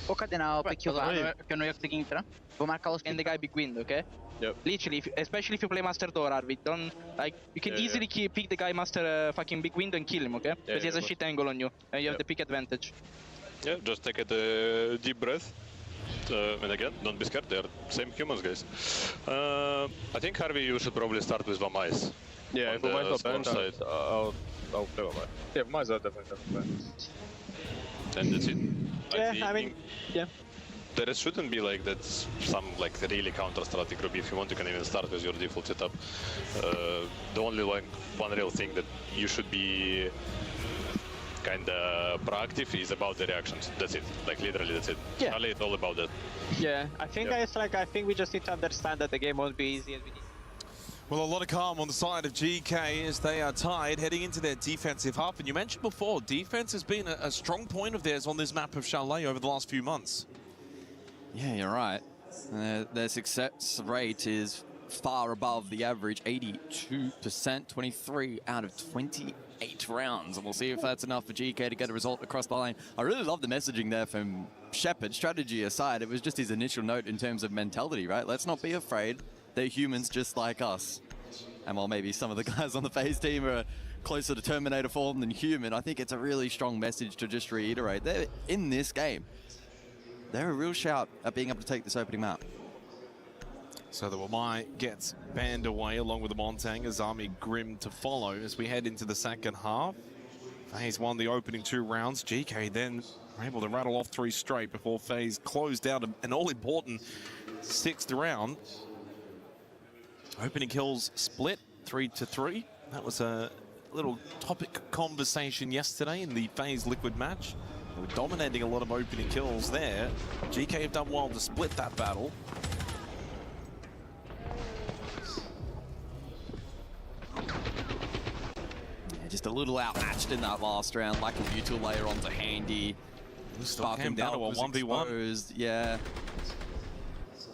Speaker 13: Ô, Cardenal, Pinkil lá, que eu não ia conseguir entrar. Vou marcar os in the guy big window, okay?
Speaker 15: Yep.
Speaker 13: Literally, especially if you play Master Door, Arvid, don't, like, you can easily pick the guy Master fucking big window and kill him, okay? Because he has a shit angle on you, and you have the pick advantage.
Speaker 15: Yeah, just take a deep breath. And again, don't be scared, they're same humans, guys. I think, Harvey, you should probably start with Vamais. Yeah, if Vamais not banned, I'll play Vamais. Yeah, Vamais are definitely banned. And that's it.
Speaker 12: Yeah, I mean, yeah.
Speaker 15: There shouldn't be like that some like really counter-strategic group. If you want, you can even start with your default setup. The only like one real thing that you should be kinda proactive is about the reactions. That's it. Like literally, that's it.
Speaker 12: Yeah.
Speaker 15: Really, it's all about that.
Speaker 12: Yeah, I think guys, like, I think we just need to understand that the game won't be easy as we need.
Speaker 6: Well, a lot of calm on the side of GK as they are tied, heading into their defensive half. And you mentioned before, defense has been a strong point of theirs on this map of Chalet over the last few months.
Speaker 9: Yeah, you're right. Their success rate is far above the average, 82%, 23 out of 28 rounds. And we'll see if that's enough for GK to get a result across the line. I really love the messaging there from Shepard. Strategy aside, it was just his initial note in terms of mentality, right? Let's not be afraid. They're humans just like us. And while maybe some of the guys on the FaZe team are closer to Terminator form than human, I think it's a really strong message to just reiterate. They're in this game. They're a real shout at being able to take this opening map.
Speaker 6: So the Wamai gets banned away along with the Montang, Azami Grim to follow as we head into the second half. FaZe won the opening 2 rounds. GK then able to rattle off 3 straight before Fase closed out an all-important 6th round. Opening kills split 3-3. That was a little topic conversation yesterday in the Fase Liquid match. They were dominating a lot of opening kills there. GK have done well to split that battle.
Speaker 9: Just a little outmatched in that last round. Lack of util layer onto Handy.
Speaker 6: Came down to a 1v1.
Speaker 9: Yeah.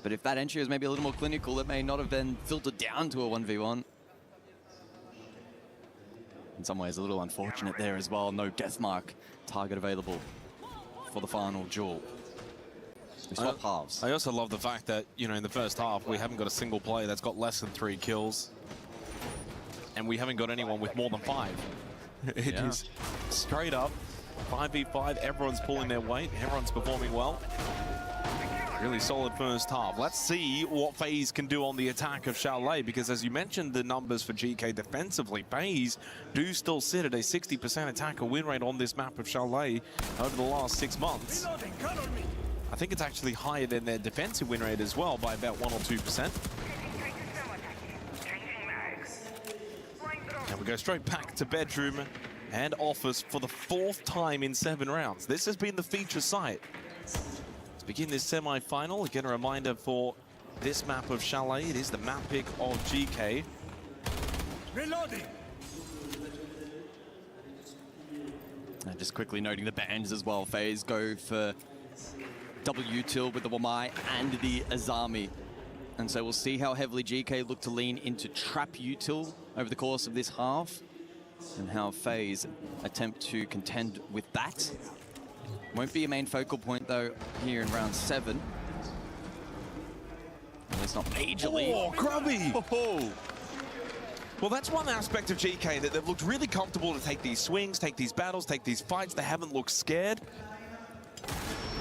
Speaker 9: But if that entry was maybe a little more clinical, it may not have been filtered down to a 1v1. In some ways, a little unfortunate there as well. No deathmark target available for the final duel. We swap halves.
Speaker 6: I also love the fact that, you know, in the first half, we haven't got a single player that's got less than 3 kills. And we haven't got anyone with more than 5. It is straight up 5v5. Everyone's pulling their weight. Everyone's performing well. Really solid first half. Let's see what Fase can do on the attack of Chalet, because as you mentioned, the numbers for GK defensively, Fase do still sit at a 60% attacker win rate on this map of Chalet over the last 6 months. I think it's actually higher than their defensive win rate as well by about 1 or 2%. And we go straight back to bedroom and office for the 4th time in 7 rounds. This has been the feature site. Let's begin this semi-final. Again, a reminder for this map of Chalet. It is the map pick of GK.
Speaker 9: Reloading. And just quickly noting the bans as well. Fase go for double util with the Wamai and the Azami. And so we'll see how heavily GK look to lean into trap util over the course of this half, and how Fase attempt to contend with that. Won't be a main focal point though here in round 7. At least not majorly.
Speaker 6: Oh, Grubby! Oh. Well, that's one aspect of GK that they've looked really comfortable to take these swings, take these battles, take these fights. They haven't looked scared.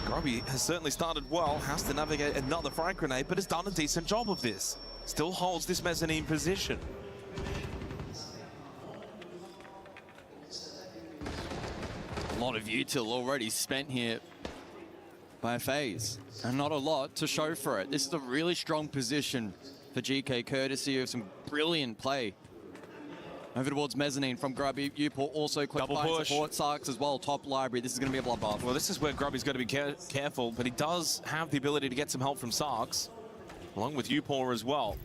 Speaker 6: Grubby has certainly started well, has to navigate another frag grenade, but has done a decent job of this. Still holds this mezzanine position.
Speaker 9: A lot of util already spent here by Fase, and not a lot to show for it. This is a really strong position for GK, courtesy of some brilliant play over towards mezzanine from Grubby. Uport also close by support. Sarks as well, top library. This is going to be a bloodbath.
Speaker 6: Well, this is where Grubby's got to be careful, but he does have the ability to get some help from Sarks, along with Upor as well.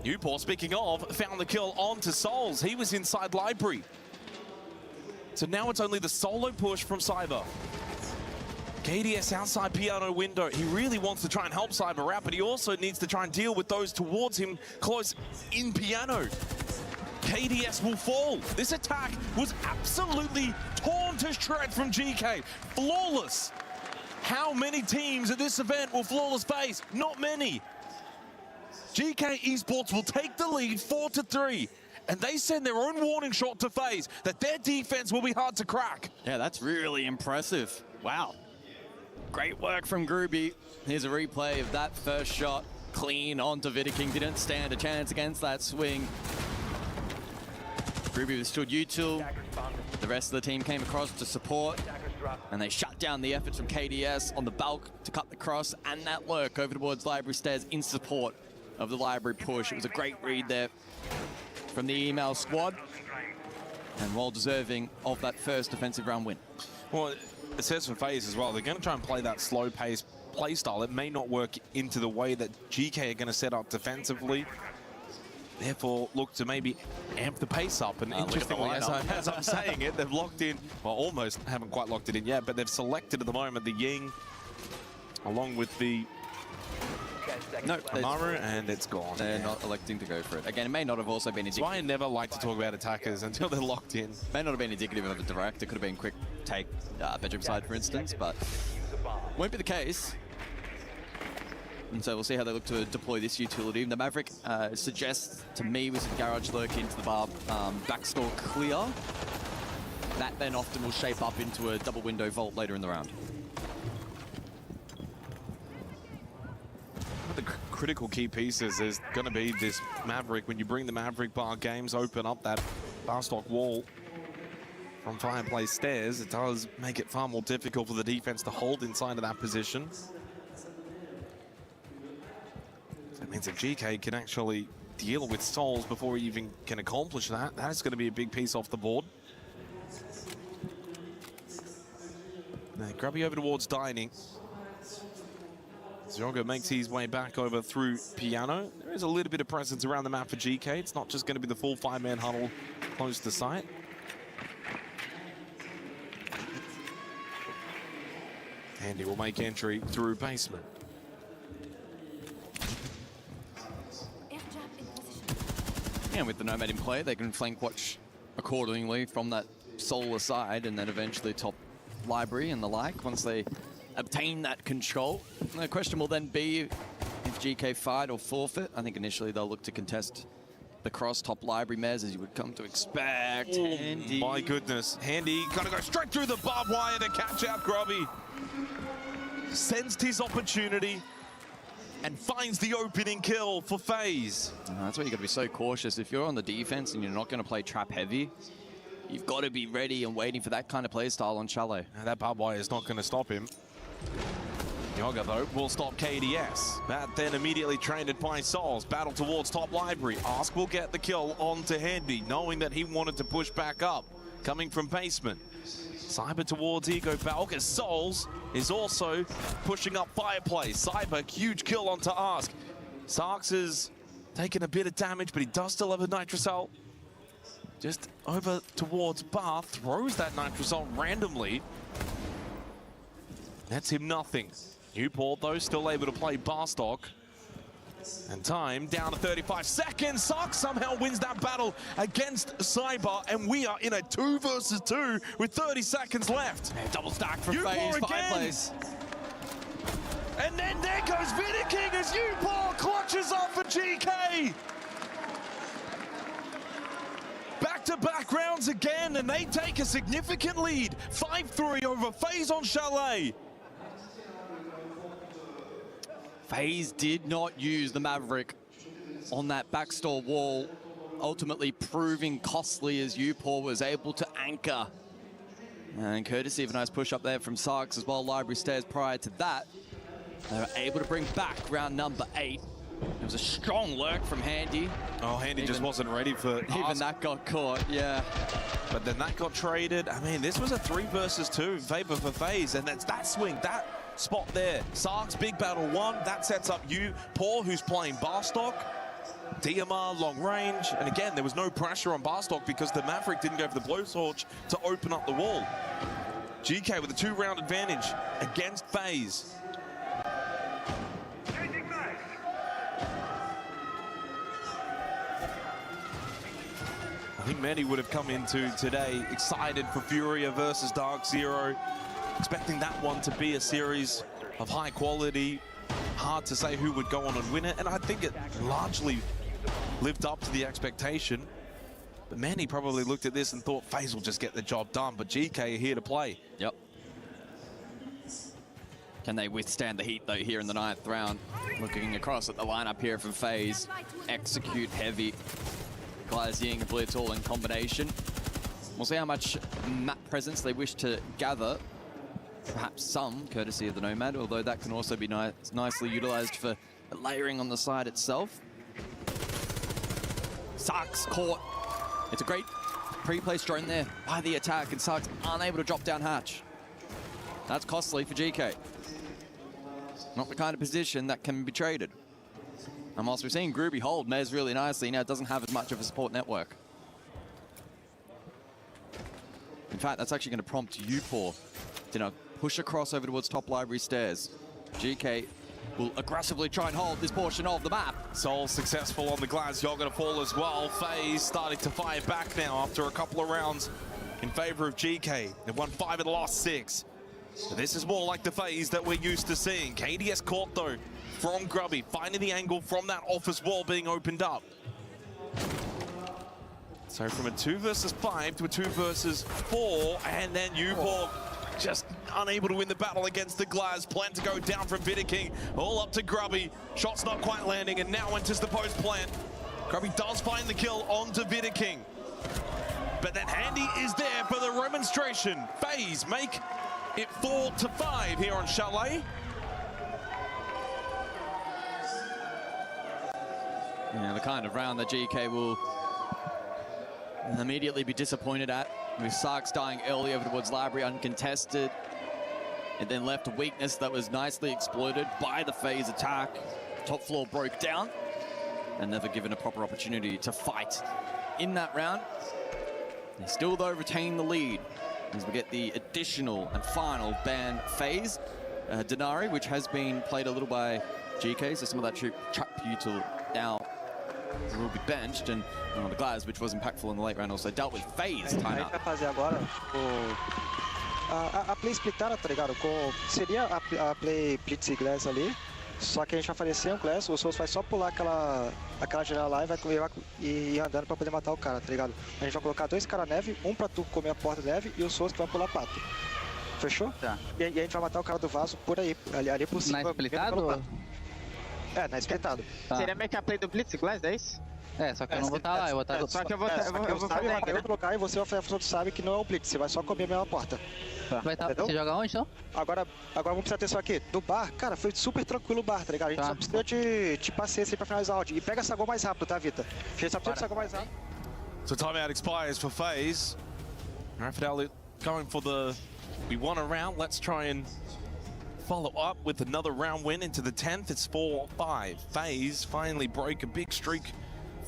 Speaker 6: Upor, speaking of, found the kill onto Souls. He was inside library. So now it's only the solo push from Cyber. KDS outside piano window. He really wants to try and help Cyber out, but he also needs to try and deal with those towards him close in piano. KDS will fall. This attack was absolutely torn to shred from GK. Flawless. How many teams at this event will flawless Fase? Not many. GK Esports will take the lead 4-3. And they send their own warning shot to Fase that their defense will be hard to crack.
Speaker 9: Yeah, that's really impressive. Wow. Great work from Gruby. Here's a replay of that first shot. Clean onto Vidiking. Didn't stand a chance against that swing. Gruby withstood util. The rest of the team came across to support. And they shut down the efforts from KDS on the bulk to cut the cross. And that lurk over towards library stairs in support of the library push. It was a great read there from the email squad, and well deserving of that first defensive round win.
Speaker 6: Well, it says for Fase as well, they're going to try and play that slow pace play style. It may not work into the way that GK are going to set up defensively. Therefore, look to maybe amp the pace up. And interestingly, as I'm saying it, they've locked in, well, almost haven't quite locked it in yet, but they've selected at the moment the Ying along with the Amaru, and it's gone.
Speaker 9: They're not electing to go for it. Again, it may not have also been indicative.
Speaker 6: That's why I never like to talk about attackers until they're locked in.
Speaker 9: May not have been indicative of a direct. It could have been quick take bedroom side, for instance, but won't be the case. And so we'll see how they look to deploy this utility. The Maverick suggests to me with some garage lurk into the bar, backstore clear. That then often will shape up into a double window vault later in the round.
Speaker 6: One of the critical key pieces is going to be this Maverick. When you bring the Maverick bar, games open up that bar stock wall. from fireplace stairs, it does make it far more difficult for the defense to hold inside of that position. That means if GK can actually deal with Souls before he even can accomplish that, that is going to be a big piece off the board. Now, Grubby over towards Dining. Zyoga makes his way back over through Piano. There is a little bit of presence around the map for GK. It's not just going to be the full 5-man huddle close to site. Andy will make entry through basement.
Speaker 9: Yeah, with the Nomad in play, they can flank watch accordingly from that Solar side, and then eventually top Library and the like once they obtain that control. The question will then be if GK fight or forfeit. I think initially they'll look to contest the cross top Library Mez, as you would come to expect.
Speaker 6: Oh,
Speaker 9: Handy.
Speaker 6: my goodness. Handy got to go straight through the barbed wire to catch out Grubby. Sensed his opportunity and finds the opening kill for Fase.
Speaker 9: That's why you got to be so cautious. If you're on the defense and you're not going to play trap heavy, you've got to be ready and waiting for that kind of play style on Chalet.
Speaker 6: And that barbed wire is not going to stop him. Yoga, though, will stop KDS. That then immediately traded by Souls. Battle towards top Library. Ask will get the kill onto Handy, knowing that he wanted to push back up. Coming from basement. Cyber towards Ego Balk as Souls is also pushing up Fireplace. Cyber, huge kill onto Ask. Sarks has taken a bit of damage, but he does still have a Nitrocell. Just over towards Bath, throws that Nitrocell randomly. That's him nothing. Newport, though, still able to play Barstock. And time down to 35 seconds. Sark somehow wins that battle against Cyber, and we are in a 2 versus 2 with 30 seconds left.
Speaker 9: Double stack from Fase, Fireplace.
Speaker 6: And then there goes Vidiking as Newport clutches up for GK. Back-to-back rounds again, and they take a significant lead. 5-3 over Fase on Chalet.
Speaker 9: Fase did not use the Maverick on that backstore wall, ultimately proving costly as Upor was able to anchor. And courtesy of a nice push up there from Sarks as well, Library Stairs prior to that. They were able to bring back round number 8. It was a strong lurk from Handy.
Speaker 6: Oh, Handy just wasn't ready for
Speaker 9: even that got caught, yeah.
Speaker 6: But then that got traded. I mean, this was a 3 versus 2 in favor for Fase, and that's that swing, that spot there. Sark's big battle 1, that sets up Paul, who's playing Barstock. DMR long range, and again, there was no pressure on Barstock because the Maverick didn't go for the blowtorch to open up the wall. GK with a 2-round advantage against Fase. I think many would have come into today excited for Furia versus Dark Zero, expecting that one to be a series of high quality. Hard to say who would go on and win it, and I think it largely lived up to the expectation. But many probably looked at this and thought FaZe will just get the job done, but GK are here to play.
Speaker 9: Yep. Can they withstand the heat, though, here in the 9th round? Looking across at the lineup here from FaZe. Execute heavy. Glazier and Blitz all in combination. We'll see how much map presence they wish to gather. Perhaps some, courtesy of the Nomad, although that can also be nicely utilized for layering on the side itself. Sarks caught. It's a great pre-placed drone there by the attack, and Sarks unable to drop down hatch. That's costly for GK. Not the kind of position that can be traded. And whilst we're seeing Groovy hold Mez really nicely, now it doesn't have as much of a support network. In fact, that's actually going to prompt Upor to push across over towards top Library Stairs. GK will aggressively try and hold this portion of the map.
Speaker 6: Soul successful on the glass. You're going to fall as well. FaZe starting to fire back now after a couple of rounds in favor of GK. They've won 5 of the last 6. So this is more like the FaZe that we're used to seeing. KDS caught though from Grubby, finding the angle from that office wall being opened up. So from a 2 versus 5 to a 2 versus 4, and then Upor just unable to win the battle against the Glaz. Plan to go down from Vidiking, all up to Grubby. Shot's not quite landing, and now enters the post plant. Grubby does find the kill onto Vidiking. But then Handy is there for the remonstration. Fase make it 4-5 here on Chalet.
Speaker 9: Yeah, the kind of round that GK will immediately be disappointed at, with Sarks dying early over towards Library uncontested. It then left a weakness that was nicely exploited by the Fase attack. Top floor broke down and never given a proper opportunity to fight in that round. They still, though, retain the lead as we get the additional and final ban Fase. Denari, which has been played a little by GK, so some of that trap util now will be benched, and the Glass, which was impactful in the late round, also dealt with Fase timeout.
Speaker 12: Vai fazer agora a play splitada, tá ligado? Seria a play Blitz e Glass ali, só que a gente vai fazer sem o Glass, o Souls vai só pular aquela janela lá e vai ir andando pra poder matar o cara, tá ligado? A gente vai colocar 2 caras neve, um pra tu comer a porta neve e o Souls que vai pular pato. Fechou? Tá. E a gente vai matar o cara do vaso por aí, ali por cima.
Speaker 2: Na splitado?
Speaker 12: É, na splitado.
Speaker 2: Tá. Seria meio que a play do Blitz Glass, é isso? É, só que eu não vou estar lá, eu vou estar...
Speaker 12: Só que eu vou fazer aqui, eu vou colocar e você vai fazer a função do sabe que não é o Blitz, você vai só comer a mesma porta.
Speaker 2: Tá. Você joga onde, então?
Speaker 12: Agora vamos prestar atenção aqui. Do bar, cara, foi super tranquilo o bar, tá ligado? A gente só precisa de paciência pra finalizar o round. E pega essa gol mais rápido, tá, Vita? A gente só precisa dessa gol mais rápido.
Speaker 6: So timeout expires for Fase. Rafael going for the... We won a round, let's try and follow up with another round win into the 10th. It's 4-5. Fase finally broke a big streak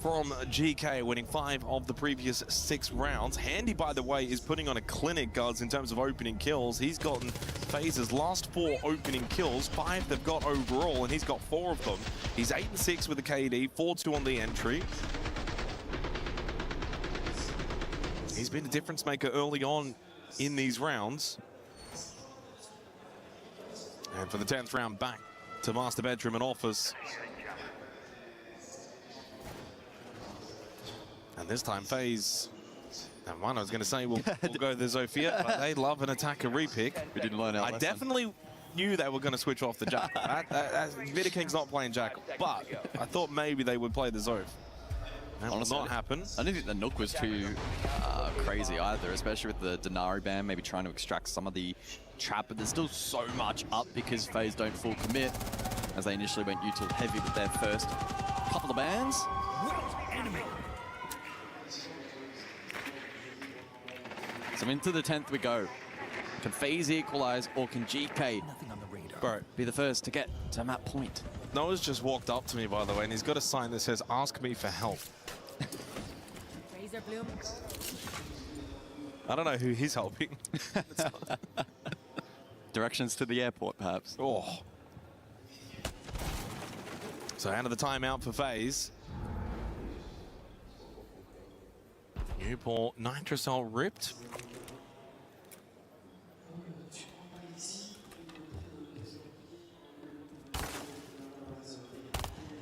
Speaker 6: from GK, winning 5 of the previous 6 rounds. Handy, by the way, is putting on a clinic, guys, in terms of opening kills. He's gotten Fase's last 4 opening kills, 5 they've got overall, and he's got 4 of them. He's 8-6 with the KD, 4-2 on the entry. He's been a difference maker early on in these rounds. And for the 10th round, back to master bedroom and office. And this time, Fase, and one I was going to say we'll go the Zofia, but they love an attacker repick.
Speaker 9: We didn't learn our
Speaker 6: I definitely knew they were going to switch off the Jackal. Vidaking's not playing Jackal, but I thought maybe they would play the Zof. That will not happen.
Speaker 9: I didn't think the Nook was too crazy either, especially with the Denari ban, maybe trying to extract some of the trap, but there's still so much up because Fase don't full commit, as they initially went util heavy with their first couple of bans. So into the 10th we go. Can Fase equalize, or can GK be the first to get to that point?
Speaker 6: Noah's just walked up to me, by the way, and he's got a sign that says, "Ask me for help." I don't know who he's helping.
Speaker 9: Directions to the airport, perhaps.
Speaker 6: Oh. So out of the timeout for Fase. Newport Nitrosol ripped.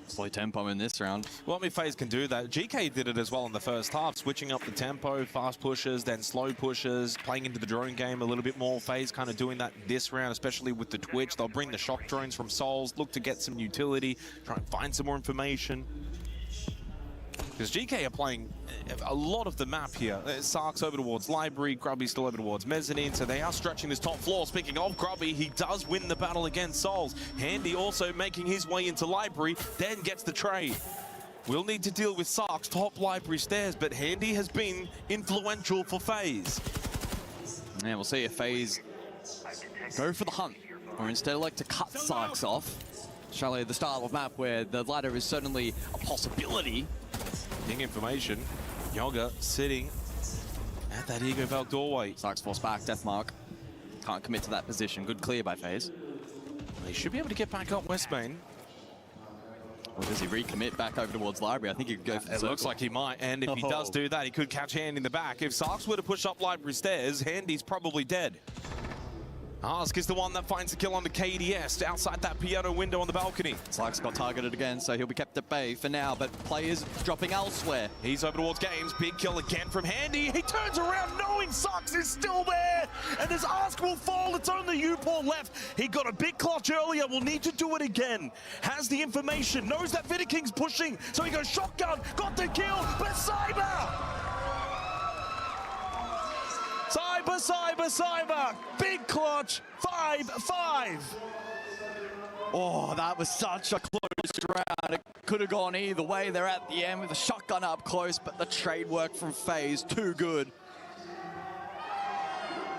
Speaker 9: Slow tempo in this round.
Speaker 6: Well, I mean, Fase can do that. GK did it as well in the first half, switching up the tempo, fast pushes, then slow pushes, playing into the drone game a little bit more. Fase kind of doing that this round, especially with the Twitch. They'll bring the shock drones from Souls, look to get some utility, try and find some more information. Because GK are playing a lot of the map here. Sark's over towards Library, Grubby's still over towards Mezzanine, so they are stretching this top floor. Speaking of Grubby, he does win the battle against Souls. Handy also making his way into Library, then gets the trade. We'll need to deal with Sark's top Library stairs, but Handy has been influential for Fase.
Speaker 9: Yeah, we'll see if Fase go for the hunt, or instead like to cut Sark's off. Chalet, the style of map where the ladder is certainly a possibility.
Speaker 6: Information. Yoga sitting at that Ego Valk doorway.
Speaker 9: Sark's forced back, death mark. Can't commit to that position. Good clear by Fase.
Speaker 6: He should be able to get back up West Main.
Speaker 9: Or does he recommit back over towards Library? I think he could go for the
Speaker 6: It looks like he might, and if he does do that, he could catch Handy in the back. If Sarks were to push up Library stairs, Handy's probably dead. Ask is the one that finds the kill on the KDS outside that piano window on the balcony.
Speaker 9: Sark's got targeted again, so he'll be kept at bay for now, but players dropping elsewhere.
Speaker 6: He's over towards Games. Big kill again from Handy. He turns around knowing Sarks is still there, and as Ask will fall, it's only U-Paul left. He got a big clutch earlier, will need to do it again. Has the information, knows that Vidaking's pushing, so he goes shotgun, got the kill, but Cyber! Cyber. Big clutch, 5-5.
Speaker 9: Oh, that was such a close round. It could have gone either way. They're at the end with a shotgun up close, but the trade work from Fase, too good.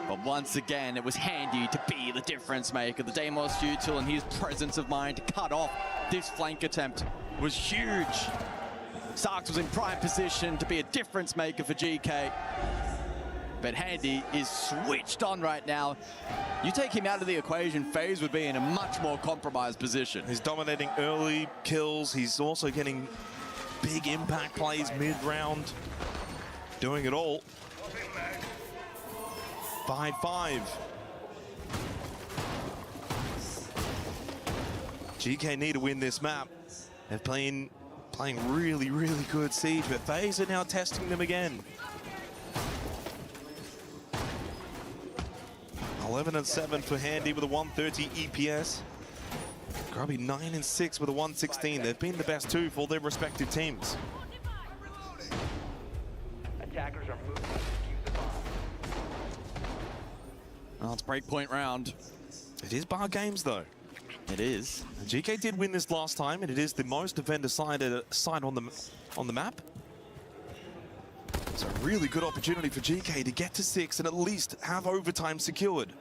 Speaker 9: But once again, it was handy to be the difference maker. The Deimos util and his presence of mind to cut off this flank attempt was huge. Sarks was in prime position to be a difference maker for GK. But Handy is switched on right now. You take him out of the equation, Fase would be in a much more compromised position.
Speaker 6: He's dominating early kills. He's also getting big impact plays mid-round. Doing it all. 5-5. GK need to win this map. They're playing really, really good Siege, but Fase are now testing them again. 11-7 for Handy with a 130 EPS. Grubby 9-6 with a 116. They've been the best two for their respective teams.
Speaker 8: Attackers are moving.
Speaker 9: Well, it's breakpoint round.
Speaker 6: It is bar games though.
Speaker 9: It is.
Speaker 6: And GK did win this last time, and it is the most defender-sided side on the map. It's a really good opportunity for GK to get to 6 and at least have overtime secured.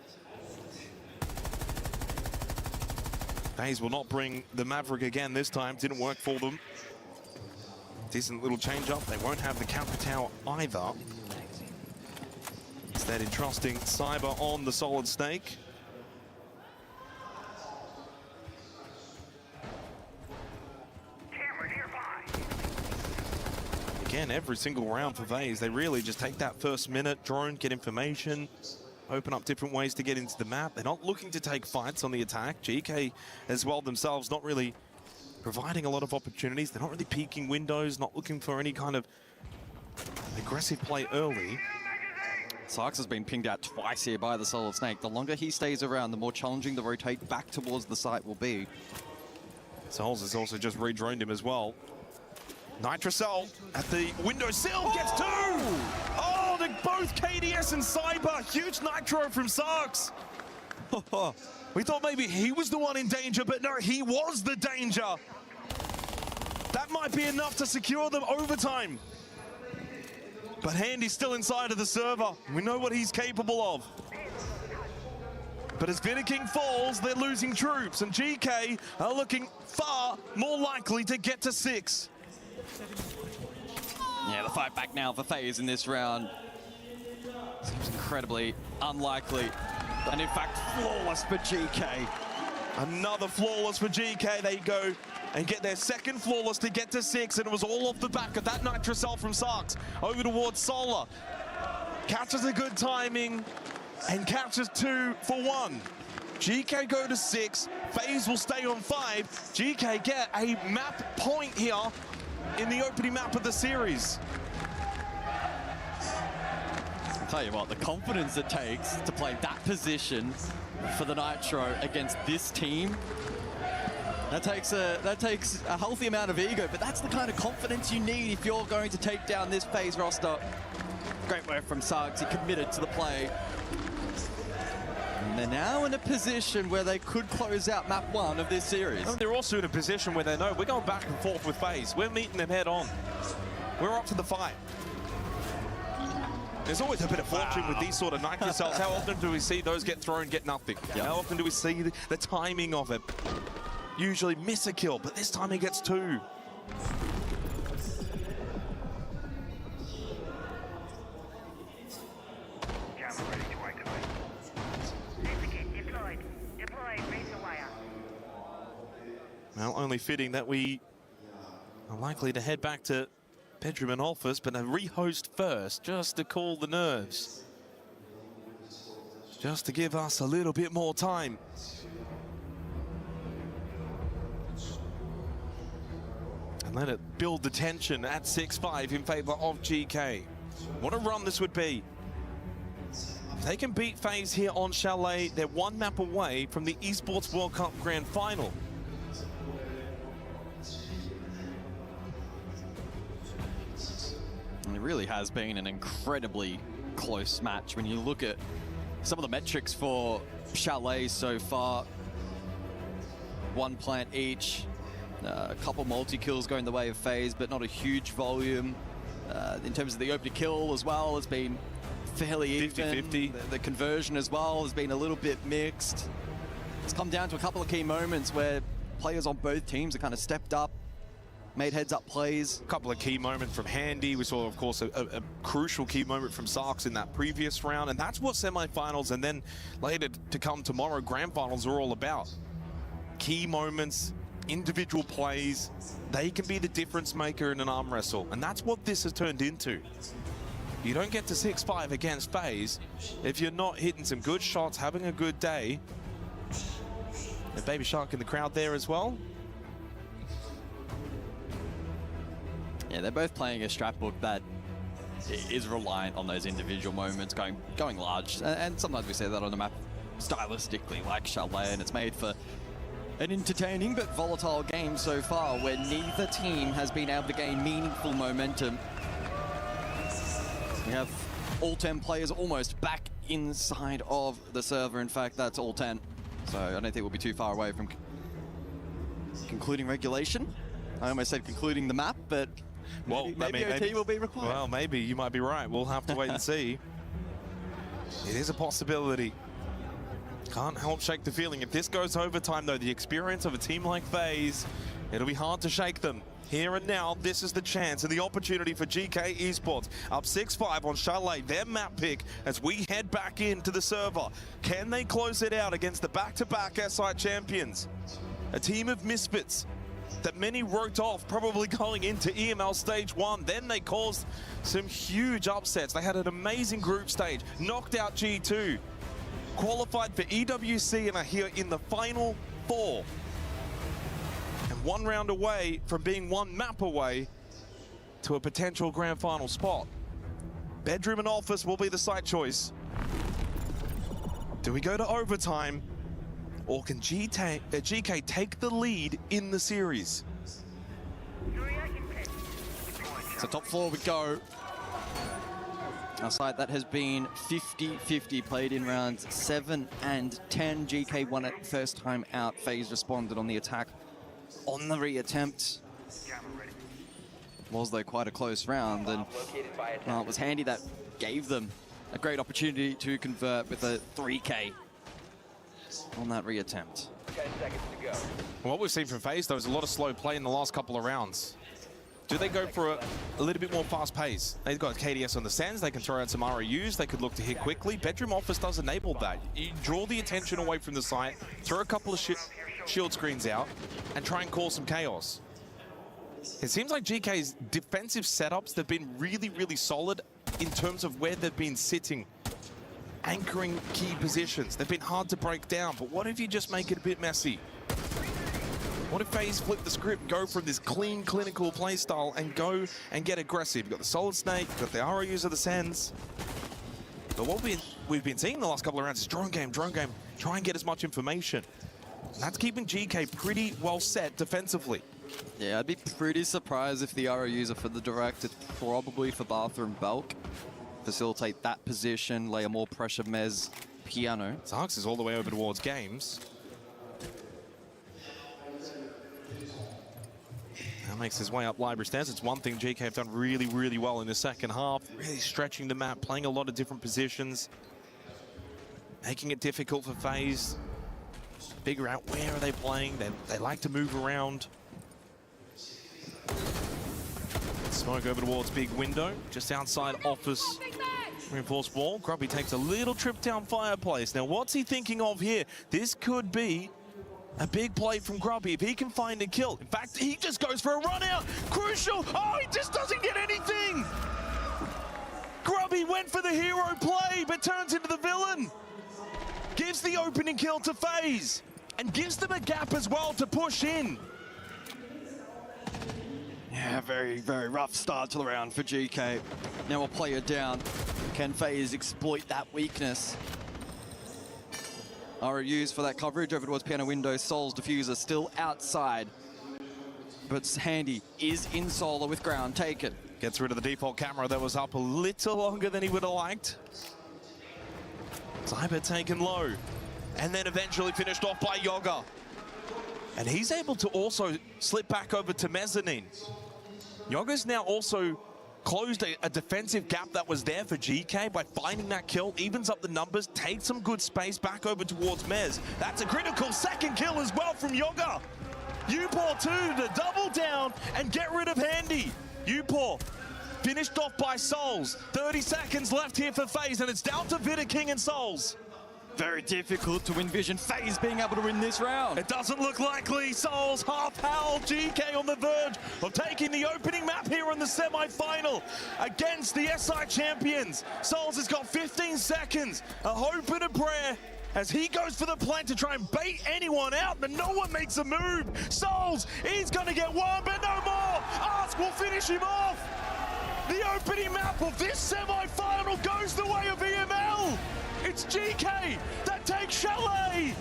Speaker 6: Fase will not bring the Maverick again this time. Didn't work for them. Decent little change up. They won't have the counter tower either. Instead, entrusting Cyber on the solid snake. Again, every single round for Fase, they really just take that first minute, drone, get information, open up different ways to get into the map. They're not looking to take fights on the attack. GK as well themselves not really providing a lot of opportunities. They're not really peeking windows, not looking for any kind of aggressive play early.
Speaker 9: Sarks has been pinged out twice here by the Solid Snake. The longer he stays around, the more challenging the rotate back towards the site will be.
Speaker 6: Souls has also just re-droned him as well. Nitrocell at the windowsill gets 2! Oh, both KDS and Cyber. Huge Nitro from Sarks. We thought maybe he was the one in danger, but no, he was the danger. That might be enough to secure them overtime. But Handy's still inside of the server. We know what he's capable of. But as Vinicking falls, they're losing troops, and GK are looking far more likely to get to 6.
Speaker 9: Yeah, the fight back now for Fase in this round seems incredibly unlikely. And in fact, flawless for GK.
Speaker 6: Another flawless for GK. They go and get their second flawless to get to 6, and it was all off the back of that Nitrocell from Sarks over towards Solar. Catches a good timing and catches 2 for 1. GK go to 6, Fase will stay on 5. GK get a map point here in the opening map of the series.
Speaker 9: I'll tell you what, the confidence it takes to play that position for the Nitro against this team, that takes a healthy amount of ego, but that's the kind of confidence you need if you're going to take down this Fase roster. Great work from Sarks, he committed to the play. And they're now in a position where they could close out map 1 of this series.
Speaker 6: And they're also in a position where they know we're going back and forth with Fase. We're meeting them head on. We're up to the fight. There's always a bit of fortune with these sort of Nitrocells. How often do we see those get thrown, get nothing? Yep. How often do we see the timing of it? Usually miss a kill, but this time he gets 2. Well, only fitting that we are likely to head back to bedroom and office, but a rehost first, just to cool the nerves. Just to give us a little bit more time. And let it build the tension at 6-5 in favor of GK. What a run this would be. If they can beat Fase here on Chalet, they're 1 map away from the Esports World Cup Grand Final.
Speaker 9: And it really has been an incredibly close match. When you look at some of the metrics for Chalet so far, 1 plant each, a couple multi-kills going the way of Fase, but not a huge volume. In terms of the opening kill as well, has been fairly even.
Speaker 6: 50-50.
Speaker 9: The conversion as well has been a little bit mixed. It's come down to a couple of key moments where players on both teams have kind of stepped up, made heads-up plays.
Speaker 6: A couple of key moments from Handy. We saw, of course, a crucial key moment from Sarks in that previous round, and that's what semifinals and then later to come tomorrow, grand finals are all about. Key moments, individual plays, they can be the difference maker in an arm wrestle, and that's what this has turned into. You don't get to 6-5 against Fase if you're not hitting some good shots, having a good day. And Baby Shark in the crowd there as well.
Speaker 9: Yeah, they're both playing a strat book that is reliant on those individual moments, going large. And sometimes we say that on the map stylistically, like Chalet, and it's made for an entertaining but volatile game so far, where neither team has been able to gain meaningful momentum. We have all 10 players almost back inside of the server. In fact, that's all 10. So I don't think we'll be too far away from concluding regulation. I almost said concluding the map, but maybe OT will be required.
Speaker 6: Well, maybe. You might be right. We'll have to wait and see. It is a possibility. Can't help shake the feeling. If this goes overtime, though, the experience of a team like Fase, it'll be hard to shake them. Here and now, this is the chance and the opportunity for GK Esports. Up 6-5 on Chalet, their map pick as we head back into the server. Can they close it out against the back-to-back SI champions? A team of misfits that many wrote off probably going into EML Stage 1. Then they caused some huge upsets. They had an amazing group stage, knocked out G2, qualified for EWC and are here in the final 4. And 1 round away from being 1 map away to a potential grand final spot. Bedroom and office will be the site choice. Do we go to overtime, or can GK take the lead in the series?
Speaker 9: So top 4 we go. A site that has been 50-50, played in rounds 7 and 10. GK won it first time out. Fase responded on the attack on the reattempt. Was though quite a close round, and it was Handy that gave them a great opportunity to convert with a 3K on that reattempt.
Speaker 8: 10 seconds to go.
Speaker 6: What we've seen from Fase, though, is a lot of slow play in the last couple of rounds. Do they go for a little bit more fast pace? They've got KDS on the sands, they can throw out some ROUs, they could look to hit quickly. Bedroom Office does enable that. You draw the attention away from the site, throw a couple of shield screens out, and try and cause some chaos. It seems like GK's defensive setups, they've been really, really solid in terms of where they've been sitting, anchoring key positions. They've been hard to break down, but what if you just make it a bit messy? What if Fase flip the script, go from this clean, clinical playstyle and go and get aggressive? You've got the Solid Snake, you've got the ROUs of the Sands. But what we've been seeing the last couple of rounds is drone game, try and get as much information. And that's keeping GK pretty well set defensively.
Speaker 9: Yeah, I'd be pretty surprised if the ROUs are for the direct. It's probably for bathroom bulk. Facilitate that position, lay a more pressure mez piano.
Speaker 6: Sarks is all the way over towards games. Now makes his way up library stairs. It's one thing GK have done really, really well in the second half. Really stretching the map, playing a lot of different positions. Making it difficult for Fase. Figure out where are they playing. They like to move around. Smoke over towards big window, just outside office. Reinforced wall. Grubby takes a little trip down fireplace. Now, what's he thinking of here? This could be a big play from Grubby if he can find a kill. In fact, he just goes for a run out. Crucial. Oh, he just doesn't get anything. Grubby went for the hero play, but turns into the villain. Gives the opening kill to Fase and gives them a gap as well to push in.
Speaker 9: Yeah, very, very rough start to the round for GK. Now a player down. Can Fase exploit that weakness? ROUs for that coverage over towards piano window. Soul's diffuser still outside. But Handy is in solo with ground. Take it.
Speaker 6: Gets rid of the default camera that was up a little longer than he would have liked. Zyber taken low. And then eventually finished off by Yoga. And he's able to also slip back over to Mezzanine. Yoga's now also closed a defensive gap that was there for GK by finding that kill, evens up the numbers, takes some good space back over towards Mez. That's a critical second kill as well from Yoga. Upor too to double down and get rid of Handy. Upor finished off by Souls. 30 seconds left here for FaZe, and it's down to Vitter, King, and Souls.
Speaker 9: Very difficult to envision FaZe being able to win this round.
Speaker 6: It doesn't look likely. Souls, half Howl, GK on the verge of taking the opening map here in the semi-final against the SI champions. Souls has got 15 seconds, a hope and a prayer as he goes for the plant to try and bait anyone out, but no one makes a move. Souls, he's gonna get one, but no more. Ask will finish him off. The opening map of this semi-final goes the way of EML. It's GK that takes Chalet.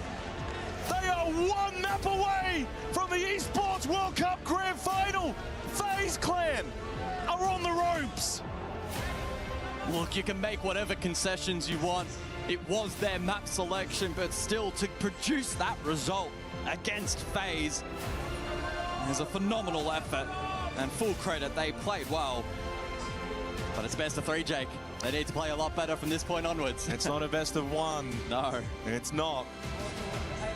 Speaker 6: They are one map away from the Esports World Cup Grand Final. FaZe Clan are on the ropes.
Speaker 9: Look, you can make whatever concessions you want. It was their map selection, but still to produce that result against FaZe is a phenomenal effort. And full credit, they played well. But it's best of 3, Jake. They need to play a lot better from this point onwards.
Speaker 6: It's not a best of 1.
Speaker 9: No.
Speaker 6: It's not.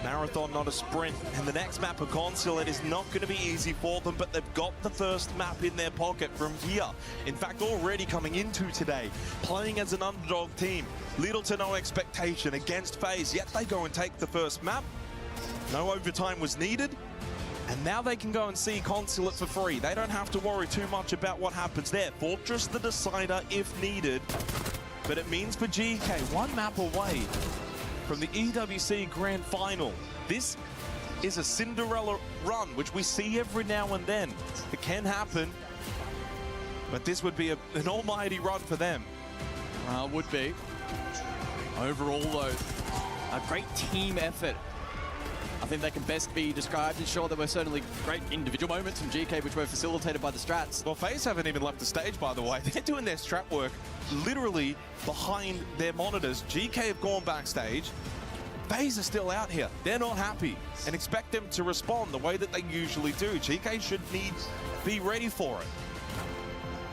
Speaker 6: Marathon, not a sprint. And the next map of Consulate is not going to be easy for them, but they've got the first map in their pocket from here. In fact, already coming into today, playing as an underdog team. Little to no expectation against FaZe, yet they go and take the first map. No overtime was needed. And now they can go and see Consulate for free. They don't have to worry too much about what happens there. Fortress the decider if needed. But it means for GK, one map away from the EWC Grand Final. This is a Cinderella run, which we see every now and then. It can happen, but this would be an almighty run for them.
Speaker 9: Would be. Overall, though, a great team effort. I think that can best be described. And sure, there were certainly great individual moments from GK, which were facilitated by the strats.
Speaker 6: Well, FaZe haven't even left the stage, by the way. They're doing their strat work literally behind their monitors. GK have gone backstage. FaZe are still out here. They're not happy and expect them to respond the way that they usually do. GK should be ready for it.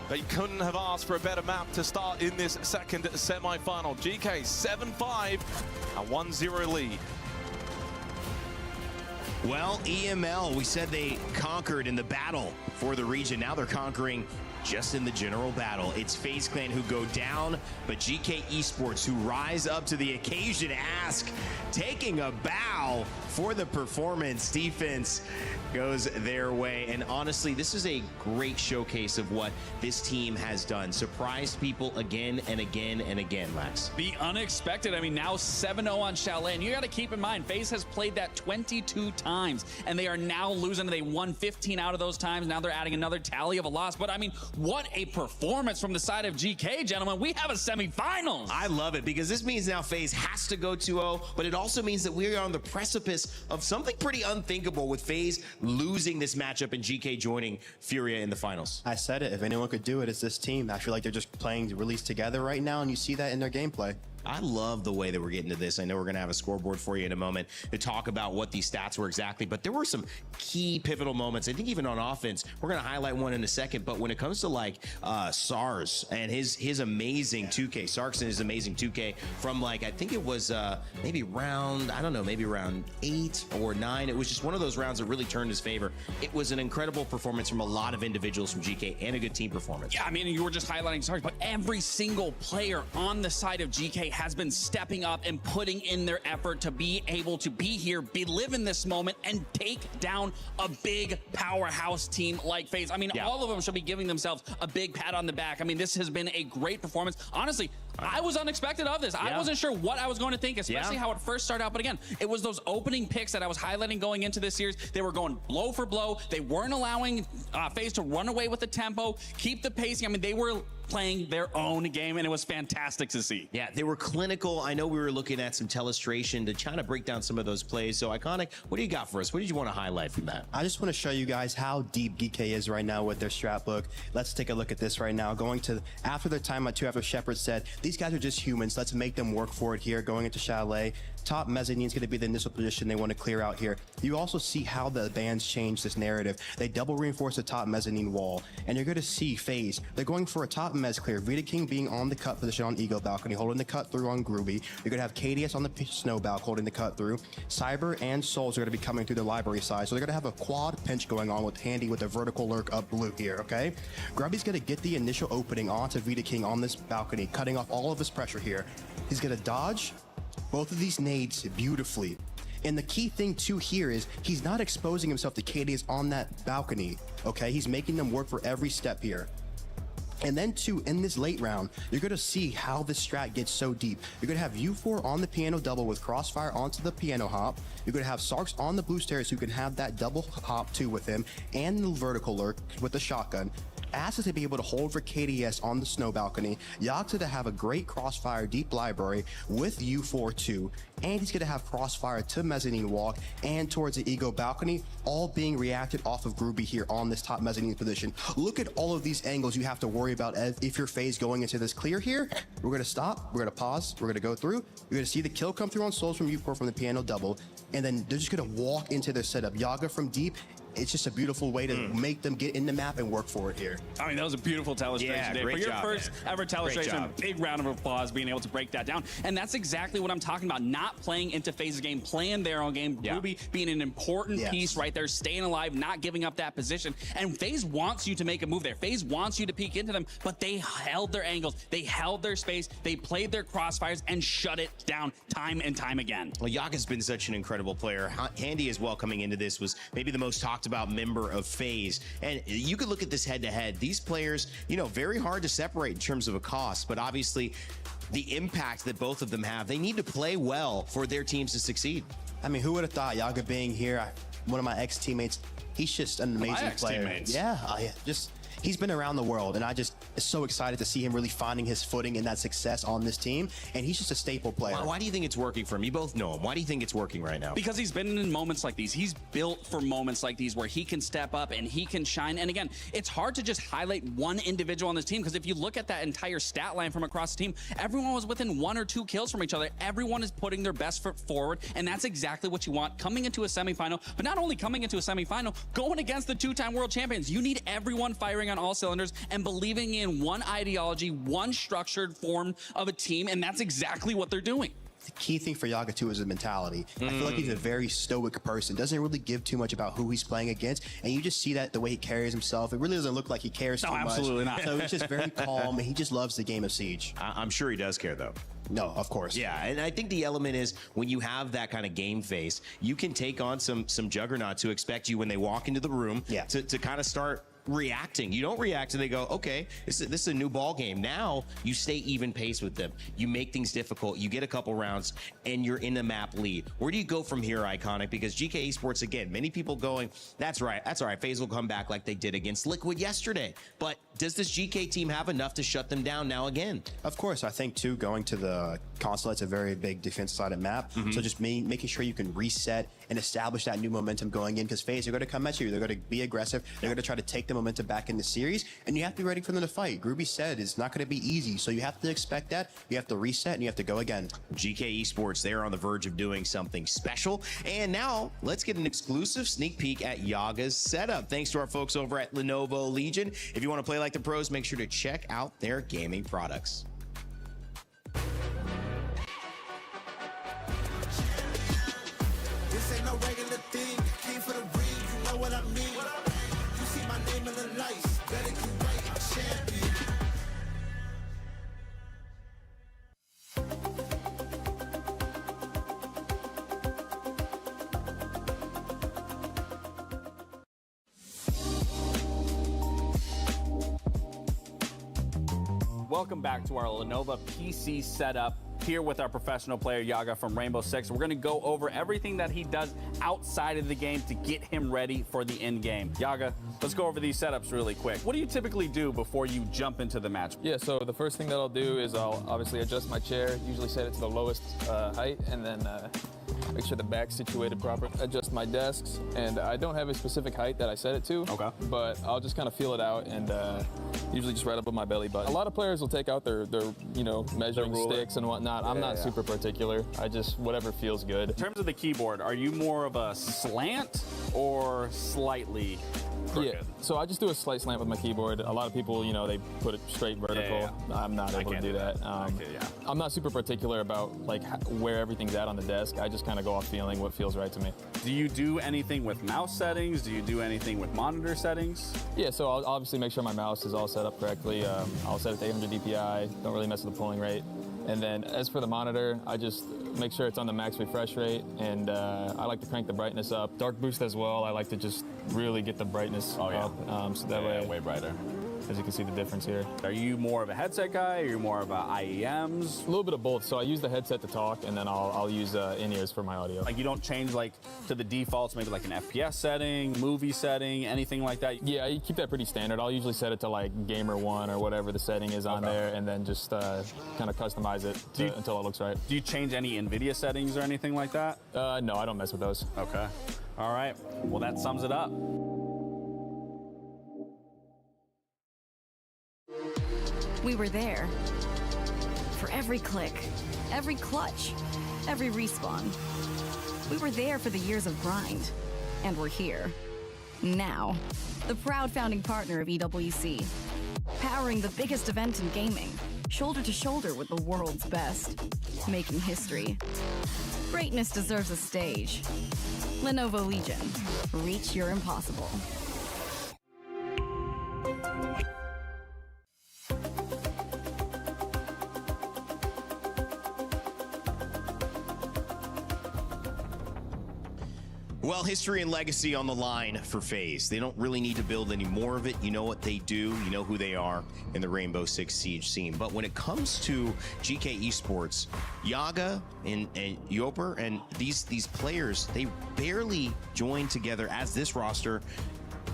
Speaker 6: They couldn't have asked for a better map to start in this second semi-final. GK 7-5, a 1-0 lead.
Speaker 22: Well, EML, we said they conquered in the battle for the region. Now they're conquering just in the general battle. It's FaZe Clan who go down, but GK Esports who rise up to the occasion. Ask, taking a bow for the performance. Defense goes their way. And honestly, this is a great showcase of what this team has done. Surprised people again and again and again, Max.
Speaker 23: The unexpected. I mean, now 7-0 on Chalet. And you got to keep in mind, FaZe has played that 22 times, and they are now losing. They won 15 out of those times. Now they're adding another tally of a loss. But I mean, what a performance from the side of GK, gentlemen. We have a semifinals.
Speaker 22: I love it because this means now FaZe has to go 2-0, but it also means that we are on the precipice of something pretty unthinkable with FaZe losing this matchup and GK joining Furia in the finals.
Speaker 5: I said it. If anyone could do it, it's this team. I feel like they're just playing release together right now, and you see that in their gameplay.
Speaker 22: I love the way that we're getting to this. I know we're going to have a scoreboard for you in a moment to talk about what these stats were exactly, but there were some key pivotal moments. I think even on offense, we're going to highlight one in a second, but when it comes to like SARS and his amazing 2K, Sarks and his amazing 2K from like, I think it was maybe round, I don't know, maybe round 8 or 9. It was just one of those rounds that really turned his favor. It was an incredible performance from a lot of individuals from GK and a good team performance.
Speaker 23: Yeah, I mean, you were just highlighting SARS, but every single player on the side of GK has been stepping up and putting in their effort to be able to be here, live in this moment, and take down a big powerhouse team like FaZe. I mean, all of them should be giving themselves a big pat on the back. I mean, this has been a great performance. Honestly, I was unexpected of this. I wasn't sure what I was going to think, especially how it first started out. But again, it was those opening picks that I was highlighting going into this series. They were going blow for blow. They weren't allowing FaZe to run away with the tempo, keep the pacing. I mean, they were playing their own game, and it was fantastic to see.
Speaker 22: Yeah, they were clinical. I know we were looking at some telestration to try to break down some of those plays. So, Iconic, what do you got for us? What did you want to highlight from that?
Speaker 5: I just want to show you guys how deep GK is right now with their strat book. Let's take a look at this right now. Going to, after their time at 2 after Shepard said, these guys are just humans. Let's make them work for it here. Going into Chalet, top mezzanine is going to be the initial position they want to clear out here. You also see how the bands change this narrative. They double reinforce the top mezzanine wall, and you're going to see Fase. They're going for a top mezz clear. Vita King being on the cut position on Ego balcony, holding the cut through on Groovy. You're going to have KDS on the snow balc holding the cut through. Cyber and Souls are going to be coming through the library side, so they're going to have a quad pinch going on with Handy with a vertical lurk up blue here, okay? Grubby's going to get the initial opening onto Vita King on this balcony, cutting off all of his pressure here. He's going to dodge both of these nades beautifully. And the key thing too here is he's not exposing himself to KDS on that balcony, okay? He's making them work for every step here. And then too, in this late round, you're going to see how the strat gets so deep. You're going to have U4 on the piano double with Crossfire onto the piano hop. You're going to have Sarks on the blue stairs who can have that double hop too with him, and the vertical lurk with the shotgun. Asses to be able to hold for KDS on the snow balcony. Yaxa to have a great Crossfire deep library with U4 too. And he's going to have Crossfire to mezzanine walk and towards the Ego balcony, all being reacted off of Groovy here on this top mezzanine position. Look at all of these angles you have to worry about if your phase going into this clear here. We're going to stop, we're going to pause, we're going to go through. You're going to see the kill come through on Souls from U4 from the piano double. And then they're just going to walk into their setup. Yaga from deep. It's just a beautiful way to make them get in the map and work for it here.
Speaker 23: I mean, that was a beautiful telestration,
Speaker 22: Yeah,
Speaker 23: Dave.
Speaker 22: great
Speaker 23: For your
Speaker 22: job,
Speaker 23: first
Speaker 22: man.
Speaker 23: ever telestration, big round of applause being able to break that down. And that's exactly what I'm talking about. Not playing into Faze's game, playing their own game.
Speaker 22: Yeah.
Speaker 23: Ruby being an important piece right there, staying alive, not giving up that position. And Faze wants you to make a move there. Faze wants you to peek into them, but they held their angles. They held their space. They played their crossfires and shut it down time and time again.
Speaker 22: Well, Yaga's been such an incredible player. Handy as well coming into this was maybe the most talked about member of Phase. And you could look at this head to head. These players, you know, very hard to separate in terms of a cost, but obviously the impact that both of them have, they need to play well for their teams to succeed.
Speaker 5: I mean, who would have thought Yaga being here, one of my ex-teammates, he's just an amazing player. Yeah, he's been around the world, and I just so excited to see him really finding his footing and that success on this team, and he's just a staple player.
Speaker 22: Why do you think it's working for him? You both know him. Why do you think it's working right now?
Speaker 23: Because he's been in moments like these. He's built for moments like these where he can step up and he can shine. And again, it's hard to just highlight one individual on this team, because if you look at that entire stat line from across the team, everyone was within 1 or 2 kills from each other. Everyone is putting their best foot forward, and that's exactly what you want coming into a semifinal. But not only coming into a semifinal, going against the 2-time world champions. You need everyone firing on all cylinders and believing in one ideology, one structured form of a team, and that's exactly what they're doing.
Speaker 5: The key thing for Yaga too is his mentality. I feel like he's a very stoic person, doesn't really give too much about who he's playing against, and you just see that the way he carries himself. It really doesn't look like he cares too much.
Speaker 23: Absolutely not.
Speaker 5: So he's just very calm, and he just loves the game of Siege.
Speaker 22: I'm sure he does care, though.
Speaker 5: No, of course.
Speaker 22: Yeah, and I think the element is when you have that kind of game face, you can take on some juggernauts who expect you when they walk into the room to kind of start reacting. You don't react and they go, okay, this is a new ball game. Now you stay even pace with them. You make things difficult. You get a couple rounds and you're in the map lead. Where do you go from here, Iconic? Because GK Esports, again, many people going, that's right, Phase will come back like they did against Liquid yesterday. But does this GK team have enough to shut them down now again?
Speaker 5: Of course. I think too, going to the console, it's a very big defensive-sided map. So just making sure you can reset and establish that new momentum going in, because Phase are going to come at you. They're going to be aggressive. They're going to try to take the momentum back in the series, and you have to be ready for them to fight. Groovy said it's not going to be easy, so you have to expect that. You have to reset, and you have to go again.
Speaker 22: GK Esports, they're on the verge of doing something special. And now let's get an exclusive sneak peek at Yaga's setup. Thanks to our folks over at Lenovo Legion. If you want to play like the pros, make sure to check out their gaming products.
Speaker 10: This ain't no regular thing. Came for the ring, you know what I mean. You see my name in the lights. Better get right, I'm champion.
Speaker 23: Welcome back to our Lenovo PC setup. here with our professional player, Yaga from Rainbow Six. We're going to go over everything that he does outside of the game to get him ready for the end game. Yaga, let's go over these setups really quick. What do you typically do before you jump into the match?
Speaker 11: Yeah, so the first thing that I'll do is I'll obviously adjust my chair, usually set it to the lowest height, and then make sure the back's situated proper. Adjust my desks, and I don't have a specific height that I set it to, but I'll just kind of feel it out and usually just right up with my belly button. A lot of players will take out their you know, measuring sticks and whatnot. I'm not super particular. I just, whatever feels good.
Speaker 23: In terms of the keyboard, are you more of a slant or slightly crooked?
Speaker 11: Yeah, so I just do a slight slant with my keyboard. A lot of people, you know, they put it straight vertical. I'm not able to do that. I'm not super particular about like where everything's at on the desk. I just kind of go off feeling what feels right to me.
Speaker 23: Do you do anything with mouse settings? Do you do anything with monitor settings?
Speaker 11: Yeah, so I'll obviously make sure my mouse is all set up correctly. I'll set it to 800 DPI, don't really mess with the polling rate. And then as for the monitor, I just make sure it's on the max refresh rate, and I like to crank the brightness up. Dark boost as well, I like to just really get the brightness up, so that way,
Speaker 23: way brighter.
Speaker 11: As you can see the difference here.
Speaker 23: Are you more of a headset guy? Are you more of a IEMs?
Speaker 11: A little bit of both. So I use the headset to talk, and then I'll use in-ears for my audio.
Speaker 23: Like you don't change like to the defaults, maybe like an FPS setting, movie setting, anything like that?
Speaker 11: Yeah, I keep that pretty standard. I'll usually set it to like Gamer 1 or whatever the setting is on there, and then just kind of customize it until it looks right.
Speaker 23: Do you change any NVIDIA settings or anything like that?
Speaker 11: No, I don't mess with those.
Speaker 23: Okay. All right. Well, that sums it up.
Speaker 17: We were there. For every click, every clutch, every respawn. We were there for the years of grind. And we're here. Now. The proud founding partner of EWC. Powering the biggest event in gaming. Shoulder to shoulder with the world's best. Making history. Greatness deserves a stage. Lenovo Legion. Reach your impossible.
Speaker 22: Well, history and legacy on the line for Fase. They don't really need to build any more of it. You know what they do. You know who they are in the Rainbow Six Siege scene. But when it comes to GK Esports, Yaga and Yoper and these players, they barely joined together as this roster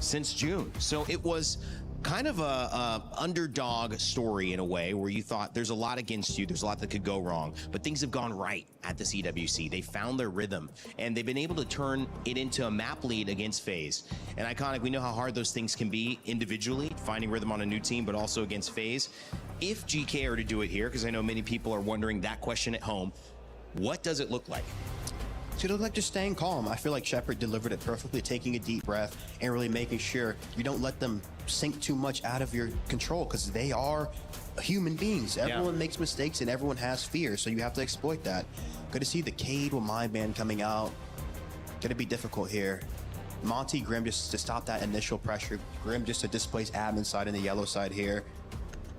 Speaker 22: since June. So it was kind of a underdog story in a way, where you thought there's a lot against you, there's a lot that could go wrong, but things have gone right at this EWC. They found their rhythm, and they've been able to turn it into a map lead against Fase. And Iconic, we know how hard those things can be individually, finding rhythm on a new team, but also against Fase. If GK are to do it here, because I know many people are wondering that question at home, what does it look like?
Speaker 5: So it looked like just staying calm. I feel like Shepard delivered it perfectly, taking a deep breath and really making sure you don't let them sink too much out of your control, because they are human beings. Everyone makes mistakes and everyone has fear, so you have to exploit that. Good to see the Cade with my band coming out. Gonna be difficult here. Monty, Grim just to stop that initial pressure. Grim just to displace admin side and the yellow side here.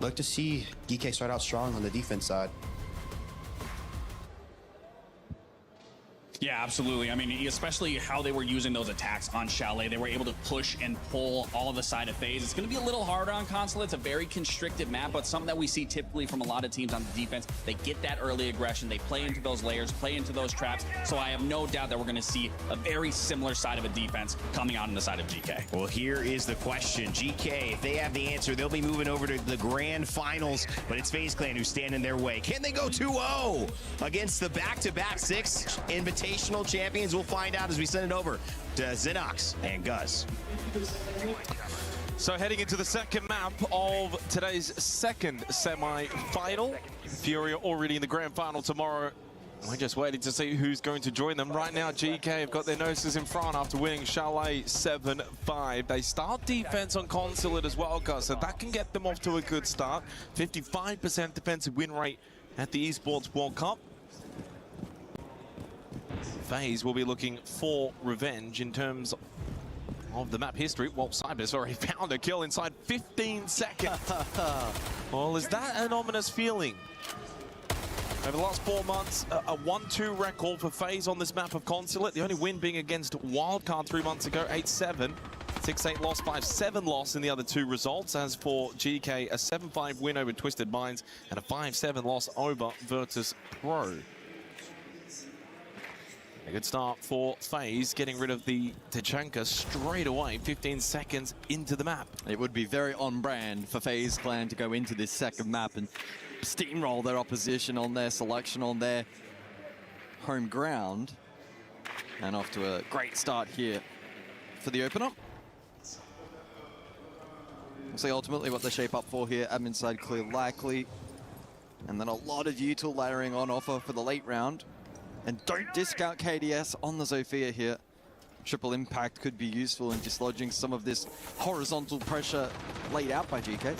Speaker 5: Look to see GK start out strong on the defense side.
Speaker 23: Yeah, absolutely. I mean, especially how they were using those attacks on Chalet. They were able to push and pull all the side of Fase. It's going to be a little harder on console. It's a very constricted map, but something that we see typically from a lot of teams on the defense. They get that early aggression. They play into those layers, play into those traps. So I have no doubt that we're going to see a very similar side of a defense coming out on the side of GK.
Speaker 22: Well, here is the question. GK, if they have the answer, they'll be moving over to the grand finals, but it's FaZe Clan who's standing in their way. Can they go 2-0 against the back-to-back 6 invitational champions? We'll find out as we send it over to Xenox and Gus.
Speaker 6: So heading into the second map of today's second semi-final. Fury already in the grand final tomorrow. We're just waiting to see who's going to join them. Right now, GK have got their noses in front after winning Chalet 7-5. They start defense on Consulate as well, Gus, so that can get them off to a good start. 55% defensive win rate at the Esports World Cup. FaZe will be looking for revenge in terms of the map history. Well, Cybers already found a kill inside 15 seconds. Well, is that an ominous feeling? Over the last 4 months, a 1-2 record for FaZe on this map of Consulate. The only win being against Wildcard 3 months ago, 8-7. 6-8 loss, 5-7 loss in the other two results. As for GK, a 7-5 win over Twisted Minds and a 5-7 loss over Virtus Pro. A good start for Fase, getting rid of the Tachanka straight away, 15 seconds into the map.
Speaker 9: It would be very on brand for Fase Clan to go into this second map and steamroll their opposition on their selection on their home ground. And off to a great start here for the opener. We'll see ultimately what they shape up for here. Admin side clear likely. And then a lot of util layering on offer for the late round. And don't discount KDS on the Zofia here. Triple impact could be useful in dislodging some of this horizontal pressure laid out by GK.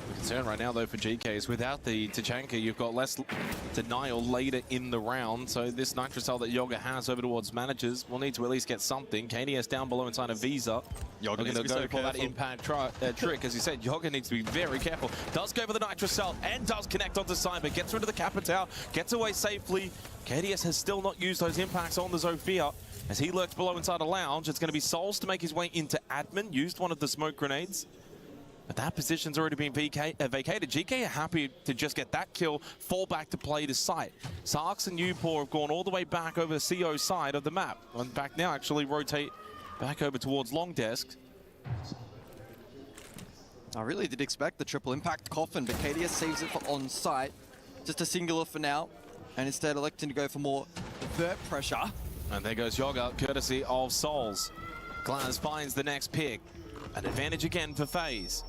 Speaker 6: The concern right now, though, for GK is without the Tachanka, you've got less denial later in the round. So this Nitrocell that Yoga has over towards managers will need to at least get something. KDS down below inside of Visa.
Speaker 9: Yoga needs to
Speaker 6: go for that impact trick. As you said, Yoga needs to be very careful. Does go for the Nitrocell and does connect onto Cyber. Gets rid of the Capitao, gets away safely. KDS has still not used those impacts on the Zofia. As he lurks below inside a lounge, it's going to be Souls to make his way into admin. Used one of the smoke grenades. But that position's already been vacated. GK are happy to just get that kill, fall back to play to site. Sarks and Upor have gone all the way back over the CO side of the map. In fact, now actually rotate back over towards long desk.
Speaker 9: I really did expect the triple impact coffin, but KDS saves it for on-site. Just a singular for now, and instead electing to go for more vert pressure.
Speaker 6: And there goes Yoga, courtesy of Souls. Glaz finds the next pick. An advantage again for Fase.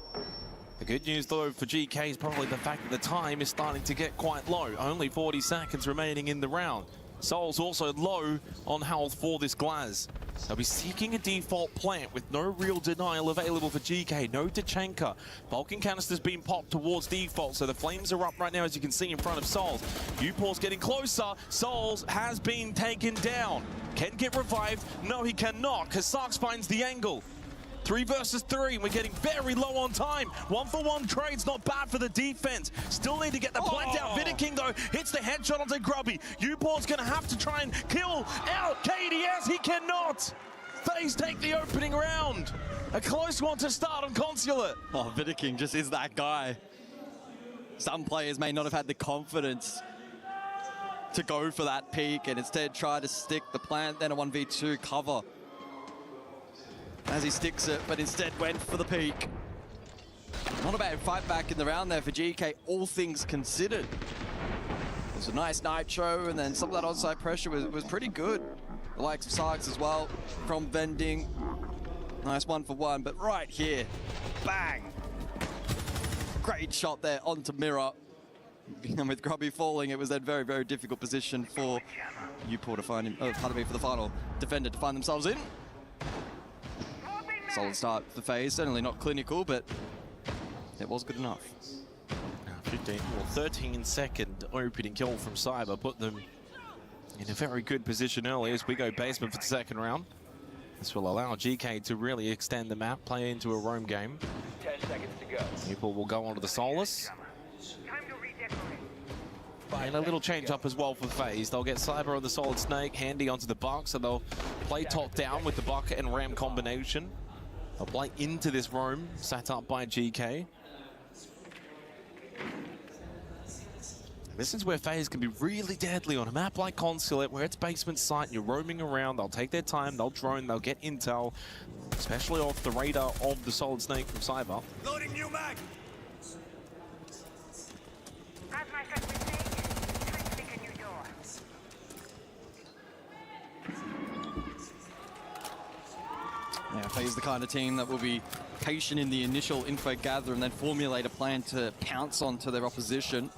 Speaker 6: The good news, though, for GK is probably the fact that the time is starting to get quite low. Only 40 seconds remaining in the round. Souls also low on health for this Glaz. They'll be seeking a default plant with no real denial available for GK. No Tachanka. Vulcan canister's been popped towards default, so the flames are up right now, as you can see in front of Souls. Upor's getting closer. Souls has been taken down. Can get revived? No, he cannot, because Sarks finds the angle. 3 versus 3, we're getting very low on time. 1-for-1 trades, not bad for the defense. Still need to get the plant out. Vidiking, though, hits the headshot onto Grubby. Upor's gonna have to try and kill out KDS. He cannot. Fase take the opening round. A close one to start on Consulate.
Speaker 9: Oh, Vidiking just is that guy. Some players may not have had the confidence to go for that peak and instead try to stick the plant, then a 1v2 cover as he sticks it, but instead went for the peak. Not a bad fight back in the round there for GK, all things considered. It was a nice nitro, and then some of that onside pressure was pretty good. The likes of Sarks as well, from vending. Nice 1-for-1, but right here, bang! Great shot there onto Mirror. And with Grubby falling, it was that very, very difficult position for Upor to find him, for the final defender to find themselves in. Solid start for Fase, certainly not clinical, but it was good enough.
Speaker 6: 13-second opening kill from Cyber put them in a very good position early as we go basement for the second round. This will allow GK to really extend the map, play into a roam game.
Speaker 8: 10 seconds to go.
Speaker 6: People will go onto the Solus. And a little change up as well for Fase. They'll get Cyber on the Solid Snake, handy onto the Buck, so they'll play top down with the Buck and Ram combination. They'll play into this roam set up by GK. This is where Fase can be really deadly on a map like Consulate, where it's basement site and you're roaming around. They'll take their time, they'll drone, they'll get intel, especially off the radar of the Solid Snake from Cyber.
Speaker 10: Loading new mag.
Speaker 9: Yeah, Fase the kind of team that will be patient in the initial info gather and then formulate a plan to pounce onto their opposition.